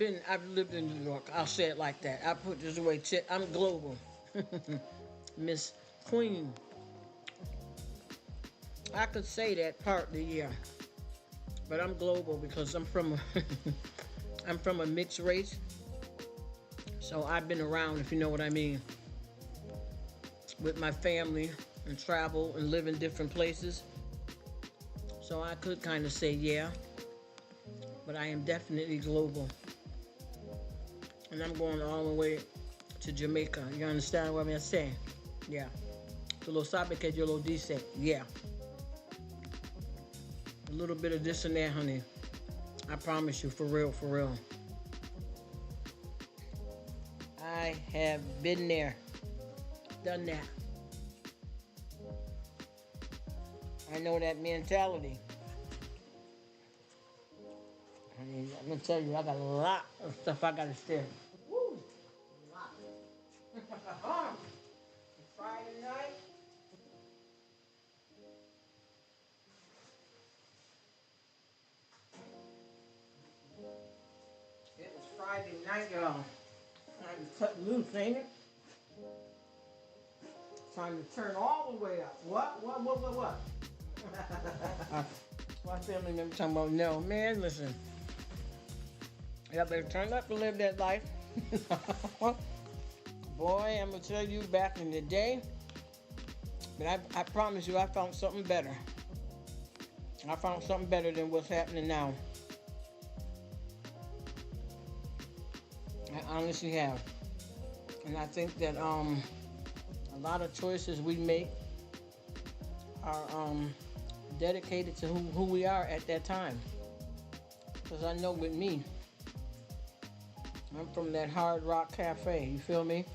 lived in New York. I'll say it like that. I put this away. I'm global. Miss Queen. I could say that partly, yeah. But I'm global because I'm from a mixed race. So I've been around, if you know what I mean, with my family and travel and live in different places. So I could kind of say yeah, but I am definitely global. And I'm going all the way to Jamaica. You understand what I'm saying? Yeah. Tú lo sabes que yo lo dice. Yeah. A little bit of this and that, honey. I promise you, for real. I have been there, done that. I know that mentality. I mean, I'm gonna tell you, I got a lot of stuff I gotta share. Woo! A lot. Friday night. It was Friday night, y'all. Time to cut loose, ain't it? Time to turn all the way up. What? My family member talking about, no, man, listen. Y'all better turn up and live that life. Boy, I'm gonna tell you, back in the day, but I promise you, I found something better. I found something better than what's happening now. I honestly have. And I think that a lot of choices we make are dedicated to who we are at that time. Because I know with me, I'm from that Hard Rock Cafe. You feel me?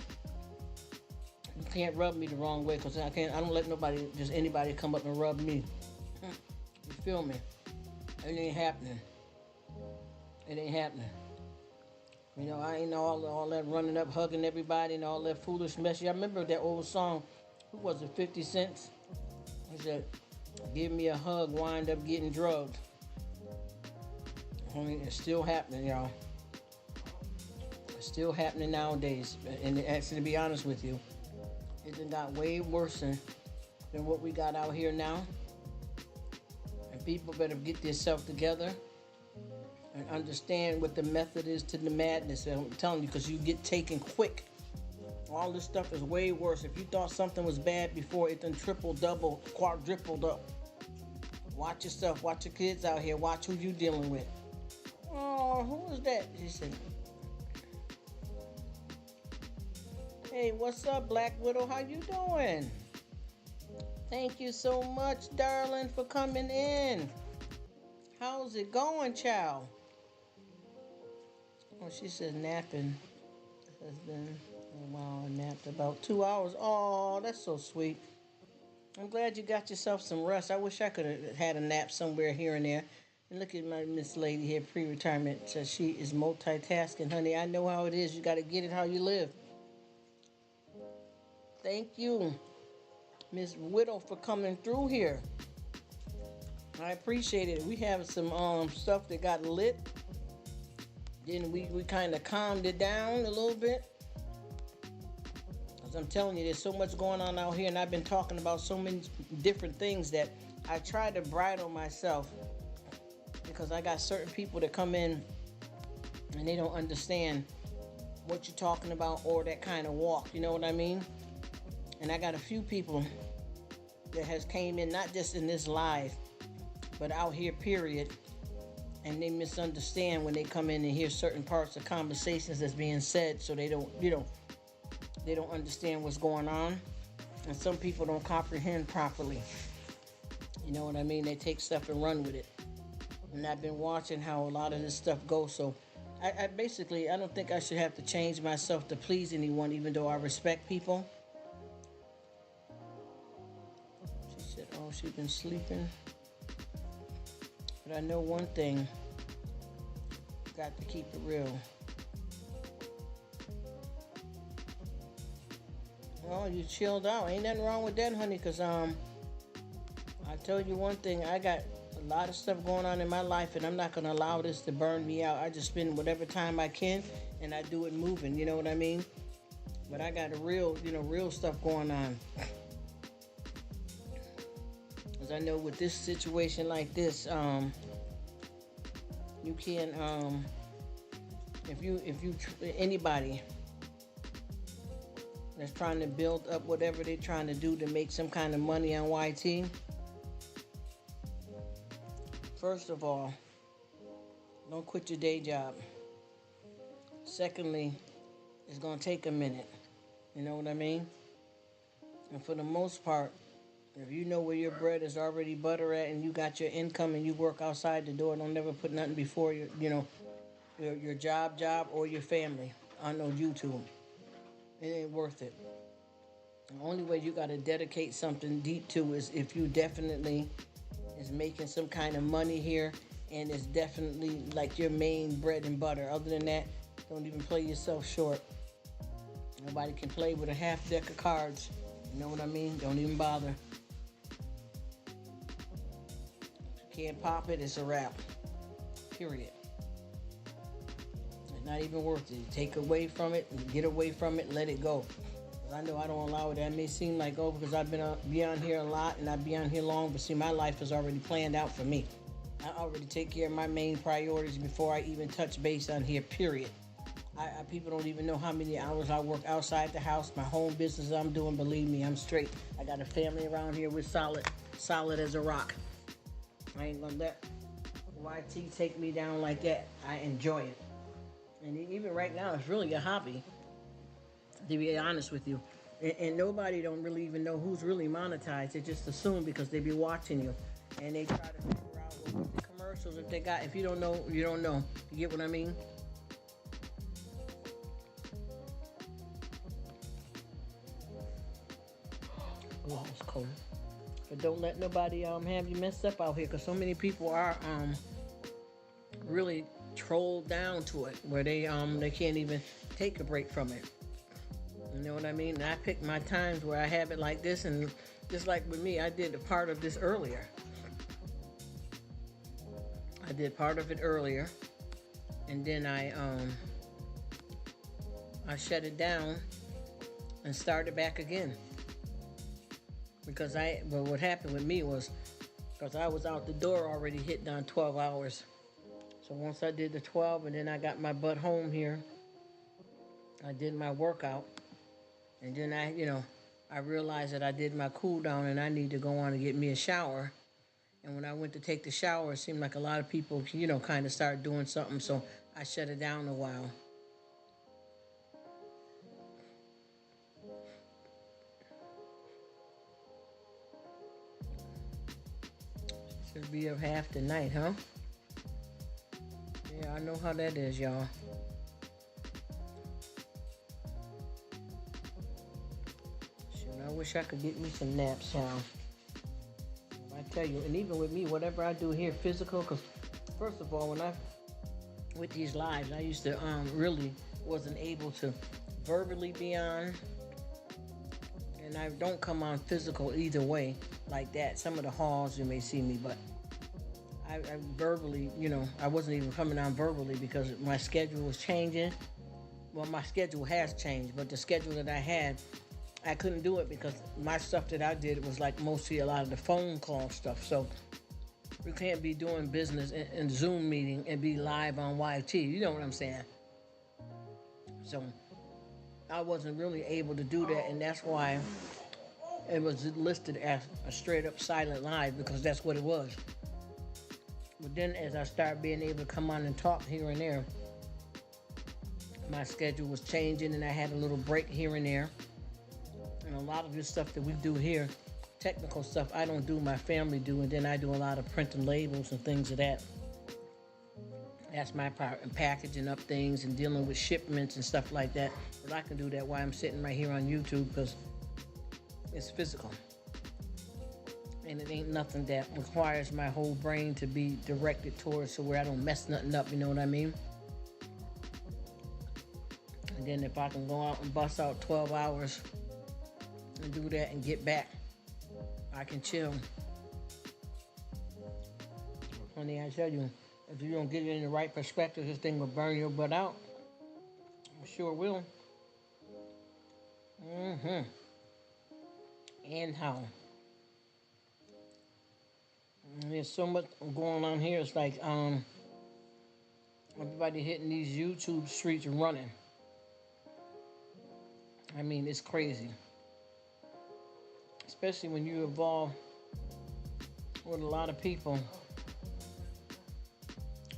You can't rub me the wrong way, because I don't let nobody, just anybody, come up and rub me. You feel me? It ain't happening. It ain't happening. You know, I ain't all that running up, hugging everybody and all that foolish mess. I remember that old song, who was it, 50 Cent? He said, give me a hug, wind up getting drugged. I mean, it's still happening, y'all. It's still happening nowadays. And actually, to be honest with you, it done got way worse than what we got out here now. And people better get themselves together and understand what the method is to the madness. And I'm telling you, because you get taken quick. All this stuff is way worse. If you thought something was bad before, it done triple, double, quadrupled up. Watch yourself. Watch your kids out here. Watch who you dealing with. Oh, who was that? She said, hey, what's up, Black Widow? How you doing? Thank you so much, darling, for coming in. How's it going, child? Oh, she says napping. Has been a while. I napped about 2 hours. Oh, that's so sweet. I'm glad you got yourself some rest. I wish I could have had a nap somewhere here and there. And look at my Miss Lady here, pre-retirement. Says she is multitasking, honey. I know how it is. You got to get it how you live. Thank you, Miss Widow, for coming through here. I appreciate it. We have some stuff that got lit. Then we kind of calmed it down a little bit. Because I'm telling you, there's so much going on out here, and I've been talking about so many different things that I try to bridle myself, because I got certain people that come in and they don't understand what you're talking about or that kind of walk. You know what I mean? And I got a few people that has came in, not just in this live, but out here, period. And they misunderstand when they come in and hear certain parts of conversations that's being said, so they don't, they don't understand what's going on. And some people don't comprehend properly. You know what I mean? They take stuff and run with it. And I've been watching how a lot of this stuff goes. So I basically, I don't think I should have to change myself to please anyone, even though I respect people. She said, oh, she's been sleeping. But I know one thing, got to keep it real. Well, you chilled out. Ain't nothing wrong with that, honey, because I tell you one thing, I got a lot of stuff going on in my life, and I'm not going to allow this to burn me out. I just spend whatever time I can, and I do it moving, you know what I mean? But I got a real stuff going on. Because I know with this situation like this, you can, anybody that's trying to build up whatever they're trying to do to make some kind of money on YT, first of all, don't quit your day job. Secondly, it's going to take a minute. You know what I mean? And for the most part, if you know where your bread is already butter at and you got your income and you work outside the door, don't never put nothing before your job or your family. I know YouTube. It ain't worth it. The only way you got to dedicate something deep to is if you definitely is making some kind of money here and it's definitely like your main bread and butter. Other than that, don't even play yourself short. Nobody can play with a half deck of cards. You know what I mean? Don't even bother. If you can't pop it, it's a wrap. Period. It's not even worth it. Take away from it, and get away from it, and let it go. I know I don't allow it. That may seem like, because I've been on here a lot and I be on here long, but see, my life is already planned out for me. I already take care of my main priorities before I even touch base on here, period. People don't even know how many hours I work outside the house, my home business I'm doing. Believe me, I'm straight. I got a family around here with solid as a rock. I ain't gonna let YT take me down like that. I enjoy it. And even right now, it's really a hobby, to be honest with you. And nobody don't really even know who's really monetized. They just assume because they be watching you. And they try to figure out what the commercials, if they got, if you don't know, you don't know. You get what I mean? Oh, it's cold. But don't let nobody have you messed up out here, because so many people are really trolled down to it, where they can't even take a break from it. You know what I mean? And I pick my times where I have it like this, and just like with me, I did a part of this earlier. I did part of it earlier, and then I shut it down and started back again. Because what happened with me was, because I was out the door already hitting on 12 hours. So once I did the 12 and then I got my butt home here, I did my workout. And then I realized that I did my cool down and I need to go on and get me a shower. And when I went to take the shower, it seemed like a lot of people, kind of started doing something. So I shut it down a while. Should be up half the night, huh? Yeah, I know how that is, y'all. Shoot, I wish I could get me some naps, y'all. I tell you, and even with me, whatever I do here, physical, because first of all, with these lives, I used to really wasn't able to verbally be on, and I don't come on physical either way like that. Some of the halls you may see me, but I verbally, I wasn't even coming on verbally because my schedule was changing. Well, my schedule has changed, but the schedule that I had, I couldn't do it because my stuff that I did was like mostly a lot of the phone call stuff. So we can't be doing business in Zoom meeting and be live on YT. You know what I'm saying? So I wasn't really able to do that, and that's why it was listed as a straight up silent live, because that's what it was. But then as I started being able to come on and talk here and there, my schedule was changing and I had a little break here and there. And a lot of this stuff that we do here, technical stuff, I don't do, my family do, and then I do a lot of printing labels and things of that. That's my part, and packaging up things and dealing with shipments and stuff like that. But I can do that while I'm sitting right here on YouTube, because it's physical. And it ain't nothing that requires my whole brain to be directed towards, so where I don't mess nothing up, you know what I mean? And then if I can go out and bust out 12 hours and do that and get back, I can chill. Honey, I tell you, if you don't get it in the right perspective, this thing will burn your butt out. It sure will. And how? There's so much going on here. It's like everybody hitting these YouTube streets and running. I mean, it's crazy. Especially when you involve with a lot of people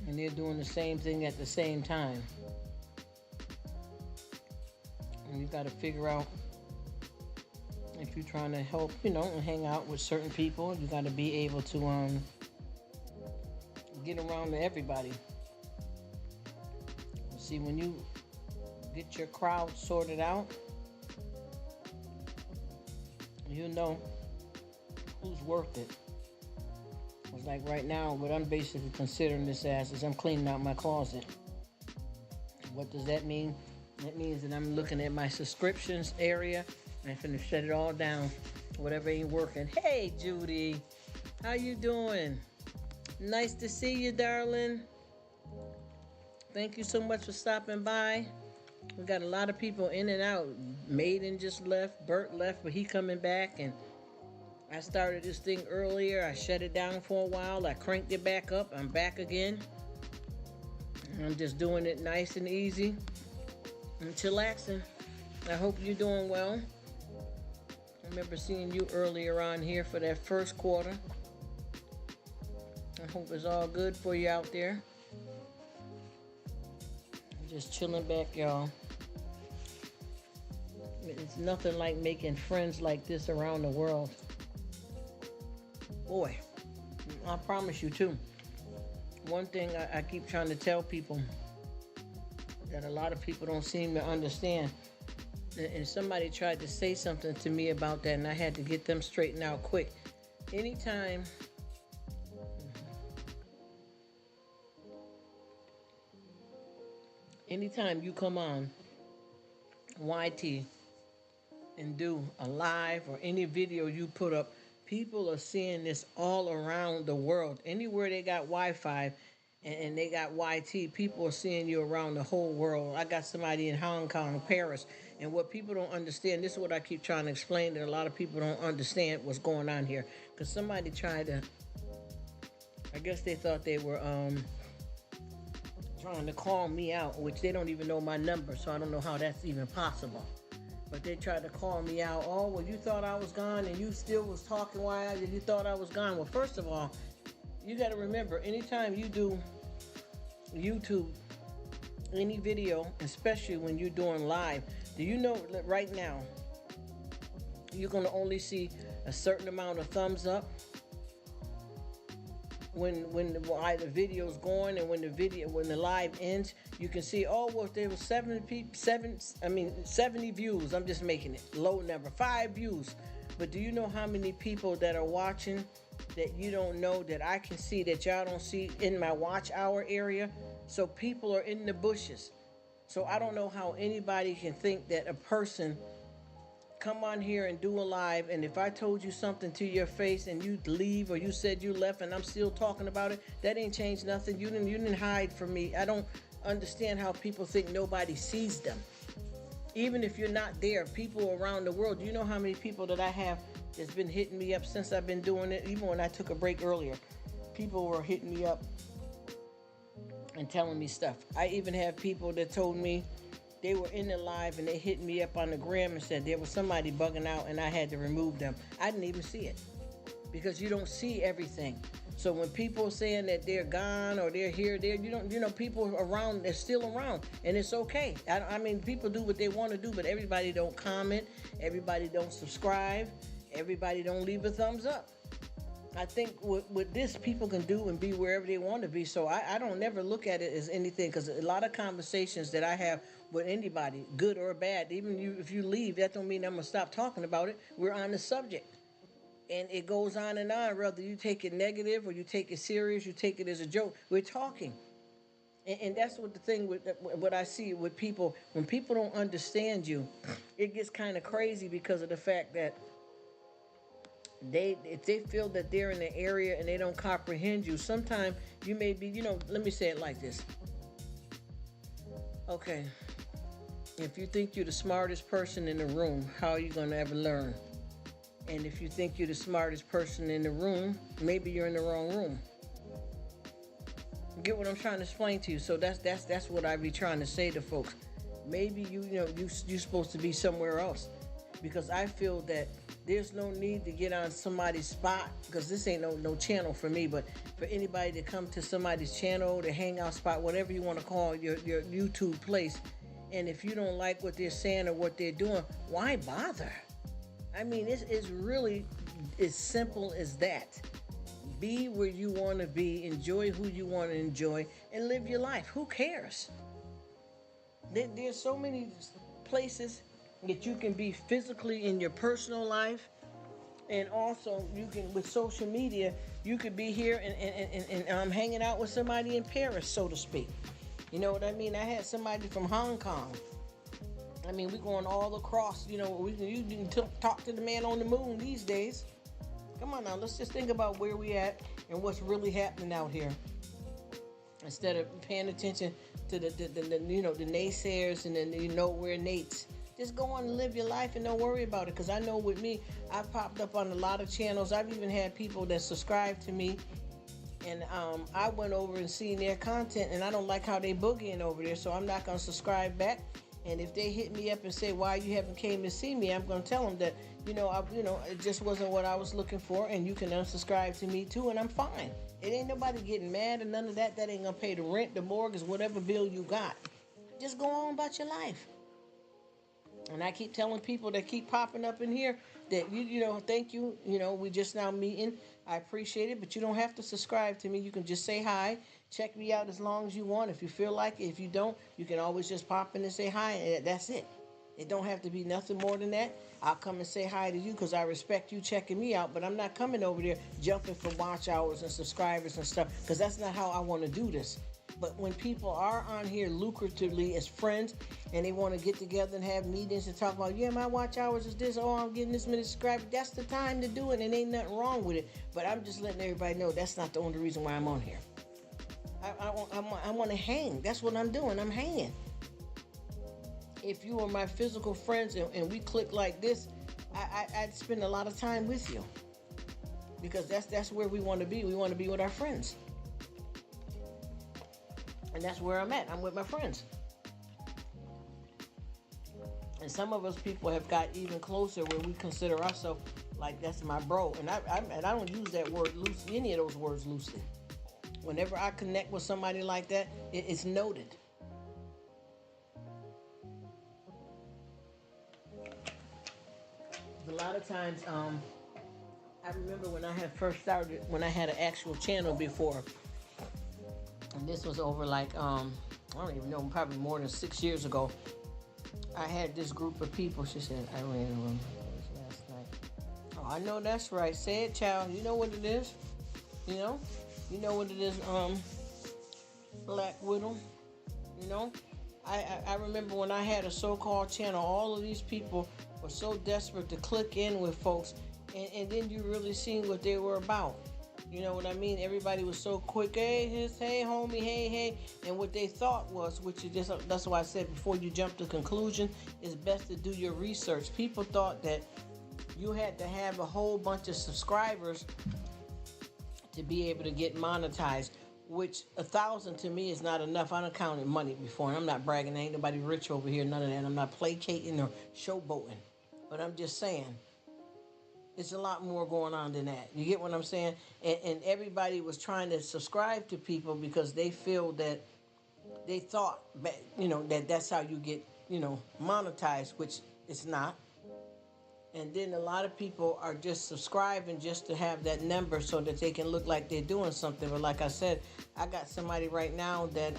and they're doing the same thing at the same time. And you got to figure out, if you're trying to help, and hang out with certain people, you got to be able to get around to everybody. See, when you get your crowd sorted out, you know who's worth it. It's like right now, what I'm basically considering this as is I'm cleaning out my closet. What does that mean? That means that I'm looking at my subscriptions area and I'm finna shut it all down. Whatever ain't working. Hey, Judy. How you doing? Nice to see you, darling. Thank you so much for stopping by. We got a lot of people in and out. Maiden just left. Bert left, but he coming back. And I started this thing earlier. I shut it down for a while. I cranked it back up. I'm back again. I'm just doing it nice and easy and chillaxing. I hope you're doing well. I remember seeing you earlier on here for that first quarter. I hope it's all good for you out there. I'm just chilling back, y'all. It's nothing like making friends like this around the world. Boy, I promise you too. One thing I keep trying to tell people that a lot of people don't seem to understand. And somebody tried to say something to me about that, and I had to get them straightened out quick. Anytime you come on YT and do a live or any video you put up, people are seeing this all around the world. Anywhere they got Wi-Fi and they got YT, people are seeing you around the whole world. I got somebody in Hong Kong, Paris, and what people don't understand, this is what I keep trying to explain, that a lot of people don't understand what's going on here. Because somebody tried to, I guess they thought they were trying to call me out, which they don't even know my number, so I don't know how that's even possible. But they tried to call me out. Oh, well, you thought I was gone and you still was talking while you thought I was gone. Well, first of all, you got to remember, anytime you do YouTube, any video, especially when you're doing live, do you know that right now you're going to only see a certain amount of thumbs up when the video's going, and when the live ends, you can see, oh, well, there was 70 views. I'm just making it low number, 5 views. But do you know how many people that are watching that you don't know, that I can see that y'all don't see in my watch hour area? So people are in the bushes. So I don't know how anybody can think that a person come on here and do a live, and if I told you something to your face and you leave, or you said you left and I'm still talking about it, that ain't changed nothing. You didn't hide from me. I don't understand how people think nobody sees them. Even if you're not there, people around the world, you know how many people that I have that's been hitting me up since I've been doing it. Even when I took a break earlier, people were hitting me up and telling me stuff. I even have people that told me they were in the live and they hit me up on the gram and said there was somebody bugging out and I had to remove them. I didn't even see it, because you don't see everything. So when people are saying that they're gone or they're here, people around, they're still around, and it's okay. I mean, people do what they want to do, but everybody don't comment, everybody don't subscribe, everybody don't leave a thumbs up. I think with this, people can do and be wherever they want to be. So I don't never look at it as anything, because a lot of conversations that I have with anybody, good or bad, even if you leave, that don't mean I'm going to stop talking about it. We're on the subject. And it goes on and on, whether you take it negative or you take it serious, you take it as a joke. We're talking. And that's what the thing with what I see with people, when people don't understand you, it gets kind of crazy, because of the fact that if they feel that they're in the area and they don't comprehend you, sometimes you may be, let me say it like this. Okay, if you think you're the smartest person in the room, how are you going to ever learn? And if you think you're the smartest person in the room, maybe you're in the wrong room. Get what I'm trying to explain to you? So that's what I be trying to say to folks. Maybe you're supposed to be somewhere else, because I feel that there's no need to get on somebody's spot, because this ain't no channel for me, but for anybody to come to somebody's channel, the hangout spot, whatever you want to call your YouTube place, and if you don't like what they're saying or what they're doing, why bother? I mean, it's really as simple as that. Be where you want to be, enjoy who you want to enjoy, and live your life. Who cares? There's so many places that you can be physically in your personal life, and also you can, with social media, you could be here and I'm hanging out with somebody in Paris, so to speak. You know what I mean? I had somebody from Hong Kong. I mean, we're going all across, you can talk to the man on the moon these days. Come on now, let's just think about where we at and what's really happening out here, instead of paying attention to the naysayers and then nowhere Nates Just go on and live your life and don't worry about it. Because I know with me, I've popped up on a lot of channels. I've even had people that subscribe to me. And I went over and seen their content, and I don't like how they boogieing over there, so I'm not going to subscribe back. And if they hit me up and say, why you haven't came to see me, I'm going to tell them that, it just wasn't what I was looking for, and you can unsubscribe to me too, and I'm fine. It ain't nobody getting mad or none of that. That ain't going to pay the rent, the mortgage, whatever bill you got. Just go on about your life. And I keep telling people that keep popping up in here that, thank you. We just now meeting. I appreciate it, but you don't have to subscribe to me. You can just say hi. Check me out as long as you want. If you feel like it. If you don't, you can always just pop in and say hi, and that's it. It don't have to be nothing more than that. I'll come and say hi to you because I respect you checking me out, but I'm not coming over there jumping for watch hours and subscribers and stuff, because that's not how I want to do this. But when people are on here lucratively as friends and they want to get together and have meetings and talk about, yeah, my watch hours is this, oh, I'm getting this many subscribers, that's the time to do it, and ain't nothing wrong with it. But I'm just letting everybody know that's not the only reason why I'm on here. I want to hang. That's what I'm doing. I'm hanging. If you were my physical friends and we click like this, I'd spend a lot of time with you, because that's where we want to be. We want to be with our friends. And that's where I'm at. I'm with my friends. And some of us people have got even closer where we consider ourselves like that's my bro. And I don't use that word loosely, any of those words loosely. Whenever I connect with somebody like that, it's noted. A lot of times, I remember when I had first started, when I had an actual channel before, and this was over like, I don't even know, probably more than 6 years ago. I had this group of people. She said, I ran a room last night. Oh, I know that's right. Say it, child. You know what it is? You know what it is, Black Widow. I remember when I had a so-called channel, all of these people were so desperate to click in with folks, and then you really seen what they were about. You know what I mean? Everybody was so quick, hey homie, hey, and what they thought was, which is just, that's why I said before you jump to conclusion, it's best to do your research. People thought that you had to have a whole bunch of subscribers to be able to get monetized, which 1,000 to me is not enough. I done counted money before, and I'm not bragging. Ain't nobody rich over here, none of that. I'm not placating or showboating, but I'm just saying, it's a lot more going on than that. You get what I'm saying? And everybody was trying to subscribe to people because they feel that they thought, that that's how you get, monetized, which it's not. And then a lot of people are just subscribing just to have that number so that they can look like they're doing something. But like I said, I got somebody right now that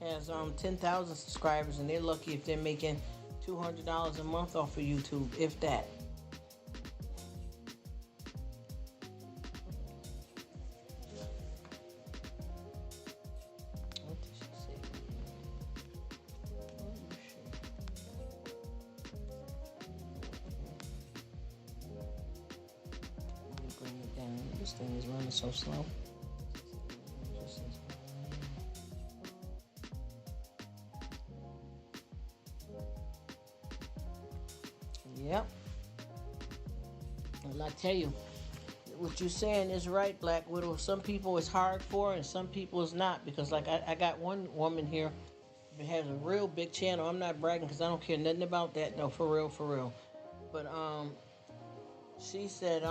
has 10,000 subscribers, and they're lucky if they're making $200 a month off of YouTube, if that. This thing is running so slow. Yep. Well, I tell you, what you're saying is right, Black Widow. Some people it's hard for, and some people it's not. Because like I got one woman here that has a real big channel. I'm not bragging because I don't care nothing about that. No, for real. But she said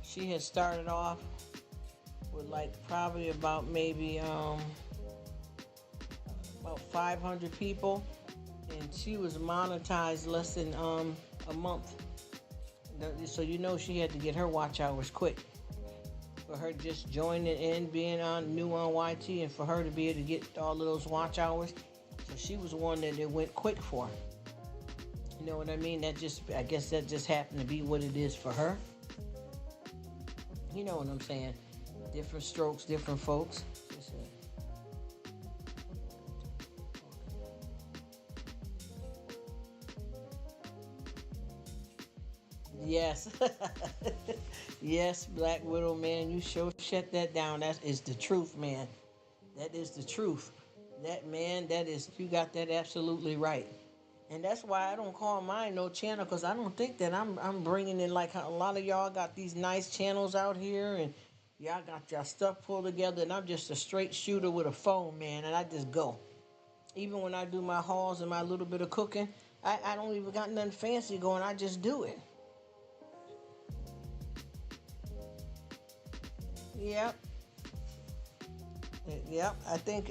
she had started off with like probably about maybe about 500 people, and she was monetized less than a month. So she had to get her watch hours quick. For her just joining in, being new on YT, and for her to be able to get all of those watch hours. So she was one that it went quick for. You know what I mean? I guess that just happened to be what it is for her. You know what I'm saying? Different strokes, different folks. Yes. Yes, Black Widow, man. You sure shut that down. That is the truth, man. That is the truth. That is, you got that absolutely right. And that's why I don't call mine no channel, because I don't think that I'm bringing in like how a lot of y'all got these nice channels out here, and y'all got your stuff pulled together, and I'm just a straight shooter with a phone, man, and I just go. Even when I do my hauls and my little bit of cooking, I don't even got nothing fancy going. I just do it. Yep. Yep. I think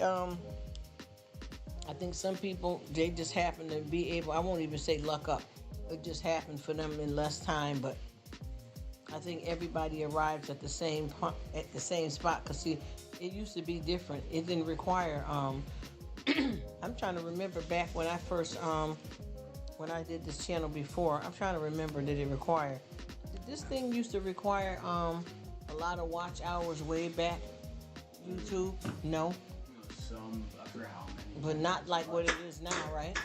some people, they just happen to be able, I won't even say luck up. It just happened for them in less time, but I think everybody arrives at the same spot. Cause see, it used to be different. It didn't require. I'm trying to remember back when I first when I did this channel before. I'm trying to remember, did it require? Did this thing used to require a lot of watch hours way back? YouTube? No. Some, I forgot how many. But not like what it is now, right?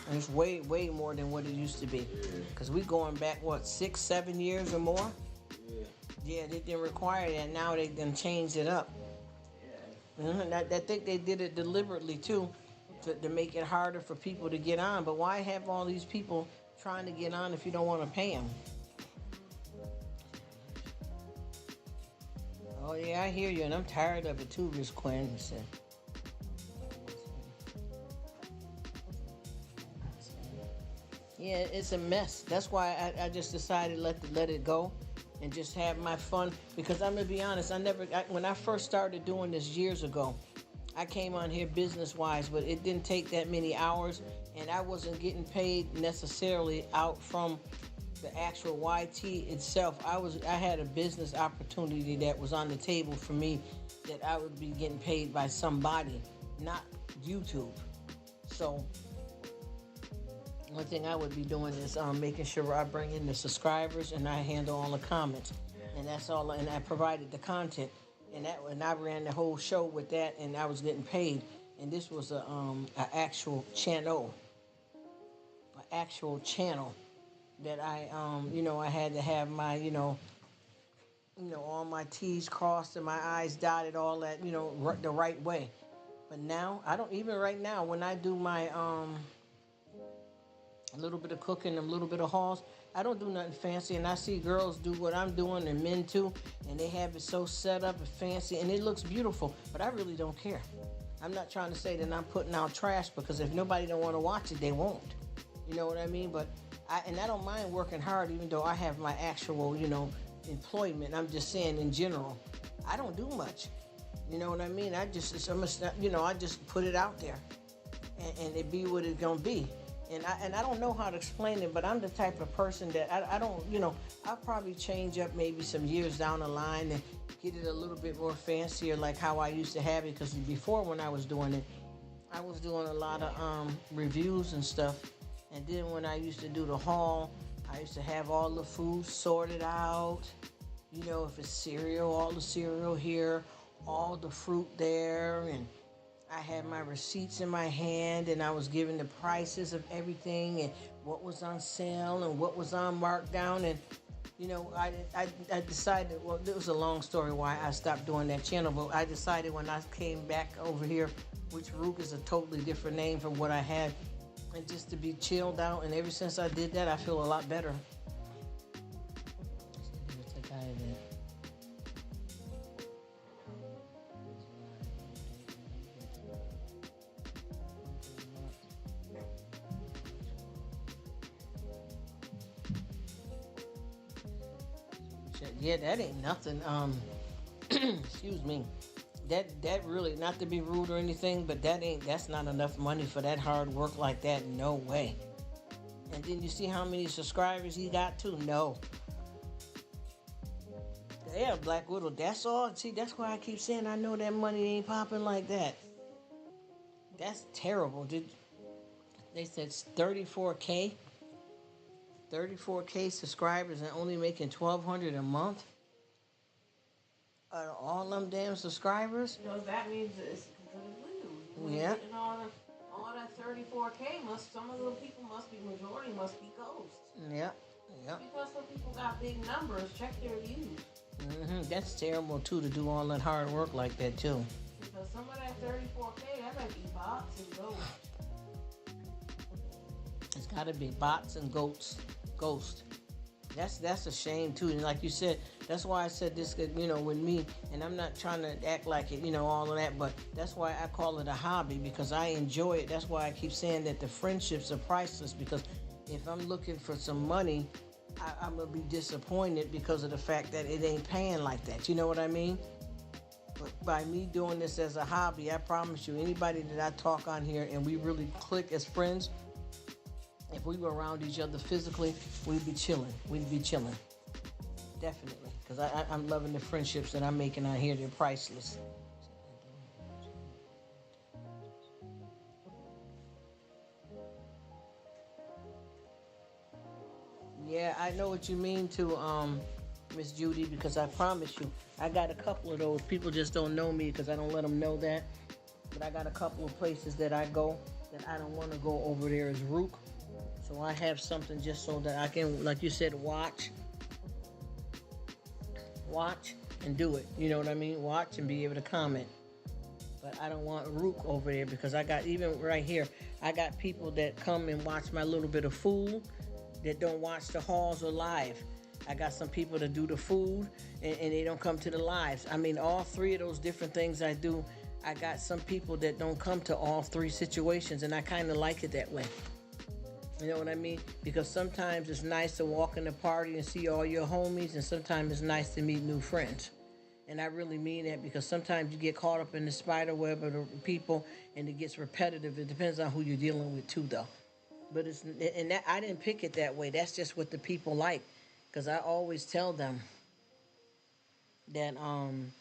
And it's way, way more than what it used to be. Because we going back, what, 6, 7 years or more? Yeah, they didn't require that. Now they done changed it up. I think they did it deliberately, too, to make it harder for people to get on. But why have all these people trying to get on if you don't want to pay them? Oh, yeah, I hear you, and I'm tired of it, too, Miss Quinn. Yeah, it's a mess. That's why I just decided let it go and just have my fun. Because I'm going to be honest, when I first started doing this years ago, I came on here business-wise, but it didn't take that many hours, and I wasn't getting paid necessarily out from the actual YT itself. I had a business opportunity that was on the table for me that I would be getting paid by somebody, not YouTube. So one thing I would be doing is making sure I bring in the subscribers and I handle all the comments, and that's all. And I provided the content, and I ran the whole show with that, and I was getting paid. And this was a actual channel, that I I had to have my all my T's crossed and my I's dotted, all that the right way. But now I don't, even right now when I do my a little bit of cooking, a little bit of hauls, I don't do nothing fancy, and I see girls do what I'm doing, and men too, and they have it so set up and fancy, and it looks beautiful, but I really don't care. I'm not trying to say that I'm putting out trash, because if nobody don't want to watch it, they won't. You know what I mean? But I don't mind working hard, even though I have my actual, employment. I'm just saying in general, I don't do much. You know what I mean? I just put it out there, and it be what it's gonna be. And I don't know how to explain it, but I'm the type of person that I don't, I'll probably change up maybe some years down the line and get it a little bit more fancier, like how I used to have it. Because before, when I was doing it, I was doing a lot of reviews and stuff. And then when I used to do the haul, I used to have all the food sorted out. If it's cereal, all the cereal here, all the fruit there, and I had my receipts in my hand, and I was giving the prices of everything and what was on sale and what was on markdown. And I decided, well, it was a long story why I stopped doing that channel, but I decided when I came back over here, which Rruk is a totally different name from what I had, and just to be chilled out. And ever since I did that, I feel a lot better. Yeah, that ain't nothing. Excuse me. That really, not to be rude or anything, but that's not enough money for that hard work like that. No way. And then you see how many subscribers he got too? No. Yeah, Black Widow, that's all. See, that's why I keep saying I know that money ain't popping like that. That's terrible. They said 34K? 34K subscribers and only making $1,200 a month? All them damn subscribers? That means it's because of the views. Yeah. And all that 34K some of the people majority must be ghosts. Yeah. Because some people got big numbers, check their views. That's terrible too, to do all that hard work like that too. Because Cause some of that 34K, that might be bots and ghosts. It's got to be bots and ghosts. That's a shame too. And like you said, that's why I said this. With me, and I'm not trying to act like it. All of that, but that's why I call it a hobby because I enjoy it. That's why I keep saying that the friendships are priceless. Because if I'm looking for some money, I'm gonna be disappointed because of the fact that it ain't paying like that. You know what I mean? But by me doing this as a hobby, I promise you, anybody that I talk on here and we really click as friends, if we were around each other physically, we'd be chilling. Definitely. Because I'm loving the friendships that I'm making out here. They're priceless. Yeah, I know what you mean to Miss Judy, because I promise you, I got a couple of those. People just don't know me because I don't let them know that. But I got a couple of places that I go that I don't want to go over there as Rruk. So I have something just so that I can, like you said, watch and do it. You know what I mean? Watch and be able to comment. But I don't want Rruk over there because I got, even right here, I got people that come and watch my little bit of food that don't watch the hauls or live. I got some people that do the food and they don't come to the lives. I mean, all three of those different things I do, I got some people that don't come to all three situations, and I kind of like it that way. You know what I mean? Because sometimes it's nice to walk in the party and see all your homies, and sometimes it's nice to meet new friends. And I really mean that, because sometimes you get caught up in the spider web of the people and it gets repetitive. It depends on who you're dealing with too, though. But I didn't pick it that way. That's just what the people like. Because I always tell them that, and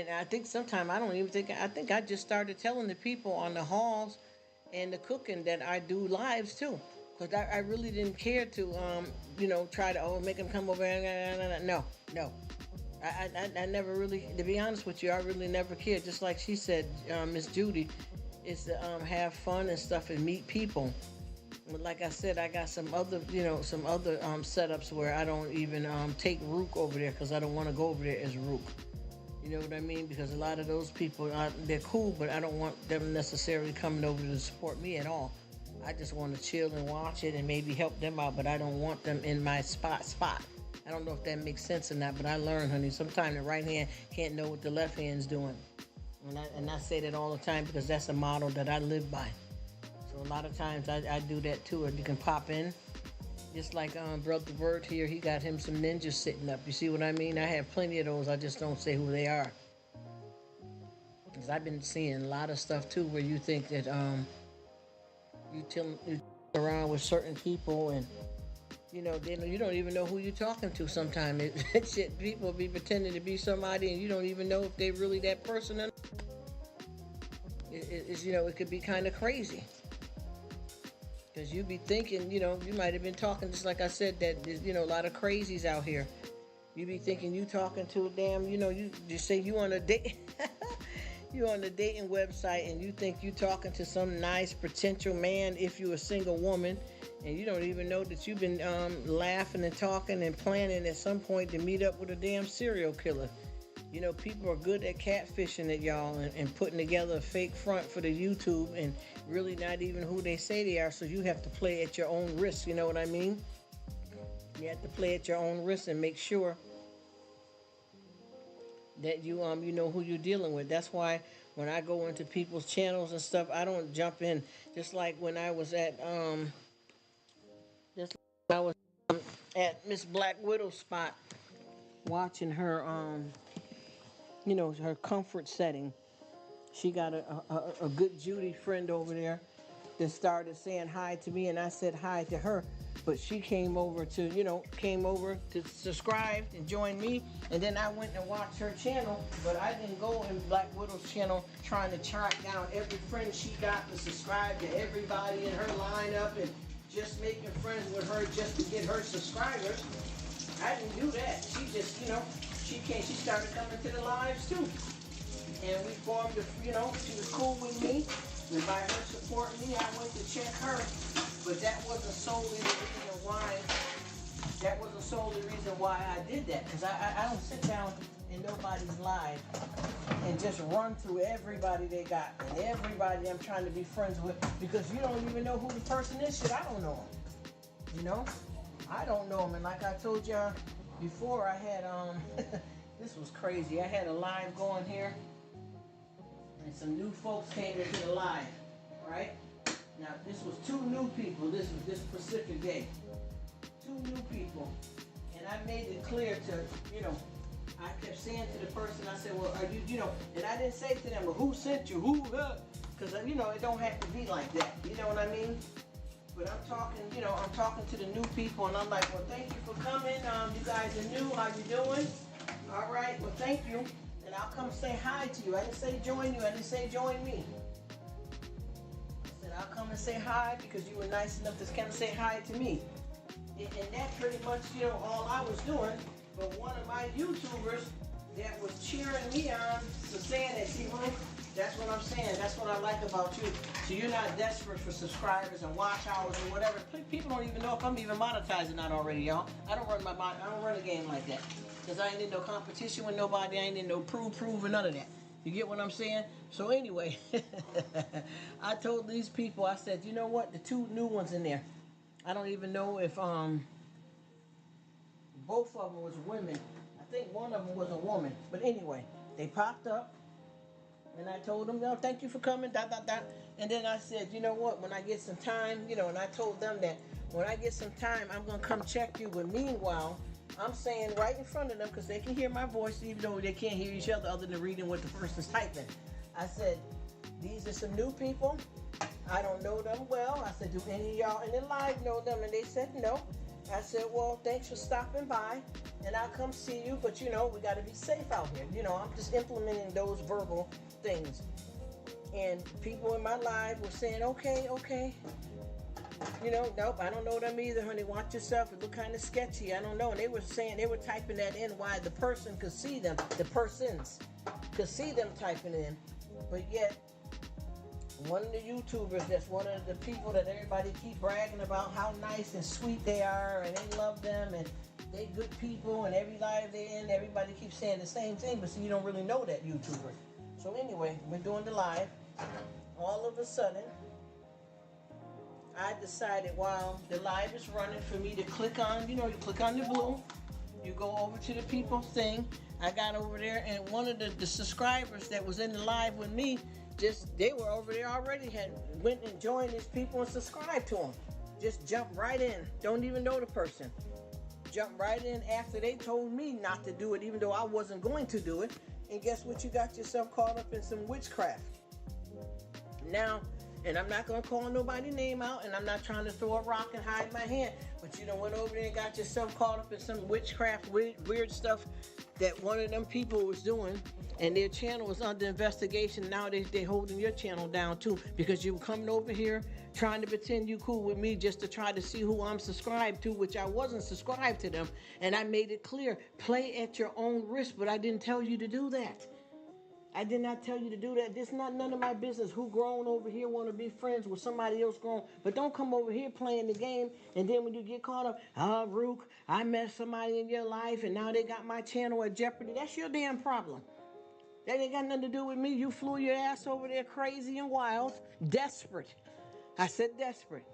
I think sometimes I think I just started telling the people on the halls and the cooking that I do lives too. Because I really didn't care to, try to, make them come over. No. I never really, to be honest with you, I really never cared. Just like she said, Miss Judy, is to have fun and stuff and meet people. But like I said, I got some other setups where I don't even take Rruk over there because I don't want to go over there as Rruk. You know what I mean? Because a lot of those people, they're cool, but I don't want them necessarily coming over to support me at all. I just want to chill and watch it and maybe help them out, but I don't want them in my spot. I don't know if that makes sense or not, but I learned, honey, sometimes the right hand can't know what the left hand's doing. And I say that all the time because that's a model that I live by. So a lot of times I do that too. And you can pop in. Just like Brother Bert here, he got him some ninjas sitting up. You see what I mean? I have plenty of those. I just don't say who they are. Because I've been seeing a lot of stuff too where you think that you around with certain people and you don't even know who you're talking to sometimes. Shit, people be pretending to be somebody and you don't even know if they're really that person. It could be kind of crazy. Because you be thinking, you might have been talking, just like I said, that there's, a lot of crazies out here. You be thinking you talking to a damn, you just say you on a date. You on the dating website and you think you talking to some nice potential man if you're a single woman, and you don't even know that you've been laughing and talking and planning at some point to meet up with a damn serial killer. People are good at catfishing it, y'all, and putting together a fake front for the YouTube and really not even who they say they are, so you have to play at your own risk, you know what I mean? You have to play at your own risk and make sure that you know who you're dealing with. That's why when I go into people's channels and stuff, I don't jump in. Just like when I was at at Miss Black Widow's spot, watching her her comfort setting. She got a good Judy friend over there that started saying hi to me, and I said hi to her. But she came over to subscribe and join me, and then I went and watched her channel. But I didn't go in Black Widow's channel trying to track down every friend she got to subscribe to everybody in her lineup and just making friends with her just to get her subscribers. I didn't do that. She just, she started coming to the lives too. And we formed she was cool with me. And by her supporting me, I went to check her. But that wasn't solely the reason why. I did that. Because I don't sit down in nobody's live and just run through everybody they got and everybody I'm trying to be friends with because you don't even know who the person is. Shit, I don't know them. You know? I don't know them. And like I told y'all before, I had, this was crazy. I had a live going here and some new folks came into the live, right? Now, this was 2 new people. This was this Pacific Day. 2 new people. And I made it clear to, you know, I kept saying to the person, I said, well, are you, you know, and I didn't say to them, well, who sent you? Who, because, you know, it don't have to be like that. You know what I mean? But I'm talking, you know, I'm talking to the new people, and I'm like, well, thank you for coming. You guys are new. How you doing? All right. Well, thank you. And I'll come say hi to you. I didn't say join you. I didn't say join me. I said, I'll come and say hi because you were nice enough to come say hi to me. And that pretty much, you know, all I was doing. But one of my YouTubers that was cheering me on was saying that, see, Rruk, that's what I'm saying. That's what I like about you. So you're not desperate for subscribers and watch hours or whatever. People don't even know if I'm even monetizing not already, y'all. I don't run a game like that. Because I ain't in no competition with nobody. I ain't in no prove, or none of that. You get what I'm saying? So anyway, I told these people, I said, you know what? The 2 new ones in there. I don't even know if both of them was women. I think one of them was a woman. But anyway, they popped up. And I told them, no, thank you for coming, ... And then I said, you know what, when I get some time, you know, and I told them that when I get some time, I'm going to come check you. But meanwhile, I'm saying right in front of them, because they can hear my voice, even though they can't hear each other other than reading what the person's typing. I said, these are some new people. I don't know them well. I said, do any of y'all in the live know them? And they said, no. I said, well, thanks for stopping by, and I'll come see you, but, you know, we got to be safe out here. You know, I'm just implementing those verbal things. And people in my live were saying, okay. You know, nope, I don't know them either, honey. Watch yourself. It look kind of sketchy. I don't know. And they were saying, they were typing that in why the person could see them, the persons could see them typing in. But yet, one of the YouTubers, that's one of the people that everybody keep bragging about how nice and sweet they are, and they love them, and they good people, and every live they're in, everybody keeps saying the same thing, but see, you don't really know that YouTuber. So anyway, we're doing the live. All of a sudden, I decided while the live is running for me to click on, you know, you click on the blue, you go over to the people thing. I got over there, and one of the subscribers that was in the live with me, they were over there already, went and joined these people and subscribed to them. Just jump right in. Don't even know the person. Jump right in after they told me not to do it, even though I wasn't going to do it. And guess what? You got yourself caught up in some witchcraft. Now, and I'm not going to call nobody's name out, and I'm not trying to throw a rock and hide my hand, but you done went over there and got yourself caught up in some witchcraft, weird stuff that one of them people was doing, and their channel was under investigation. Now they holding your channel down too, because you were coming over here trying to pretend you cool with me just to try to see who I'm subscribed to, which I wasn't subscribed to them. And I made it clear, play at your own risk, but I didn't tell you to do that. I did not tell you to do that. This is not none of my business. Who grown over here want to be friends with somebody else grown. But don't come over here playing the game, and then when you get caught up, Rruk, I met somebody in your life, and now they got my channel at jeopardy. That's your damn problem. That ain't got nothing to do with me. You flew your ass over there crazy and wild, desperate. I said desperate.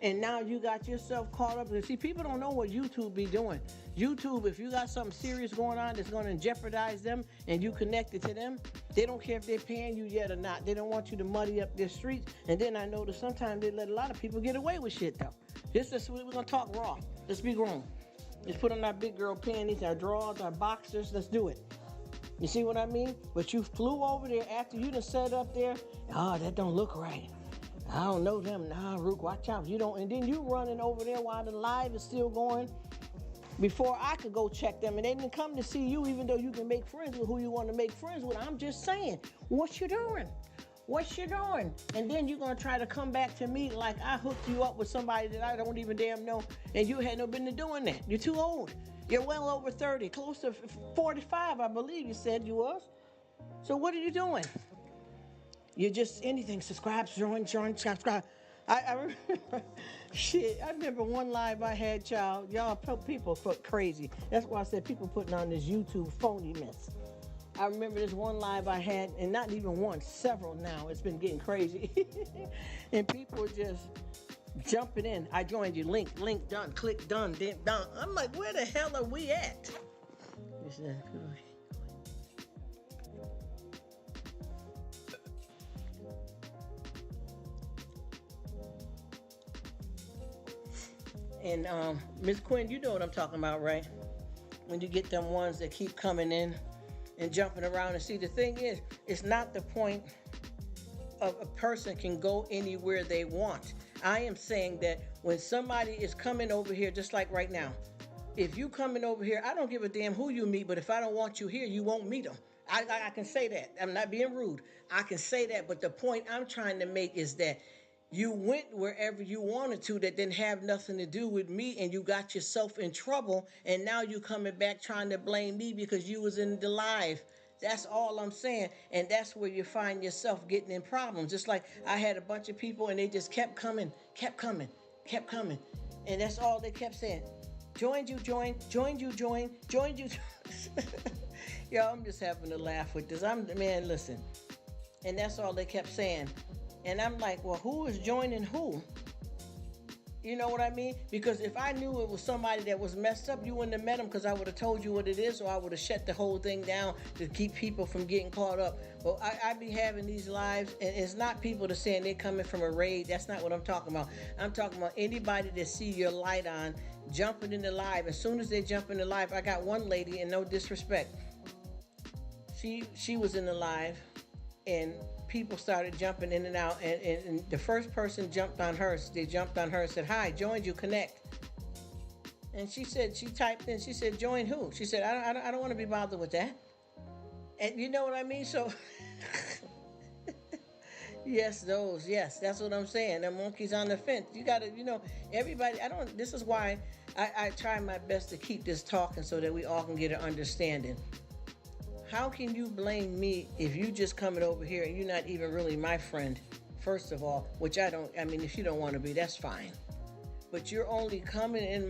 And now you got yourself caught up. And see, people don't know what YouTube be doing. YouTube, if you got something serious going on that's going to jeopardize them and you connected to them, they don't care if they're paying you yet or not. They don't want you to muddy up their streets. And then I know that sometimes they let a lot of people get away with shit, though. We're going to talk raw. Let's be grown. Let's put on our big girl panties, our drawers, our boxers. Let's do it. You see what I mean? But you flew over there after you done set up there. Oh, that don't look right. I don't know them. Nah, Rruk, watch out. You don't. And then you running over there while the live is still going before I could go check them. And they didn't come to see you, even though you can make friends with who you want to make friends with. I'm just saying, what you doing? What you doing? And then you're going to try to come back to me like I hooked you up with somebody that I don't even damn know, and you had no business doing that. You're too old. You're well over 30, close to 45, I believe you said you was. So what are you doing? You're just anything. Subscribe, join, subscribe. I remember, shit. I remember one live I had, child. Y'all people put crazy. That's why I said people putting on this YouTube phony mess. I remember this one live I had, and not even one, several now. It's been getting crazy, and people just jumping in. I joined you. Link done. Click done. Then done. I'm like, where the hell are we at? And Miss Quinn, you know what I'm talking about, right? When you get them ones that keep coming in and jumping around. And see, the thing is, it's not the point of a person can go anywhere they want. I am saying that when somebody is coming over here, just like right now, if you coming over here, I don't give a damn who you meet, but if I don't want you here, you won't meet them. I can say that. I'm not being rude. I can say that, but the point I'm trying to make is that you went wherever you wanted to that didn't have nothing to do with me, and you got yourself in trouble, and now you coming back trying to blame me because you was in the live. That's all I'm saying. And that's where you find yourself getting in problems. Just like I had a bunch of people and they just kept coming, kept coming, kept coming. And that's all they kept saying. Joined you, joined you, joined you. Yo, I'm just having to laugh with this. Man, listen. And that's all they kept saying. And I'm like, well, who is joining who? You know what I mean? Because if I knew it was somebody that was messed up, you wouldn't have met them, because I would have told you what it is, or I would have shut the whole thing down to keep people from getting caught up. Well, I be having these lives, and it's not people that saying they're coming from a raid. That's not what I'm talking about. I'm talking about anybody that see your light on, jumping in the live. As soon as they jump in the live, I got one lady, and no disrespect, she was in the live, and people started jumping in and out, and the first person jumped on her. They jumped on her and said, hi, joined you, connect. And she said, she typed in, she said, join who? She said, I don't want to be bothered with that. And you know what I mean? So yes, that's what I'm saying. The monkeys on the fence. You gotta, everybody, this is why I try my best to keep this talking so that we all can get an understanding. How can you blame me if you just coming over here and you're not even really my friend, first of all, which if you don't want to be, that's fine. But you're only coming in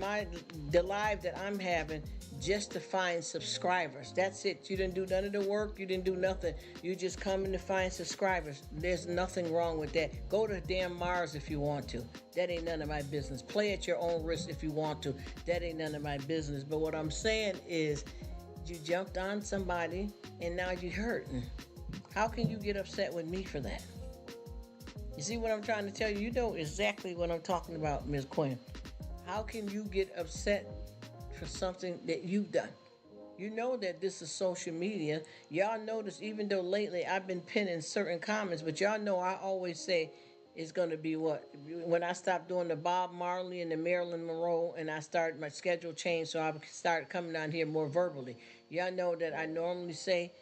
the live that I'm having just to find subscribers. That's it. You didn't do none of the work. You didn't do nothing. You just coming to find subscribers. There's nothing wrong with that. Go to damn Mars if you want to. That ain't none of my business. Play at your own risk if you want to. That ain't none of my business. But what I'm saying is, you jumped on somebody and now you're hurting. How can you get upset with me for that? You see what I'm trying to tell you? You know exactly what I'm talking about, Ms. Quinn. How can you get upset for something that you've done? You know that this is social media. Y'all notice, even though lately I've been pinning certain comments, but y'all know I always say it's going to be what? When I stopped doing the Bob Marley and the Marilyn Monroe, and I started, my schedule changed, so I started coming down here more verbally. Y'all know that I normally say,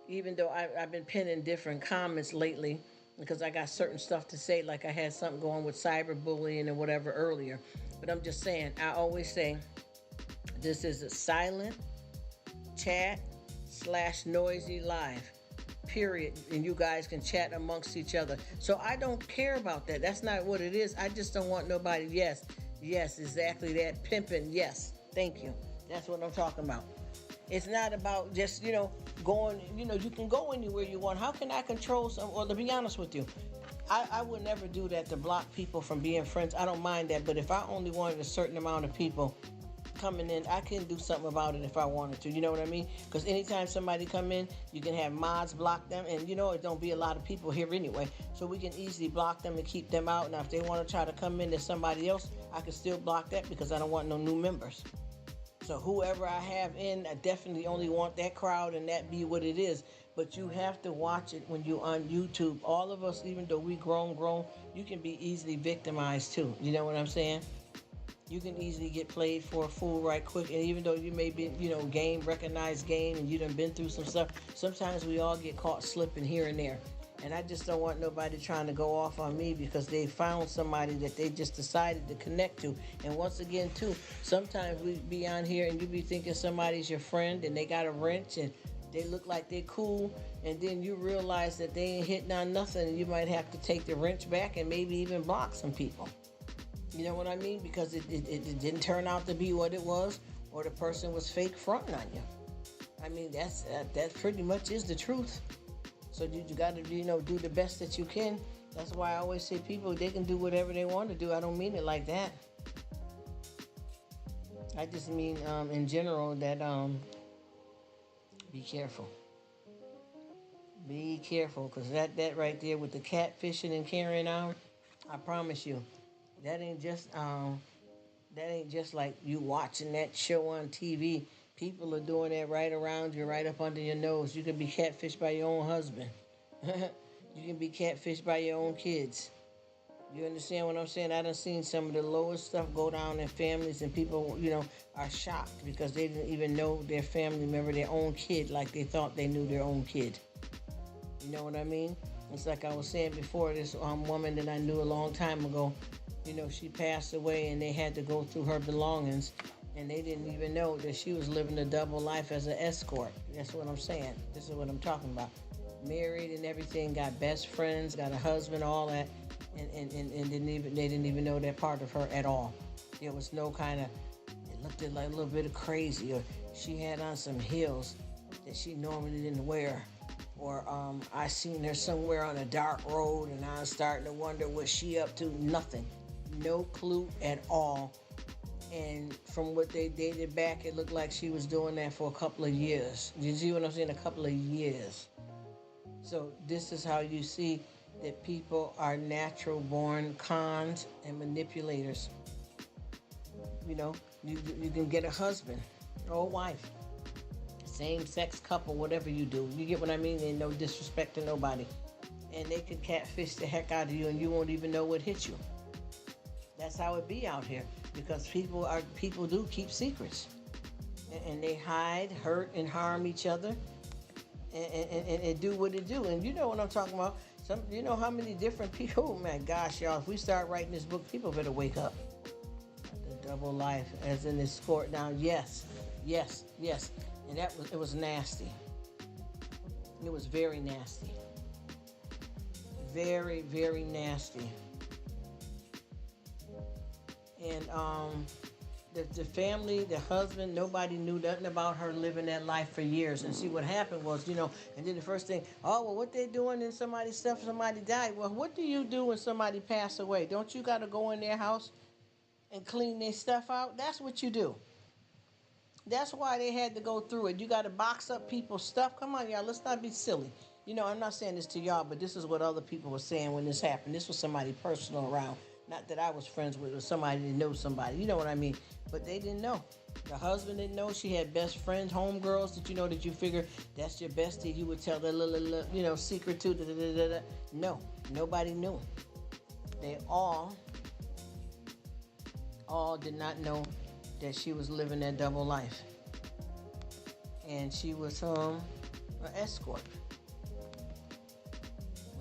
even though I've been pinning different comments lately, because I got certain stuff to say, like I had something going with cyberbullying and whatever earlier. But I'm just saying, I always say, this is a silent chat/noisy live. Period. And you guys can chat amongst each other. So I don't care about that. That's not what it is. I just don't want nobody. Yes, exactly that. Pimping. Yes. Thank you. That's what I'm talking about. It's not about just, going, you can go anywhere you want. How can I control some, or to be honest with you, I would never do that to block people from being friends. I don't mind that. But if I only wanted a certain amount of people coming in, I can do something about it if I wanted to. You know what I mean? Because anytime somebody come in, you can have mods block them, and it don't be a lot of people here anyway, so we can easily block them and keep them out. Now if they want to try to come in to somebody else, I can still block that, because I don't want no new members. So whoever I have in, I definitely only want that crowd, and that be what it is. But you have to watch it when you on YouTube. All of us, even though we grown, you can be easily victimized too. You know what I'm saying? You can easily get played for a fool right quick. And even though you may be, recognized game, and you done been through some stuff, sometimes we all get caught slipping here and there. And I just don't want nobody trying to go off on me because they found somebody that they just decided to connect to. And once again, too, sometimes we be on here and you be thinking somebody's your friend and they got a wrench, and They look like they're cool, and then you realize that they ain't hitting on nothing, and you might have to take the wrench back and maybe even block some people. You know what I mean? Because it didn't turn out to be what it was, or the person was fake fronting on you. I mean, that pretty much is the truth. So you got to do the best that you can. That's why I always say people, they can do whatever they want to do. I don't mean it like that. I just mean in general that be careful. Be careful, because that right there with the catfishing and carrying on, I promise you, that ain't just like you watching that show on TV. People are doing that right around you, right up under your nose. You can be catfished by your own husband. You can be catfished by your own kids. You understand what I'm saying? I done seen some of the lowest stuff go down in families, and people, are shocked because they didn't even know their family member, their own kid, like they thought they knew their own kid. You know what I mean? It's like I was saying before, this woman that I knew a long time ago, she passed away, and they had to go through her belongings, and they didn't even know that she was living a double life as an escort. That's what I'm saying. This is what I'm talking about. Married and everything, got best friends, got a husband, all that, and they didn't even know that part of her at all. There was no kind of, it looked like a little bit of crazy, or she had on some heels that she normally didn't wear, or I seen her somewhere on a dark road, and I was starting to wonder what she up to. Nothing, no clue at all. And from what they dated back, it looked like she was doing that for a couple of years. You see what I'm saying? A couple of years. So this is how you see that people are natural born cons and manipulators. You can get a husband or a wife, same sex couple, whatever you do. You get what I mean? Ain't no disrespect to nobody. And they can catfish the heck out of you, and you won't even know what hit you. That's how it be out here, because people do keep secrets, and they hide, hurt, and harm each other. And do what it do. And you know what I'm talking about. You know how many different people, oh my gosh, y'all, if we start writing this book, people better wake up. The double life as in this court now. Yes. And it was nasty. It was very nasty. Very, very nasty. And the family, the husband, nobody knew nothing about her living that life for years. And see, what happened was, and then the first thing, what they doing in somebody's stuff, somebody died. Well, what do you do when somebody passed away? Don't you got to go in their house and clean their stuff out? That's what you do. That's why they had to go through it. You got to box up people's stuff. Come on, y'all, let's not be silly. I'm not saying this to y'all, but this is what other people were saying when this happened. This was somebody personal around. Not that I was friends with, or somebody that knew somebody. You know what I mean? But they didn't know. The husband didn't know. She had best friends, homegirls that you figure that's your bestie. You would tell the little secret to. No, nobody knew. They all did not know that she was living that double life, and she was an escort.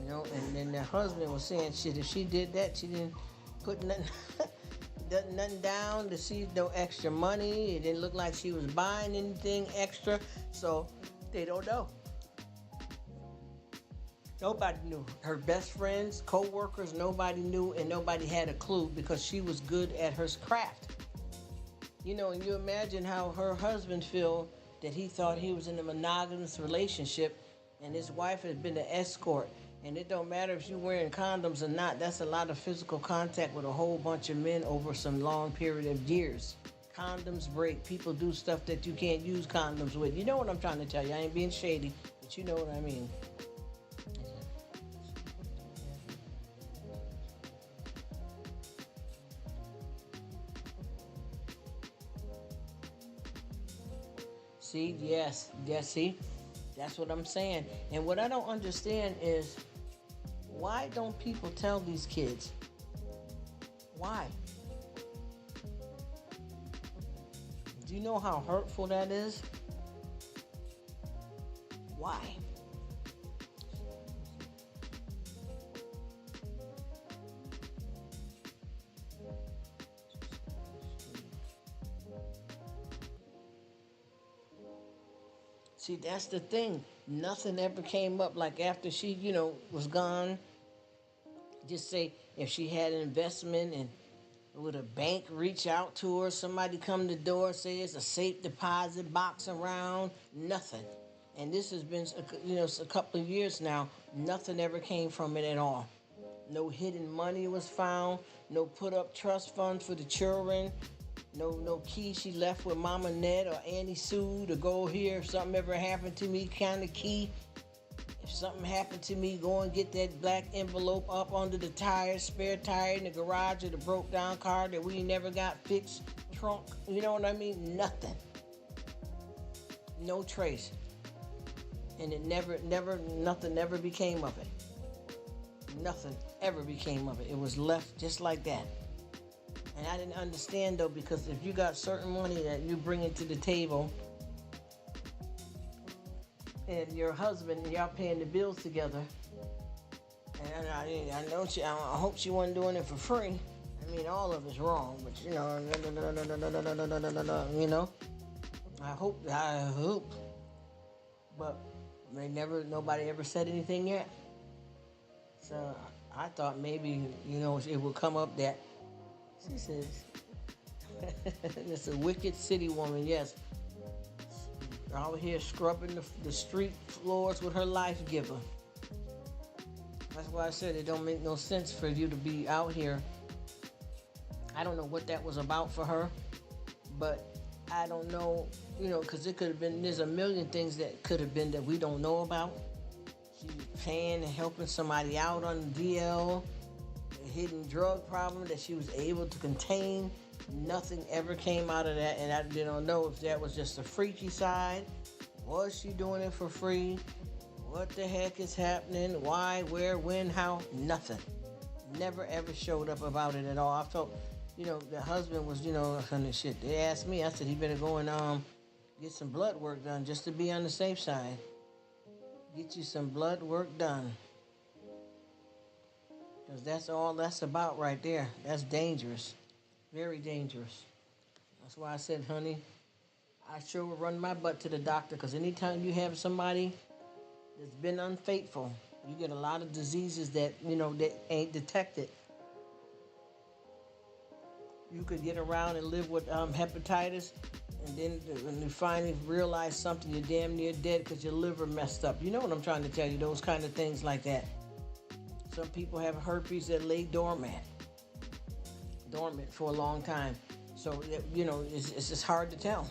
And then the husband was saying, shit, if she did that, she didn't put nothing down to see no extra money. It didn't look like she was buying anything extra. So they don't know. Nobody knew. Her best friends, co-workers, nobody knew, and nobody had a clue, because she was good at her craft. And you imagine how her husband feel that he thought he was in a monogamous relationship, and his wife had been an escort. And it don't matter if you're wearing condoms or not. That's a lot of physical contact with a whole bunch of men over some long period of years. Condoms break. People do stuff that you can't use condoms with. You know what I'm trying to tell you. I ain't being shady, but you know what I mean. See, yes, see? That's what I'm saying. And what I don't understand is, why don't people tell these kids? Why? Do you know how hurtful that is? Why? See, that's the thing. Nothing ever came up. Like after she, was gone. Just say if she had an investment and would a bank reach out to her, somebody come to the door, say it's a safe deposit box around, nothing. And this has been, a couple of years now. Nothing ever came from it at all. No hidden money was found. No put up trust funds for the children. No key she left with Mama Ned or Auntie Sue to go here. If something ever happened to me, kind of key. If something happened to me, go and get that black envelope up under the tire, spare tire in the garage of the broke down car that we never got fixed, trunk. You know what I mean? Nothing. No trace. And it nothing never became of it. Nothing ever became of it. It was left just like that. And I didn't understand though, because if you got certain money that you bring into the table, and your husband and y'all paying the bills together, and I know I hope she wasn't doing it for free. I mean, all of it's wrong, but I hope, but nobody ever said anything yet. So I thought maybe it would come up that she says it's a wicked city woman, yes. Out here scrubbing the street floors with her life giver. That's why I said it don't make no sense for you to be out here. I don't know what that was about for her, but I don't know, because it could have been, there's a million things that could have been that we don't know about. She's paying and helping somebody out on the DL, a hidden drug problem that she was able to contain. Nothing ever came out of that, and I didn't know if that was just a freaky side. Was she doing it for free? What the heck is happening? Why, where, when, how? Nothing. Never ever showed up about it at all. I felt, the husband was, kind of shit. They asked me, I said, he better go and get some blood work done just to be on the safe side. Get you some blood work done. Because that's all that's about right there. That's dangerous. Very dangerous. That's why I said, honey, I sure will run my butt to the doctor, because anytime you have somebody that's been unfaithful, you get a lot of diseases that, that ain't detected. You could get around and live with hepatitis, and then when you finally realize something, you're damn near dead because your liver messed up. You know what I'm trying to tell you, those kind of things like that. Some people have herpes that lay dormant for a long time. So, it's just hard to tell.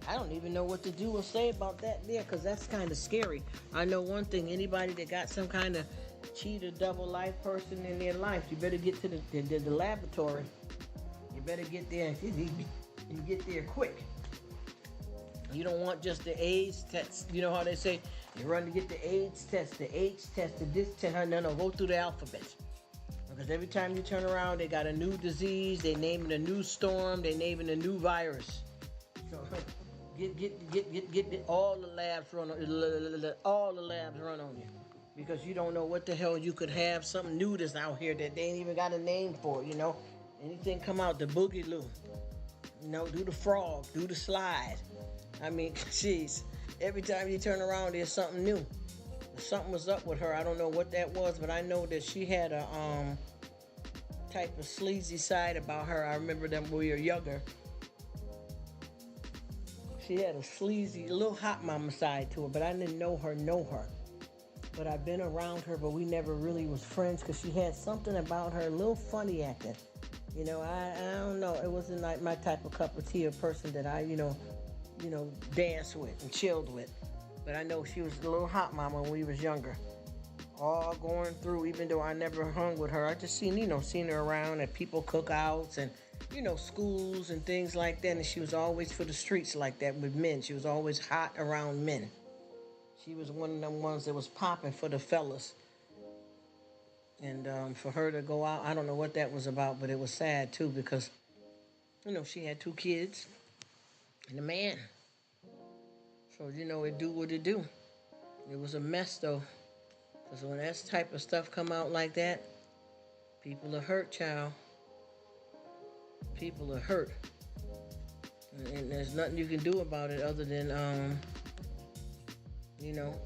I don't even know what to do or say about that there, because that's kind of scary. I know one thing, anybody that got some kind of cheat or double life person in their life, you better get to the laboratory. You better get there and get there quick. You don't want just the AIDS test. You know how they say, you run to get the AIDS test, the H test, the this test. No, go through the alphabet. Because every time you turn around, they got a new disease, they naming a new storm, they naming a new virus. So get all the labs run on you. Because you don't know what the hell you could have, something new that's out here that they ain't even got a name for, Anything come out, the boogie-loo. Do the frog, do the slide. I mean, jeez, every time you turn around, there's something new. Something was up with her. I don't know what that was, but I know that she had a type of sleazy side about her. I remember them when we were younger. She had a sleazy, little hot mama side to her, but I didn't know her. But I've been around her, but we never really was friends, because she had something about her, a little funny acting. I don't know. It wasn't like my type of cup of tea, a person that I, danced with and chilled with. But I know she was a little hot mama when we was younger. All going through, even though I never hung with her. I just seen her around at people cookouts and, schools and things like that. And she was always for the streets like that with men. She was always hot around men. She was one of them ones that was popping for the fellas. And for her to go out, I don't know what that was about, but it was sad too, because, she had 2 kids and a man. So, it do what it do. It was a mess, though. Because when that type of stuff come out like that, people are hurt, child. People are hurt. And there's nothing you can do about it other than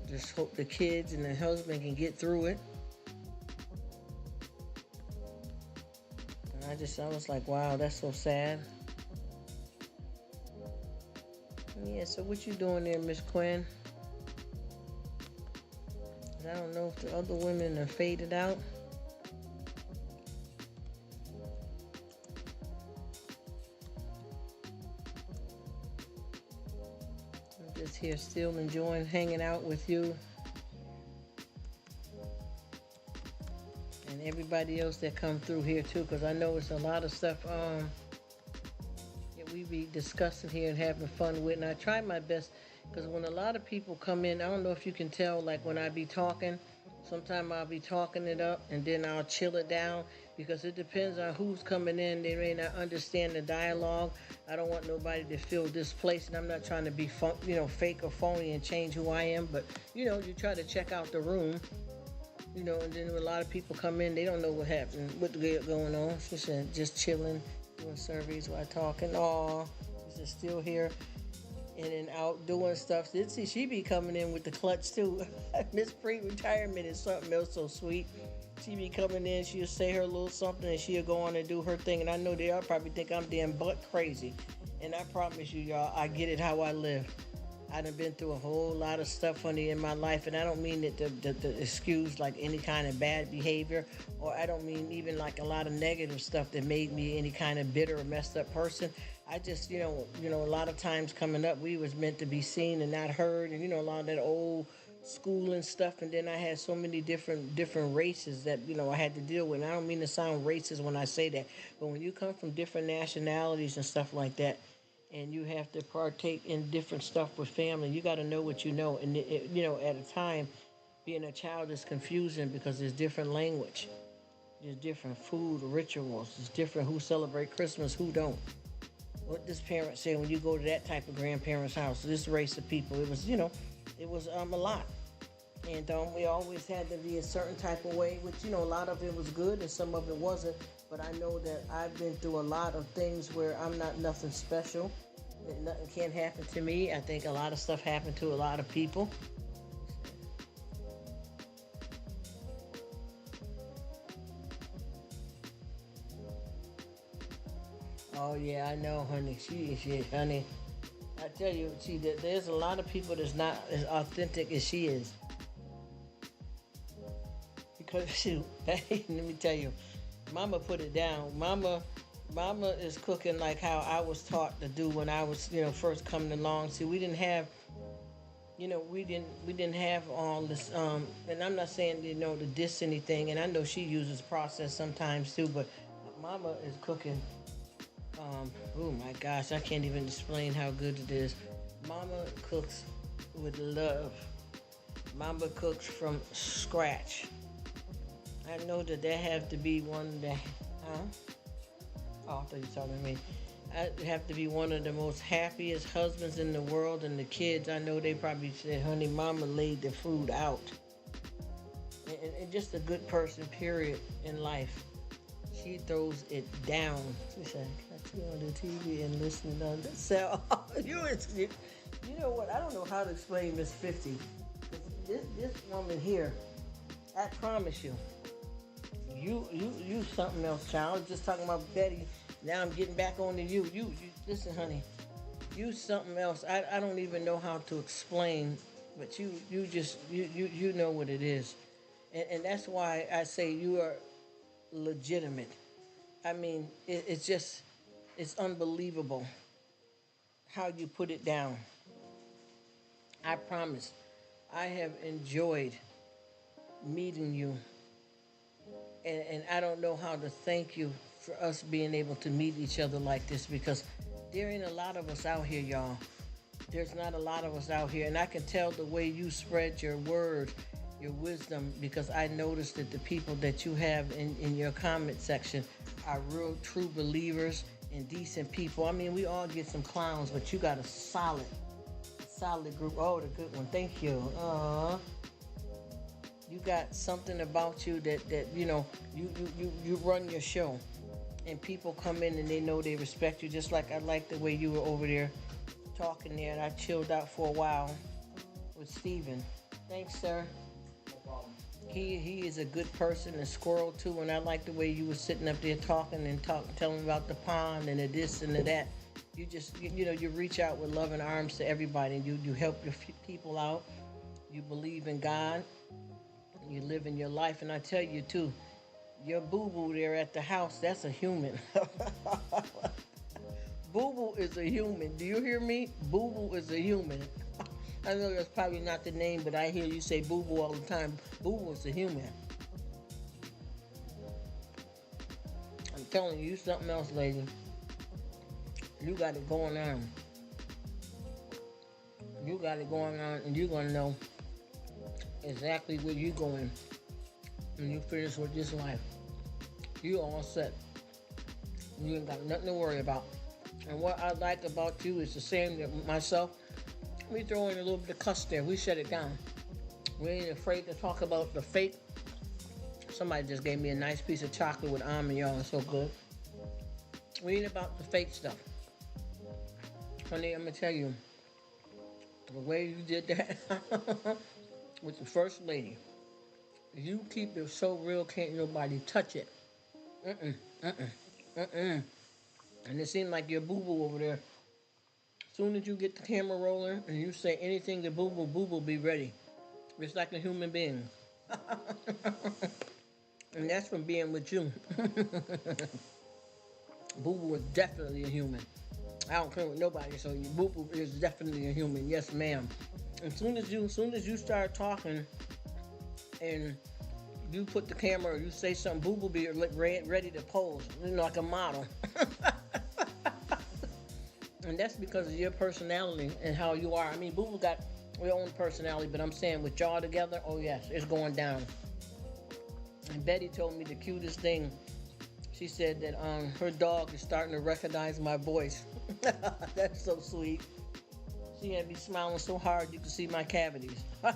Just hope the kids and the husband can get through it. And I was like, wow, that's so sad. Yeah, so what you doing there, Miss Quinn? I don't know if the other women are faded out. I'm just here still enjoying hanging out with you. And everybody else that come through here too, because I know it's a lot of stuff that we be discussing here and having fun with. And I try my best, because when a lot of people come in, I don't know if you can tell, like when I be talking, sometimes I'll be talking it up and then I'll chill it down, because it depends on who's coming in. They may not understand the dialogue. I don't want nobody to feel displaced, and I'm not trying to be fake or phony and change who I am, but you try to check out the room. And then when a lot of people come in, they don't know what happened, what's going on. She said, just chilling, doing surveys while talking. Aw, she's still here, in and out doing stuff. See, she be coming in with the clutch too. Miss Pre-Retirement is something else so sweet. She be coming in, she'll say her little something, and she'll go on and do her thing. And I know they all probably think I'm damn butt crazy. And I promise you, y'all, I get it how I live. I done been through a whole lot of stuff, honey, in my life, and I don't mean it to excuse like any kind of bad behavior, or I don't mean even like a lot of negative stuff that made me any kind of bitter or messed up person. I just, a lot of times coming up, we was meant to be seen and not heard, and a lot of that old school and stuff. And then I had so many different races that I had to deal with. And I don't mean to sound racist when I say that, but when you come from different nationalities and stuff like that, and you have to partake in different stuff with family, you got to know what you know. And at a time, being a child is confusing because there's different language, there's different food rituals, there's different who celebrate Christmas, who don't. What does parents say when you go to that type of grandparent's house? This race of people, it was a lot. And we always had to be a certain type of way, which a lot of it was good and some of it wasn't. But I know that I've been through a lot of things where I'm not nothing special. That nothing can't happen to me. I think a lot of stuff happened to a lot of people. Oh yeah, I know, honey. Honey. I tell you, there's a lot of people that's not as authentic as she is. Because let me tell you, Mama put it down. Mama is cooking like how I was taught to do when I was, first coming along. See, we didn't have, we didn't have all this. And I'm not saying, to diss anything. And I know she uses process sometimes too. But Mama is cooking. Oh my gosh, I can't even explain how good it is. Mama cooks with love. Mama cooks from scratch. I know that have to be one that, Oh, I thought you were talking to me. I have to be one of the most happiest husbands in the world, and the kids, I know they probably said, honey, Mama laid the food out. And just a good person, period, in life. She throws it down. She said, I turn on the TV and listen on the cell. You know what? I don't know how to explain Miss 50. This woman here, I promise you, you something else, child. I was just talking about Betty. Now I'm getting back on to you. You listen, honey. You something else. I don't even know how to explain, but you know what it is, and that's why I say you are legitimate. I mean, it's unbelievable how you put it down. I promise, I have enjoyed meeting you. And I don't know how to thank you for us being able to meet each other like this, because there ain't a lot of us out here, y'all. There's not a lot of us out here. And I can tell the way you spread your word, your wisdom, because I noticed that the people that you have in your comment section are real, true believers and decent people. I mean, we all get some clowns, but you got a solid group. Oh, the good one. Thank you. You got something about you that you run your show, and people come in and they know they respect you. Just like I like the way you were over there talking there, and I chilled out for a while with Steven. Thanks, sir. No problem. He is a good person, a squirrel too, and I like the way you were sitting up there talking and telling about the pond and the this and the that. You just you reach out with loving arms to everybody. You help your people out. You believe in God. You live in your life, and I tell you too, your boo boo there at the house, that's a human. Boo boo is a human. Do you hear me? Boo boo is a human. I know that's probably not the name, but I hear you say boo boo all the time. Boo boo is a human. I'm telling you something else, lady. You got it going on. You got it going on, and you're going to know exactly where you're going when you finish with this life. You all set. You ain't got nothing to worry about. And what I like about you is the same that myself. We throw in a little bit of cuss there. We shut it down. We ain't afraid to talk about the fake. Somebody just gave me a nice piece of chocolate with almond, y'all. It's so good. We ain't about the fake stuff. Honey, I'm going to tell you, the way you did that with the first lady, you keep it so real, can't nobody touch it. And it seemed like your boo-boo over there. As soon as you get the camera rolling and you say anything to boo-boo, boo-boo be ready. It's like a human being. And that's from being with you. Boo-boo is definitely a human. I don't care with nobody, so boo-boo is definitely a human. Yes, ma'am. As soon as you start talking and you put the camera or you say something, boo-boo be ready to pose, like a model. And that's because of your personality and how you are. I mean, boo-boo got your own personality, but I'm saying with y'all together, oh yes, it's going down. And Betty told me the cutest thing. She said that her dog is starting to recognize my voice. That's so sweet. She had me smiling so hard you could see my cavities. I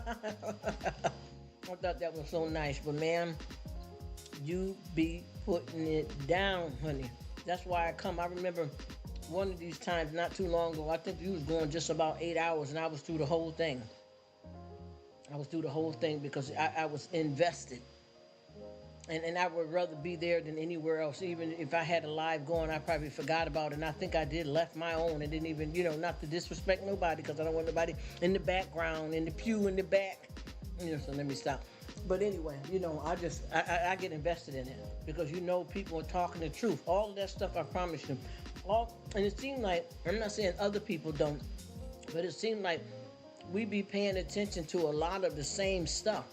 thought that was so nice. But man, you be putting it down, honey. That's why I come. I remember one of these times not too long ago, I think you was going just about 8 hours and I was through the whole thing. I was through the whole thing because I was invested. And I would rather be there than anywhere else. Even if I had a live going, I probably forgot about it. And I think I did, left my own and didn't even, not to disrespect nobody because I don't want nobody in the background, in the pew in the back. So let me stop. But anyway, I get invested in it because people are talking the truth. All of that stuff, I promise you. And it seemed like, I'm not saying other people don't, but it seemed like we be paying attention to a lot of the same stuff.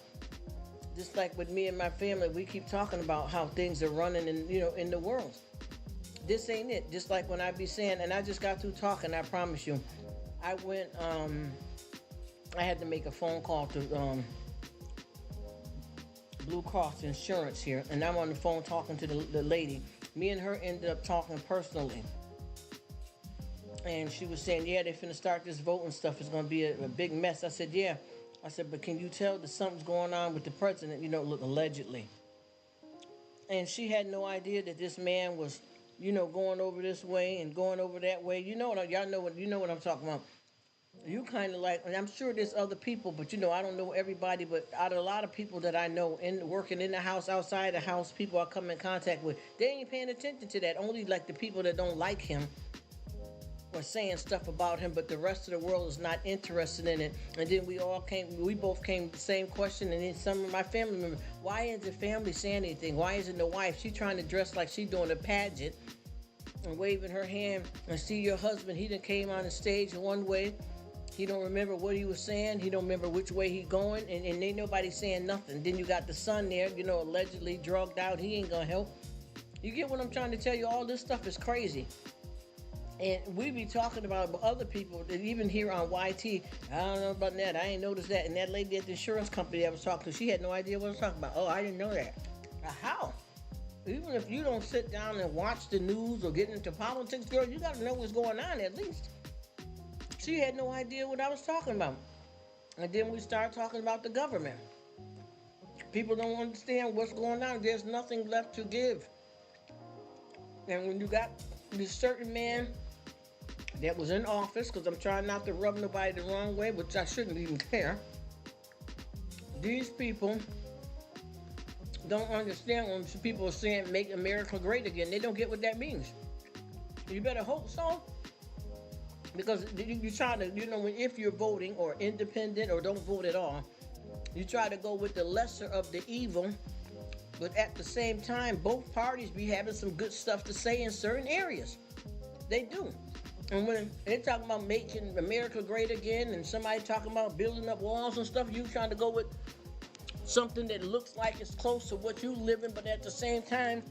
Just like with me and my family, we keep talking about how things are running in the world. This ain't it. Just like when I be saying, and I just got through talking, I promise you, I went, I had to make a phone call to Blue Cross Insurance here, and I'm on the phone talking to the lady. Me and her ended up talking personally. And she was saying, yeah, they're finna start this voting stuff. It's gonna be a big mess. I said, yeah. I said, but can you tell that something's going on with the president, look, allegedly. And she had no idea that this man was, going over this way and going over that way. Y'all know what I'm talking about. You kind of like, and I'm sure there's other people, but I don't know everybody, but out of a lot of people that I know working in the house, outside the house, people I come in contact with, they ain't paying attention to that. Only like the people that don't like him or saying stuff about him, but the rest of the world is not interested in it. And then we both came to the same question, and then some of my family members, why isn't the family saying anything? Why isn't the wife? She trying to dress like she doing a pageant and waving her hand, and see your husband, he done came on the stage one way. He don't remember what he was saying. He don't remember which way he going, and ain't nobody saying nothing. Then you got the son there, allegedly drugged out. He ain't gonna help. You get what I'm trying to tell you? All this stuff is crazy. And we be talking about other people that even here on YT, I don't know about that. I ain't noticed that. And that lady at the insurance company I was talking to, she had no idea what I was talking about. Oh, I didn't know that. How? Even if you don't sit down and watch the news or get into politics, girl, you got to know what's going on at least. She had no idea what I was talking about. And then we start talking about the government. People don't understand what's going on. There's nothing left to give. And when you got this certain man that was in office, because I'm trying not to rub nobody the wrong way, which I shouldn't even care. These people don't understand when people are saying make America great again. They don't get what that means. You better hope so. Because you try to, if you're voting or independent or don't vote at all, you try to go with the lesser of the evil. But at the same time, both parties be having some good stuff to say in certain areas. They do. And when they're talking about making America great again, and somebody talking about building up walls and stuff, you trying to go with something that looks like it's close to what you live in, but at the same time,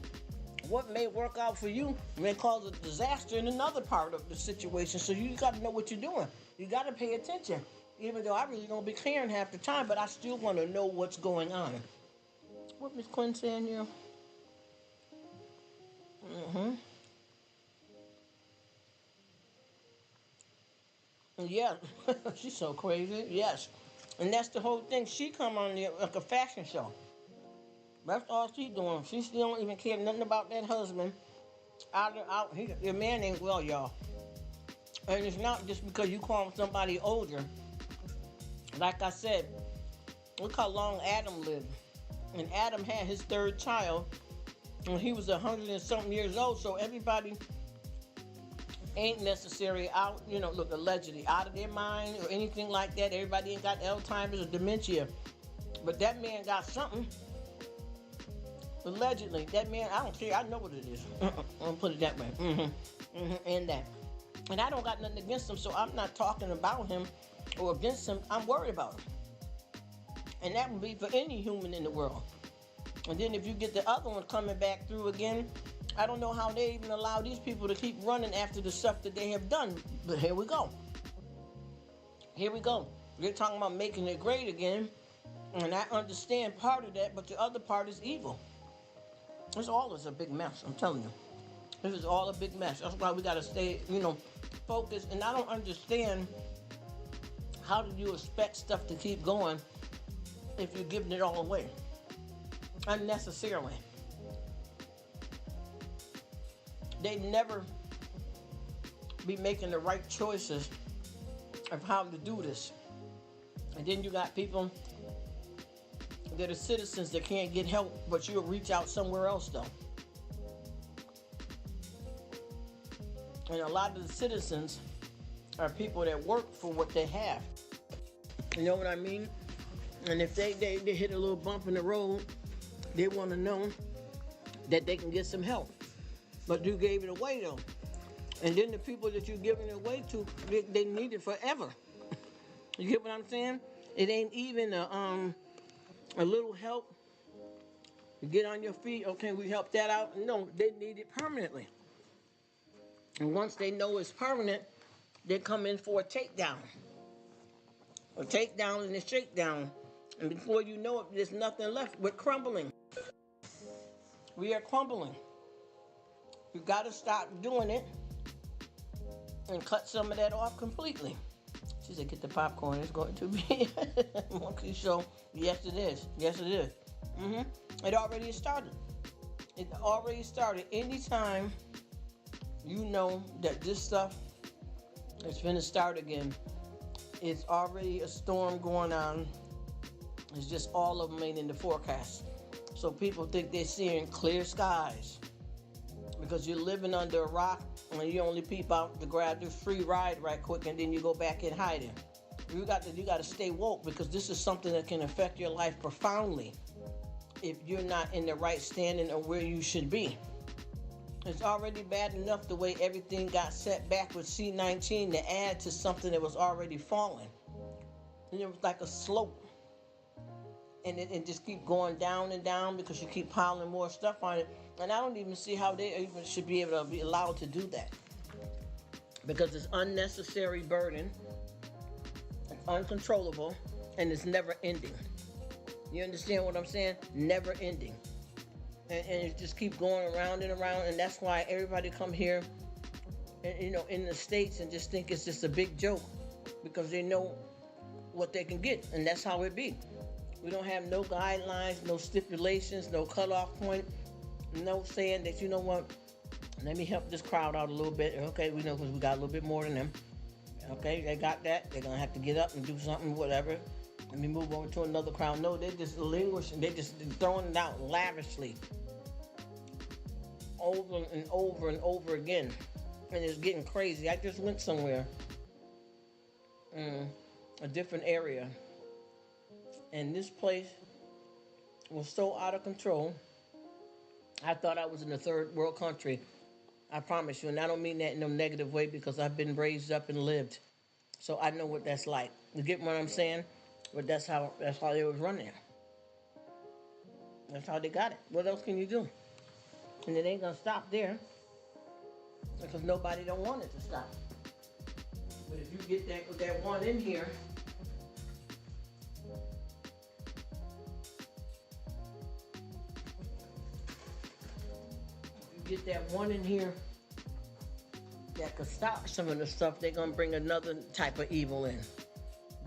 what may work out for you may cause a disaster in another part of the situation. So you got to know what you're doing. You got to pay attention. Even though I really don't be caring half the time, but I still want to know what's going on. What Miss Quinn saying here? Yeah, she's so crazy. Yes, and that's the whole thing. She come on there like a fashion show. That's all she doing. She still don't even care nothing about that husband. Your man ain't well, y'all. And it's not just because you call somebody older. Like I said, look how long Adam lived. And Adam had his third child when he was 100 and something years old. So everybody ain't necessarily out, look, allegedly out of their mind or anything like that. Everybody ain't got Alzheimer's or dementia. But that man got something. Allegedly, that man, I don't care. I know what it is. I'm gonna put it that way. And that. And I don't got nothing against him, so I'm not talking about him or against him. I'm worried about him. And that would be for any human in the world. And then if you get the other one coming back through again, I don't know how they even allow these people to keep running after the stuff that they have done. But here we go. Here we go. They're talking about making it great again. And I understand part of that, but the other part is evil. This all is a big mess, I'm telling you. This is all a big mess. That's why we got to stay, focused. And I don't understand how do you expect stuff to keep going if you're giving it all away unnecessarily. They never be making the right choices of how to do this. And then you got people that are citizens that can't get help, but you'll reach out somewhere else though. And a lot of the citizens are people that work for what they have. You know what I mean? And if they hit a little bump in the road, they want to know that they can get some help. But you gave it away though. And then the people that you're giving it away to, they need it forever. You get what I'm saying? It ain't even a little help. You get on your feet, okay, we help that out. No, they need it permanently. And once they know it's permanent, they come in for a takedown. A takedown and a shakedown. And before you know it, there's nothing left. We're crumbling. We are crumbling. You got to stop doing it and cut some of that off completely. She said, get the popcorn. It's going to be a monkey show. Yes, it is. Yes, it is. It already started. It already started. Anytime you know that this stuff is going to start again, it's already a storm going on. It's just all of them ain't in the forecast. So people think they're seeing clear skies because you're living under a rock and you only peep out to grab the free ride right quick and then you go back in hiding. You got to stay woke because this is something that can affect your life profoundly if you're not in the right standing or where you should be. It's already bad enough the way everything got set back with C-19 to add to something that was already falling. And it was like a slope. And it just keep going down and down because you keep piling more stuff on it. And I don't even see how they even should be able to be allowed to do that. Because it's unnecessary burden, it's uncontrollable, and it's never ending. You understand what I'm saying? Never ending. And it just keep going around and around, and that's why everybody come here, and, in the States and just think it's just a big joke because they know what they can get, and that's how it be. We don't have no guidelines, no stipulations, no cutoff point, no saying that, Let me help this crowd out a little bit. Okay, we know because we got a little bit more than them. Okay, they got that. They're gonna have to get up and do something, whatever. Let me move over to another crowd. No, they're just languishing. They're just throwing it out lavishly, over and over and over again, and it's getting crazy. I just went somewhere, a different area, and this place was so out of control. I thought I was in a third world country. I promise you, and I don't mean that in a negative way because I've been raised up and lived, so I know what that's like. You get what I'm saying? But that's how they was running. That's how they got it. What else can you do? And it ain't gonna stop there because nobody don't want it to stop. But if you get that one in here, get that one in here that could stop some of the stuff, they're gonna bring another type of evil in.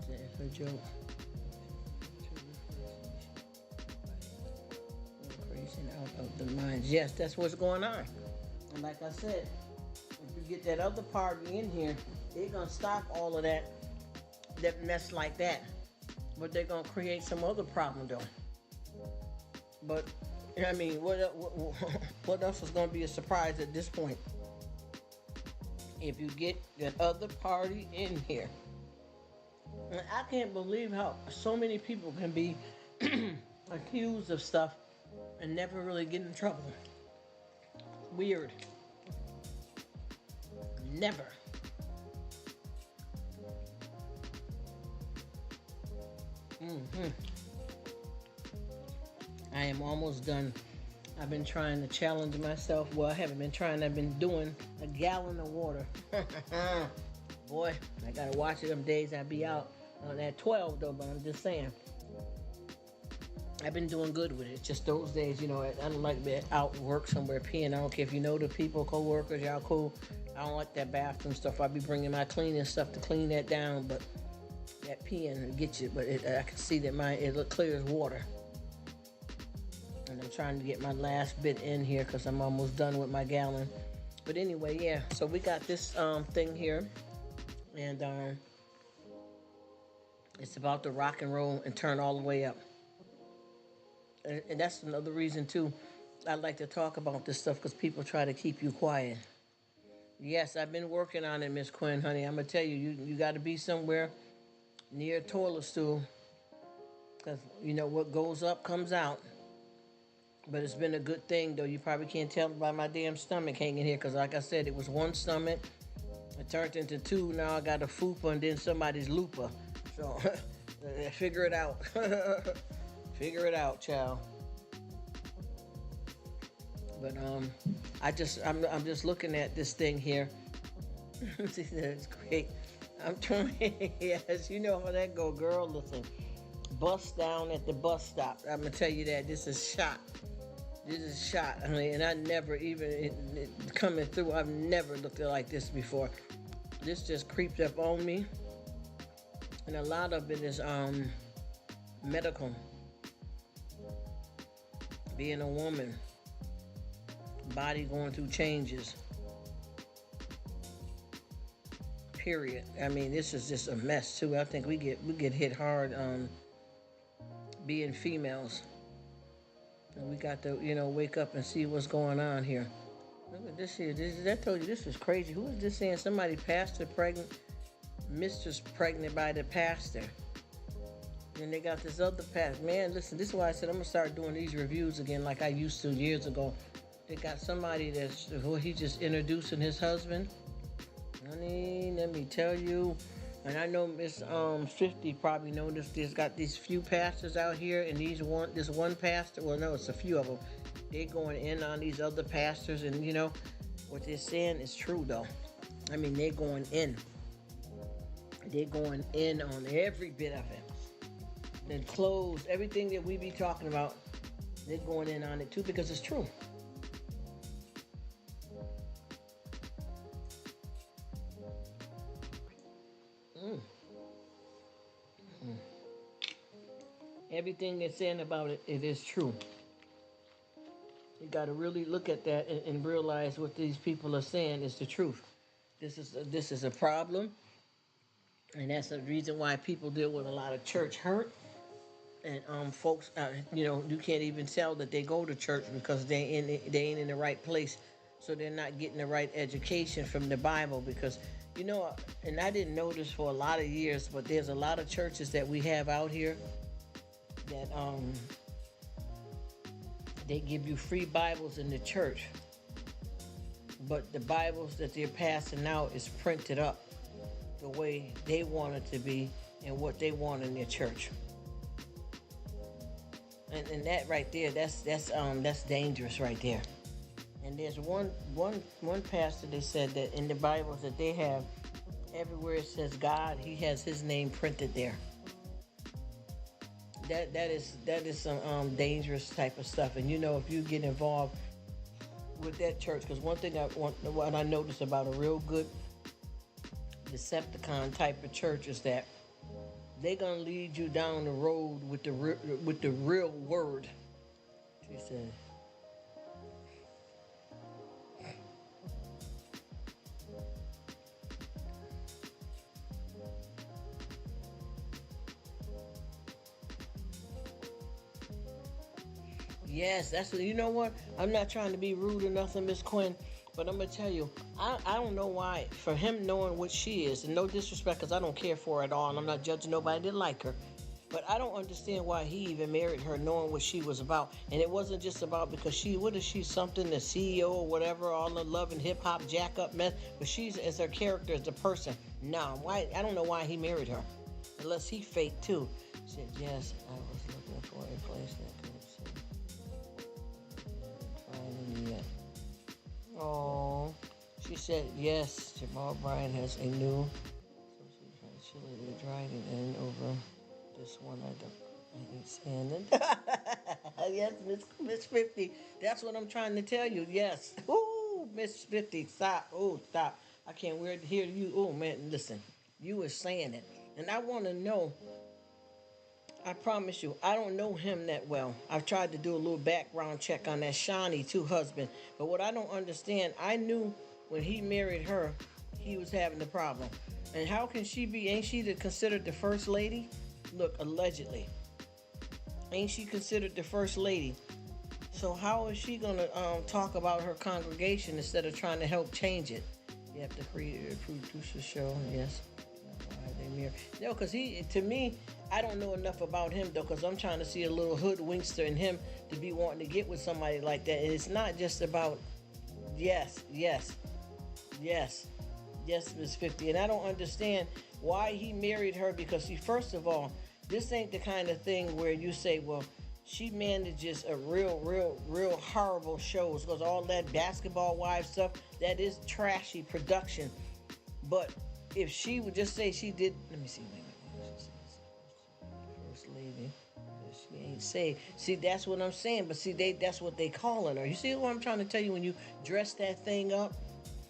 That's a joke. Increasing out of the minds. Yes, that's what's going on. And like I said, if you get that other party in here, they're gonna stop all of that mess like that. But they're gonna create some other problem though. But I mean, what else is going to be a surprise at this point? If you get that other party in here. And I can't believe how so many people can be accused of stuff and never really get in trouble. Weird. Never. I am almost done. I've been trying to challenge myself. Well, I haven't been trying. I've been doing a gallon of water. Boy, I gotta watch it them days I be out on that 12 though, but I'm just saying. I've been doing good with it. It's just those days, I don't like being out work somewhere peeing. I don't care if you know the people, co-workers, y'all cool. I don't like that bathroom stuff. I'll be bringing my cleaning stuff to clean that down, but that peeing will get you. But I can see that it look clear as water. And I'm trying to get my last bit in here because I'm almost done with my gallon. But anyway, yeah. So we got this thing here. And it's about to rock and roll and turn all the way up. And that's another reason, too, I like to talk about this stuff because people try to keep you quiet. Yes, I've been working on it, Miss Quinn, honey. I'm going to tell you, you got to be somewhere near a toilet stool because, what goes up comes out. But it's been a good thing, though. You probably can't tell by my damn stomach hanging here because, like I said, it was one stomach. It turned into two. Now I got a fupa and then somebody's looper. So, figure it out. Figure it out, child. But I'm just looking at this thing here. It's great. I'm trying. Yes, you know how that go, girl. Listen, bust down at the bus stop. I'm gonna tell you that this is shot. This is shot. I mean, and I never even coming through. I've never looked at it like this before. This just creeped up on me, and a lot of it is medical. Being a woman, body going through changes. Period. I mean, this is just a mess too. I think we get hit hard being females. And we got to, wake up and see what's going on here. Look at this here. I told you this is crazy. Who is this saying somebody pastor pregnant, mistress pregnant by the pastor? And they got this other pastor. Man, listen, this is why I said I'm going to start doing these reviews again like I used to years ago. They got somebody he just introducing his husband. Honey, let me tell you. And I know Miss 50 probably noticed there's got these few pastors out here, and this one pastor, well, no, it's a few of them. They're going in on these other pastors, and what they're saying is true, though. I mean, they're going in. They're going in on every bit of it. The clothes, everything that we be talking about, they're going in on it, too, because it's true. Everything they're saying about it, it is true. You got to really look at that and realize what these people are saying is the truth. This is a problem, and that's the reason why people deal with a lot of church hurt. And folks, you can't even tell that they go to church because they ain't in the right place, so they're not getting the right education from the Bible. Because and I didn't know this for a lot of years, but there's a lot of churches that we have out here that they give you free Bibles in the church, but the Bibles that they're passing out is printed up the way they want it to be and what they want in their church. And that right there, that's dangerous right there. And there's one pastor, they said that in the Bibles that they have, everywhere it says God, he has his name printed there. That is some dangerous type of stuff. And if you get involved with that church, because what I noticed about a real good Decepticon type of church is that they're gonna lead you down the road with the real word. She said. Yes, that's what. You know what? I'm not trying to be rude or nothing, Miss Quinn, but I'm gonna tell you, I don't know why. For him knowing what she is, and no disrespect, because I don't care for her at all, and I'm not judging nobody that like her, but I don't understand why he even married her, knowing what she was about. And it wasn't just about because what is she, something, the CEO or whatever, all the love and hip hop jack up mess, but she's as her character as a person. Nah, why? I don't know why he married her, unless he fake too. She said, yes, I was looking for a place that could yet. Oh, she said yes. Jamal Bryant has a new chili dragon in over this one. I ain't standing. Yes, Miss 50. That's what I'm trying to tell you. Yes. Ooh, Miss 50. Stop. Oh, stop. I can't hear you. Oh man, listen. You were saying it, and I want to know. I promise you, I don't know him that well. I've tried to do a little background check on that Shawnee too husband. But what I don't understand, I knew when he married her, he was having the problem. And how can she be, ain't she considered the first lady? Look, allegedly. Ain't she considered the first lady? So how is she going to talk about her congregation instead of trying to help change it? You have to produce a show, yes. No, because to me, I don't know enough about him, though, because I'm trying to see a little hoodwinkster in him to be wanting to get with somebody like that. And it's not just about, yes, Miss 50. And I don't understand why he married her, because, first of all, this ain't the kind of thing where you say, well, she manages a real horrible shows, because all that Basketball Wives stuff, that is trashy production. But if she would just say she did, let me see, wait a minute. First lady, she ain't saved. See, that's what I'm saying. But see, that's what they calling her. You see what I'm trying to tell you when you dress that thing up?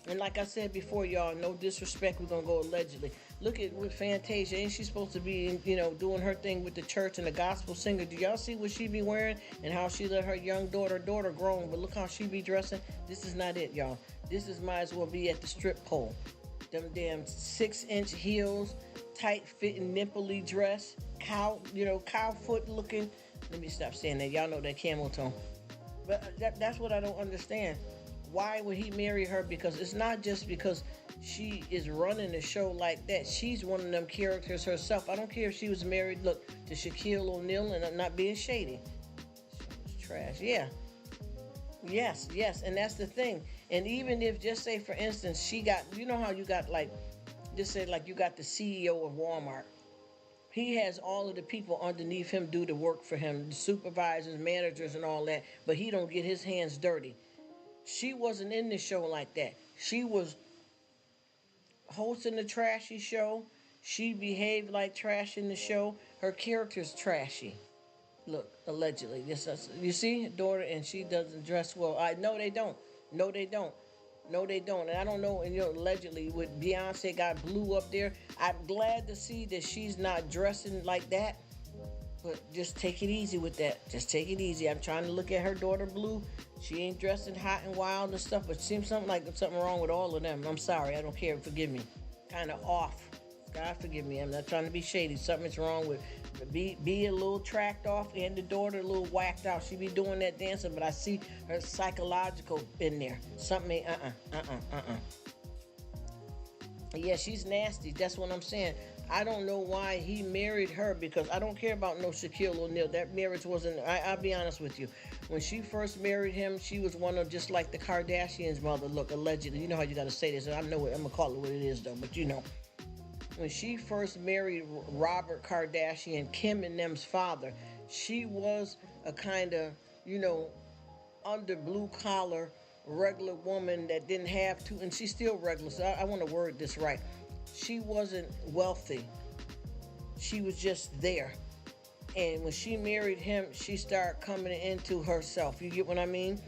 And like I said before, y'all, no disrespect, we're gonna go allegedly. Look at with Fantasia, ain't she supposed to be, doing her thing with the church and the gospel singer? Do y'all see what she be wearing and how she let her young daughter grown? But look how she be dressing. This is not it, y'all. This might as well be at the strip pole. Them damn 6-inch heels, tight fitting, nippley dress, cow foot looking. Let me stop saying that. Y'all know that camel toe. But that's what I don't understand. Why would he marry her? Because it's not just because she is running the show like that. She's one of them characters herself. I don't care if she was married, to Shaquille O'Neal, and I'm not being shady. It's trash. Yeah. Yes, and that's the thing. And even if, just say for instance, she got, how you got just say you got the CEO of Walmart. He has all of the people underneath him do the work for him, the supervisors, managers, and all that, but he don't get his hands dirty. She wasn't in the show like that. She was hosting the trashy show. She behaved like trash in the show. Her character's trashy. Look, allegedly. You see, daughter, and she doesn't dress well. No, they don't. And I don't know, and allegedly, with Beyonce got blue up there, I'm glad to see that she's not dressing like that. But just take it easy with that. Just take it easy. I'm trying to look at her daughter Blue. She ain't dressing hot and wild and stuff, but it seems something like something wrong with all of them. I'm sorry. I don't care. Forgive me. Kind of off. God forgive me. I'm not trying to be shady. Something's wrong with be a little tracked off and the daughter a little whacked out. She be doing that dancing, but I see her psychological in there. Something ain't Yeah, she's nasty. That's what I'm saying. I don't know why he married her because I don't care about no Shaquille O'Neal. That marriage wasn't, I'll be honest with you. When she first married him, she was one of just like the Kardashians' mother. Look, allegedly. You know how you got to say this. I know it. I'm going to call it what it is, though. But you know. When she first married Robert Kardashian, Kim and them's father, she was a kind of, you know, under blue collar, regular woman that didn't have to, and she's still regular, so I want to word this right. She wasn't wealthy. She was just there. And when she married him, she started coming into herself. You get what I mean?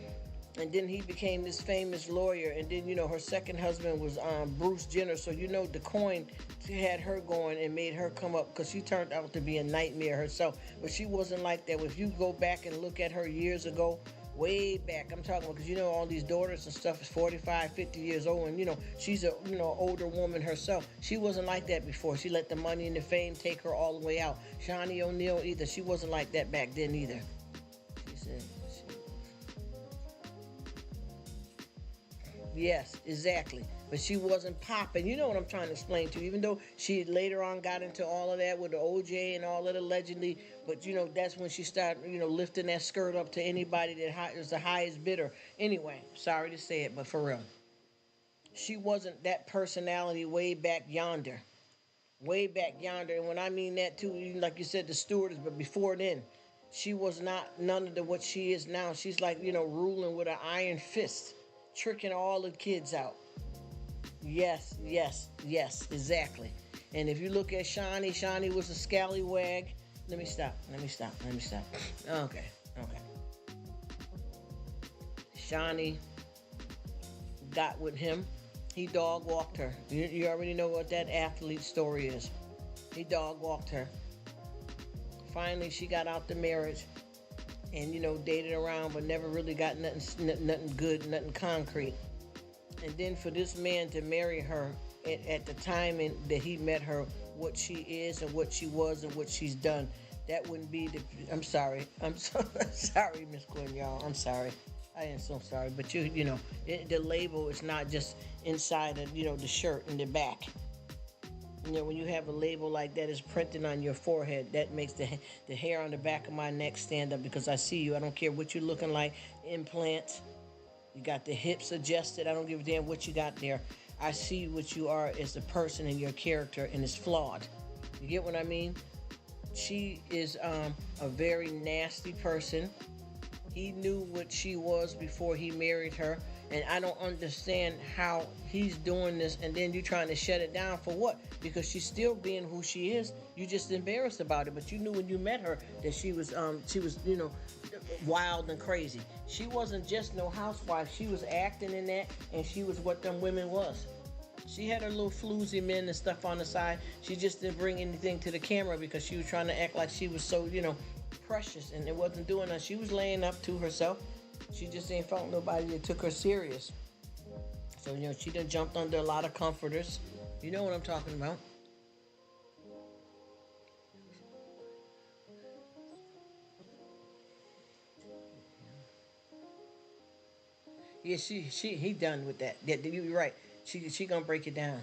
And then he became this famous lawyer. And then, you know, her second husband was Bruce Jenner. So, you know, the coin had her going and made her come up because she turned out to be a nightmare herself. But she wasn't like that. If you go back and look at her years ago, way back, I'm talking about, because, you know, all these daughters and stuff is 45, 50 years old. And, you know, she's a, you know, older woman herself. She wasn't like that before. She let the money and the fame take her all the way out. Shawnee O'Neal either. She wasn't like that back then either. She said... Yes, exactly. But she wasn't popping. You know what I'm trying to explain to you. Even though she later on got into all of that with the OJ and all that allegedly. But, you know, that's when she started, you know, lifting that skirt up to anybody that was the highest bidder. Anyway, sorry to say it, but for real. She wasn't that personality way back yonder. Way back yonder. And when I mean that, too, like you said, the stewardess, but before then, she was not none of the what she is now. She's like, you know, ruling with an iron fist. Tricking all the kids out. Yes, exactly. And if you look at Shawnee was a scallywag. Let me stop. Okay. Shawnee got with him. He dog walked her. You already know what that athlete story is. He dog walked her. Finally, she got out the marriage. And, you know, dated around, but never really got nothing good, nothing concrete. And then for this man to marry her at the time that he met her, what she is and what she was and what she's done, that wouldn't be the... I'm sorry, sorry, Miss Quinn, y'all. I'm sorry. I am so sorry. But, you know, the label is not just inside of, you know, the shirt and the back. You know, when you have a label like that is printed on your forehead, that makes the hair on the back of my neck stand up because I see you. I don't care what you're looking like. Implants. You got the hips adjusted. I don't give a damn what you got there. I see what you are as a person and your character, and it's flawed. You get what I mean? She is a very nasty person. He knew what she was before he married her. And I don't understand how he's doing this and then you trying to shut it down for what? Because she's still being who she is. You just embarrassed about it. But you knew when you met her that she was, you know, wild and crazy. She wasn't just no housewife. She was acting in that, and she was what them women was. She had her little floozy men and stuff on the side. She just didn't bring anything to the camera because she was trying to act like she was so, you know, precious, and it wasn't doing that. She was laying up to herself. She just ain't felt nobody that took her serious. So, you know, she done jumped under a lot of comforters. You know what I'm talking about. Yeah, he done with that. Yeah, you're right. She gonna break it down.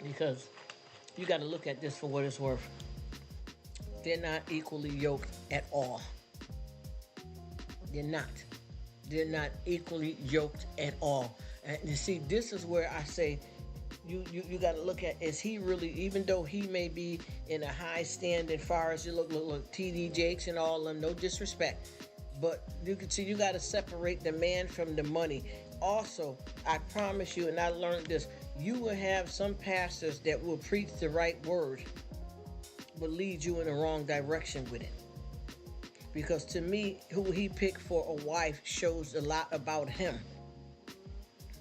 Because you got to look at this for what it's worth. They're not equally yoked at all. They're not. They're not equally yoked at all. And you see, this is where I say you got to look at, is he really, even though he may be in a high standing far as you look, TD Jakes and all of them, no disrespect. But you can see you got to separate the man from the money. Also, I promise you, and I learned this, you will have some pastors that will preach the right word, but lead you in the wrong direction with it. because to me, who he picked for a wife shows a lot about him.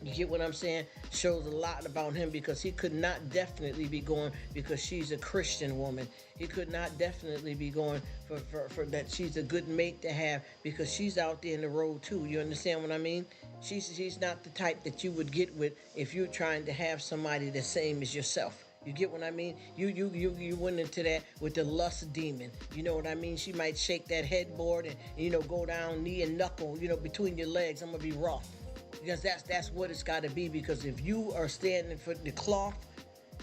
You get what I'm saying? Shows a lot about him, because he could not definitely be going because she's a Christian woman. He could not definitely be going for that she's a good mate to have, because she's out there in the road too. You understand what I mean? She's not the type that you would get with if you're trying to have somebody the same as yourself. You get what I mean? You went into that with the lust demon. You know what I mean? She might shake that headboard and go down knee and knuckle, between your legs. I'm gonna be raw. Because that's what it's got to be. Because if you are standing for the cloth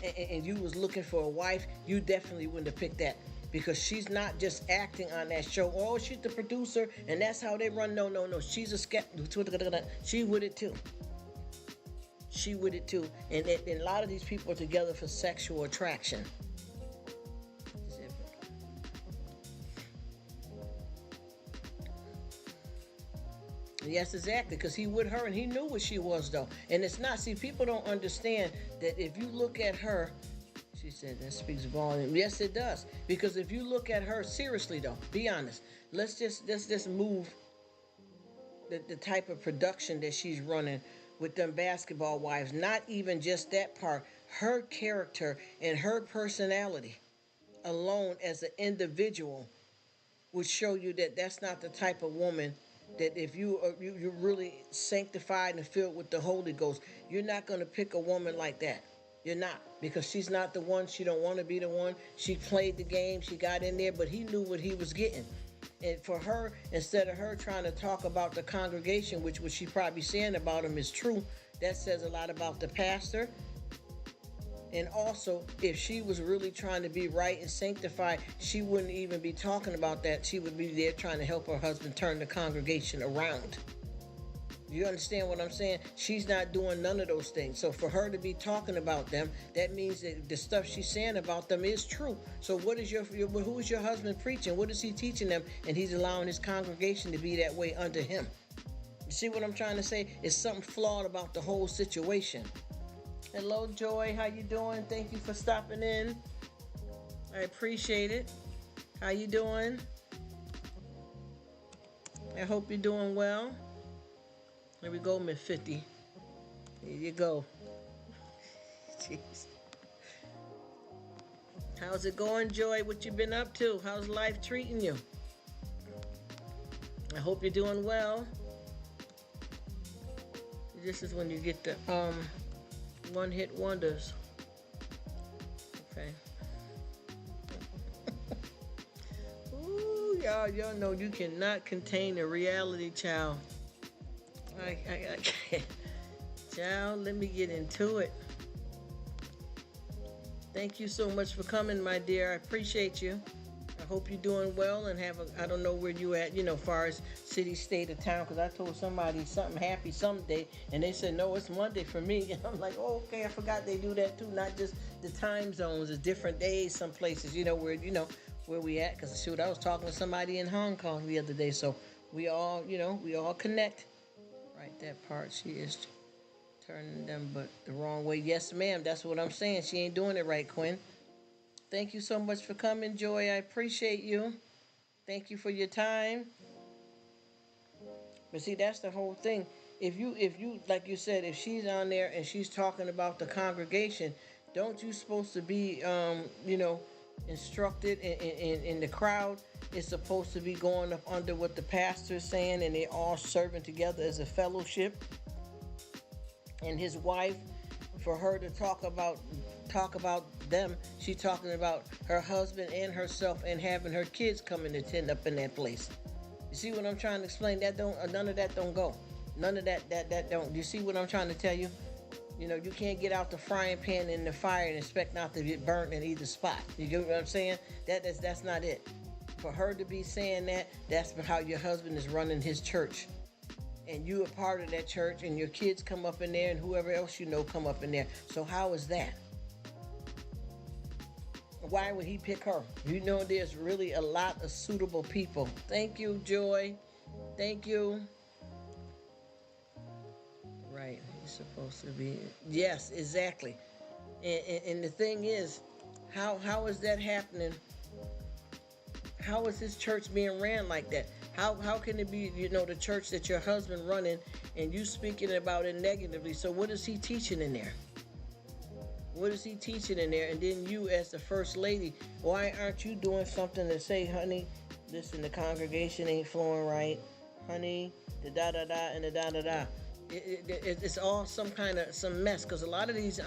and you was looking for a wife, you definitely wouldn't have picked that. Because she's not just acting on that show. Oh, she's the producer and that's how they run. No. She's a she with it too. She with it too. And a lot of these people are together for sexual attraction. Yes, exactly, because he with her and he knew what she was, though. And it's not, see, people don't understand that if you look at her, she said that speaks volume. Yes, it does. Because if you look at her, seriously, though, be honest. Let's just move the type of production that she's running with them basketball wives. Not even just that part. Her character and her personality alone as an individual would show you that that's not the type of woman that if you're really sanctified and filled with the Holy Ghost, you're not going to pick a woman like that. You're not, because she's not the one. She don't want to be the one. She played the game. She got in there, but he knew what he was getting. And for her, instead of her trying to talk about the congregation, which what she probably saying about him is true, that says a lot about the pastor. And also, if she was really trying to be right and sanctified, she wouldn't even be talking about that. She would be there trying to help her husband turn the congregation around. You understand what I'm saying? She's not doing none of those things. So for her to be talking about them, that means that the stuff she's saying about them is true. So who is your husband preaching? What is he teaching them? And he's allowing his congregation to be that way under him. You see what I'm trying to say? It's something flawed about the whole situation. Hello, Joy. How you doing? Thank you for stopping in. I appreciate it. How you doing? I hope you're doing well. Here we go, Miss 50. Here you go. Jeez. How's it going, Joy? What you been up to? How's life treating you? I hope you're doing well. This is when you get the one-hit wonders. Okay. Ooh, y'all know you cannot contain a reality, child. I can't. Child, let me get into it. Thank you so much for coming, my dear. I appreciate you. I hope you're doing well and I don't know where you at, far as city, state, or town, because I told somebody something happy someday, and they said, no, it's Monday for me. And I'm like, oh, okay, I forgot they do that too. Not just the time zones, it's different days, some places, where we at. Because, shoot, I was talking to somebody in Hong Kong the other day, so we all connect. Right, that part, she is turning them but the wrong way. Yes, ma'am, that's what I'm saying. She ain't doing it right, Quinn. Thank you so much for coming, Joy. I appreciate you. Thank you for your time. But see, that's the whole thing. If you, like you said, if she's on there and she's talking about the congregation, don't you supposed to be, instructed in the crowd is supposed to be going up under what the pastor's saying, and they all serving together as a fellowship. And his wife, for her to talk about them, she's talking about her husband and herself and having her kids come and attend up in that place. You see what I'm trying to explain? None of that don't go. None of that don't. You see what I'm trying to tell you? You can't get out the frying pan in the fire and expect not to get burnt in either spot. You get what I'm saying? That's not it. For her to be saying that's how your husband is running his church. And you are part of that church, and your kids come up in there, and whoever else come up in there. So how is that? Why would he pick her? There's really a lot of suitable people. Thank you, Joy. Thank you. Right, he's supposed to be. Yes, exactly. And the thing is, how is that happening? how is this church being ran like that? How can it be, the church that your husband running and you speaking about it negatively? So what is he teaching in there? What is he teaching in there? And then you, as the first lady, why aren't you doing something to say, honey, listen, the congregation ain't flowing right, honey, the da da da and the da da da. It's all some mess, because a lot of these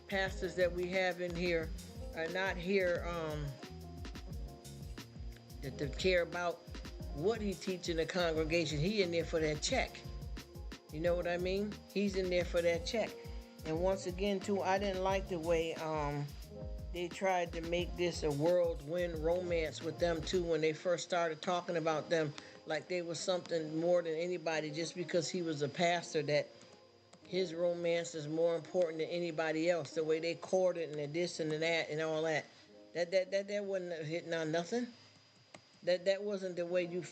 pastors that we have in here are not here to care about what he teaching the congregation. He in there for that check. You know what I mean? He's in there for that check. And once again, too, I didn't like the way they tried to make this a whirlwind romance with them, too, when they first started talking about them like they was something more than anybody, just because he was a pastor, that his romance is more important than anybody else. The way they courted and the this and the that and all that. That wasn't hitting on nothing. That wasn't the way you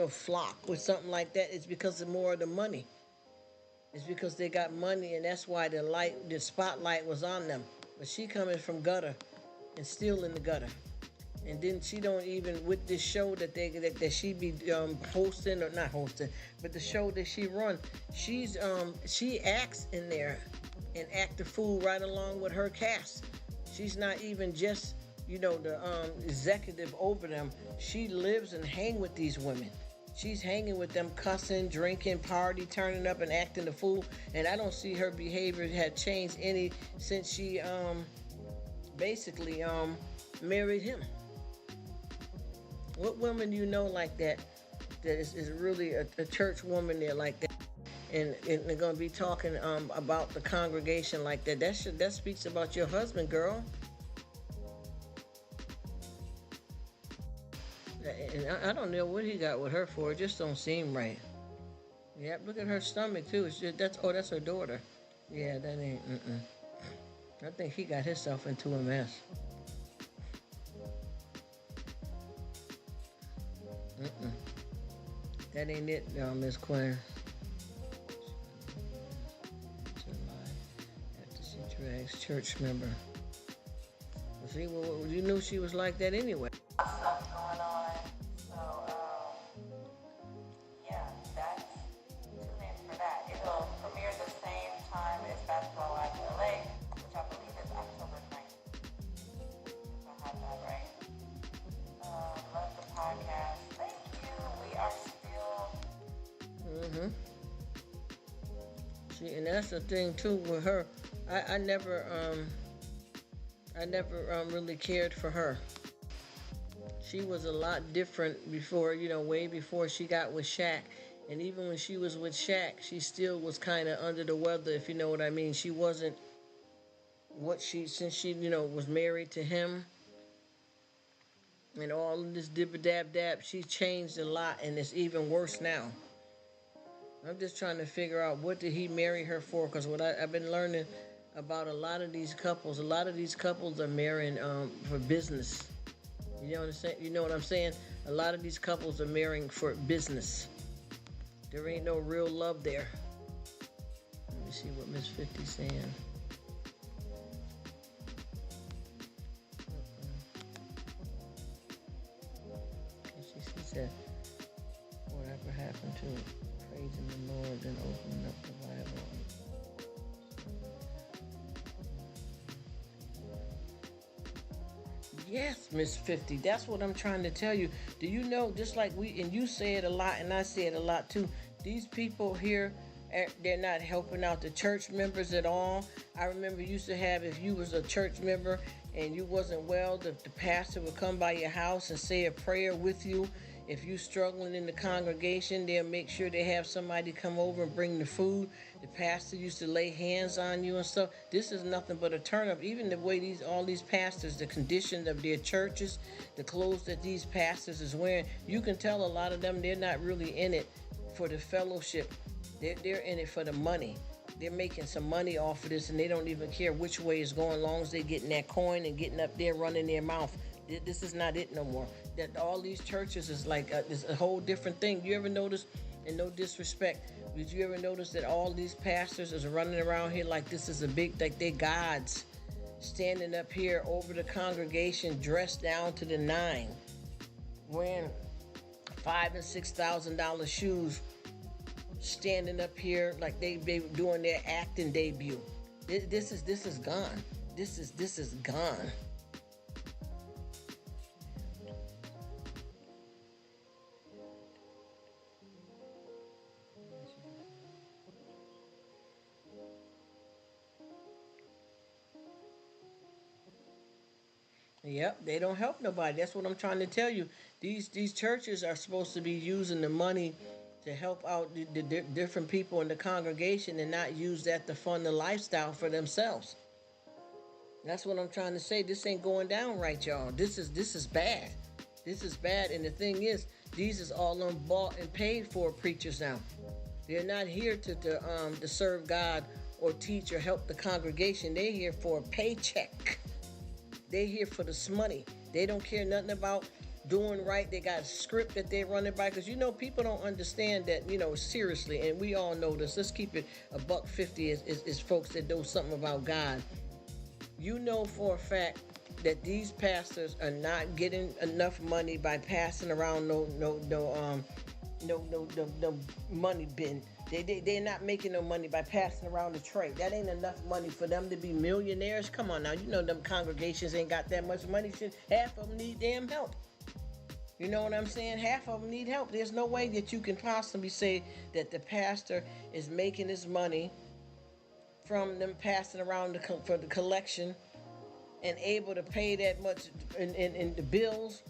flock with something like that. It's because of more of the money. It's because they got money, and that's why the spotlight was on them. But she coming from gutter and still in the gutter. And then she don't even, with this show that she be hosting, or not hosting, but the show that she run, she acts in there and act the fool right along with her cast. She's not even just the executive over them. She lives and hang with these women. She's hanging with them, cussing, drinking, party, turning up, and acting the fool. And I don't see her behavior had changed any since she basically married him. What woman do you know like that is really a church woman there like that? And they're going to be talking about the congregation like that. That speaks about your husband, girl. And I don't know what he got with her for. It just don't seem right. Yep, look at her stomach too. That's her daughter. Yeah, that ain't. I think he got himself into a mess. That ain't it, Miss Quinn. After she drags church member. See, well, you knew she was like that anyway. Stuff going on. So, yeah, that's tune in for that. It'll premiere the same time as Basketball Live in LA, which I believe is October 9th. If I have that right. Love the podcast. Thank you. We are still. See, and that's the thing too with her. I never really cared for her. She was a lot different before, way before she got with Shaq. And even when she was with Shaq, she still was kind of under the weather, if you know what I mean. She wasn't since she, was married to him and all of this dib-a-dab-dab, she changed a lot, and it's even worse now. I'm just trying to figure out, what did he marry her for? Because what I've been learning about a lot of these couples are marrying for business. You know what I'm saying? A lot of these couples are marrying for business. There ain't no real love there. Let me see what Miss 50's saying. She said, whatever happened to praising the Lord, then opening up the Bible. Yes, Miss 50. That's what I'm trying to tell you. Do you know, just like you say it a lot, and I say it a lot too, these people here, they're not helping out the church members at all. I remember used to have, if you was a church member and you wasn't well, the pastor would come by your house and say a prayer with you. If you struggling in the congregation, they'll make sure they have somebody come over and bring the food. The pastor used to lay hands on you and stuff. This is nothing but a turn up. Even the way all these pastors, the condition of their churches, the clothes that these pastors is wearing, you can tell a lot of them, they're not really in it for the fellowship. They're in it for the money. They're making some money off of this, and they don't even care which way it's going, as long as they're getting that coin and getting up there running their mouth. This is not it no more. That all these churches is like is a whole different thing. You ever notice, and no disrespect, did you ever notice that all these pastors is running around here like this is a big, like they gods, standing up here over the congregation dressed down to the nine, wearing $5,000 and $6,000 shoes, standing up here like they doing their acting debut. This is gone. This is gone. Yep, they don't help nobody. That's what I'm trying to tell you. These churches are supposed to be using the money to help out the different people in the congregation and not use that to fund the lifestyle for themselves. That's what I'm trying to say. This ain't going down right, y'all. This is bad. This is bad. And the thing is, these is all bought and paid for preachers now. They're not here to serve God or teach or help the congregation. They're here for a paycheck. They're here for this money. They don't care nothing about doing right. They got a script that they're running by. Because people don't understand that, seriously. And we all know this. Let's keep it a $1.50 is folks that know something about God. You know for a fact that these pastors are not getting enough money by passing around no money bin. They're not making no money by passing around the tray. That ain't enough money for them to be millionaires. Come on now, them congregations ain't got that much money. Half of them need damn help. You know what I'm saying? Half of them need help. There's no way that you can possibly say that the pastor is making his money from them passing around for the collection and able to pay that much in the bills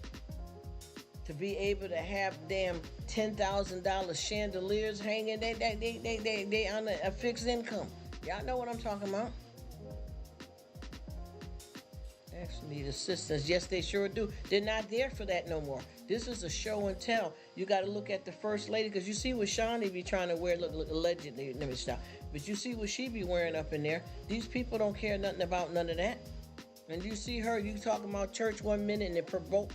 to be able to have damn $10,000 chandeliers hanging. They on a fixed income. Y'all know what I'm talking about. Actually, need assistance. Yes, they sure do. They're not there for that no more. This is a show and tell. You got to look at the first lady, because you see what Shawnee be trying to wear. Look, allegedly. Let me stop. But you see what she be wearing up in there. These people don't care nothing about none of that. And you see her, you talking about church 1 minute and they're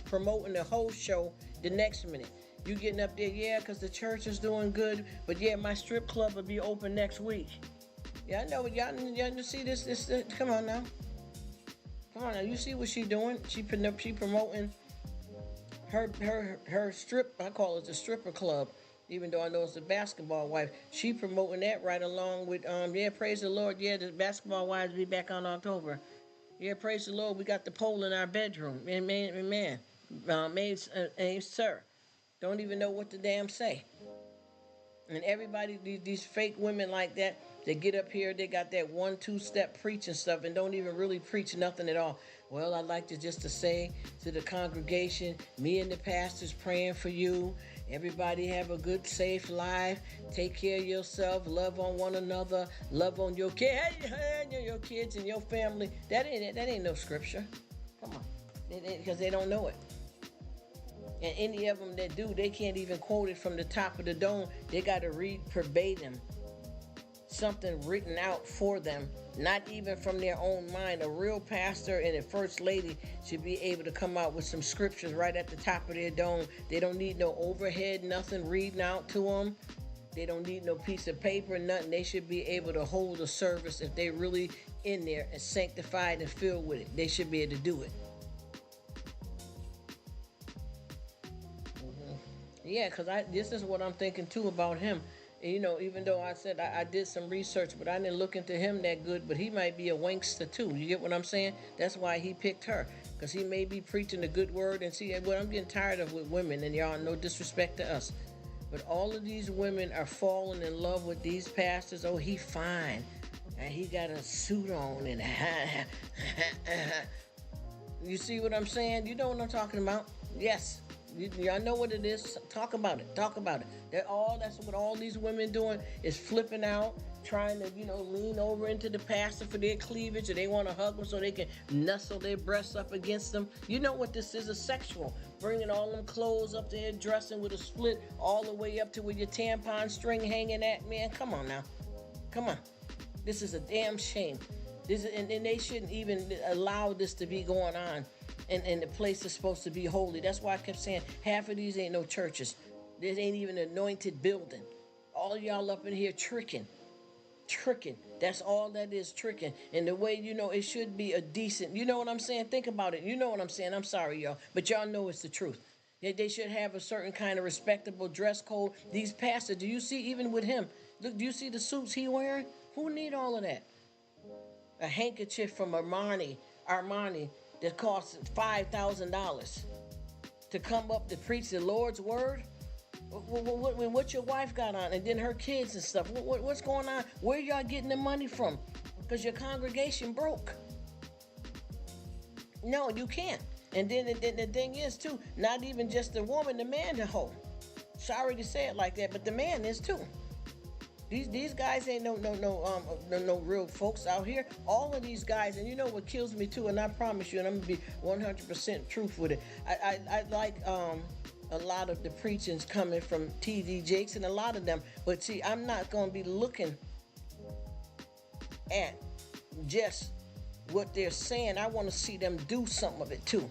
promoting the whole show the next minute. You getting up there, yeah, because the church is doing good, but yeah, my strip club will be open next week. Yeah, I know. Y'all see this, come on now. Come on now, you see what she doing? She promoting her strip, I call it the stripper club, even though I know it's the basketball wife. She promoting that right along with, praise the Lord, yeah, the basketball wives be back on October. Yeah, praise the Lord, we got the pole in our bedroom. Man. Sir, don't even know what to damn say. And everybody, these fake women like that, they get up here, they got that 1-2 step preaching stuff and don't even really preach nothing at all. Well, I'd like to say to the congregation, me and the pastor's praying for you. Everybody have a good, safe life. Take care of yourself. Love on one another. Love on your kids and your family. That ain't no scripture. Come on, because they don't know it. And any of them that do, they can't even quote it from the top of the dome. They got to read verbatim something written out for them, not even from their own mind. A real pastor and a first lady should be able to come out with some scriptures right at the top of their dome. They don't need no overhead, nothing reading out to them. They don't need no piece of paper, nothing. They should be able to hold a service if they really in there and sanctified and filled with it. They should be able to do it. Yeah, because this is what I'm thinking too about him. And, even though I said I did some research, but I didn't look into him that good, but he might be a wankster too. You get what I'm saying? That's why he picked her, because he may be preaching a good word. And see, what I'm getting tired of with women, and y'all, no disrespect to us, but all of these women are falling in love with these pastors. Oh, he fine, and he got a suit on, and you see what I'm saying? You know what I'm talking about? Yes. Y'all know what it is. Talk about it. That's what all these women doing is flipping out, trying to, lean over into the pastor for their cleavage, or they want to hug them so they can nestle their breasts up against them. You know what this is? A sexual. Bringing all them clothes up there, dressing with a split all the way up to where your tampon string hanging at. Man, come on now. Come on. This is a damn shame. And they shouldn't even allow this to be going on. And the place is supposed to be holy. That's why I kept saying half of these ain't no churches. There ain't even an anointed building. All y'all up in here tricking. That's all that is, tricking. And the way, it should be a decent, you know what I'm saying? Think about it. You know what I'm saying? I'm sorry, y'all. But y'all know it's the truth. They should have a certain kind of respectable dress code. These pastors, do you see, even with him, look, do you see the suits he wearing? Who need all of that? A handkerchief from Armani that costs $5,000 to come up to preach the Lord's word? What your wife got on, and then her kids and stuff. What's going on? Where y'all getting the money from? Because your congregation broke. No, you can't. And then the thing is too, not even just the woman, the man the hoe. Sorry to say it like that, but the man is too. These guys ain't no real folks out here. All of these guys, and you know what kills me too, and I promise you, and I'm gonna be 100% truth with it. I like a lot of the preachings coming from TD Jakes and a lot of them, but see, I'm not gonna be looking at just what they're saying. I want to see them do something of it too.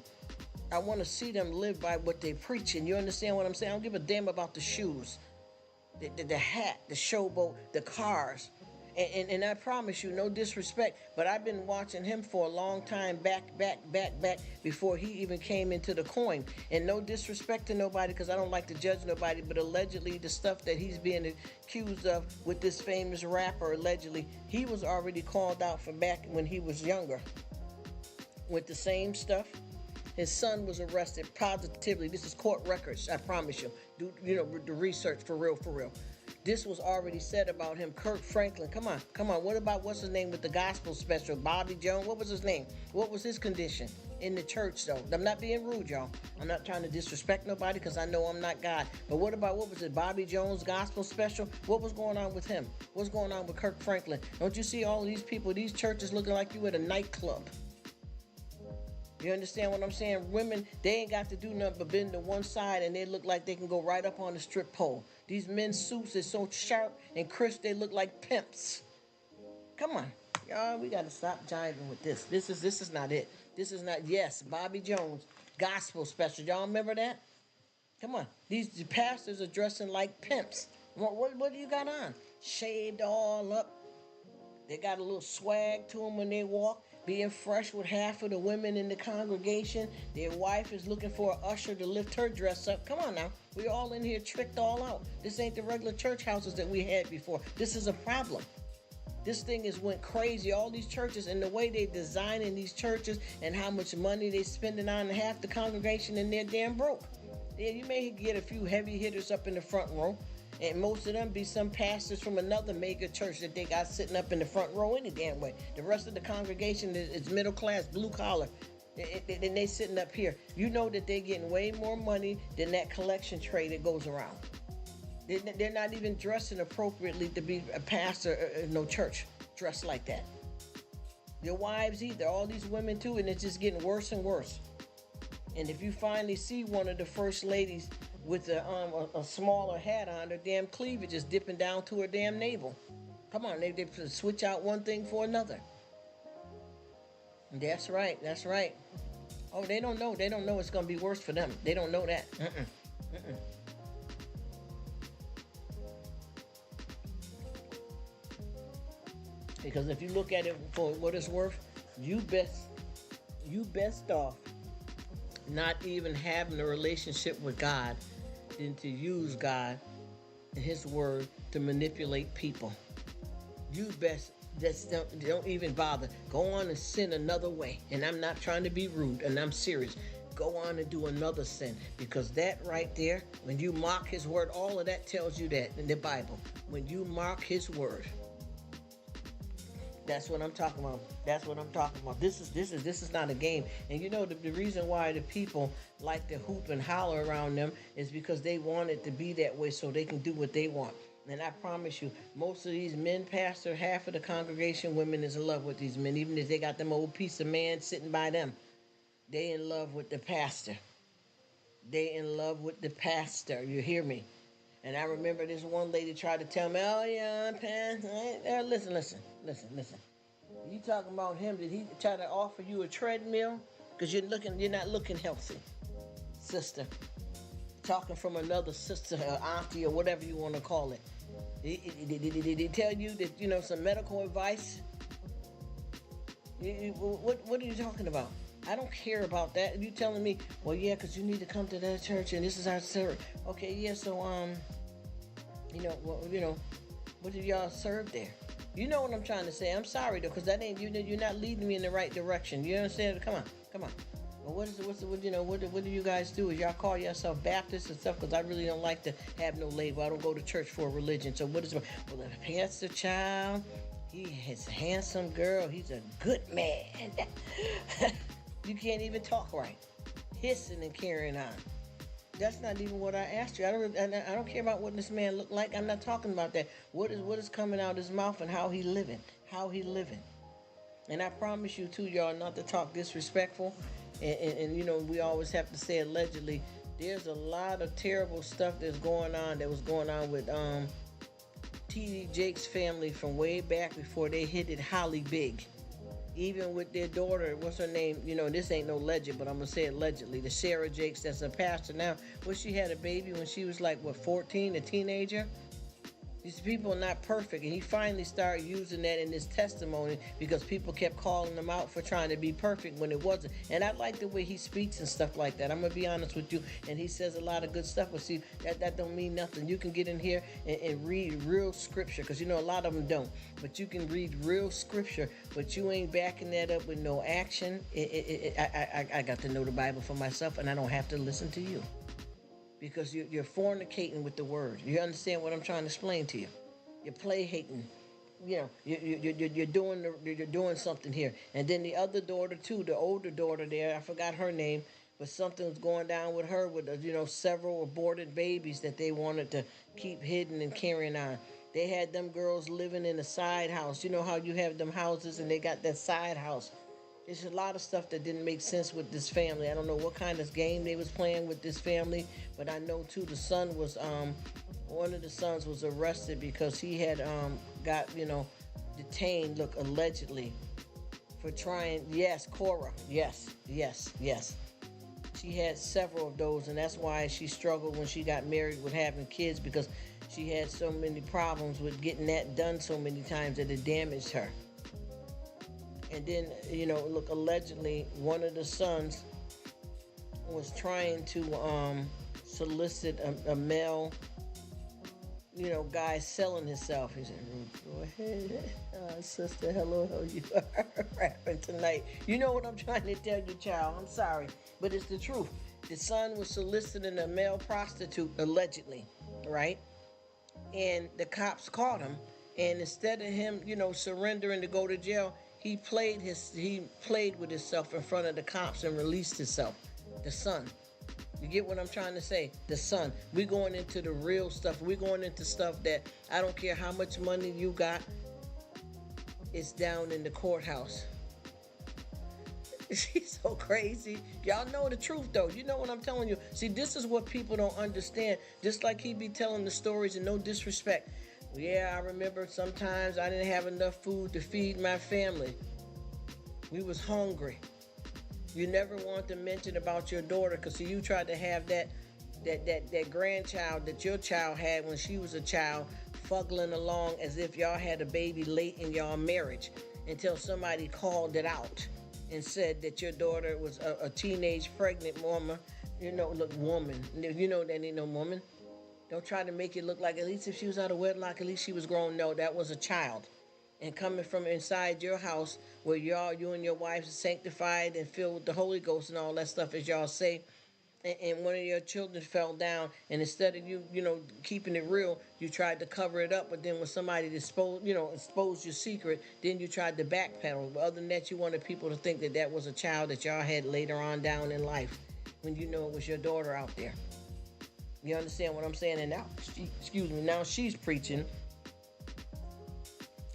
I want to see them live by what they preach. And you understand what I'm saying? I don't give a damn about the shoes, the hat, the showboat, the cars. And I promise you, no disrespect, but I've been watching him for a long time, back before he even came into the coin. And no disrespect to nobody, because I don't like to judge nobody, but allegedly the stuff that he's being accused of with this famous rapper, allegedly, he was already called out for back when he was younger with the same stuff. His son was arrested positively. This is court records, I promise you. Do the research for real. This was already said about him. Kirk Franklin, come on. What about, what's his name with the gospel special? Bobby Jones, what was his name? What was his condition in the church, though? I'm not being rude, y'all. I'm not trying to disrespect nobody, because I know I'm not God. But what was it, Bobby Jones gospel special? What was going on with him? What's going on with Kirk Franklin? Don't you see all of these people, these churches looking like you at a nightclub? You understand what I'm saying? Women, they ain't got to do nothing but bend to one side, and they look like they can go right up on the strip pole. These men's suits are so sharp and crisp, they look like pimps. Come on. Y'all, we got to stop jiving with this. This is not it. This is not, yes, Bobby Jones, gospel special. Y'all remember that? Come on. These pastors are dressing like pimps. What do you got on? Shaved all up. They got a little swag to them when they walk. Being fresh with half of the women in the congregation. Their wife is looking for an usher to lift her dress up. Come on now. We all in here tricked all out. This ain't the regular church houses that we had before. This is a problem. This thing has went crazy. All these churches and the way they designing these churches and how much money they spending on half the congregation, and they're damn broke. Yeah, you may get a few heavy hitters up in the front row. And most of them be some pastors from another mega church that they got sitting up in the front row any damn way. The rest of the congregation is middle class, blue collar. And they sitting up here. You know that they're getting way more money than that collection tray that goes around. They're not even dressing appropriately to be a pastor in no church dressed like that. Their wives either. All these women too, and it's just getting worse and worse. And if you finally see one of the first ladies with a smaller hat on, her damn cleavage is dipping down to her damn navel. Come on, they switch out one thing for another. That's right. Oh, they don't know it's going to be worse for them. They don't know that. Because if you look at it for what it's worth, you best off not even having a relationship with God than to use God and His Word to manipulate people. You best just don't even bother. Go on and sin another way. And I'm not trying to be rude, and I'm serious. Go on and do another sin, because that right there, when you mock His Word, all of that tells you that in the Bible. When you mock His Word, that's what I'm talking about. This is not a game. And you know the reason why the people like to hoop and holler around them is because they want it to be that way so they can do what they want. And I promise you, most of these men pastor, half of the congregation, women is in love with these men. Even if they got them old piece of man sitting by them, they in love with the pastor. You hear me? And I remember this one lady tried to tell me, oh yeah, pastor. Listen. You talking about him? Did he try to offer you a treadmill? Because you're not looking healthy, sister. Talking from another sister, or auntie, or whatever you want to call it. Did he tell you that some medical advice? What are you talking about? I don't care about that. You telling me, well, yeah, because you need to come to that church and this is our service. Okay, yeah, so what do y'all serve there? You know what I'm trying to say. I'm sorry though, because that ain't you're not leading me in the right direction. You understand? Come on. Well, what do you guys do? Is y'all call yourself Baptists and stuff? Because I really don't like to have no label. I don't go to church for a religion. So what is it? Well, the pastor child, he is a handsome girl. He's a good man. You can't even talk right, hissing and carrying on. That's not even what I asked you. I don't care about what this man looked like. I'm not talking about that. What is coming out of his mouth and how he living? And I promise you too, y'all, not to talk disrespectful. And we always have to say allegedly. There's a lot of terrible stuff that was going on with T.D. Jakes' family from way back before they hit it Holly big. Even with their daughter, what's her name? This ain't no legend, but I'm gonna say it allegedly. The Sarah Jakes, that's a pastor now. She had a baby when she was like 14, a teenager. These people are not perfect, and he finally started using that in his testimony because people kept calling him out for trying to be perfect when it wasn't. And I like the way he speaks and stuff like that. I'm gonna be honest with you, and he says a lot of good stuff. But see, that don't mean nothing. You can get in here and read real scripture, because a lot of them don't. But you can read real scripture, but you ain't backing that up with no action. I got to know the Bible for myself, and I don't have to listen to you. Because you're fornicating with the word. You understand what I'm trying to explain to you? You're play hating. You're doing something here. And then the other daughter too, the older daughter there, I forgot her name, but something was going down with her with several aborted babies that they wanted to keep hidden and carrying on. They had them girls living in a side house. You know how you have them houses and they got that side house. There's a lot of stuff that didn't make sense with this family. I don't know what kind of game they was playing with this family, but I know too the son was one of the sons was arrested because he had got detained, allegedly for trying. Yes, Cora. Yes. She had several of those, and that's why she struggled when she got married with having kids, because she had so many problems with getting that done so many times that it damaged her. And then, allegedly, one of the sons was trying to solicit a male, guy selling himself. He said, go ahead, sister, hello, how you are rapping tonight. You know what I'm trying to tell you, child. I'm sorry, but it's the truth. The son was soliciting a male prostitute, allegedly, right? And the cops caught him. And instead of him, surrendering to go to jail, he played with himself in front of the cops and released himself. The son. You get what I'm trying to say? The son. We're going into the real stuff. We're going into stuff that I don't care how much money you got. It's down in the courthouse. She's so crazy. Y'all know the truth, though. You know what I'm telling you. See, this is what people don't understand. Just like he be telling the stories, and no disrespect. Yeah, I remember sometimes I didn't have enough food to feed my family. We was hungry. You never want to mention about your daughter, because you tried to have that grandchild that your child had when she was a child, fuggling along as if y'all had a baby late in y'all marriage, until somebody called it out and said that your daughter was a teenage pregnant woman. Woman. That ain't no woman. Don't try to make it look like, at least if she was out of wedlock, at least she was grown. No, that was a child. And coming from inside your house where you and your wife are sanctified and filled with the Holy Ghost and all that stuff, as y'all say, and one of your children fell down, and instead of you keeping it real, you tried to cover it up, but then when somebody exposed your secret, then you tried to backpedal. But other than that, you wanted people to think that was a child that y'all had later on down in life, when it was your daughter out there. You understand what I'm saying? And now, now she's preaching,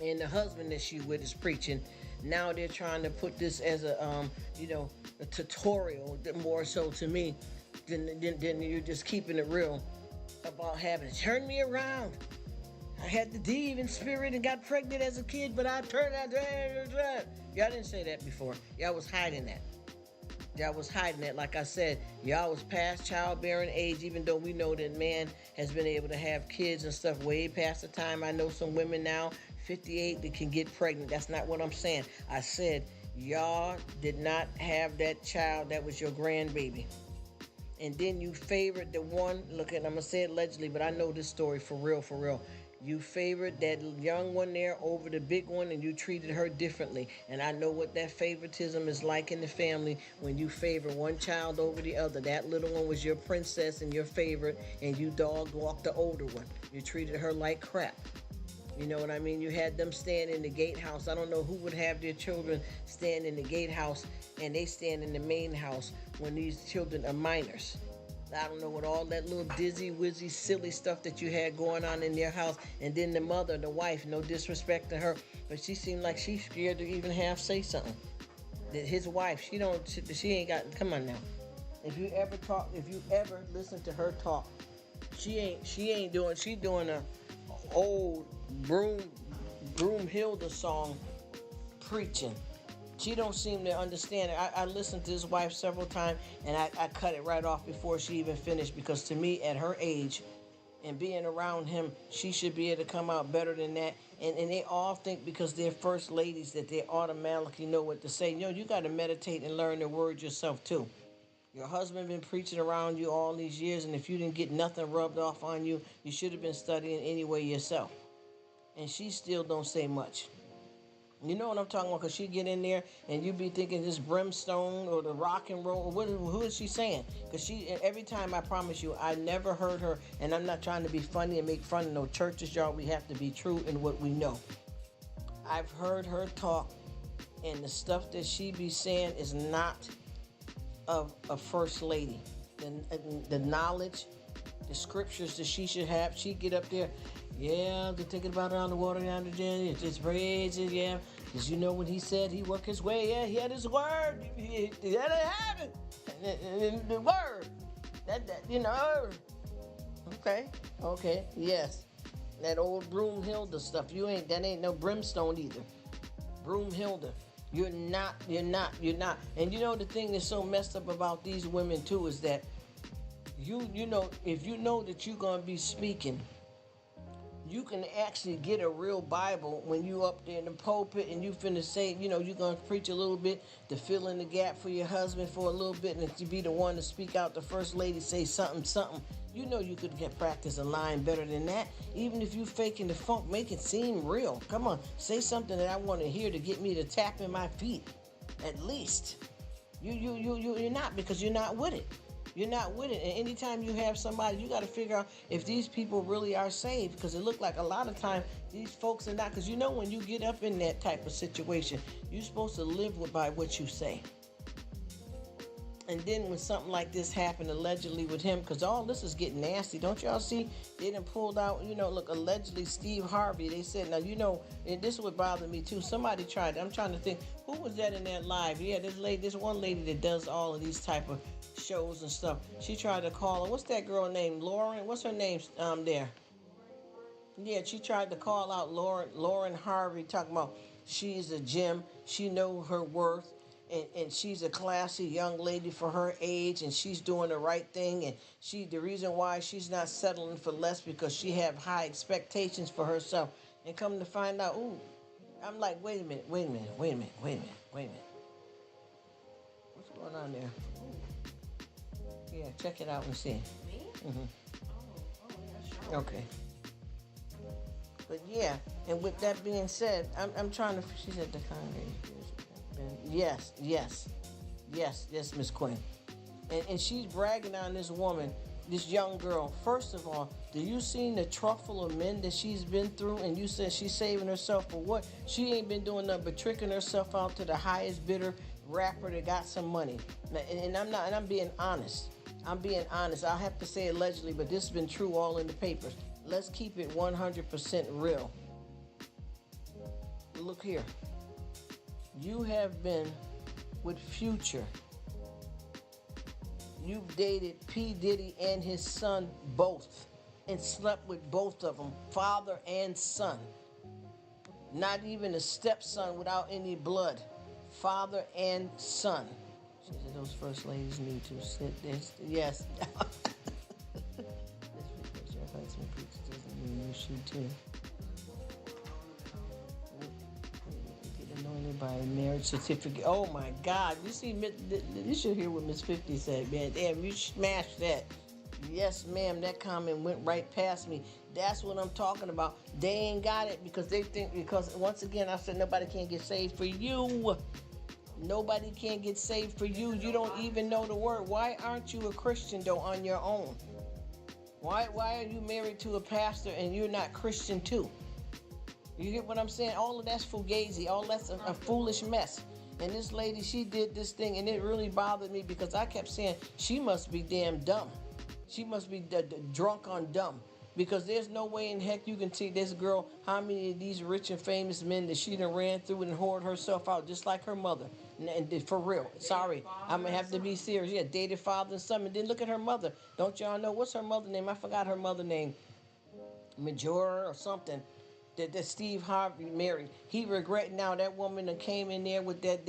and the husband that she's with is preaching. Now they're trying to put this as a tutorial, more so to me, than you're just keeping it real about having it. Turn me around. I had the demon spirit and got pregnant as a kid, but I turned out. Y'all didn't say that before. Y'all was hiding that. Like I said, y'all was past childbearing age, even though we know that man has been able to have kids and stuff way past the time. I know some women now, 58, that can get pregnant. That's not what I'm saying. I said Y'all did not have that child that was your grandbaby. And then you favored the one, look at, I'm going to say it allegedly, but I know this story for real, for real. You favored that young one there over the big one, and you treated her differently. And I know what that favoritism is like in the family when you favor one child over the other. That little one was your princess and your favorite, and you dog walked the older one. You treated her like crap. You know what I mean? You had them stand in the gatehouse. I don't know who would have their children stand in the gatehouse and they stand in the main house when these children are minors. I don't know what all that little dizzy, wizzy, silly stuff that you had going on in their house. And then the mother, the wife, no disrespect to her, but she seemed like she's scared to even say something. That his wife, she ain't got, come on now. If you ever listen to her talk, she doing a old Broomhilda song preaching. She don't seem to understand it. I listened to his wife several times, and I cut it right off before she even finished, because to me, at her age and being around him, she should be able to come out better than that. And they all think because they're first ladies that they automatically know what to say. You know, you got to meditate and learn the word yourself too. Your husband been preaching around you all these years, and if you didn't get nothing rubbed off on you, you should have been studying anyway yourself. And she still don't say much. You know what I'm talking about? Because she get in there and you be thinking this brimstone or the rock and roll. Who is she saying? Because every time, I promise you, I never heard her, and I'm not trying to be funny and make fun of no churches, y'all. We have to be true in what we know. I've heard her talk, and the stuff that she be saying is not of a first lady. The knowledge, the scriptures that she should have, she get up there. Yeah, they're thinking about it on the water yonder, Jenny. It's just praising, yeah. Because you know when he said he worked his way, yeah, he had his word. He had to have it. And the word. That, you know. Okay, yes. That old Broomhilda stuff. That ain't no brimstone either. Broomhilda. You're not. And you know the thing that's so messed up about these women too is that you know, if you know that you're gonna be speaking, you can actually get a real Bible when you up there in the pulpit and you finna say, you know, you're going to preach a little bit to fill in the gap for your husband for a little bit, and to be the one to speak out, the first lady say something. You know you could get practice a line better than that. Even if you faking the funk, make it seem real. Come on, say something that I want to hear to get me to tap in my feet, at least. You're not, because you're not with it. You're not with it. And anytime you have somebody, you got to figure out if these people really are saved, because it look like a lot of times these folks are not. Because you know when you get up in that type of situation, you're supposed to live by what you say. And then when something like this happened allegedly with him, because all this is getting nasty, don't y'all see? They done pulled out, you know, look, allegedly Steve Harvey. They said, now, you know, and this would bother me too. Somebody tried, I'm trying to think, who was that in that live? Yeah, this one lady that does all of these type of shows and stuff. She tried to call her, what's that girl named? Lauren? What's her name there? Yeah, she tried to call out Lauren Harvey, talking about she's a gem, she know her worth. And she's a classy young lady for her age, and she's doing the right thing. And the reason why she's not settling for less, because she have high expectations for herself. And come to find out, ooh, I'm like, wait a minute. What's going on there? Ooh. Yeah, check it out and see. Me? Mm-hmm. Yeah, sure. Okay. But yeah, and with that being said, I'm trying to. She said the congregation. Yes, Miss Quinn. And she's bragging on this woman, this young girl. First of all, do you seen the truffle of men that she's been through? And you said she's saving herself for what? She ain't been doing nothing but tricking herself out to the highest bidder rapper that got some money. And I'm being honest. I'll have to say allegedly, but this has been true all in the papers. Let's keep it 100% real. Look here. You have been with Future. You've dated P. Diddy and his son both, and slept with both of them, father and son. Not even a stepson without any blood. Father and son. She said those first ladies need to sit there. Yes. This because your husband preaches doesn't mean you should too. Get anointed by marriage certificate. Oh my God! You see, you should hear what Miss 50 said, man. Damn, you smashed that. Yes, ma'am. That comment went right past me. That's what I'm talking about. They ain't got it because they think, because once again I said nobody can get saved for you. Nobody can get saved for you. You don't even know the word. Why aren't you a Christian though on your own? Why are you married to a pastor and you're not Christian too? You get what I'm saying? All of that's fugazi. All that's a foolish mess. And this lady, she did this thing, and it really bothered me because I kept saying she must be damn dumb. She must be drunk on dumb. Because there's no way in heck you can see this girl how many of these rich and famous men that she done ran through and whored herself out just like her mother. And for real, sorry, I'm gonna have to be serious. Yeah, dated father and son. And then look at her mother. Don't y'all know what's her mother name? I forgot her mother name. Majora or something. That Steve Harvey married. He regret now that woman that came in there with that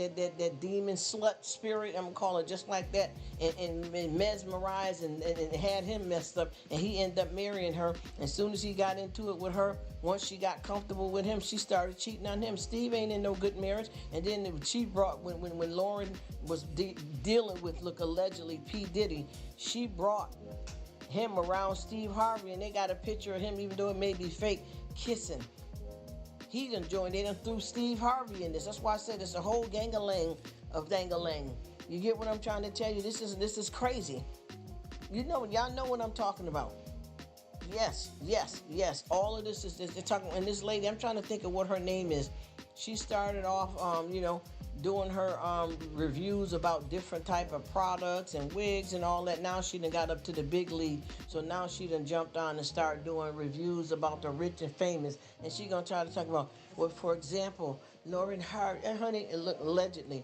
demon slut spirit, I'm gonna call it just like that, and mesmerized and had him messed up, and he ended up marrying her. As soon as he got into it with her, once she got comfortable with him, she started cheating on him. Steve ain't in no good marriage. And then she brought, when Lauren was dealing with, allegedly P. Diddy, she brought him around Steve Harvey, and they got a picture of him, even though it may be fake, kissing. He done joined. They done threw Steve Harvey in this. That's why I said it's a whole gang-a-lang of dang-a-lang. You get what I'm trying to tell you? This is crazy. Y'all know what I'm talking about. Yes. All of this is they're talking. And this lady, I'm trying to think of what her name is. She started off, doing her reviews about different type of products and wigs and all that. Now she done got up to the big league. So now she done jumped on and started doing reviews about the rich and famous. And she gonna try to talk about, well, for example, Lauren Hart, honey, allegedly,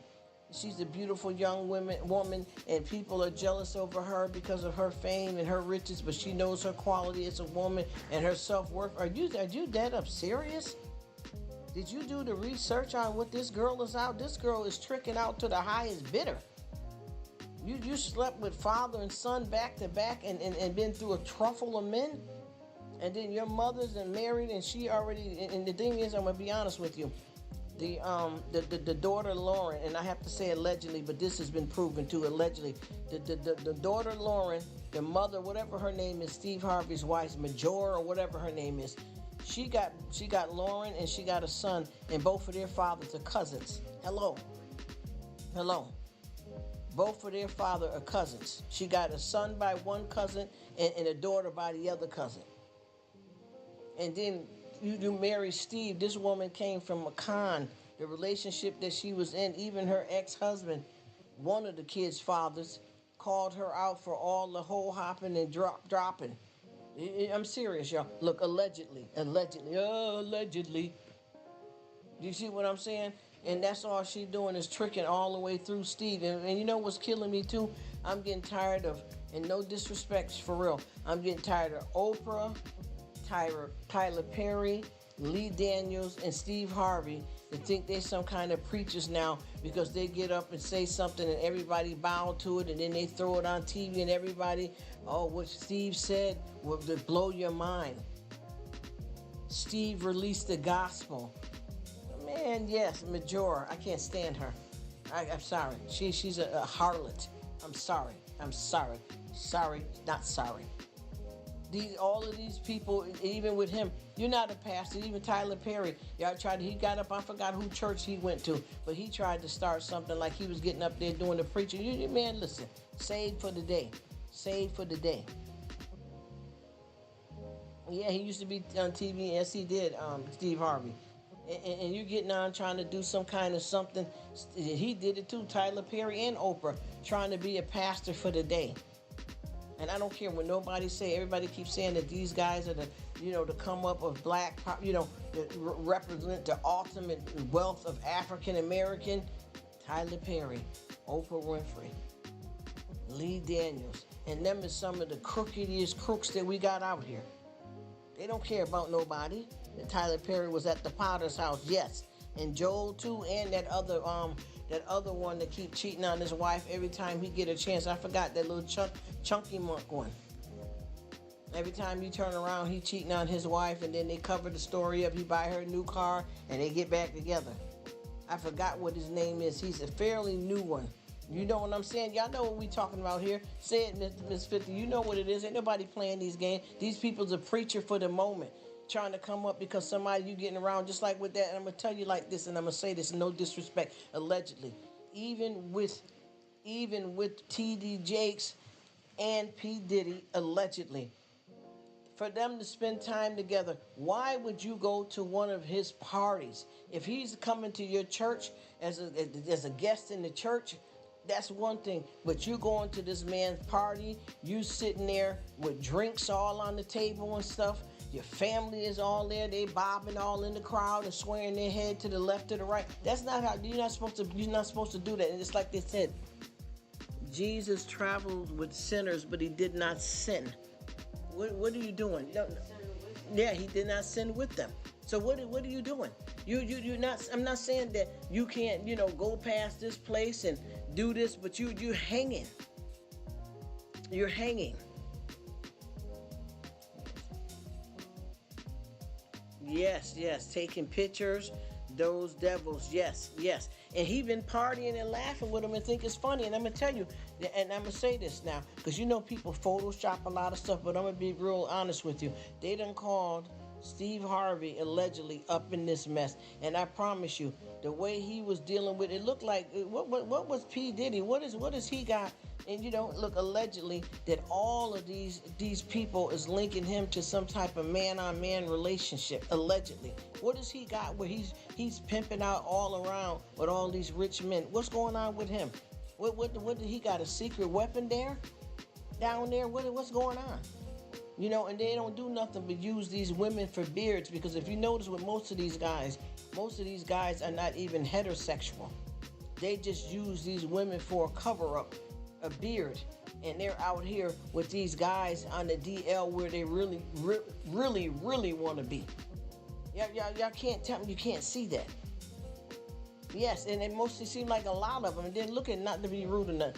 she's a beautiful young woman, and people are jealous over her because of her fame and her riches. But she knows her quality as a woman and her self-worth. Are you dead up serious? Did you do the research on what this girl is out? This girl is tricking out to the highest bidder. You slept with father and son back to back and been through a truffle of men? And then your mother's and married, and she already, and the thing is, I'm gonna be honest with you. The daughter Lauren, and I have to say allegedly, but this has been proven too, allegedly. The daughter Lauren, the mother, whatever her name is, Steve Harvey's wife, Majora or whatever her name is, she got Lauren, and she got a son, and both of their fathers are cousins. Hello. Both of their father are cousins. She got a son by one cousin and a daughter by the other cousin. And then you marry Steve. This woman came from Macon. The relationship that she was in, even her ex-husband, one of the kids' fathers, called her out for all the hole hopping and dropping. I'm serious, y'all. Look, allegedly. You see what I'm saying? And that's all she doing is tricking all the way through Steve. And you know what's killing me too? I'm getting tired of, and no disrespect for real, I'm getting tired of Oprah, Tyler Perry, Lee Daniels, and Steve Harvey to think they're some kind of preachers now because they get up and say something and everybody bow to it, and then they throw it on TV and everybody, oh, what Steve said will blow your mind. Steve released the gospel. Man, yes, Majora. I can't stand her. I'm sorry. She's a harlot. I'm sorry. Sorry, not sorry. All of these people, even with him, you're not a pastor. Even Tyler Perry, he got up, I forgot who church he went to, but he tried to start something like he was getting up there doing the preaching. Man, listen, saved for the day. Yeah, he used to be on TV. Yes, he did, Steve Harvey. And you're getting on trying to do some kind of something. He did it too, Tyler Perry and Oprah, trying to be a pastor for the day. And I don't care what nobody say. Everybody keeps saying that these guys are the come up of black, that represent the ultimate wealth of African American. Tyler Perry, Oprah Winfrey, Lee Daniels, and them is some of the crookedest crooks that we got out here. They don't care about nobody. And Tyler Perry was at the Potter's house, yes, and Joel too, and that other one that keep cheating on his wife every time he get a chance. I forgot that little chunky monk one. Every time you turn around, he cheating on his wife, and then they cover the story of he buy her a new car and they get back together. I forgot what his name is. He's a fairly new one. You know what I'm saying? Y'all know what we talking about here. Say it, Miss 50. You know what it is. Ain't nobody playing these games. These people's a preacher for the moment, trying to come up because somebody you getting around just like with that. And I'm gonna tell you like this, and I'm gonna say this, no disrespect. Allegedly, even with TD Jakes and P Diddy, allegedly, for them to spend time together, why would you go to one of his parties? If he's coming to your church as a guest in the church, that's one thing. But you going to this man's party, you sitting there with drinks all on the table and stuff. Your family is all there. They bobbing all in the crowd and swaying their head to the left or the right. That's not how you're not supposed to do that. And it's like they said, Jesus traveled with sinners, but he did not sin. What are you doing? No, yeah, he did not sin with them. So what are you doing? You not. I'm not saying that you can't go past this place and do this, but you're hanging. You're hanging. Yes, taking pictures. Those devils, yes. And he been partying and laughing with them and think it's funny. And I'm going to tell you, and I'm going to say this now, because people Photoshop a lot of stuff, but I'm going to be real honest with you. They done called Steve Harvey allegedly up in this mess. And I promise you, the way he was dealing with it looked like, what was P. Diddy? What is he got? And look, allegedly that all of these people is linking him to some type of man-on-man relationship. Allegedly, what does he got where he's pimping out all around with all these rich men? What's going on with him? What did he got, a secret weapon there, down there? What's going on? And they don't do nothing but use these women for beards, because if you notice with most of these guys are not even heterosexual. They just use these women for a cover-up. A beard, and they're out here with these guys on the DL where they really want to be. Y'all can't tell me you can't see that. Yes, and it mostly seem like a lot of them. And then look at, not to be rude enough,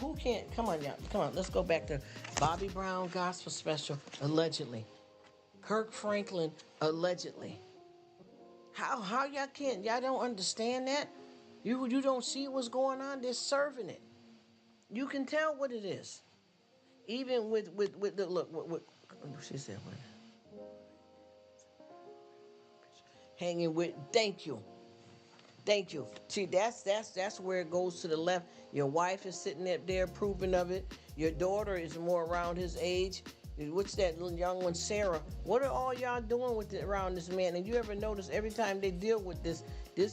who can't? Come on, y'all. Come on, let's go back to Bobby Brown gospel special, allegedly. Kirk Franklin, allegedly. How y'all can't? Y'all don't understand that? You don't see what's going on? They're serving it. You can tell what it is. Even with the look, what she said, what? Hanging with, thank you. See, that's where it goes to the left. Your wife is sitting up there approving of it. Your daughter is more around his age. What's that little young one, Sarah? What are all y'all doing with it around this man? And you ever notice every time they deal with this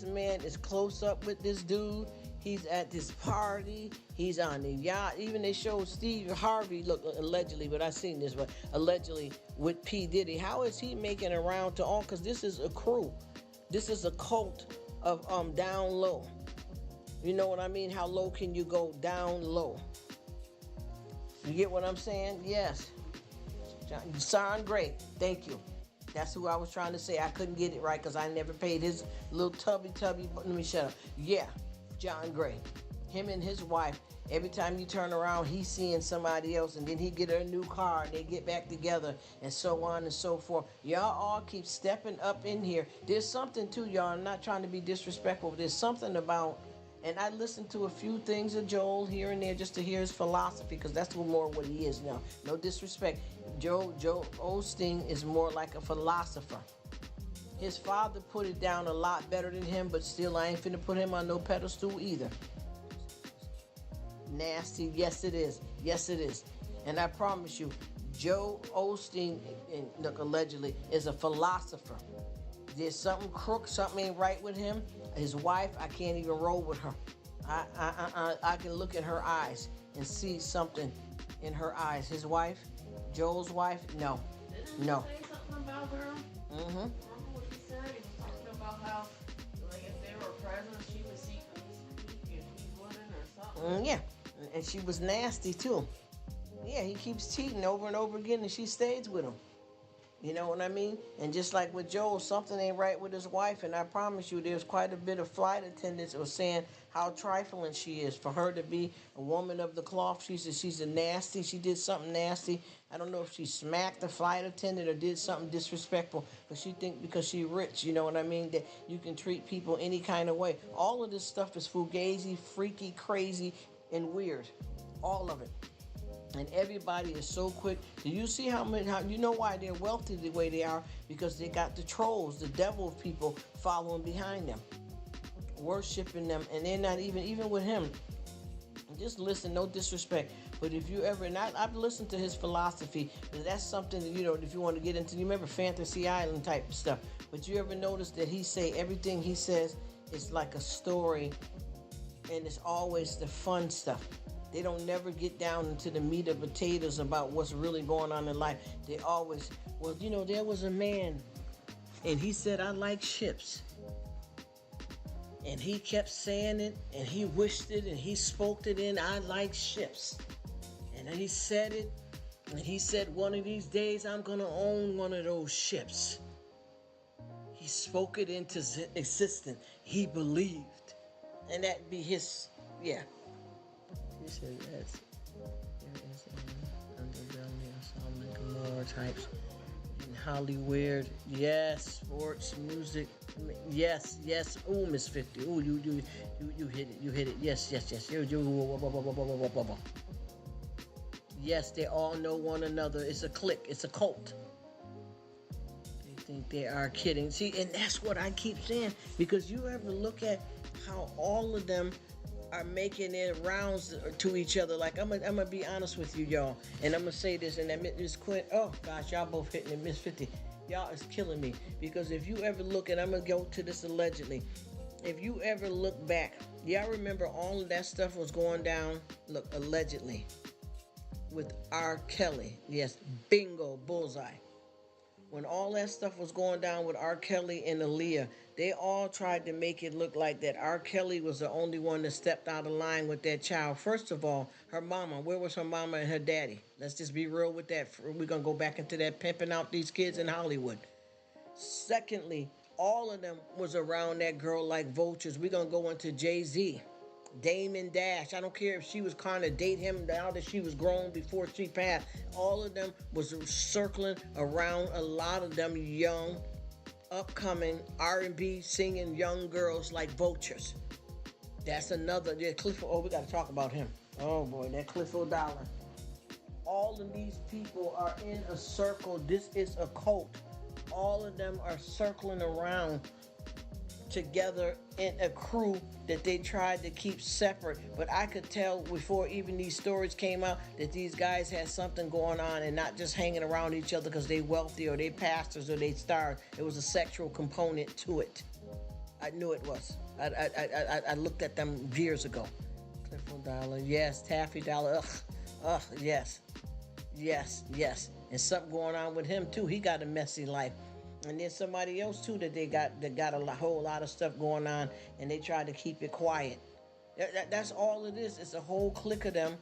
man is close up with this dude. He's at this party. He's on the yacht. Even they showed Steve Harvey, look, allegedly, but I seen this, but allegedly with P. Diddy. How is he making around to all? Because this is a crew. This is a cult of down low. You know what I mean? How low can you go? Down low. You get what I'm saying? Yes. You sound great. Thank you. That's who I was trying to say. I couldn't get it right because I never paid his little tubby. Let me shut up. Yeah. John Gray, him and his wife, every time you turn around, he's seeing somebody else, and then he get a new car, and they get back together, and so on and so forth. Y'all all keep stepping up in here. There's something too, y'all. I'm not trying to be disrespectful, but there's something about, and I listened to a few things of Joel here and there just to hear his philosophy, because that's more what he is now. No disrespect. Joe Osteen is more like a philosopher. His father put it down a lot better than him, but still I ain't finna put him on no pedestal either. Nasty, yes it is. And I promise you, Joe Osteen, and look, allegedly, is a philosopher. There's something crook, something ain't right with him. His wife, I can't even roll with her. I can look at her eyes and see something in her eyes. His wife, Joel's wife, no. Didn't he say something about her? Mm-hmm. He was talking about how, like, if they were present, she would see if he wouldn't or something. Yeah, and she was nasty too. Yeah, he keeps cheating over and over again, and she stays with him. You know what I mean? And just like with Joel, something ain't right with his wife. And I promise you, there's quite a bit of flight attendants who are saying how trifling she is for her to be a woman of the cloth. She said she's a nasty. She did something nasty. I don't know if she smacked the flight attendant or did something disrespectful. But she think because she rich, you know what I mean, that you can treat people any kind of way. All of this stuff is fugazi, freaky, crazy, and weird. All of it. And everybody is so quick. Do you see how many? How you know why they're wealthy the way they are? Because they got the trolls, the devil of people following behind them, worshiping them, and they're not even with him. Just listen, no disrespect. But if you ever, and I've listened to his philosophy, and that's something that, if you want to get into, you remember Fantasy Island type stuff. But you ever notice that he say everything he says is like a story, and it's always the fun stuff. They don't never get down into the meat and potatoes about what's really going on in life. They always, there was a man, and he said, I like ships. And he kept saying it, and he wished it, and he spoke it in, I like ships. And then he said it, and he said, one of these days I'm going to own one of those ships. He spoke it into existence. He believed. And that'd be his, yeah. He said that's underbelly of Solomon Gomorrah types in Hollywood. Yes, sports, music. Yes. Ooh, Miss 50. Ooh, you hit it. You hit it. Yes. Yes, they all know one another. It's a clique. It's a cult. They think they are kidding. See, and that's what I keep saying. Because you ever look at how all of them are making their rounds to each other. Like, I'm gonna be honest with you, y'all. And I'm gonna say this, and that Miss Quinn, oh gosh, y'all both hitting it, Miss 50. Y'all is killing me. Because if you ever look, and I'm gonna go to this allegedly, if you ever look back, y'all remember all of that stuff was going down, look, allegedly, with R. Kelly. Yes, bingo, bullseye. When all that stuff was going down with R. Kelly and Aaliyah, they all tried to make it look like that R. Kelly was the only one that stepped out of line with that child. First of all, her mama, where was her mama and her daddy? Let's just be real with that. We're going to go back into that pimping out these kids in Hollywood. Secondly, all of them was around that girl like vultures. We're going to go into Jay-Z. Damon Dash. I don't care if she was trying to date him now that she was grown before she passed. All of them was circling around a lot of them young, upcoming R&B singing young girls like vultures. That's another. Yeah, Cliff. Oh, we got to talk about him. Oh boy, that Cliff O'Dollar. All of these people are in a circle. This is a cult. All of them are circling around together in a crew that they tried to keep separate. But I could tell before even these stories came out that these guys had something going on and not just hanging around each other because they wealthy or they pastors or they stars. It was a sexual component to it. I knew it was. I looked at them years ago. Cliff O'Dollar, yes. Taffy Dollar, ugh, yes. And something going on with him too. He got a messy life. And then somebody else too that got a whole lot of stuff going on, and they tried to keep it quiet. That's all it is. It's a whole clique of them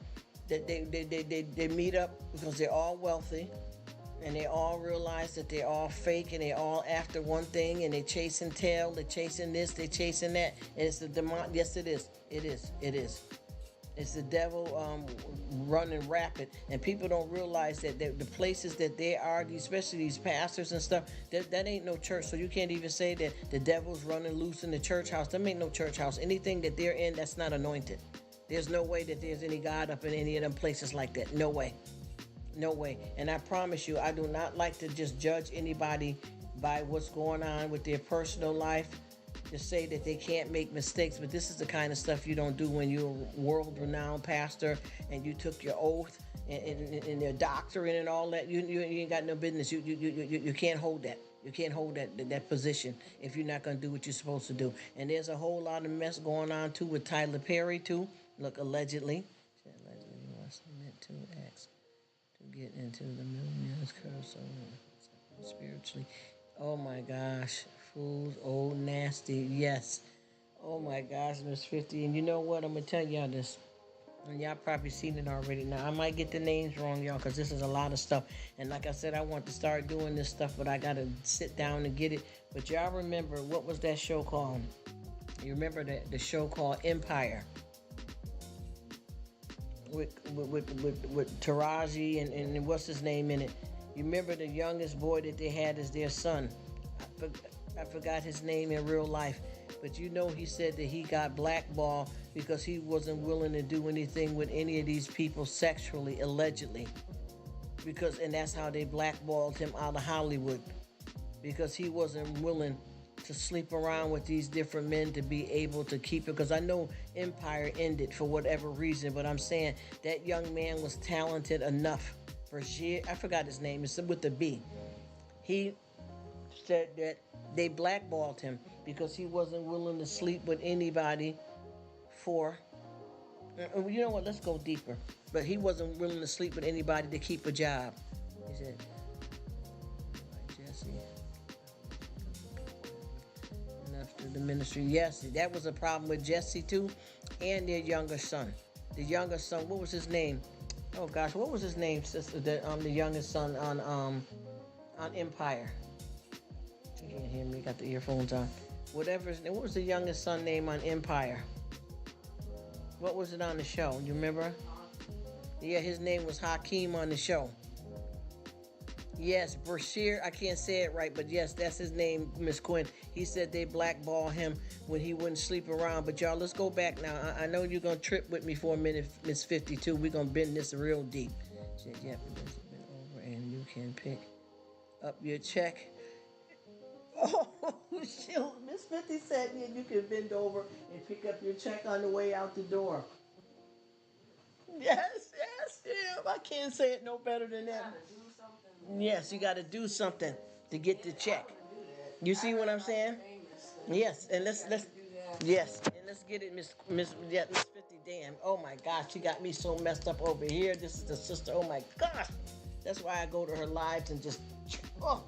that they meet up because they're all wealthy, and they all realize that they're all fake, and they all after one thing, and they chasing tail, they're chasing this, they're chasing that, and it's the demon. Yes, it is. It's the devil running rapid, and people don't realize that the places that they are, especially these pastors and stuff, that ain't no church. So you can't even say that the devil's running loose in the church house. Them ain't no church house. Anything that they're in, that's not anointed. There's no way that there's any God up in any of them places like that. No way. And I promise you, I do not like to just judge anybody by what's going on with their personal life. To say that they can't make mistakes, but this is the kind of stuff you don't do when you're a world-renowned pastor and you took your oath and your doctrine and all that. You ain't got no business. You can't hold that. You can't hold that position if you're not going to do what you're supposed to do. And there's a whole lot of mess going on too with Tyler Perry too. Look, allegedly he wants to acts to get into the millionaire's curse spiritually. Oh my gosh. Fools, old nasty, yes. Oh my gosh, Miss 50. And you know what? I'm going to tell y'all this. And y'all probably seen it already. Now, I might get the names wrong, y'all, because this is a lot of stuff. And like I said, I want to start doing this stuff, but I got to sit down and get it. But y'all remember, what was that show called? You remember the show called Empire? With Taraji and what's his name in it? You remember the youngest boy that they had as their son? I forgot his name in real life. But you know, he said that he got blackballed because he wasn't willing to do anything with any of these people sexually, allegedly. And that's how they blackballed him out of Hollywood. Because he wasn't willing to sleep around with these different men to be able to keep it. Because I know Empire ended for whatever reason, but I'm saying that young man was talented enough. I forgot his name, it's with the B. He said that they blackballed him because he wasn't willing to sleep with anybody for, you know what, let's go deeper. But he wasn't willing to sleep with anybody to keep a job. He said, Jesse, enough to the ministry. Yes, that was a problem with Jesse too, and their younger son. The younger son, what was his name? Oh gosh, what was his name, sister? The youngest son on Empire. You can't hear me, got the earphones on. Whatever his name, what was the youngest son name on Empire? What was it on the show? You remember? Yeah, his name was Hakeem on the show. Yes, Brashear, I can't say it right, but yes, that's his name, Miss Quinn. He said they blackball him when he wouldn't sleep around. But y'all, let's go back now. I know you're going to trip with me for a minute, Miss 52. We're going to bend this real deep. She said, yeah, but this has been over, and you can pick up your check. Oh, shoot. Miss 50 said, yeah, you can bend over and pick up your check on the way out the door. Yes, I can't say it no better than that. Yes, you got to do something to get the check. You see what I'm saying? Yes, and let's yes, and let's get it, Miss 50. Damn, oh my gosh, she got me so messed up over here. This is the sister. Oh my gosh, that's why I go to her lives and just, oh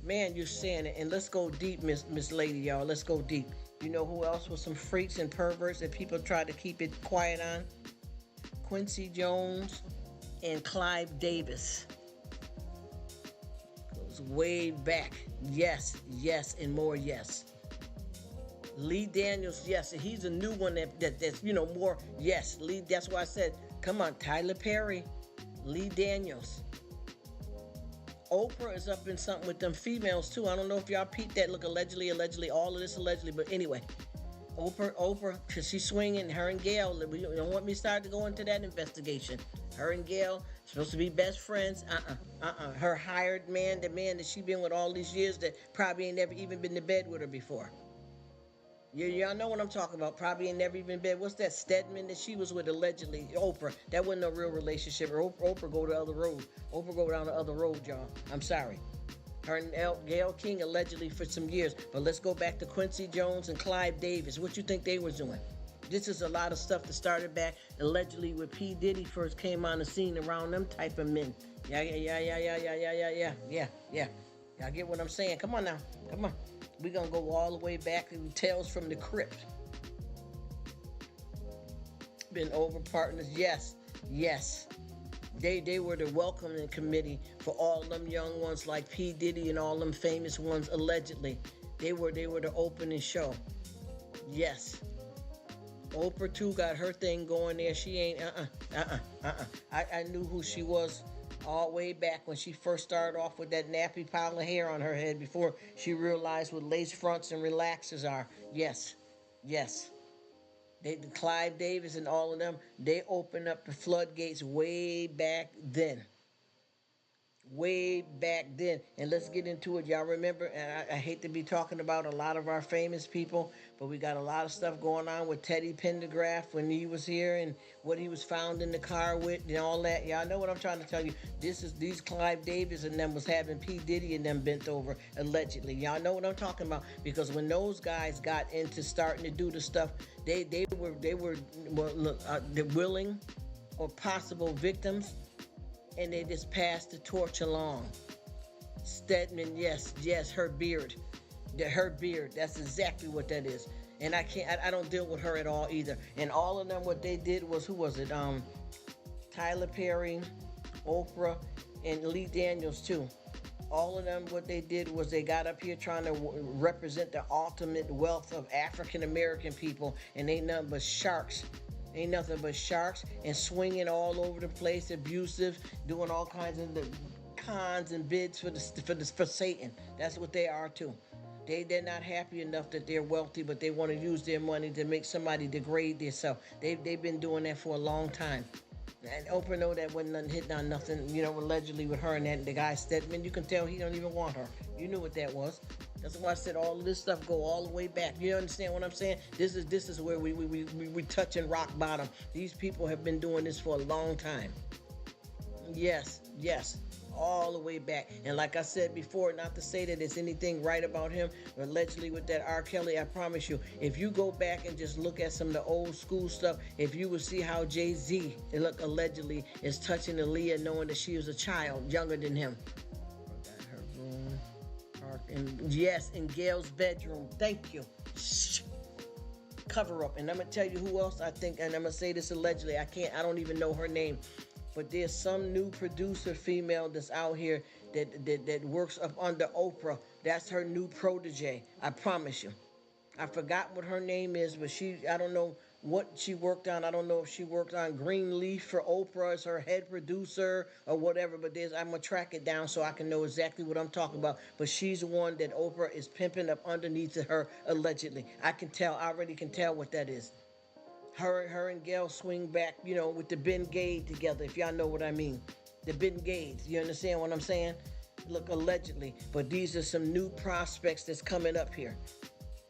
man, you're saying it. And let's go deep, Miss Lady, y'all. Let's go deep. You know who else was some freaks and perverts that people try to keep it quiet on? Quincy Jones and Clive Davis. Goes way back. Yes, and more yes. Lee Daniels, yes, and he's a new one that's more yes. Lee, that's why I said, come on, Tyler Perry, Lee Daniels. Oprah is up in something with them females too. I don't know if y'all peeped that. Look, allegedly, all of this allegedly, but anyway. Oprah, because she's swinging, her and Gail, you don't want me to start to go into that investigation. Her and Gail, supposed to be best friends. Her hired man, the man that she been with all these years that probably ain't never even been to bed with her before. Y'all know what I'm talking about. Probably ain't never even been in bed. What's that Stedman that she was with allegedly? Oprah. That wasn't a real relationship. Oprah go the other road. Oprah go down the other road, y'all. I'm sorry. Her and Gayle King allegedly for some years. But let's go back to Quincy Jones and Clive Davis. What you think they were doing? This is a lot of stuff that started back allegedly when P. Diddy first came on the scene around them type of men. Yeah. Y'all get what I'm saying? Come on now. Come on. We're going to go all the way back to Tales from the Crypt. Been over partners. Yes. They were the welcoming committee for all them young ones like P. Diddy and all them famous ones allegedly. They were the opening show. Yes. Oprah too got her thing going there. She ain't I knew who she was all the way back when she first started off with that nappy pile of hair on her head before she realized what lace fronts and relaxers are. Yes. Clive Davis and all of them, they opened up the floodgates way back then. And let's get into it. Y'all remember, and I hate to be talking about a lot of our famous people, but we got a lot of stuff going on with Teddy Pendergraft when he was here and what he was found in the car with and all that. Y'all know what I'm trying to tell you. These Clive Davis and them was having P. Diddy and them bent over allegedly. Y'all know what I'm talking about, because when those guys got into starting to do the stuff, they were the willing or possible victims, and they just passed the torch along. Stedman, yes, her beard. Her beard, that's exactly what that is. And I don't deal with her at all either. And all of them, what they did was, who was it? Tyler Perry, Oprah, and Lee Daniels too. All of them, what they did was they got up here trying to represent the ultimate wealth of African American people, and ain't nothing but sharks. Ain't nothing but sharks, and swinging all over the place, abusive, doing all kinds of the cons and bids for Satan. That's what they are too. They're not happy enough that they're wealthy, but they want to use their money to make somebody degrade themselves. They've been doing that for a long time. And Oprah know that wasn't nothing hitting on nothing, allegedly with her and that the guy Stedman. You can tell he don't even want her. You knew what that was. That's why I said all of this stuff go all the way back. You understand what I'm saying? This is where we touching rock bottom. These people have been doing this for a long time. Yes, all the way back. And like I said before, not to say that there's anything right about him, allegedly with that R. Kelly, I promise you, if you go back and just look at some of the old school stuff, if you would see how Jay-Z, allegedly, is touching Aaliyah knowing that she was a child younger than him. Got her room. And yes, in Gail's bedroom. Thank you. Shh. Cover up. And I'm going to tell you who else I think, and I'm going to say this allegedly, I don't even know her name. But there's some new producer female that's out here that works up under Oprah. That's her new protege. I promise you. I forgot what her name is, but I don't know what she worked on. I don't know if she worked on Greenleaf for Oprah as her head producer or whatever. But I'm going to track it down so I can know exactly what I'm talking about. But she's the one that Oprah is pimping up underneath her, allegedly. I already can tell what that is. Her and Gail swing back, with the Ben Gade together, if y'all know what I mean. The Ben Gades, you understand what I'm saying? Look, allegedly. But these are some new prospects that's coming up here.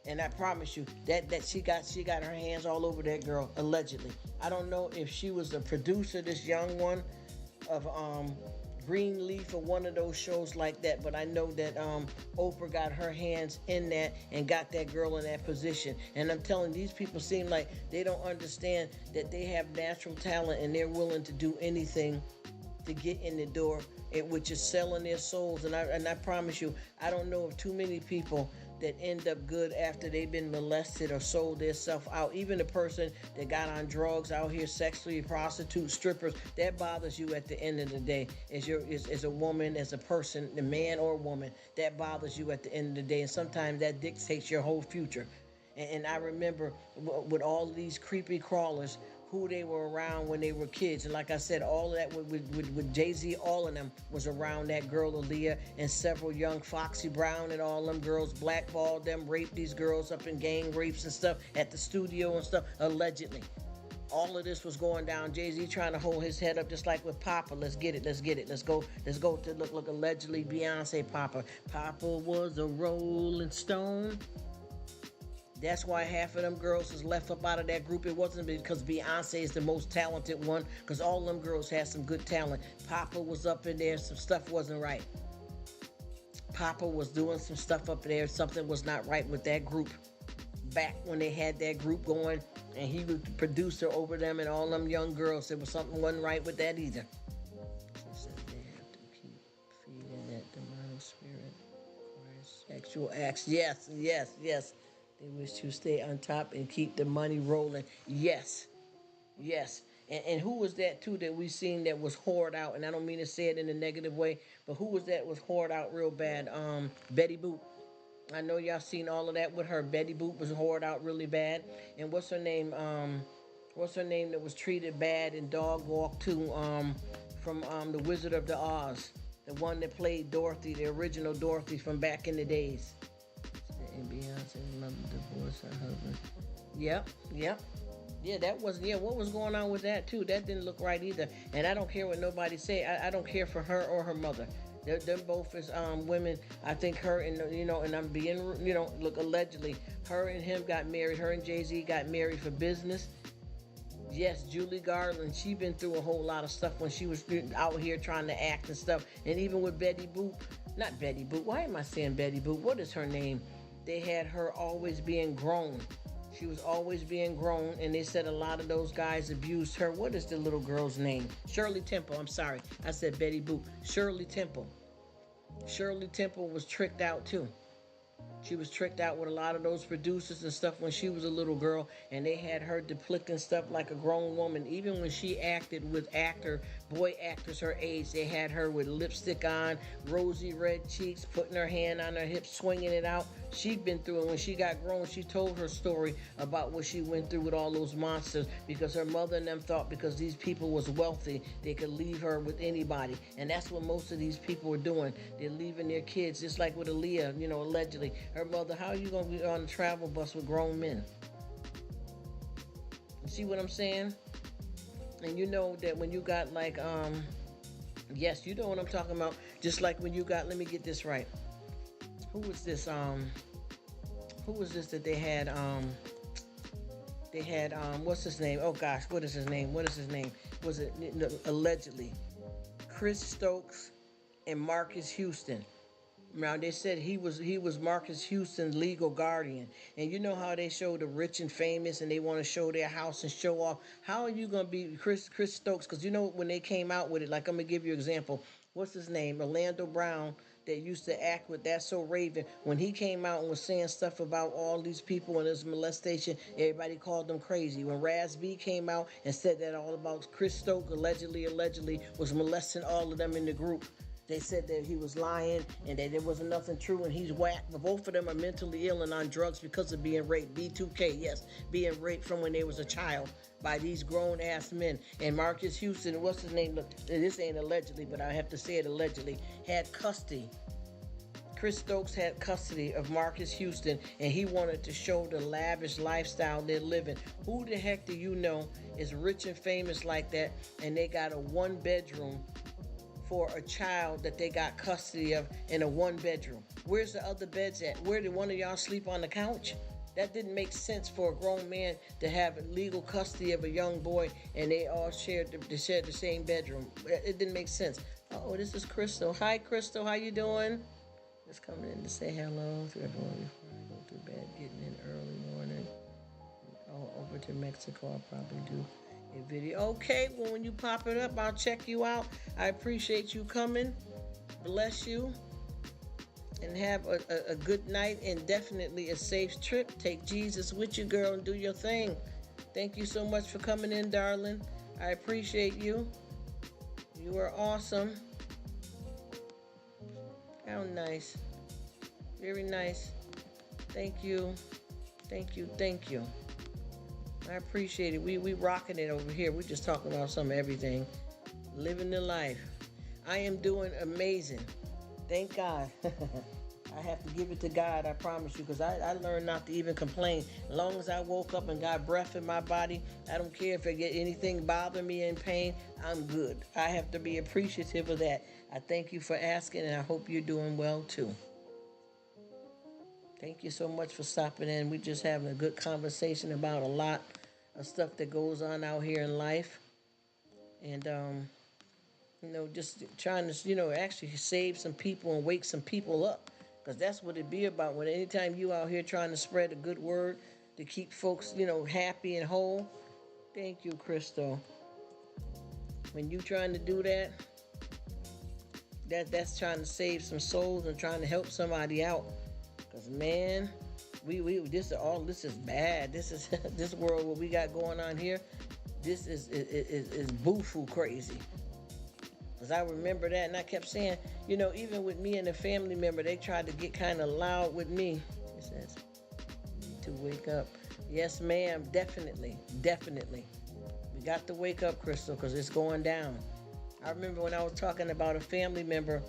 And I promise you that she got her hands all over that girl, allegedly. I don't know if she was a producer, this young one, of Greenleaf or one of those shows like that, but I know that Oprah got her hands in that and got that girl in that position. And I'm telling you, these people seem like they don't understand that they have natural talent and they're willing to do anything to get in the door, which is selling their souls. And I promise you, I don't know of too many people that end up good after they've been molested or sold themselves out. Even the person that got on drugs out here, sexually, prostitutes, strippers, that bothers you at the end of the day. As a woman, as a person, the man or woman, that bothers you at the end of the day. And sometimes that dictates your whole future. And I remember with all these creepy crawlers, who they were around when they were kids. And like I said, all of that with Jay-Z, all of them was around that girl Aaliyah, and several young Foxy Brown and all them girls blackballed them, raped these girls up in gang rapes and stuff at the studio and stuff, allegedly. All of this was going down. Jay-Z trying to hold his head up just like with Papa. Let's get it. Let's go to look allegedly Beyonce Papa. Papa was a rolling stone. That's why half of them girls is left up out of that group. It wasn't because Beyonce is the most talented one, because all them girls had some good talent. Papa was up in there, some stuff wasn't right. Papa was doing some stuff up there, something was not right with that group. Back when they had that group going, and he was the producer over them and all them young girls, there was something wasn't right with that either. She said they have to keep feeding that demonic spirit, sexual acts. Yes. They wish to stay on top and keep the money rolling. Yes. And who was that, too, that we seen that was whored out? And I don't mean to say it in a negative way, but who was that was whored out real bad? Betty Boop. I know y'all seen all of that with her. Betty Boop was whored out really bad. And what's her name? What's her name that was treated bad in Dog Walk 2 from The Wizard of Oz? The one that played Dorothy, the original Dorothy from back in the days. And Beyonce's mother divorced her husband. Yep. Yeah, that was, what was going on with that too? That didn't look right either. And I don't care what nobody say. I don't care for her or her mother. They're both as women. I think her and, and I'm being, look, allegedly, her and him got married. Her and Jay-Z got married for business. Yes, Julie Garland, she been through a whole lot of stuff when she was out here trying to act and stuff. And even with Betty Boop, not Betty Boop, why am I saying Betty Boop? What is her name? They had her always being grown. She was always being grown, and they said a lot of those guys abused her. What is the little girl's name? Shirley Temple, I'm sorry. I said Betty Boop. Shirley Temple. Shirley Temple was tricked out too. She was tricked out with a lot of those producers and stuff when she was a little girl, and they had her depicting stuff like a grown woman. Even when she acted with boy actors her age, they had her with lipstick on, rosy red cheeks, putting her hand on her hip, swinging it out. She'd been through it. When she got grown, she told her story about what she went through with all those monsters, because her mother and them thought because these people was wealthy, they could leave her with anybody. And that's what most of these people are doing. They're leaving their kids, just like with Aaliyah, allegedly. Her mother, how are you going to be on a travel bus with grown men? You see what I'm saying? And you know that when you got like, yes, you know what I'm talking about. Just like when you got, let me get this right. Who was this that they had, what's his name? Oh gosh, what is his name? Was it allegedly Chris Stokes and Marcus Houston? Now they said he was Marcus Houston's legal guardian, and you know how they show the rich and famous, and they want to show their house and show off. How are you gonna be Chris Stokes? Because when they came out with it, like I'm gonna give you an example. What's his name? Orlando Brown, that used to act with That's So Raven. When he came out and was saying stuff about all these people and his molestation, everybody called them crazy. When Raz B came out and said that all about Chris Stokes allegedly was molesting all of them in the group, they said that he was lying and that there wasn't nothing true and he's whack. But both of them are mentally ill and on drugs because of being raped. B2K, yes, being raped from when they was a child by these grown-ass men. And Marcus Houston, what's his name? Look, this ain't allegedly, but I have to say it allegedly, had custody. Chris Stokes had custody of Marcus Houston, and he wanted to show the lavish lifestyle they're living. Who the heck do you know is rich and famous like that, and they got a one-bedroom for a child that they got custody of in a one-bedroom? Where's the other beds at? Where did one of y'all sleep on the couch? That didn't make sense for a grown man to have legal custody of a young boy, and they all shared the same bedroom. It didn't make sense. Oh, this is Crystal. Hi, Crystal. How you doing? Just coming in to say hello to everyone before I go to bed, getting in early morning. Over to Mexico, I'll probably do a video. Okay, well, when you pop it up, I'll check you out. I appreciate you coming. Bless you. And have a good night and definitely a safe trip. Take Jesus with you, girl, and do your thing. Thank you so much for coming in, darling. I appreciate you. You are awesome. How nice. Very nice. Thank you. Thank you. Thank you. I appreciate it. We rocking it over here. We're just talking about some everything. Living the life. I am doing amazing. Thank God. I have to give it to God, I promise you, because I learned not to even complain. As long as I woke up and got breath in my body, I don't care if I get anything bother me in pain, I'm good. I have to be appreciative of that. I thank you for asking, and I hope you're doing well, too. Thank you so much for stopping in. We're just having a good conversation about a lot of stuff that goes on out here in life. And, just trying to, actually save some people and wake some people up. Because that's what it be about. When anytime you out here trying to spread a good word to keep folks, happy and whole. Thank you, Crystal. When you trying to do that, that's trying to save some souls and trying to help somebody out. Because, man, this is bad. This is this world, what we got going on here, this is boo-foo crazy. Because I remember that, and I kept saying, even with me and a family member, they tried to get kind of loud with me. It says, need to wake up. Yes, ma'am, definitely. We got to wake up, Crystal, because it's going down. I remember when I was talking about a family member,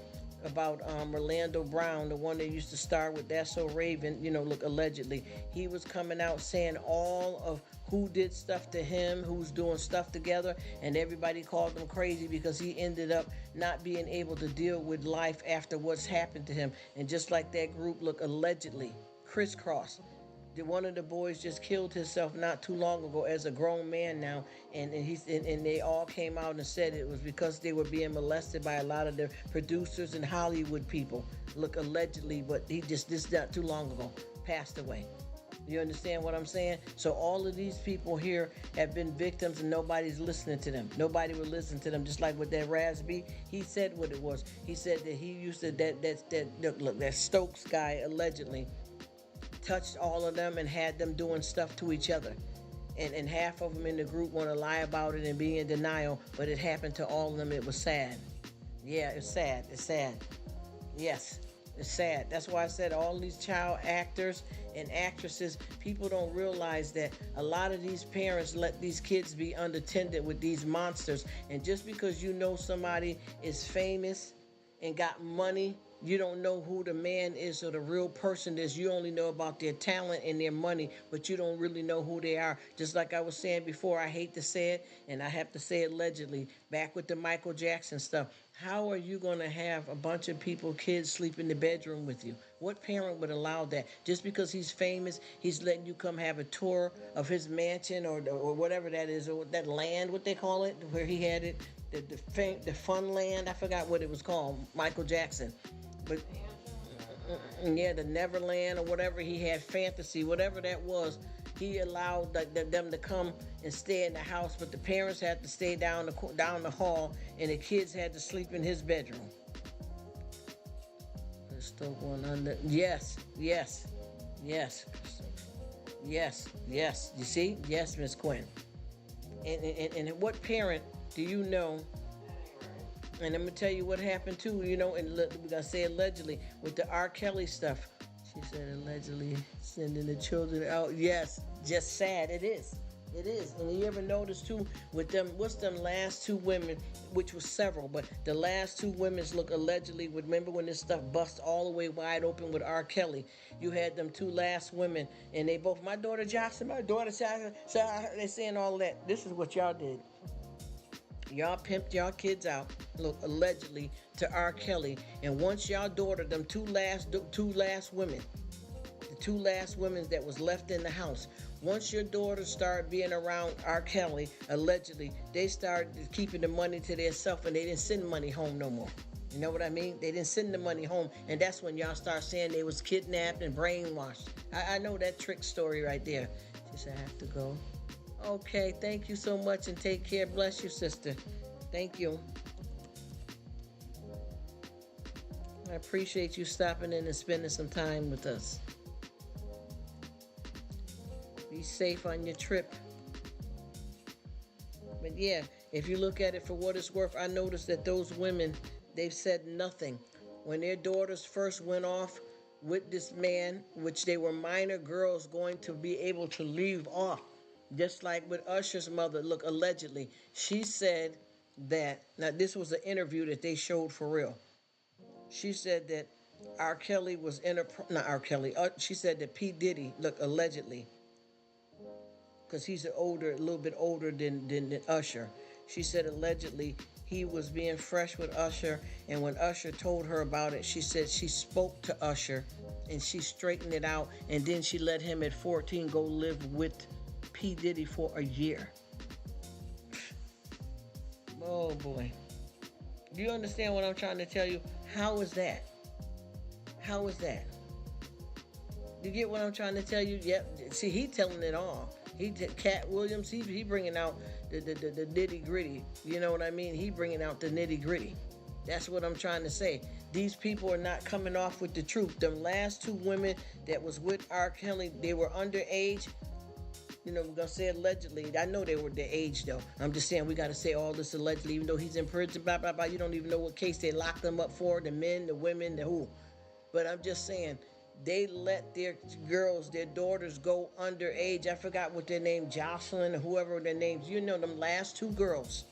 about Orlando Brown, the one that used to star with That's So Raven, allegedly. He was coming out saying all of who did stuff to him, who's doing stuff together, and everybody called him crazy because he ended up not being able to deal with life after what's happened to him. And just like that group, allegedly, crisscross. One of the boys just killed himself not too long ago as a grown man now, and they all came out and said it was because they were being molested by a lot of the producers and Hollywood people. Allegedly, but he just this not too long ago passed away. You understand what I'm saying? So all of these people here have been victims and nobody's listening to them. Nobody will listen to them. Just like with that Raz B, he said what it was. He said that he used to that Stokes guy allegedly touched all of them and had them doing stuff to each other. And half of them in the group want to lie about it and be in denial, but it happened to all of them. It was sad. Yeah, it's sad. It's sad. Yes, it's sad. That's why I said all these child actors and actresses, people don't realize that a lot of these parents let these kids be unattended with these monsters. And just because you know somebody is famous and got money, you don't know who the man is or the real person is. You only know about their talent and their money, but you don't really know who they are. Just like I was saying before, I hate to say it, and I have to say it allegedly, back with the Michael Jackson stuff. How are you going to have a bunch of people, kids, sleep in the bedroom with you? What parent would allow that? Just because he's famous, he's letting you come have a tour of his mansion or whatever that is, or that land, what they call it, where he had it, the fun land. I forgot what it was called, Michael Jackson. But yeah, the Neverland or whatever, he had fantasy, whatever that was. He allowed them to come and stay in the house, but the parents had to stay down the hall, and the kids had to sleep in his bedroom. There's still going under. Yes. You see? Yes, Miss Quinn. And what parent do you know? And I'm gonna tell you what happened too, and we gotta say allegedly with the R. Kelly stuff. She said allegedly sending the children out. Yes, just sad. It is. And you ever notice too with them? What's them last two women, which was several, but the last two women's look allegedly. Remember when this stuff bust all the way wide open with R. Kelly? You had them two last women, and they both, my daughter Jocelyn, so they saying all that. This is what y'all did. Y'all pimped y'all kids out, look, allegedly, to R. Kelly. And once y'all daughter, them two last women, the two last women that was left in the house, once your daughters started being around R. Kelly, allegedly, they started keeping the money to themselves, and they didn't send money home no more. You know what I mean? They didn't send the money home, and that's when y'all start saying they was kidnapped and brainwashed. I know that trick story right there. She said, I have to go. Okay, thank you so much and take care. Bless you, sister. Thank you. I appreciate you stopping in and spending some time with us. Be safe on your trip. But yeah, if you look at it for what it's worth, I noticed that those women, they've said nothing. When their daughters first went off with this man, which they were minor girls going to be able to leave off, just like with Usher's mother, look, allegedly, she said that, now this was an interview that they showed for real. She said that R. Kelly was she said that P. Diddy, look, allegedly, because he's a little bit older than Usher. She said allegedly he was being fresh with Usher, and when Usher told her about it, she said she spoke to Usher and she straightened it out, and then she let him at 14 go live with P. Diddy for a year. Oh boy. Do you understand what I'm trying to tell you? How is that? You get what I'm trying to tell you? Yep. See, he telling it all. Cat Williams, he bringing out the nitty gritty. You know what I mean? He bringing out the nitty gritty. That's what I'm trying to say. These people are not coming off with the truth. Them last two women that was with R. Kelly, they were underage. We're going to say allegedly. I know they were their age, though. I'm just saying we got to say all this allegedly, even though he's in prison, blah, blah, blah. You don't even know what case they locked them up for, the men, the women, the who. But I'm just saying, they let their girls, their daughters go underage. I forgot what their name, Jocelyn or whoever their names. Them last two girls.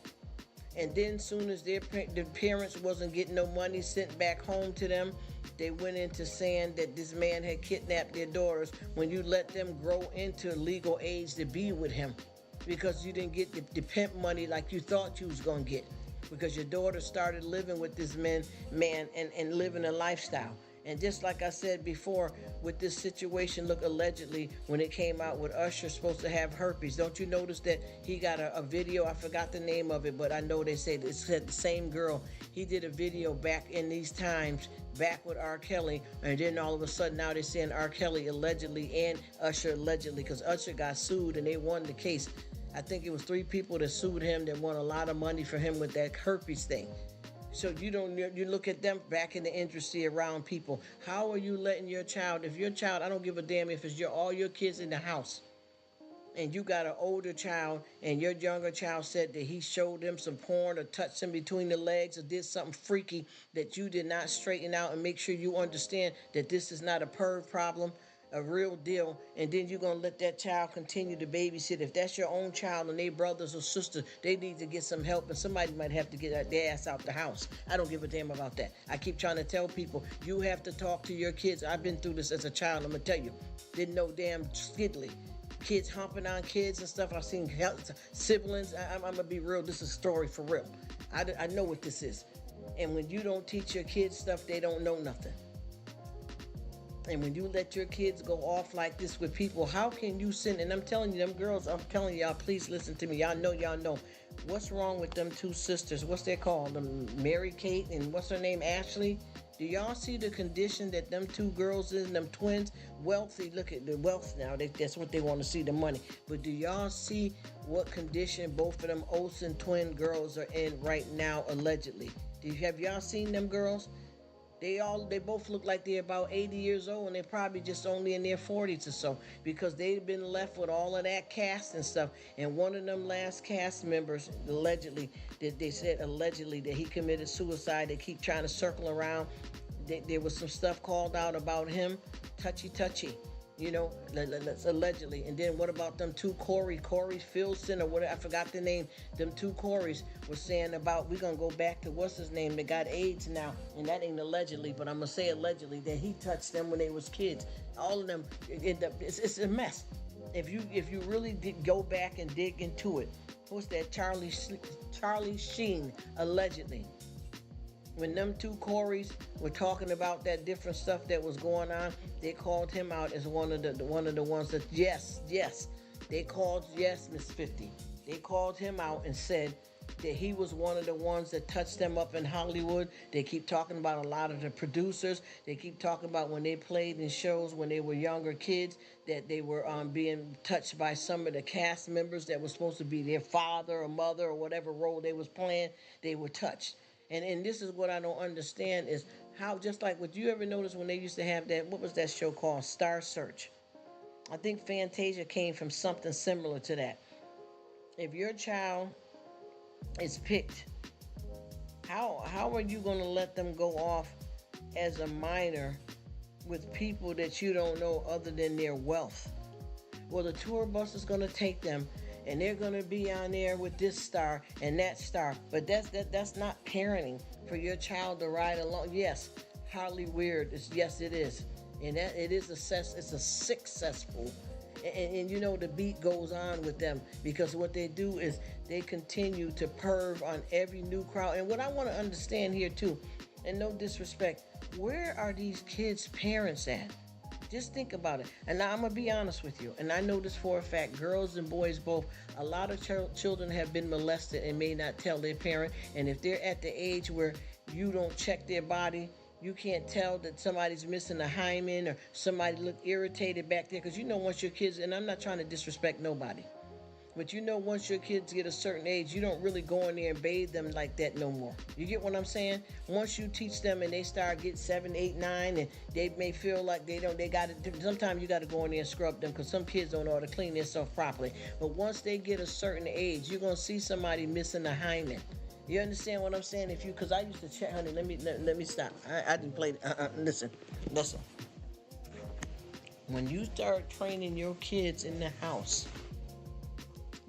And then soon as their parents wasn't getting no money sent back home to them, they went into saying that this man had kidnapped their daughters when you let them grow into legal age to be with him, because you didn't get the pimp money like you thought you was going to get, because your daughter started living with this man and living a lifestyle. And just like I said before, with this situation, look, allegedly, when it came out with Usher supposed to have herpes, don't you notice that he got a video? I forgot the name of it, but I know they said it said the same girl. He did a video back in these times, back with R. Kelly, and then all of a sudden now they're saying R. Kelly allegedly and Usher allegedly, because Usher got sued and they won the case. I think it was 3 people that sued him that won a lot of money for him with that herpes thing. So you look at them back in the industry around people. How are you letting your child? If your child, I don't give a damn if it's all your kids in the house, and you got an older child, and your younger child said that he showed them some porn or touched them between the legs or did something freaky that you did not straighten out and make sure you understand that this is not a perv problem, a real deal, and then you're gonna let that child continue to babysit. If that's your own child and they brothers or sisters, they need to get some help, and somebody might have to get their ass out the house. I don't give a damn about that. I keep trying to tell people, you have to talk to your kids. I've been through this as a child. I'm gonna tell you, didn't know damn skiddly. Kids humping on kids and stuff. I've seen siblings. I'm gonna be real. This is a story for real. I know what this is. And when you don't teach your kids stuff, they don't know nothing. And when you let your kids go off like this with people, how can you send? And I'm telling you, them girls, I'm telling y'all, please listen to me. Y'all know. What's wrong with them two sisters? What's they called? Mary Kate and what's her name? Ashley. Do y'all see the condition that them two girls in, them twins? Wealthy, look at the wealth now. That's what they want to see, the money. But do y'all see what condition both of them Olsen twin girls are in right now, allegedly? Have y'all seen them girls? They both look like they're about 80 years old, and they're probably just only in their 40s or so, because they've been left with all of that cast and stuff. And one of them last cast members, allegedly, that they said allegedly that he committed suicide. They keep trying to circle around. There was some stuff called out about him, touchy, allegedly. And then what about them two Corey Filson or whatever, I forgot the name. Them two Corys were saying about, we're gonna go back to what's his name that got AIDS now, and that ain't allegedly, but I'm gonna say allegedly, that he touched them when they was kids. All of them, it's a mess. If you really did go back and dig into it, what's that? Charlie Sheen, allegedly. When them two Corys were talking about that different stuff that was going on, they called him out as one of the ones that yes, they called, yes, Miss 50. They called him out and said that he was one of the ones that touched them up in Hollywood. They keep talking about a lot of the producers. They keep talking about when they played in shows when they were younger kids, that they were being touched by some of the cast members that was supposed to be their father or mother or whatever role they was playing. They were touched. And this is what I don't understand is how, just like, would you ever notice when they used to have that, what was that show called? Star Search. I think Fantasia came from something similar to that. If your child is picked, how are you going to let them go off as a minor with people that you don't know other than their wealth? Well, the tour bus is going to take them, and they're gonna be on there with this star and that star. But that's not parenting for your child to ride along. Yes, hardly weird. Yes, it is, and that it is it's a successful. And you know the beat goes on with them, because what they do is they continue to perv on every new crowd. And what I want to understand here too, and no disrespect, where are these kids' parents at? Just think about it. And now I'm going to be honest with you. And I know this for a fact. Girls and boys both. A lot of children have been molested and may not tell their parent. And if they're at the age where you don't check their body, you can't tell that somebody's missing a hymen or somebody look irritated back there. Because you know once your kids, and I'm not trying to disrespect nobody, but you know once your kids get a certain age, you don't really go in there and bathe them like that no more. You get what I'm saying? Once you teach them and they start getting 7, 8, 9, and they may feel like they got to, sometimes you got to go in there and scrub them, because some kids don't know how to clean themselves properly. But once they get a certain age, you're going to see somebody missing a hymen. You understand what I'm saying? Because I used to check, honey, let me stop. I didn't play, listen. When you start training your kids in the house,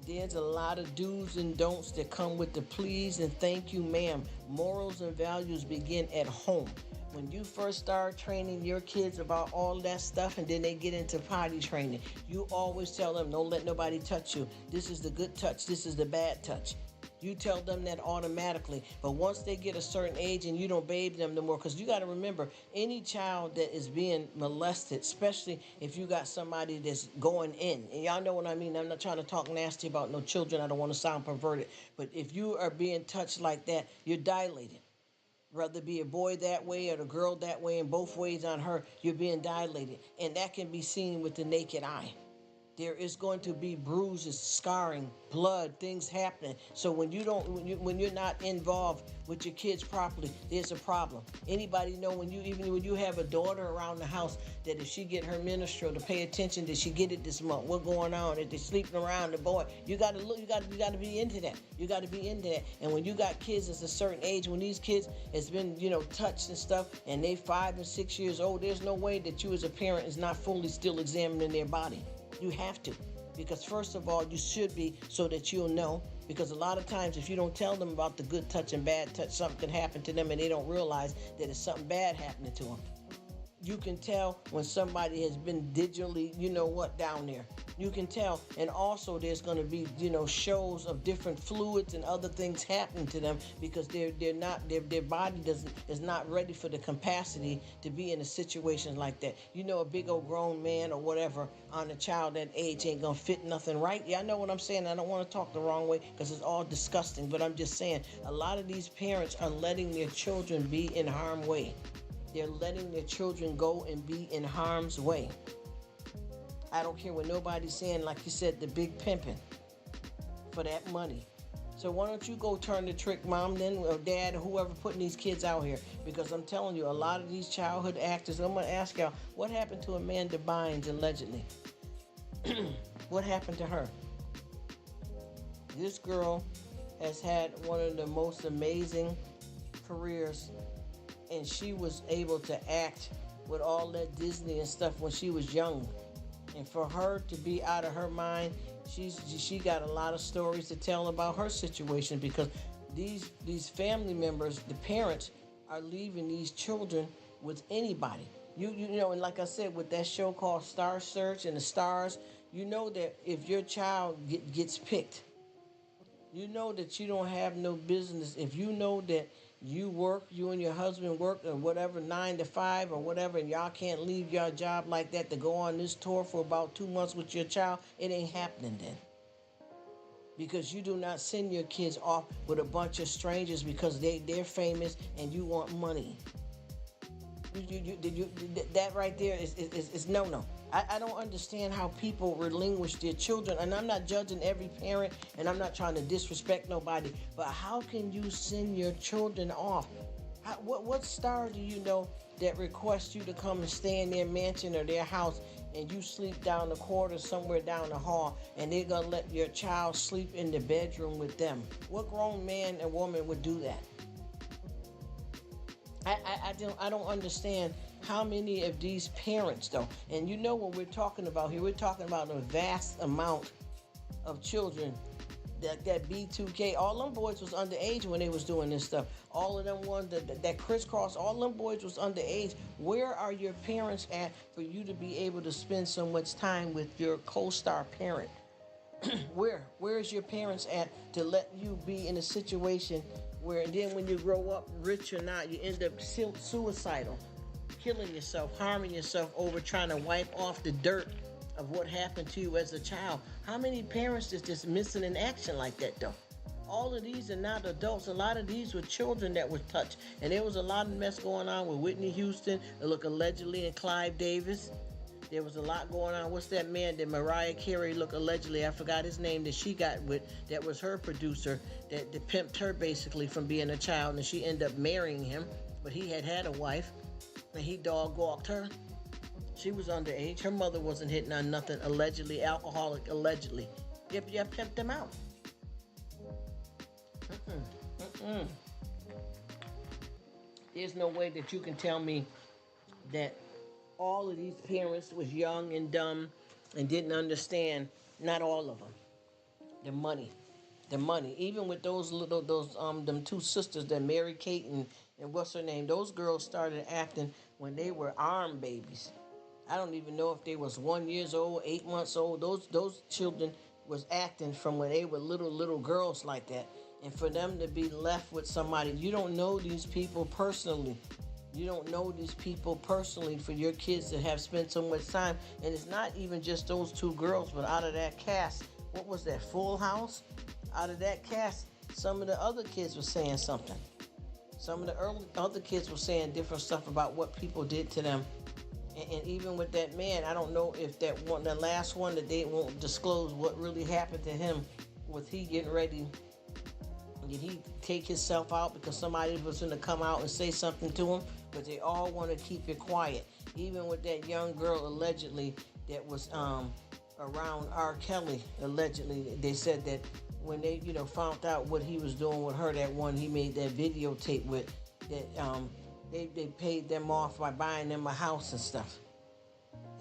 there's a lot of do's and don'ts that come with the please and thank you, ma'am. Morals and values begin at home. When you first start training your kids about all that stuff, and then they get into potty training, you always tell them, don't let nobody touch you. This is the good touch. This is the bad touch. You tell them that automatically. But once they get a certain age and you don't baby them no more, because you got to remember, any child that is being molested, especially if you got somebody that's going in, and y'all know what I mean. I'm not trying to talk nasty about no children. I don't want to sound perverted. But if you are being touched like that, you're dilated. Whether it be a boy that way or the girl that way, and both ways on her, you're being dilated. And that can be seen with the naked eye. There is going to be bruises, scarring, blood, things happening. So when you don't, when you're not involved with your kids properly, there's a problem. Anybody know when you have a daughter around the house that if she get her menstrual to pay attention, did she get it this month? What going on? If they're sleeping around the boy, you got to look. You got to be into that. You got to be into that. And when you got kids at a certain age, when these kids has been touched and stuff, and they 5 and 6 years old, there's no way that you as a parent is not fully still examining their body. You have to, because first of all, you should be, so that you'll know, because a lot of times if you don't tell them about the good touch and bad touch, something can happen to them and they don't realize that it's something bad happening to them. You can tell when somebody has been digitally, down there. You can tell. And also there's going to be, shows of different fluids and other things happening to them because their body is not ready for the capacity to be in a situation like that. A big old grown man or whatever on a child that age ain't going to fit nothing right. Yeah, I know what I'm saying. I don't want to talk the wrong way because it's all disgusting, but I'm just saying a lot of these parents are letting their children be in harm's way. They're letting their children go and be in harm's way. I don't care what nobody's saying, like you said, the big pimping for that money. So why don't you go turn the trick, mom, then, or dad, or whoever putting these kids out here? Because I'm telling you, a lot of these childhood actors, I'm going to ask y'all, what happened to Amanda Bynes allegedly? What happened to her? This girl has had one of the most amazing careers, and she was able to act with all that Disney and stuff when she was young. And for her to be out of her mind, she got a lot of stories to tell about her situation, because these family members, the parents, are leaving these children with anybody. And like I said, with that show called Star Search and the Stars, you know that if your child gets picked, you know that you don't have no business. If you know that you and your husband work or whatever, 9 to 5 or whatever, and y'all can't leave your job like that to go on this tour for about 2 months with your child, it ain't happening then. Because you do not send your kids off with a bunch of strangers because they're famous and you want money. That right there is no. I don't understand how people relinquish their children, and I'm not judging every parent, and I'm not trying to disrespect nobody, but how can you send your children off? What star do you know that requests you to come and stay in their mansion or their house, and you sleep down the corridor somewhere down the hall, and they're going to let your child sleep in the bedroom with them? What grown man and woman would do that? I don't understand how many of these parents, though, and what we're talking about here, we're talking about a vast amount of children that B2K, all them boys was underage when they was doing this stuff. All of them ones that crisscross, all them boys was underage. Where are your parents at for you to be able to spend so much time with your co-star parent? Where is your parents at to let you be in a situation where, and then when you grow up, rich or not, you end up suicidal, killing yourself, harming yourself over trying to wipe off the dirt of what happened to you as a child? How many parents is just missing in action like that, though? All of these are not adults. A lot of these were children that were touched. And there was a lot of mess going on with Whitney Houston, allegedly, and Clive Davis. There was a lot going on. What's that man that Mariah Carey, allegedly, I forgot his name, that she got with, that was her producer, that pimped her basically from being a child, and she ended up marrying him, but he had a wife, and he dog-walked her. She was underage. Her mother wasn't hitting on nothing, allegedly, alcoholic, allegedly. You pimped them out. There's no way that you can tell me that all of these parents was young and dumb and didn't understand. Not all of them. The money. Even with them two sisters, that Mary Kate and what's her name, those girls started acting when they were armed babies. I don't even know if they was 1 year old, 8 months old. Those children was acting from when they were little girls like that. And for them to be left with somebody, you don't know these people personally. You don't know these people personally, for your kids to have spent so much time. And it's not even just those two girls, but out of that cast, what was that, Full House? Out of that cast, some of the other kids were saying something. Some of the other kids were saying different stuff about what people did to them. And even with that man, I don't know if that one, the last one, that they won't disclose what really happened to him. Was he getting ready? Did he take himself out because somebody was going to come out and say something to him? But they all want to keep it quiet. Even with that young girl allegedly that was around R. Kelly, allegedly, they said that when they, found out what he was doing with her, that one he made that videotape with, that they paid them off by buying them a house and stuff.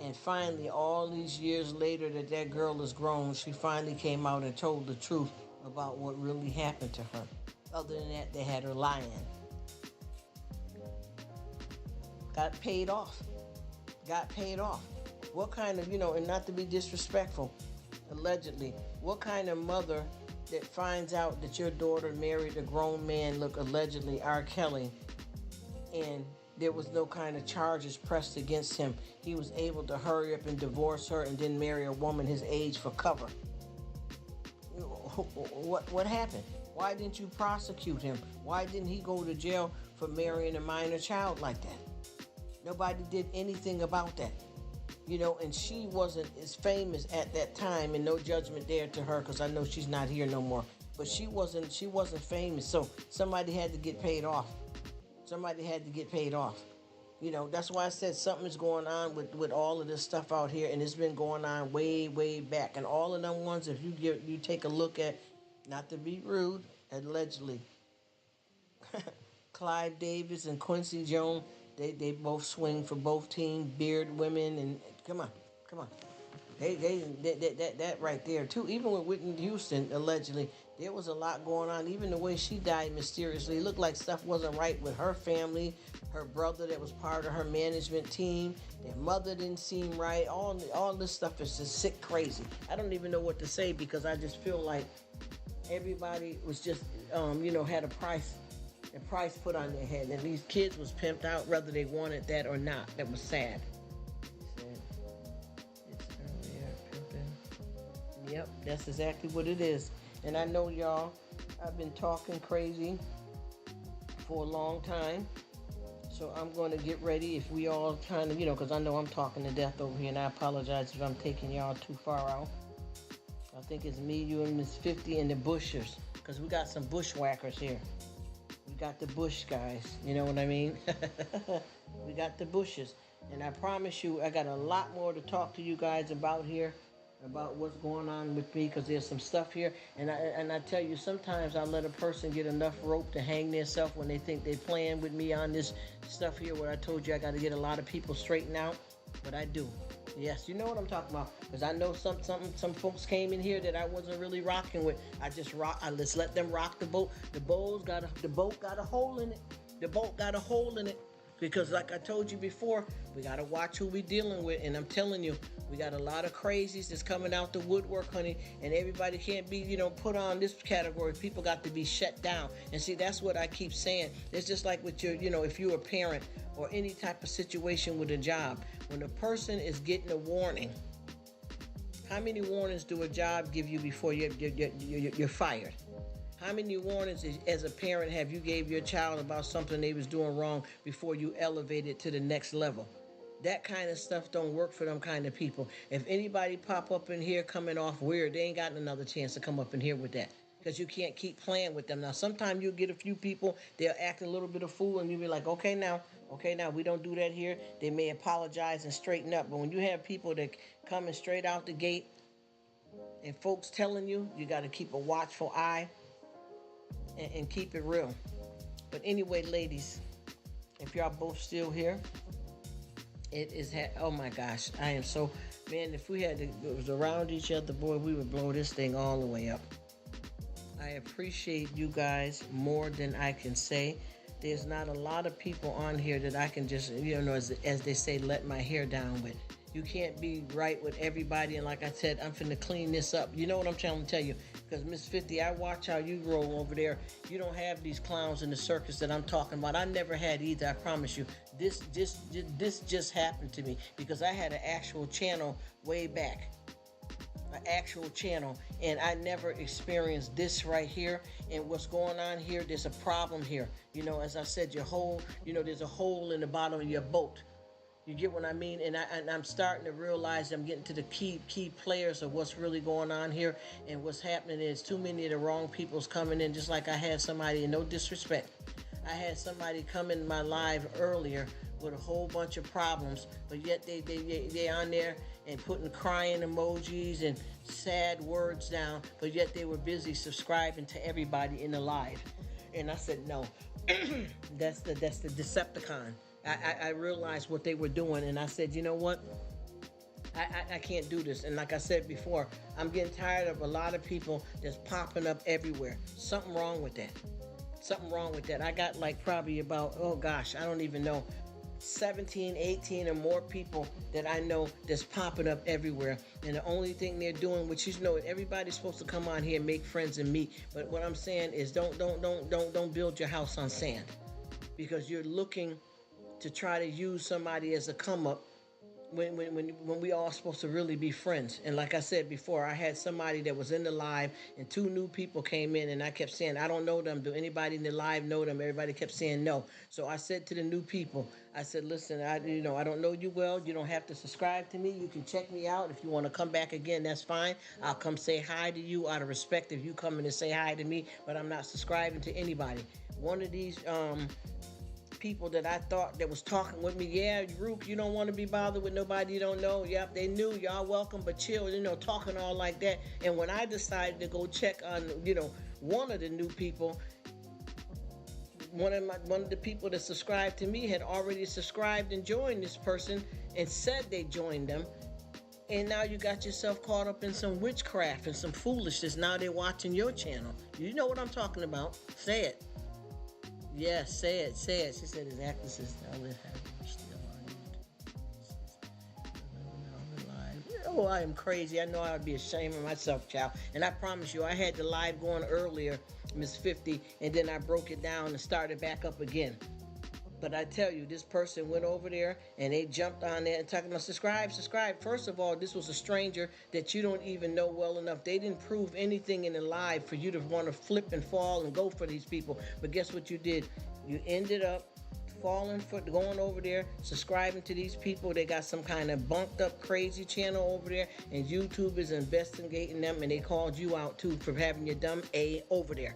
And finally, all these years later that girl is grown, she finally came out and told the truth about what really happened to her. Other than that, they had her lying. Got paid off. What kind of, and not to be disrespectful, allegedly, what kind of mother that finds out that your daughter married a grown man, look, allegedly R. Kelly, and there was no kind of charges pressed against him. He was able to hurry up and divorce her and then marry a woman his age for cover. What happened? Why didn't you prosecute him? Why didn't he go to jail for marrying a minor child like that? Nobody did anything about that. And she wasn't as famous at that time, and no judgment there to her, because I know she's not here no more. But she wasn't famous, so somebody had to get paid off. That's why I said something's going on with all of this stuff out here, and it's been going on way, way back. And all of them ones, if you take a look at, not to be rude, allegedly, Clive Davis and Quincy Jones, they both swing for both teams, beard women, and come on. That right there too. Even with Whitney Houston, allegedly, there was a lot going on. Even the way she died mysteriously, it looked like stuff wasn't right with her family, her brother that was part of her management team, their mother didn't seem right. All this stuff is just sick crazy. I don't even know what to say, because I just feel like everybody was just, had a price put on their head, and these kids was pimped out whether they wanted that or not. That was sad. Yep, that's exactly what it is. And I know y'all, I've been talking crazy for a long time. So I'm going to get ready, if we all kind of, because I know I'm talking to death over here, and I apologize if I'm taking y'all too far out. I think it's me, you, and Miss 50 and the Bushers, because we got some bushwhackers here. We got the Bush guys, you know what I mean? We got the Bushes. And I promise you, I got a lot more to talk to you guys about here, about what's going on with me, because there's some stuff here. And I tell you, sometimes I let a person get enough rope to hang themselves when they think they're playing with me on this stuff here, where I told you I got to get a lot of people straightened out. But I do. Yes, you know what I'm talking about. Because I know some folks came in here that I wasn't really rocking with. I just let them rock the boat. The boat got a hole in it. The boat got a hole in it. Because like I told you before, we got to watch who we dealing with. And I'm telling you, we got a lot of crazies that's coming out the woodwork, honey. And everybody can't be, put on this category. People got to be shut down. And see, that's what I keep saying. It's just like with your, if you're a parent or any type of situation with a job. When a person is getting a warning, how many warnings do a job give you before you're fired? How many warnings as a parent have you gave your child about something they was doing wrong before you elevated to the next level? That kind of stuff don't work for them kind of people. If anybody pop up in here coming off weird, they ain't got another chance to come up in here with that. Because you can't keep playing with them. Now, sometimes you'll get a few people, they'll act a little bit of fool, and you'll be like, okay, now, we don't do that here. They may apologize and straighten up. But when you have people that coming straight out the gate and folks telling you, you got to keep a watchful eye and keep it real. But anyway, ladies, if y'all both still here, it is, oh my gosh, I am so, man, if we had to, it was around each other, boy, we would blow this thing all the way up. I appreciate you guys more than I can say. There's not a lot of people on here that I can just, as they say, let my hair down with. You can't be right with everybody. And like I said, I'm finna clean this up. You know what I'm trying to tell you? Because Miss 50, I watch how you roll over there. You don't have these clowns in the circus that I'm talking about. I never had either, I promise you. This just happened to me because I had an actual channel way back. An actual channel, and I never experienced this right here. And what's going on here, there's a problem here. As I said, your hole, there's a hole in the bottom of your boat. You get what I mean? And I'm starting to realize I'm getting to the key players of what's really going on here. And what's happening is too many of the wrong people's coming in. Just like I had somebody, and no disrespect, I had somebody come in my live earlier with a whole bunch of problems, but yet they on there and putting crying emojis and sad words down, but yet they were busy subscribing to everybody in the live. And I said, no, that's the Decepticon. I realized what they were doing, and I said, you know what? I can't do this. And like I said before, I'm getting tired of a lot of people that's popping up everywhere. Something wrong with that. Something wrong with that. I got like probably about, oh gosh, I don't even know, 17, 18 or more people that I know that's popping up everywhere. And the only thing they're doing, which you know, everybody's supposed to come on here and make friends and meet. But what I'm saying is don't build your house on sand, because you're looking to try to use somebody as a come up when we all supposed to really be friends. And like I said before, I had somebody that was in the live and two new people came in, and I kept saying, I don't know them. Do anybody in the live know them? Everybody kept saying no. So I said to the new people, I said, listen, I don't know you well. You don't have to subscribe to me. You can check me out. If you want to come back again, that's fine. I'll come say hi to you out of respect if you come in and say hi to me, but I'm not subscribing to anybody. One of these people that I thought that was talking with me, yeah, Rruk, you don't want to be bothered with nobody you don't know. Yep, they knew, y'all welcome, but chill, talking all like that. And when I decided to go check on, one of the new people, one of the people that subscribed to me had already subscribed and joined this person and said they joined them. And now you got yourself caught up in some witchcraft and some foolishness. Now they're watching your channel. You know what I'm talking about. Say it. Yes, say it. She said his actresses still on. Oh, I am crazy. I know I would be ashamed of myself, child. And I promise you, I had the live going earlier, Miss 50, and then I broke it down and started back up again. But I tell you, this person went over there and they jumped on there and talking about subscribe. First of all, this was a stranger that you don't even know well enough. They didn't prove anything in the live for you to want to flip and fall and go for these people. But guess what you did? You ended up falling for going over there, subscribing to these people. They got some kind of bunked up crazy channel over there, and YouTube is investigating them, and they called you out too for having your dumb A over there.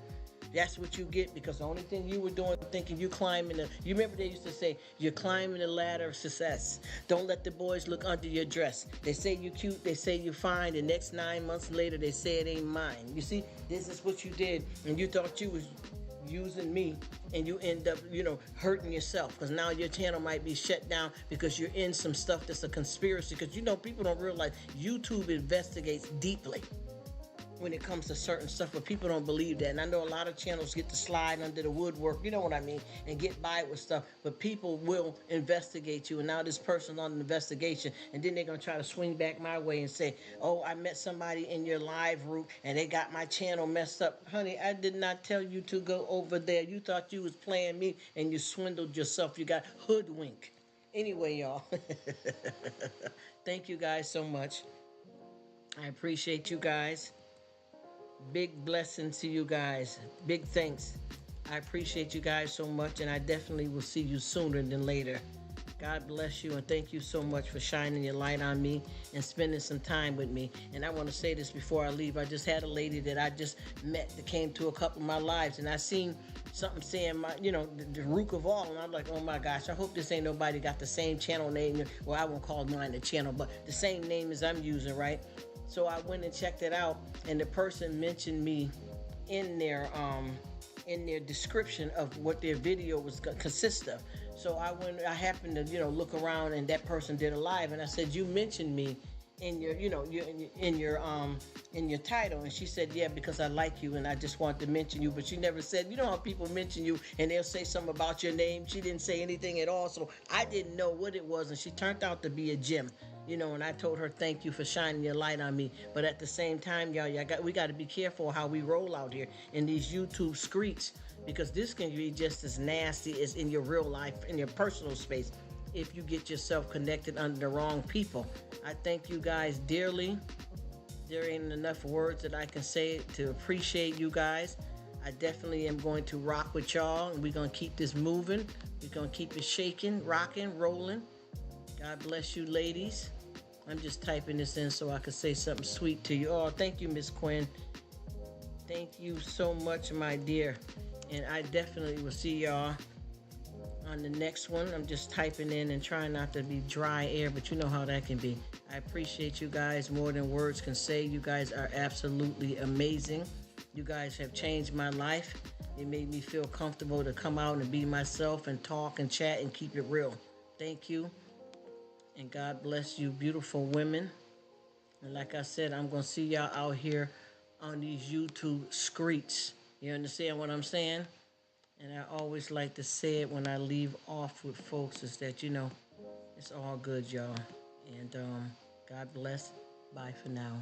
That's what you get, because the only thing you were doing, thinking you climbing you remember they used to say, you're climbing the ladder of success. Don't let the boys look under your dress. They say you cute, they say you fine. The next 9 months later, they say it ain't mine. You see, this is what you did, and you thought you was using me, and you end up, hurting yourself, because now your channel might be shut down because you're in some stuff that's a conspiracy, because people don't realize YouTube investigates deeply when it comes to certain stuff, but people don't believe that. And I know a lot of channels get to slide under the woodwork, you know what I mean, and get by with stuff, but people will investigate you. And now this person's on an investigation, and then they're going to try to swing back my way and say, oh, I met somebody in your live, Rruk, and they got my channel messed up. Honey, I did not tell you to go over there. You thought you was playing me, and you swindled yourself. You got hoodwinked. Anyway, y'all, thank you guys so much. I appreciate you guys. Big blessings to you guys. Big thanks. I appreciate you guys so much, and I definitely will see you sooner than later. God bless you, and thank you so much for shining your light on me and spending some time with me. And I want to say this before I leave. I just had a lady that I just met that came to a couple of my lives, and I seen something saying the Rruk of all, and I'm like, oh my gosh, I hope this ain't nobody got the same channel name. Well, I won't call mine the channel, but the same name as I'm using, right? So I went and checked it out, and the person mentioned me in their description of what their video was consist of. So I happened to look around, and that person did a live, and I said, you mentioned me in your in your title, and she said, yeah, because I like you and I just wanted to mention you. But she never said, how people mention you and they'll say something about your name. She didn't say anything at all, so I didn't know what it was, and she turned out to be a gem. And I told her, thank you for shining your light on me. But at the same time, y'all, we got to be careful how we roll out here in these YouTube streets, because this can be just as nasty as in your real life, in your personal space, if you get yourself connected under the wrong people. I thank you guys dearly. There ain't enough words that I can say to appreciate you guys. I definitely am going to rock with y'all, and we're going to keep this moving. We're going to keep it shaking, rocking, rolling. God bless you, ladies. I'm just typing this in so I can say something sweet to you. Oh, thank you, Miss Quinn. Thank you so much, my dear. And I definitely will see y'all on the next one. I'm just typing in and trying not to be dry air, but you know how that can be. I appreciate you guys more than words can say. You guys are absolutely amazing. You guys have changed my life. It made me feel comfortable to come out and be myself and talk and chat and keep it real. Thank you. And God bless you, beautiful women. And like I said, I'm going to see y'all out here on these YouTube streets. You understand what I'm saying? And I always like to say it when I leave off with folks is that, it's all good, y'all. And God bless. Bye for now.